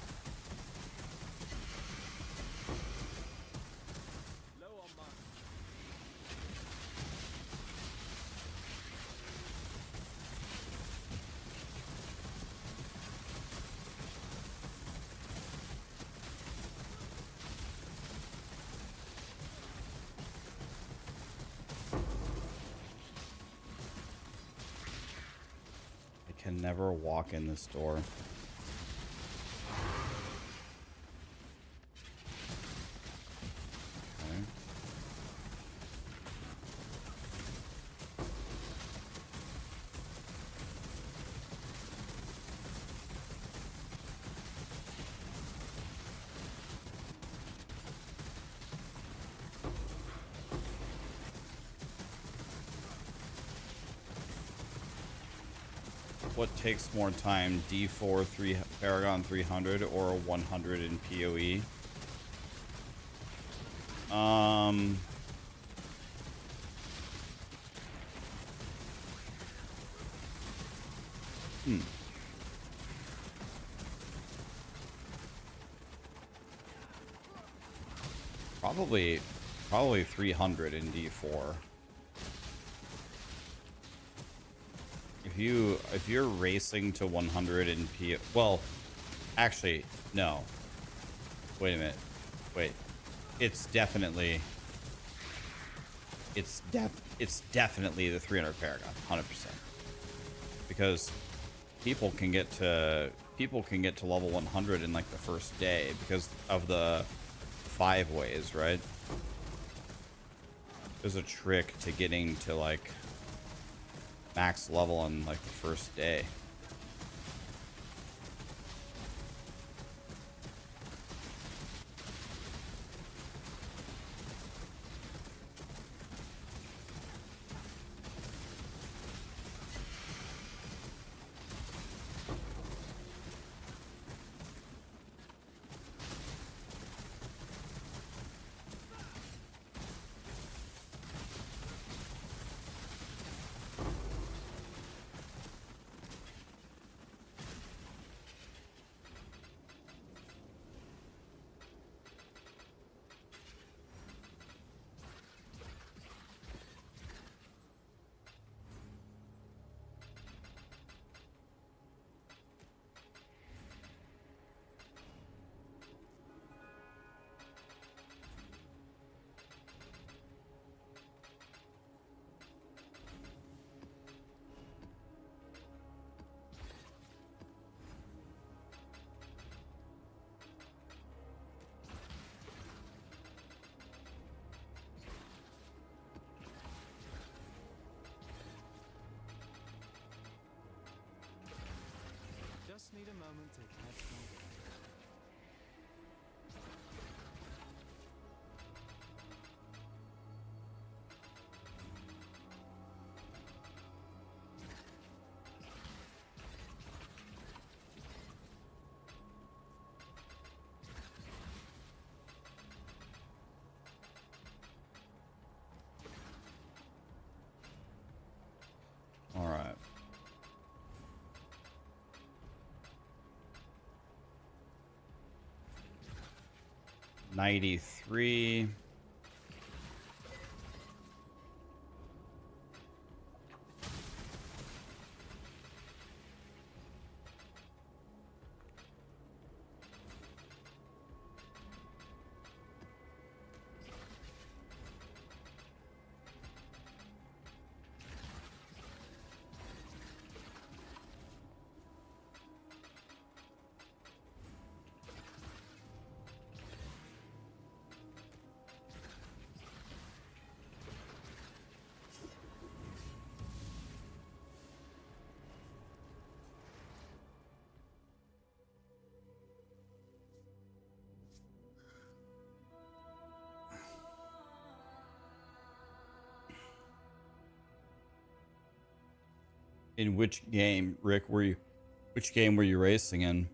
Can never walk in this door. Okay. What takes more time, D4 Paragon 300 or 100 in POE? Probably 300 in D4. If you're racing to 100 in P, well, actually, no. Wait a minute. Wait. It's definitely the 300 Paragon, 100%. Because people can get to level 100 in like the first day because of the 5 ways, right? There's a trick to getting to like max level on like the first day. moment to catch my breath. All right. $93. In which game, Rick, which game were you racing in?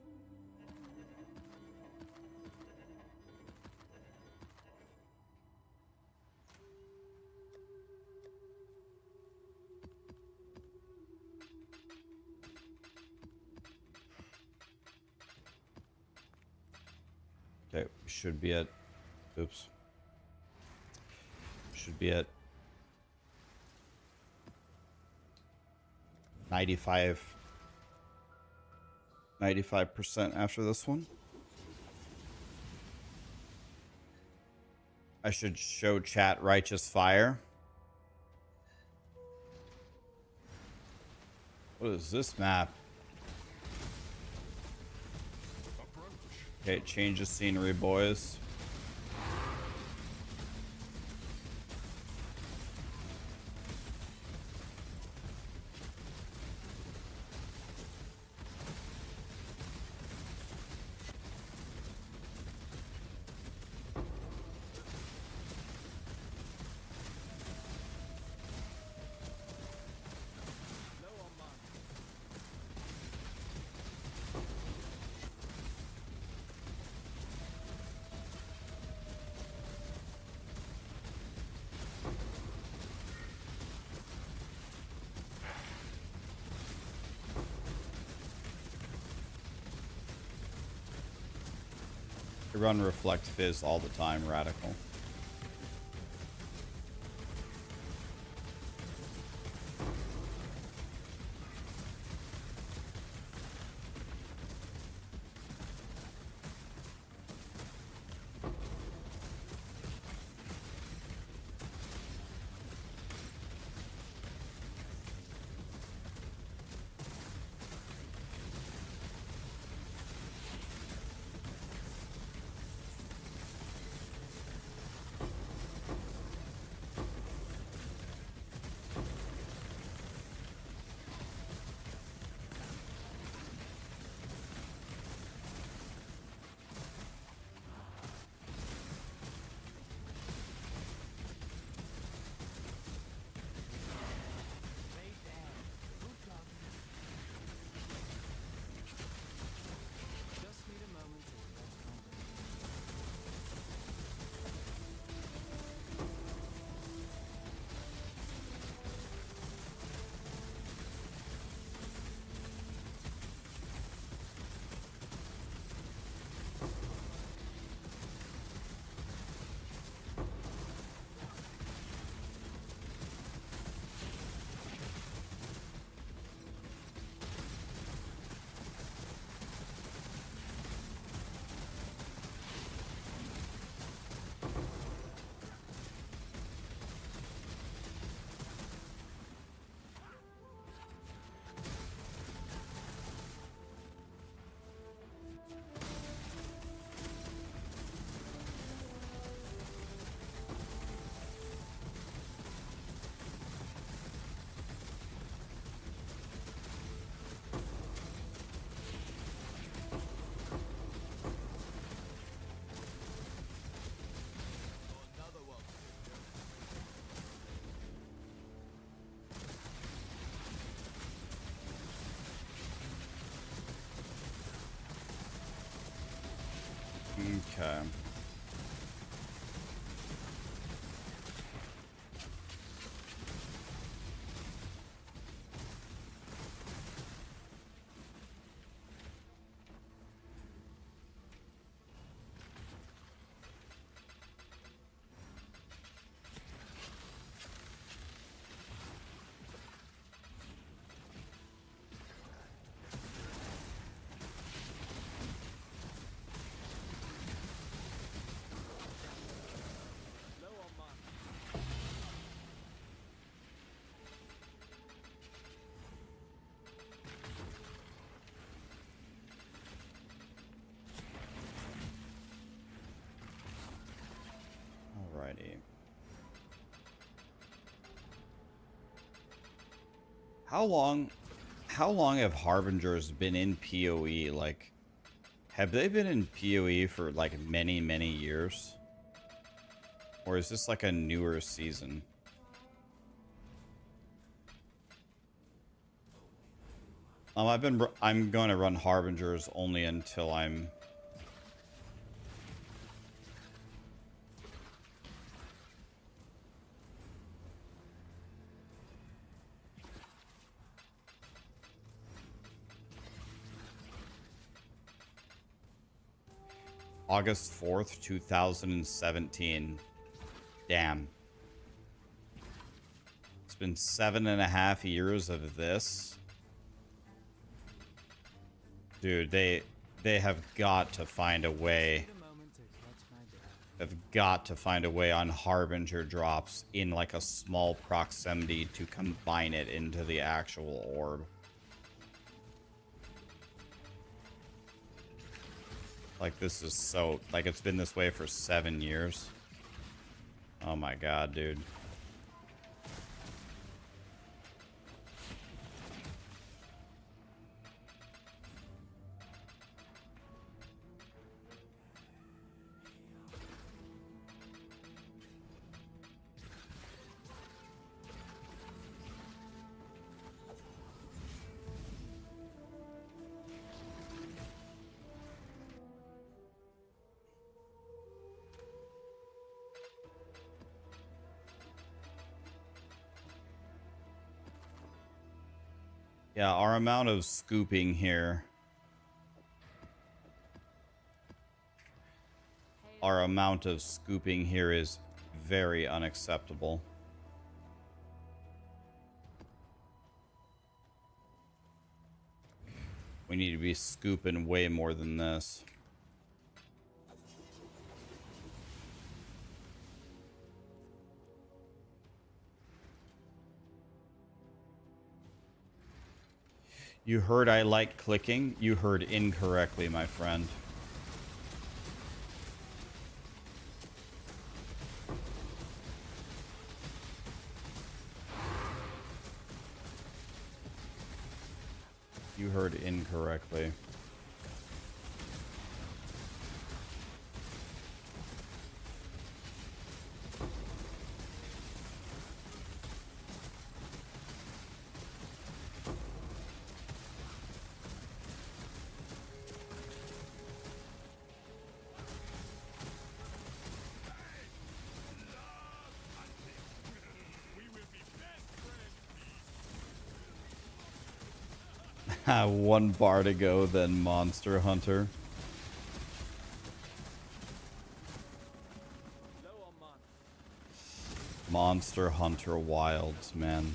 Okay, we should be at, oops. Should be at 95% after this one. I should show chat Righteous Fire. What is this map? Okay, change the scenery, boys. I run Reflect Fizz all the time, Radical. Okay. Alrighty. How long have Harbingers been in PoE? Like, have they been in PoE for like many, many years? Or is this like a newer season? I'm going to run Harbingers only until I'm August 4th, 2017. Damn. It's been 7.5 years of this. Dude, they have got to find a way. Have got to find a way on Harbinger drops in like a small proximity to combine it into the actual orb. Like, this is so... Like, it's been this way for 7 years. Oh my god, dude. Yeah, our amount of scooping here. Our amount of scooping here is very unacceptable. We need to be scooping way more than this. You heard I like clicking? You heard incorrectly, my friend. You heard incorrectly. One bar to go, then Monster Hunter. Monster Hunter Wilds, man.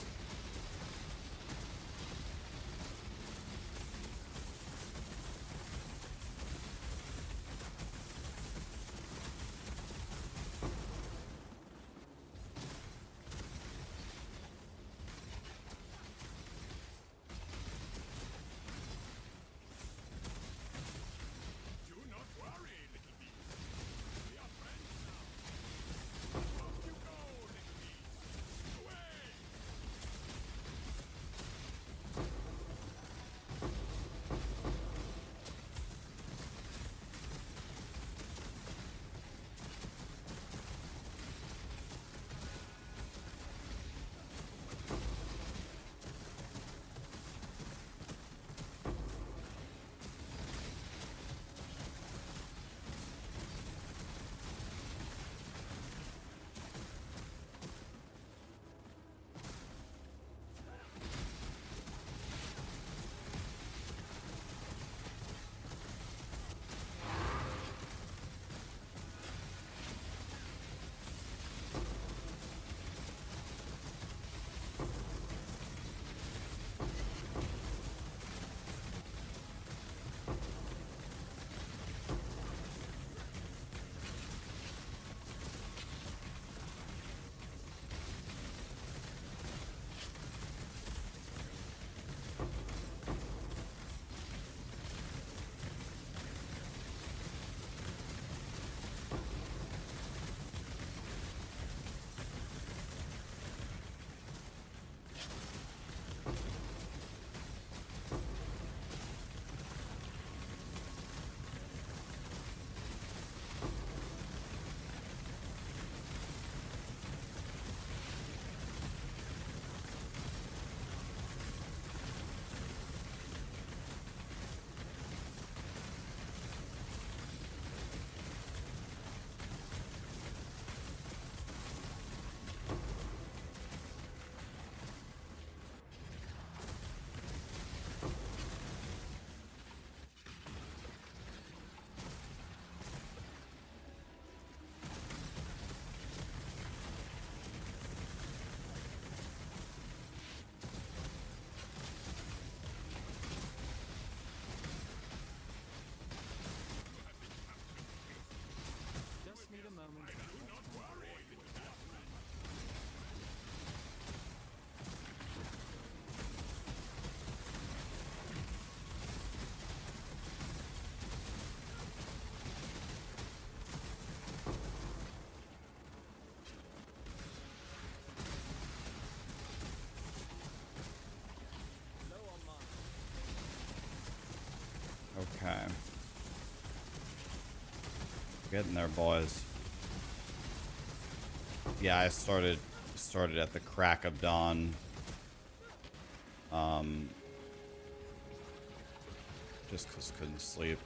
Getting there, boys. Yeah, I started at the crack of dawn. Just 'cause couldn't sleep.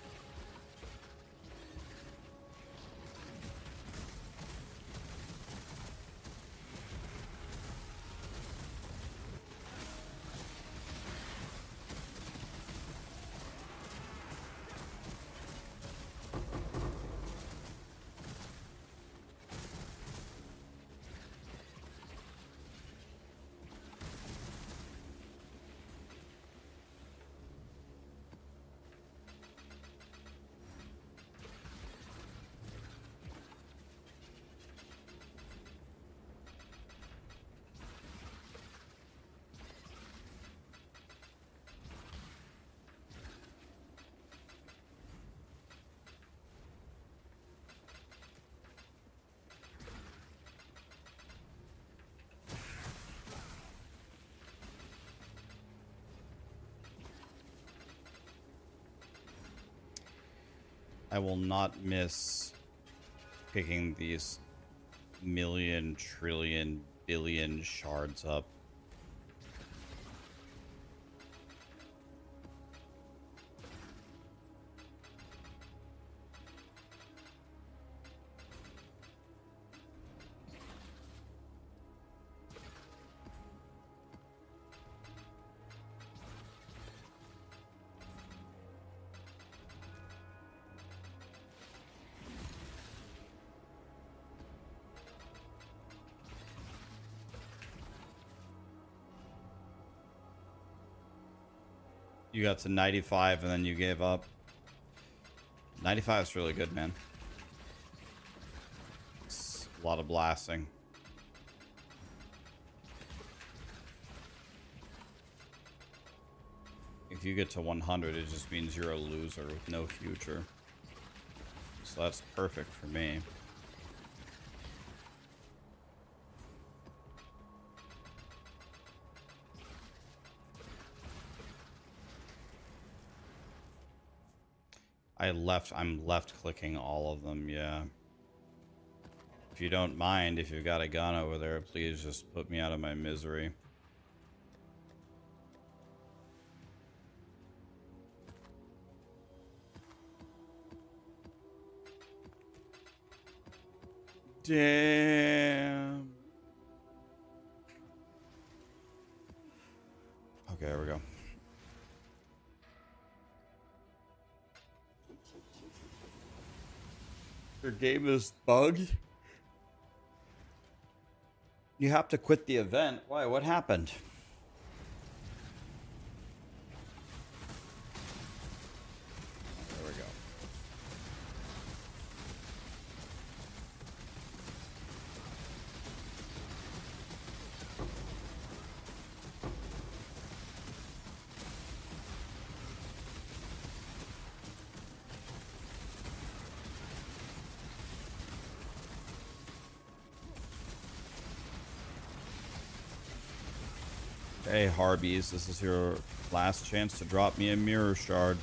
I will not miss picking these million, trillion, billion shards up. You got to 95 and then you gave up. 95 is really good, man. It's a lot of blasting. If you get to 100, it just means you're a loser with no future. So that's perfect for me. I'm left clicking all of them, yeah. If you don't mind, if you've got a gun over there, please just put me out of my misery. Damn. Okay, there we go. Your game is bugged? You have to quit the event. Why? What happened? There we go. Hey Harbies, this is your last chance to drop me a mirror shard.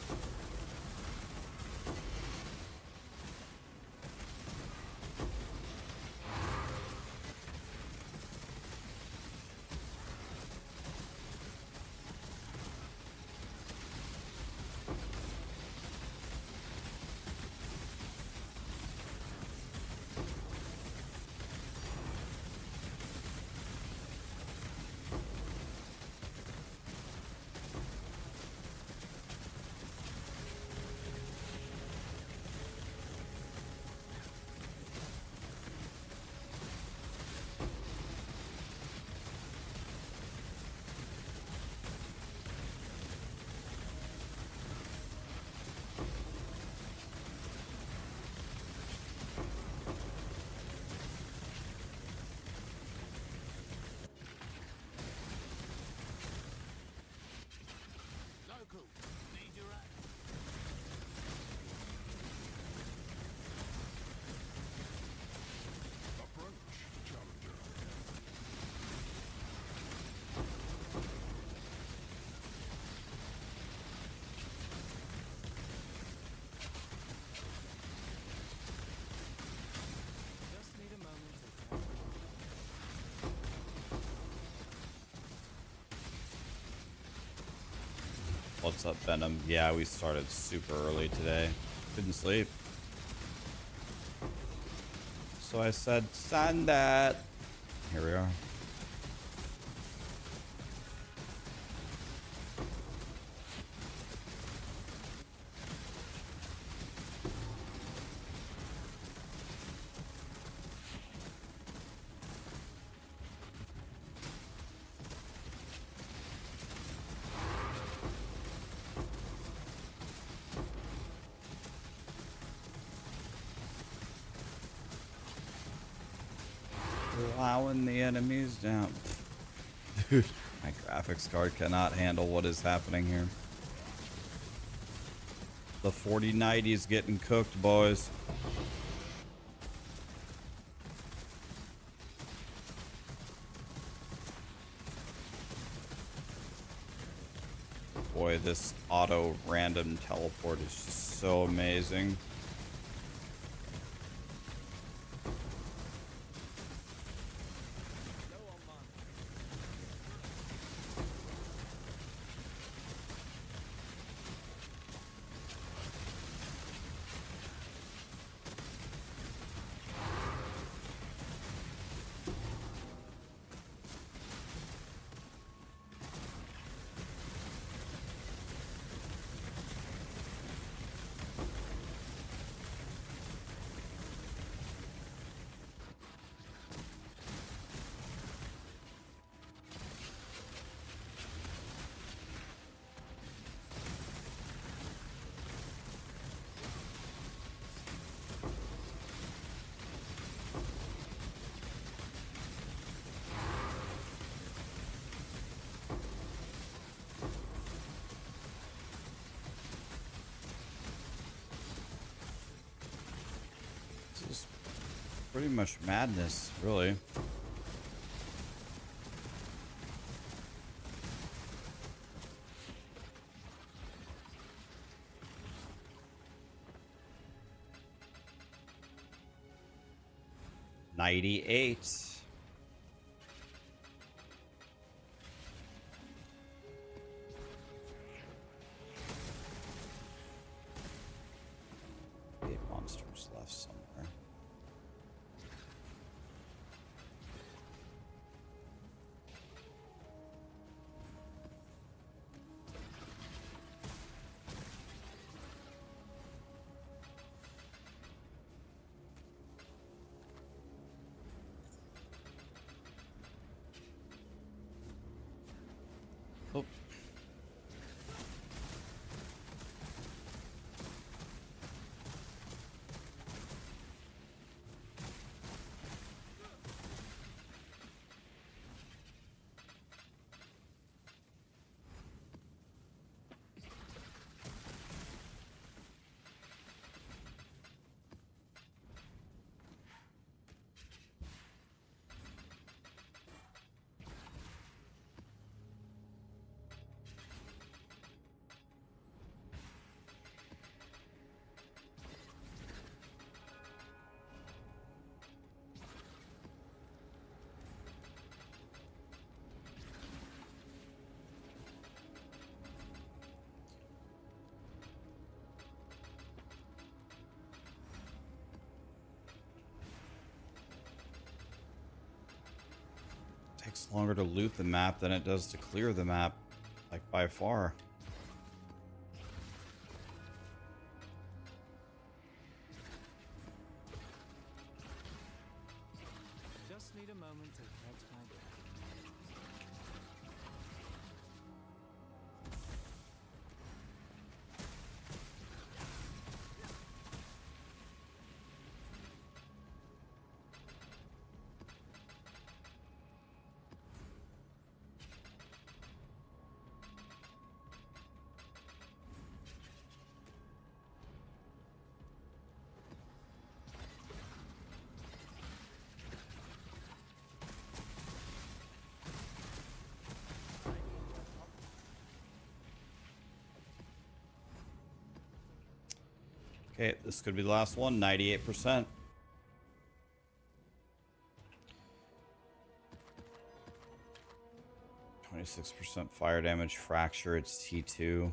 What's up, Venom? Yeah, we started super early today. Couldn't sleep. So I said, send that. Here we are. Allowing the enemies down. Dude, my graphics card cannot handle what is happening here. The 4090 is getting cooked, boys. Boy, this auto random teleport is just so amazing. This is pretty much madness, really. '98. Eight monsters left somewhere. Oh. Takes longer to loot the map than it does to clear the map, like by far. Just need a moment to catch my breath. Okay, this could be the last one. 98%. %26 fire damage, fracture, it's T2.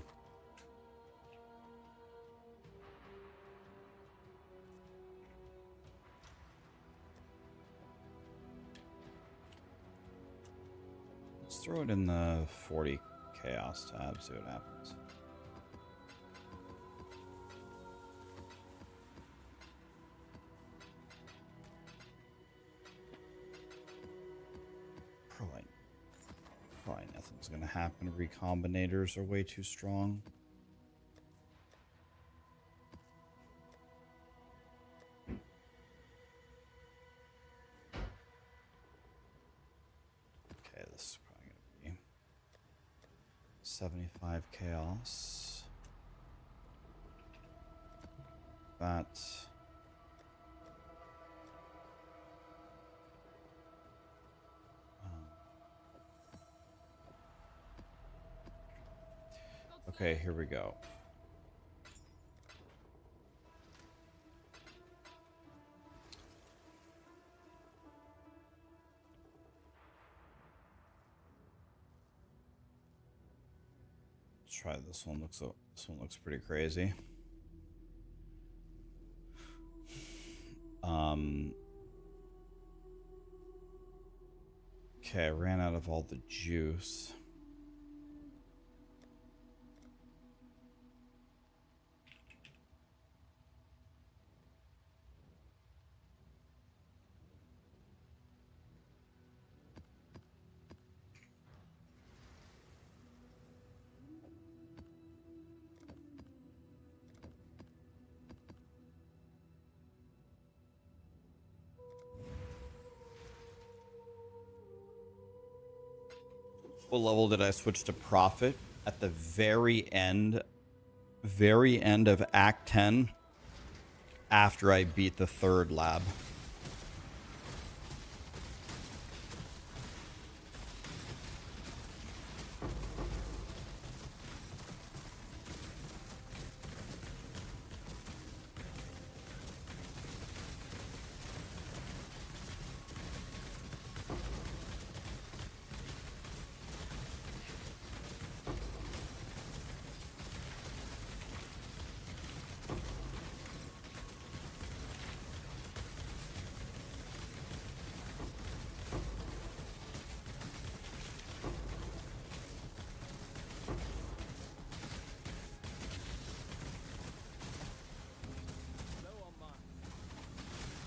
throw it in the 40 chaos tab, see what happens. Probably nothing's gonna happen. Recombinators are way too strong. Okay, this is probably gonna be 75 chaos. That. Okay, here we go. Let's try this one. This one looks pretty crazy. Okay, I ran out of all the juice. What level did I switch to Prophet? At the very end of Act 10, after I beat the 3rd lab.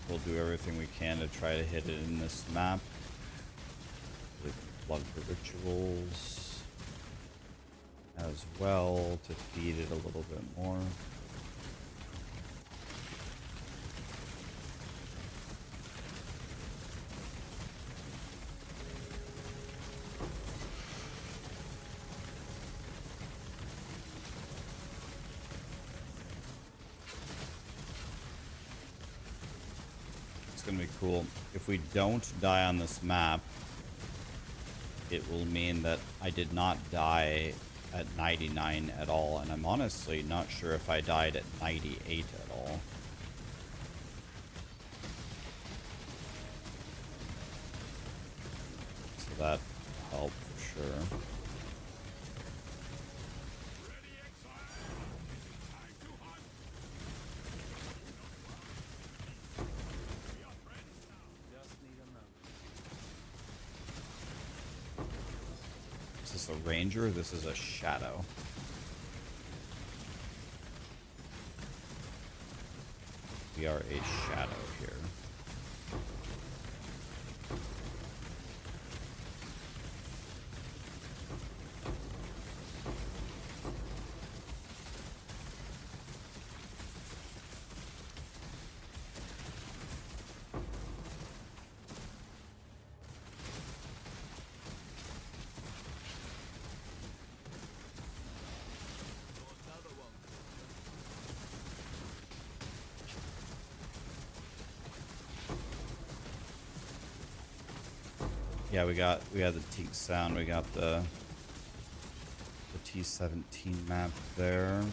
We'll do everything we can to try to hit it in this map. Plug the rituals as well to feed it a little bit more. Gonna be cool. If we don't die on this map, it will mean that I did not die at 99 at all, and I'm honestly not sure if I died at 98 at all. So that helped for sure. A ranger, this is a shadow. We are a shadow here. Yeah, we had the Teak sound. We got the T17 map there.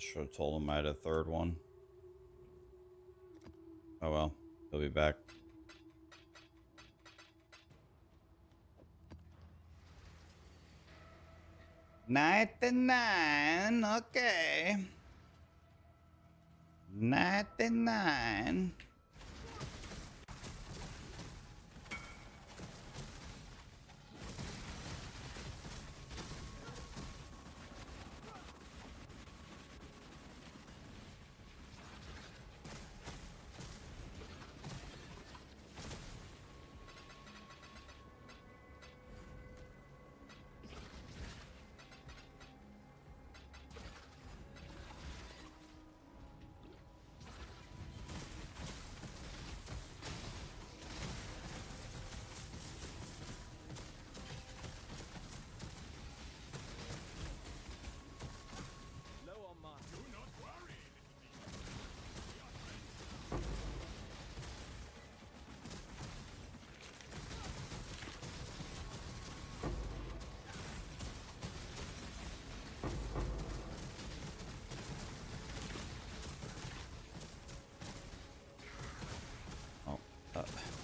Should have told him I had a third one. Oh well, he'll be back. Night to 9, okay. Night to 9.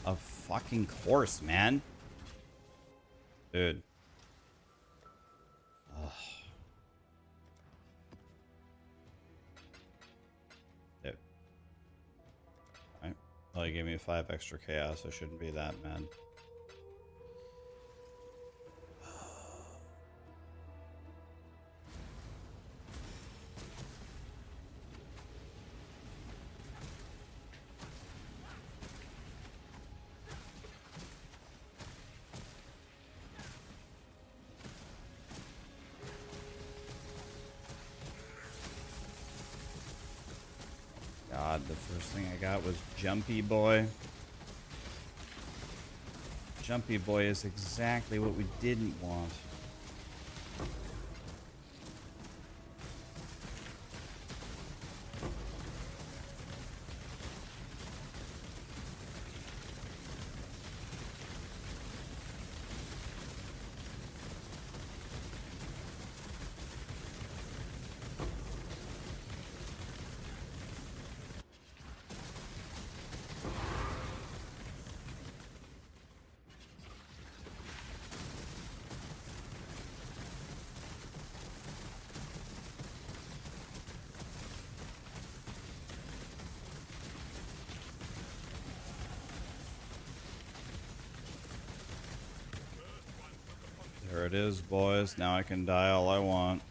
A fucking course, man. Dude. Ugh. Dude. Alright. Well, you gave me 5 extra chaos. I shouldn't be that mad. God, the first thing I got was Jumpy Boy. Jumpy Boy is exactly what we didn't want. There it is, boys. Now I can die all I want.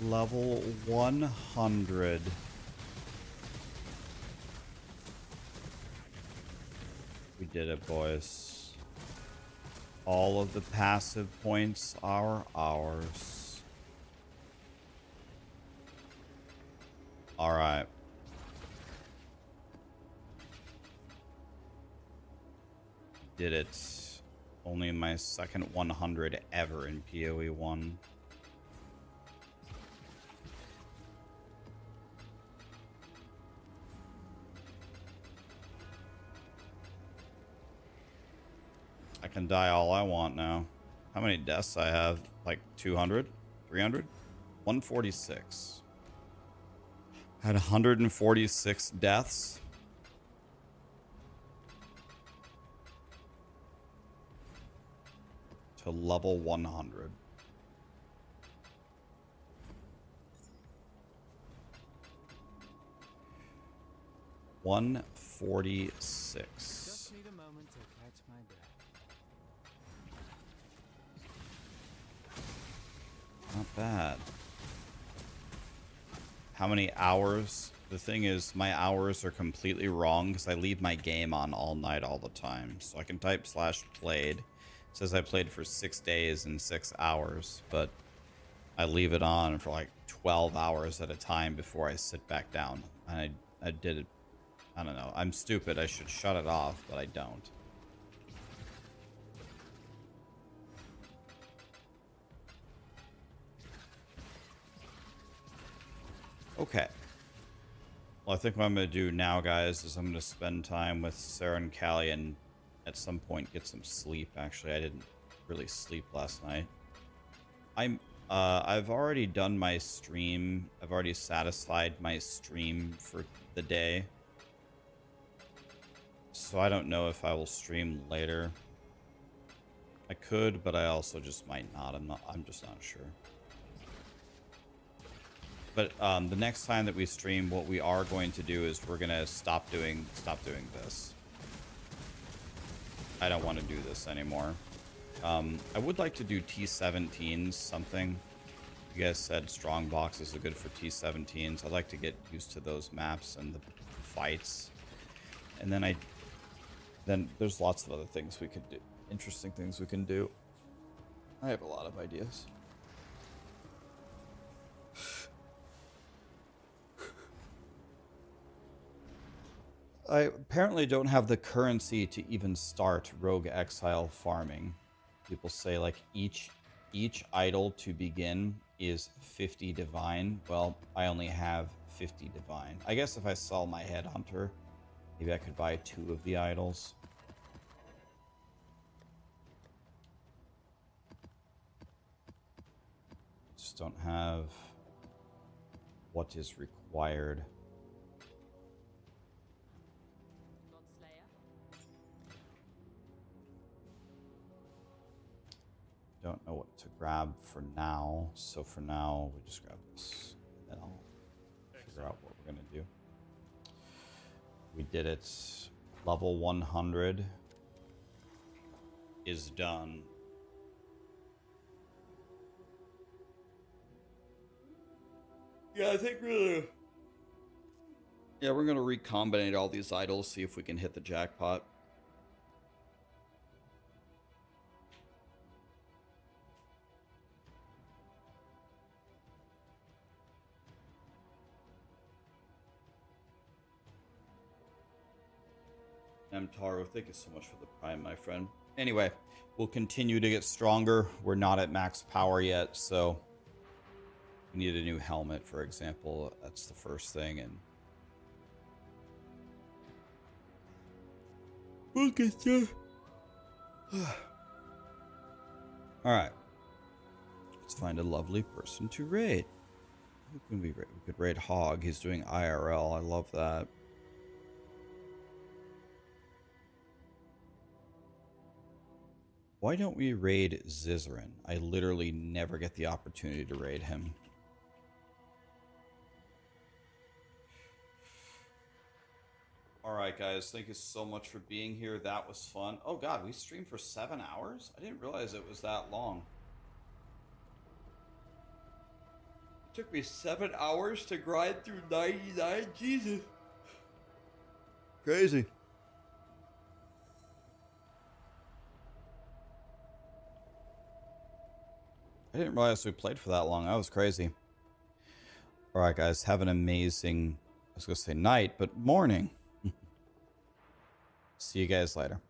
Level 100. We did it, boys. All of the passive points are ours. All right. Did it. Only my second 100 ever in POE1. I can die all I want now. How many deaths I have? Like 200? 300? 146. Had 146 deaths. To level 100. $146. Just need a moment to catch my breath. Not bad. How many hours? The thing is, my hours are completely wrong because I leave my game on all night all the time. So I can type /played. It says I played for 6 days and 6 hours, but I leave it on for like 12 hours at a time before I sit back down. And I did it. I don't know. I'm stupid. I should shut it off, but I don't. Okay. Well, I think what I'm going to do now, guys, is I'm going to spend time with Sarah and Callie and at some point get some sleep. Actually, I didn't really sleep last night. I've already done my stream. I've already satisfied my stream for the day. So I don't know if I will stream later. I could, but I also just might not. I'm just not sure. But the next time that we stream, what we are going to do is we're gonna stop doing this. I don't want to do this anymore. I would like to do T17s, something. You guys said strong boxes are good for T17s. I'd like to get used to those maps and the fights. And then there's lots of other things we could do. Interesting things we can do. I have a lot of ideas. I apparently don't have the currency to even start Rogue Exile farming. People say like each idol to begin is 50 divine. Well, I only have 50 divine. I guess if I sell my headhunter, maybe I could buy 2 of the idols. Just don't have what is required. Don't know what to grab for now, so for now we just grab this, and then I'll figure out what we're gonna do. We did it. Level 100 is done. Yeah, I think we're gonna recombinate all these idols, see if we can hit the jackpot. Taro, thank you so much for the prime, my friend. Anyway, we'll continue to get stronger. We're not at max power yet, so we need a new helmet, for example. That's the first thing, and we'll get there. All right, let's find a lovely person to raid. Who can we raid? We could raid Hog. He's doing IRL. I love that. Why don't we raid Zizaran? I literally never get the opportunity to raid him. Alright guys, thank you so much for being here. That was fun. Oh god, we streamed for 7 hours? I didn't realize it was that long. It took me 7 hours to grind through 99? Jesus. Crazy. I didn't realize we played for that long. That was crazy. Alright guys, have an amazing, I was going to say night, but morning. See you guys later.